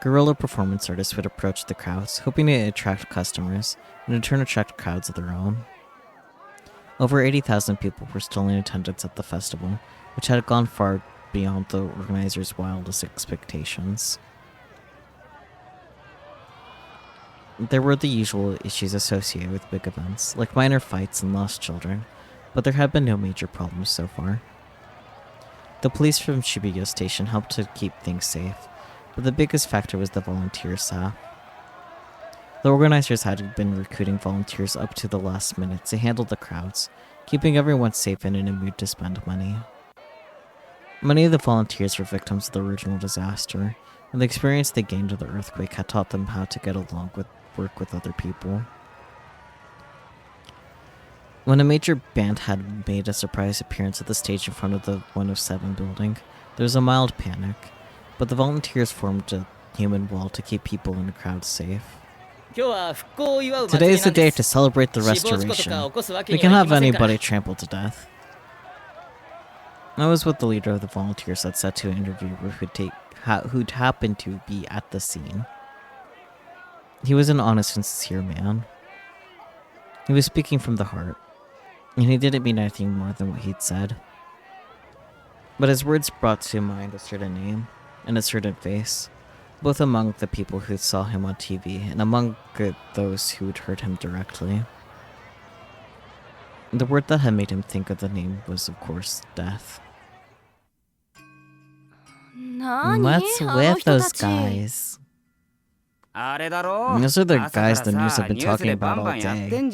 Guerrilla performance artists would approach the crowds, hoping to attract customers, and in turn attract crowds of their own. Over 80,000 people were still in attendance at the festival, which had gone far beyond the organizers' wildest expectations. There were the usual issues associated with big events, like minor fights and lost children, but there had been no major problems so far. The police from Shibuya Station helped to keep things safe, but the biggest factor was the volunteer staff. The organizers had been recruiting volunteers up to the last minute to handle the crowds, keeping everyone safe and in a mood to spend money. Many of the volunteers were victims of the original disaster, and the experience they gained of the earthquake had taught them how to get along with work with other people. When a major band had made a surprise appearance at the stage in front of the 107 building, there was a mild panic, but the volunteers formed a human wall to keep people in the crowd safe. Today is the day to celebrate the restoration. We can have anybody trampled to death. That was what the leader of the volunteers had said to an interviewer who'd happened to be at the scene. He was an honest and sincere man. He was speaking from the heart, and he didn't mean anything more than what he'd said. But his words brought to mind a certain name and a certain face, both among the people who saw him on TV and among those who had heard him directly. The word that had made him think of the name was, of course, death. What's with those guys? Those are the guys the news have been talking about all day.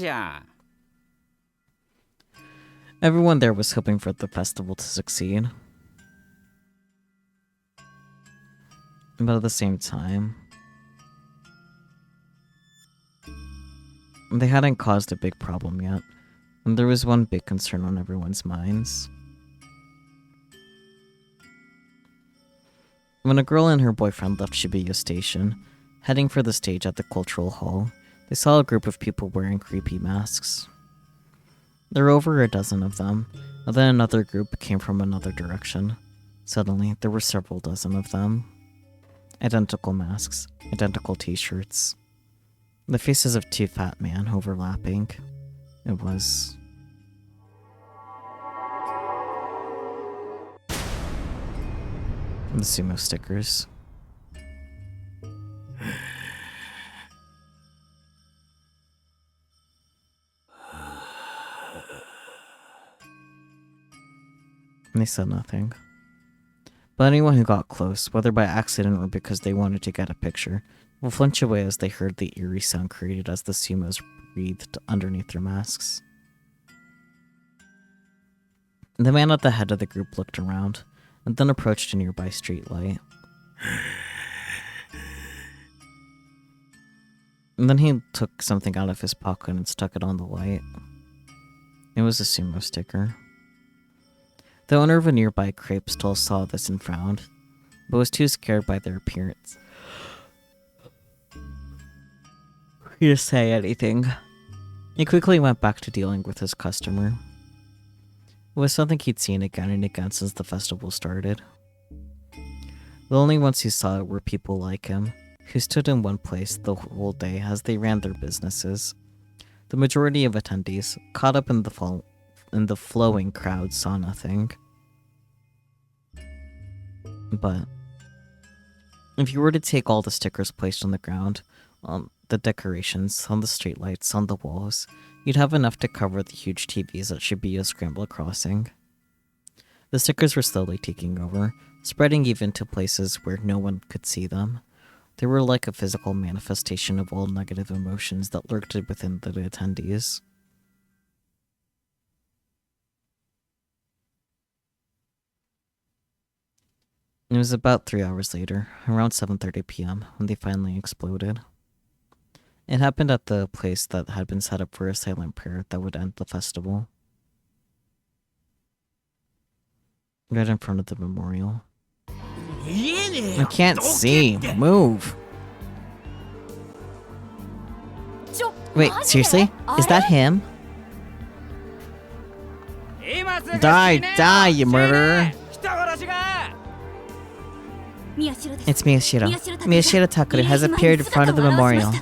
Everyone there was hoping for the festival to succeed. But at the same time, they hadn't caused a big problem yet, and there was one big concern on everyone's minds. When a girl and her boyfriend left Shibuya Station, heading for the stage at the cultural hall, they saw a group of people wearing creepy masks. There were over a dozen of them, and then another group came from another direction. Suddenly, there were several dozen of them. Identical masks, identical t-shirts. The faces of two fat men overlapping. It was... the sumo stickers. They said nothing. But anyone who got close, whether by accident or because they wanted to get a picture, will flinch away as they heard the eerie sound created as the sumos breathed underneath their masks. The man at the head of the group looked around, and then approached a nearby streetlight. And then he took something out of his pocket and stuck it on the light. It was a sumo sticker. The owner of a nearby crepe stall saw this and frowned, but was too scared by their appearance to say anything. He quickly went back to dealing with his customer. It was something he'd seen again and again since the festival started. The only ones who saw it were people like him, who stood in one place the whole day as they ran their businesses. The majority of attendees, caught up in the flowing crowd, saw nothing. But if you were to take all the stickers placed on the ground, on the decorations, on the streetlights, on the walls, you'd have enough to cover the huge TVs at Shibuya Scramble Crossing. The stickers were slowly taking over, spreading even to places where no one could see them. They were like a physical manifestation of all negative emotions that lurked within the attendees. It was about 3 hours later, around 7:30 p.m., when they finally exploded. It happened at the place that had been set up for a silent prayer that would end the festival. Right in front of the memorial. I can't see. Move. Wait, seriously? Is that him? Die, you murderer! It's Miyashiro. Miyashiro Takuru has appeared in front of the memorial.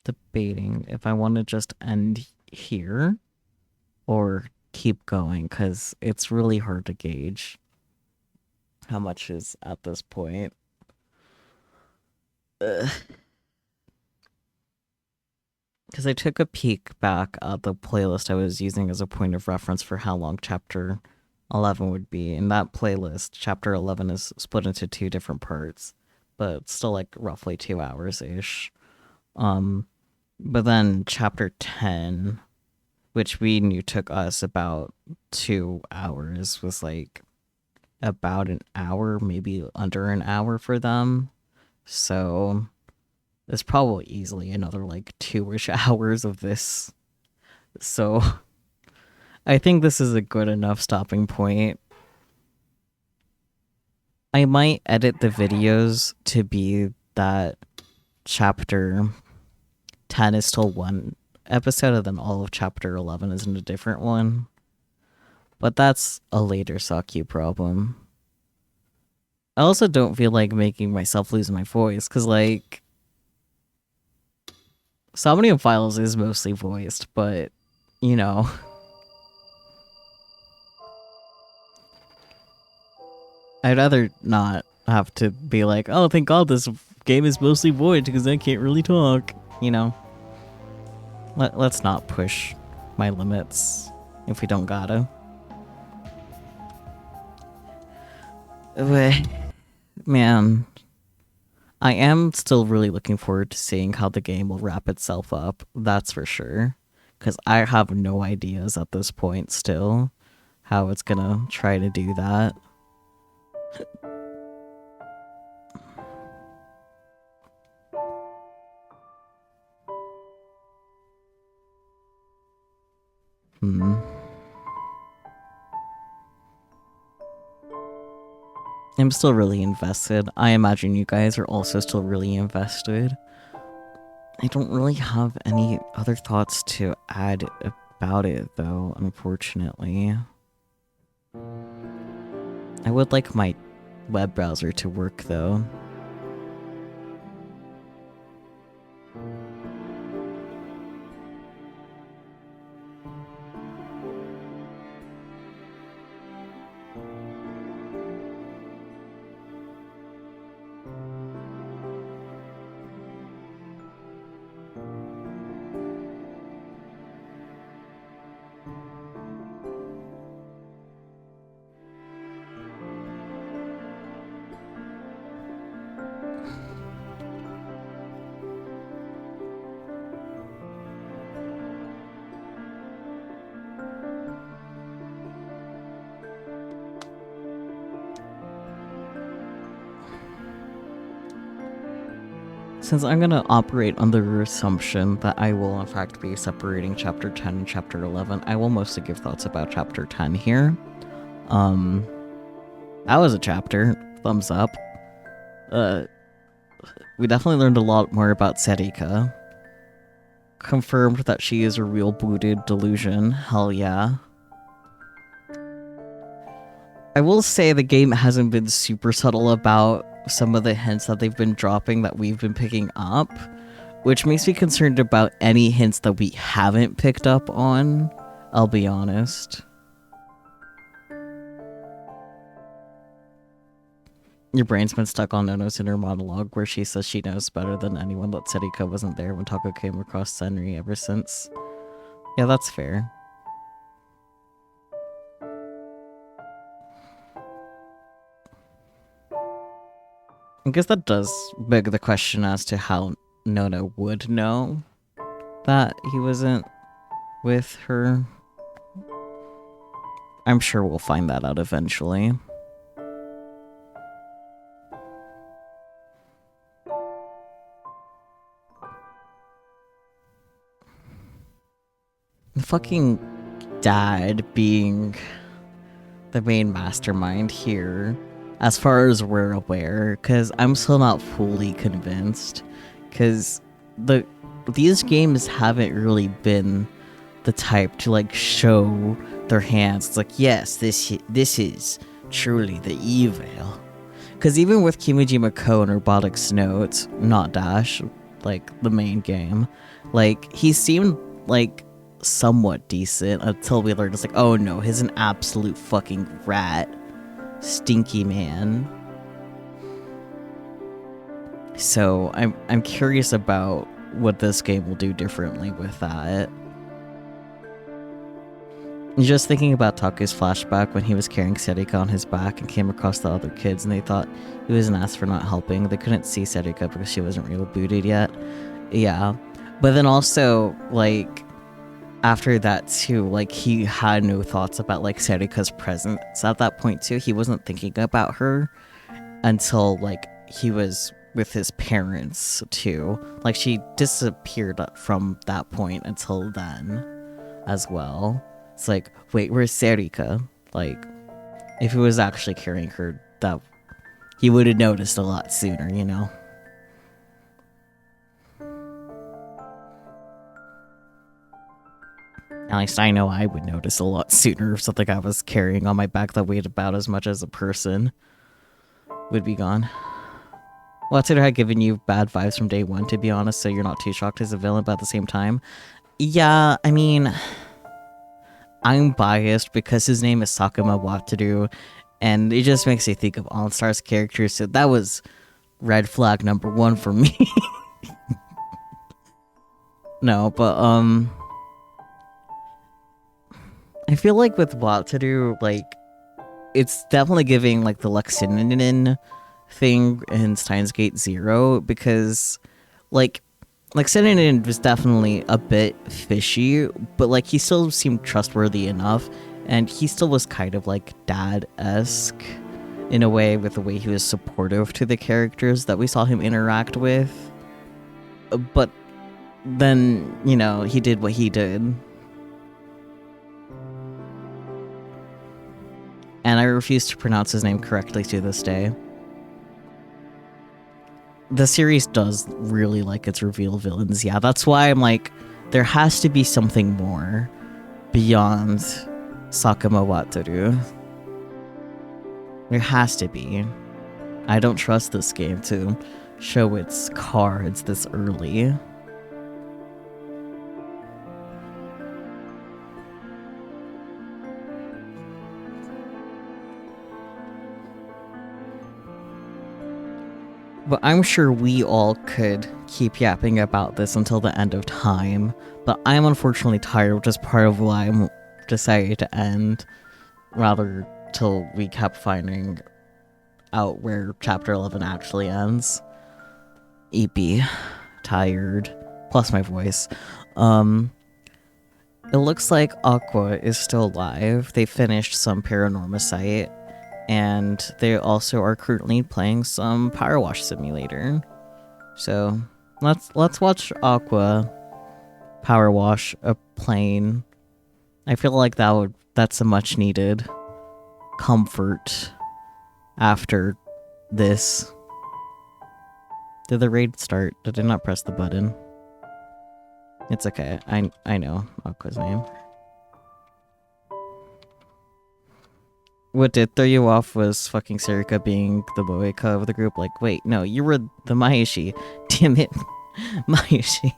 Debating if I want to just end here or keep going, because it's really hard to gauge how much is at this point. Because I took a peek back at the playlist I was using as a point of reference for how long chapter 11 would be. In that playlist, chapter 11 is split into 2 different parts, but it's still like roughly 2 hours-ish. But then chapter 10, which we knew took us about 2 hours, was like about an hour, maybe under an hour for them. So there's probably easily another like 2-ish hours of this. So I think this is a good enough stopping point. I might edit the videos to be that chapter 10 is still one episode and then all of chapter 11 is in a different one. But that's a later Sakyu problem. I also don't feel like making myself lose my voice, because like Somnium Files is mostly voiced, but you know, I'd rather not have to be like, oh, thank God this game is mostly voiced because I can't really talk, you know. Let's not push my limits if we don't gotta. But, man, I am still really looking forward to seeing how the game will wrap itself up, that's for sure. Because I have no ideas at this point still how it's gonna try to do that. I'm still really invested. I imagine you guys are also still really invested. I don't really have any other thoughts to add about it, though, unfortunately. I would like my web browser to work, though. Since I'm gonna operate under the assumption that I will in fact be separating chapter 10 and chapter 11, I will mostly give thoughts about chapter 10 here. That was a chapter. Thumbs up. We definitely learned a lot more about Serika. Confirmed that she is a real booted delusion. Hell yeah. I will say the game hasn't been super subtle about some of the hints that they've been dropping that we've been picking up, which makes me concerned about any hints that we haven't picked up on, I'll be honest. Your brain's been stuck on Nono's inner monologue where she says she knows better than anyone that Serika wasn't there when Tako came across Senri ever since. Yeah, that's fair. I guess that does beg the question as to how Nono would know that he wasn't with her. I'm sure we'll find that out eventually. fucking dad being the main mastermind here, as far as we're aware, because I'm still not fully convinced, because these games haven't really been the type to like show their hands. It's like, yes, this is truly the evil. Because even with Kimiji Mako and Robotics Notes, not Dash, like the main game, like he seemed like somewhat decent until we learned it's like, oh no, he's an absolute fucking rat, stinky man. So I'm curious about what this game will do differently with that. Just thinking about Taku's flashback when he was carrying Serika on his back and came across the other kids and they thought he was an ass for not helping. They couldn't see Serika because she wasn't real booted yet. Yeah. But then also, like, after that too, like, he had no thoughts about, like, Serika's presence at that point too. He wasn't thinking about her until, like, he was with his parents too. Like, she disappeared from that point until then as well. It's like, wait, where's Serika? Like, if he was actually carrying her, that he would have noticed a lot sooner, you know? At least I know I would notice a lot sooner if something I was carrying on my back that weighed about as much as a person would be gone. Well, it had given you bad vibes from day one, to be honest, so you're not too shocked as a villain, but at the same time, yeah, I mean, I'm biased because his name is Sakuma Wataru, and it just makes me think of All Stars characters, so that was red flag number 1 for me. No, but, I feel like with Wataru, like, it's definitely giving, like, the Luxinen thing in Steins Gate 0, because, like Sennin was definitely a bit fishy, but, like, he still seemed trustworthy enough, and he still was kind of, like, dad-esque in a way with the way he was supportive to the characters that we saw him interact with. But then, you know, he did what he did. And I refuse to pronounce his name correctly to this day. The series does really like its reveal villains. Yeah, that's why I'm like, there has to be something more beyond Sakuma Wataru. There has to be. I don't trust this game to show its cards this early. But I'm sure we all could keep yapping about this until the end of time. But I'm unfortunately tired, which is part of why I'm decided to end. Rather, till we kept finding out where chapter 11 actually ends. EP. Tired. Plus my voice. It looks like Aqua is still alive. They finished some Paranorma site. And they also are currently playing some Power Wash Simulator. So let's watch Aqua Power Wash a plane. I feel like that's a much needed comfort after this. Did the raid start? Did I not press the button? It's okay. I know Aqua's name. What did throw you off was fucking Serika being the Moeka of the group. Like, wait, no, you were the Maishi. Damn it. Maishi.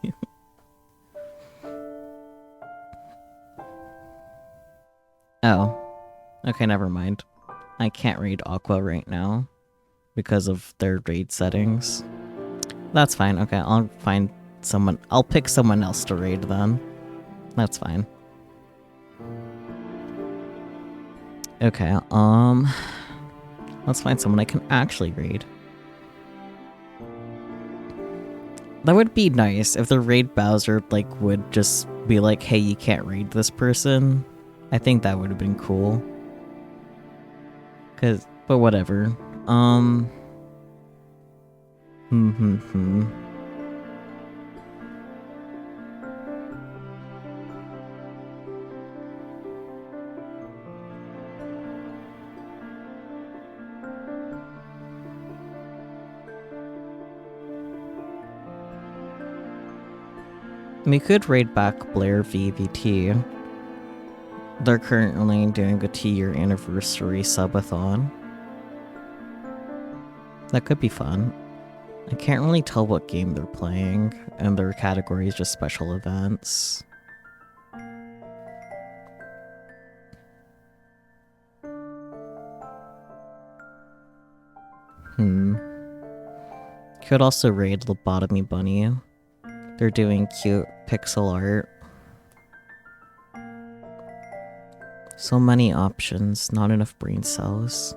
Oh. Okay, never mind. I can't raid Aqua right now because of their raid settings. That's fine. Okay, I'll find someone. I'll pick someone else to raid then. That's fine. Okay, let's find someone I can actually raid. That would be nice if the raid Bowser, like, would just be like, hey, you can't raid this person. I think that would have been cool. But whatever. We could raid back Blair VVT. They're currently doing a 2-year anniversary subathon. That could be fun. I can't really tell what game they're playing, and their category is just special events. Could also raid Lobotomy Bunny. They're doing cute pixel art. So many options, not enough brain cells.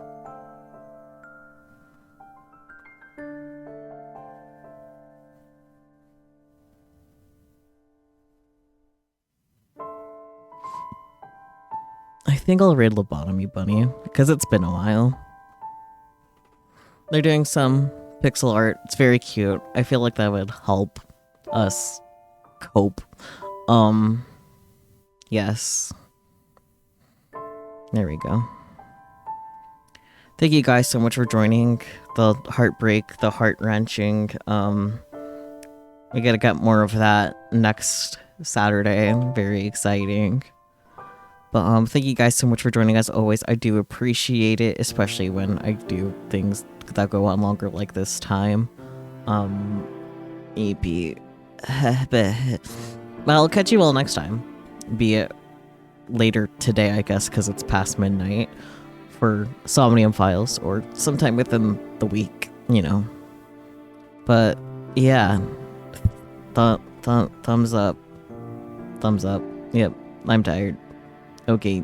I think I'll raid Lobotomy Bunny, because it's been a while. They're doing some pixel art. It's very cute. I feel like that would help us cope. Yes. There we go. Thank you guys so much for joining. The heartbreak, the heart-wrenching. We gotta get more of that next Saturday. Very exciting. But thank you guys so much for joining. As always, I do appreciate it, especially when I do things that go on longer like this time. EP. But I'll catch you all next time. Be it later today, I guess, because it's past midnight for Somnium Files, or sometime within the week, you know. But yeah, thumbs up. Thumbs up. Yep, I'm tired. Okay.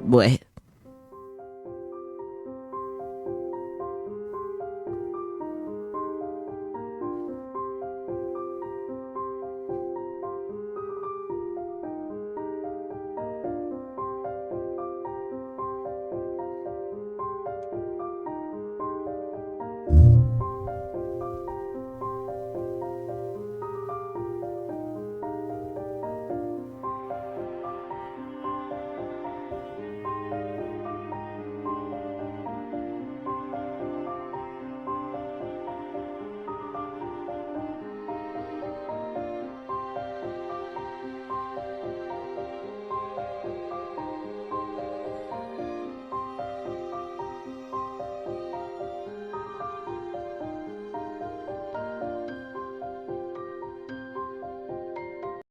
What?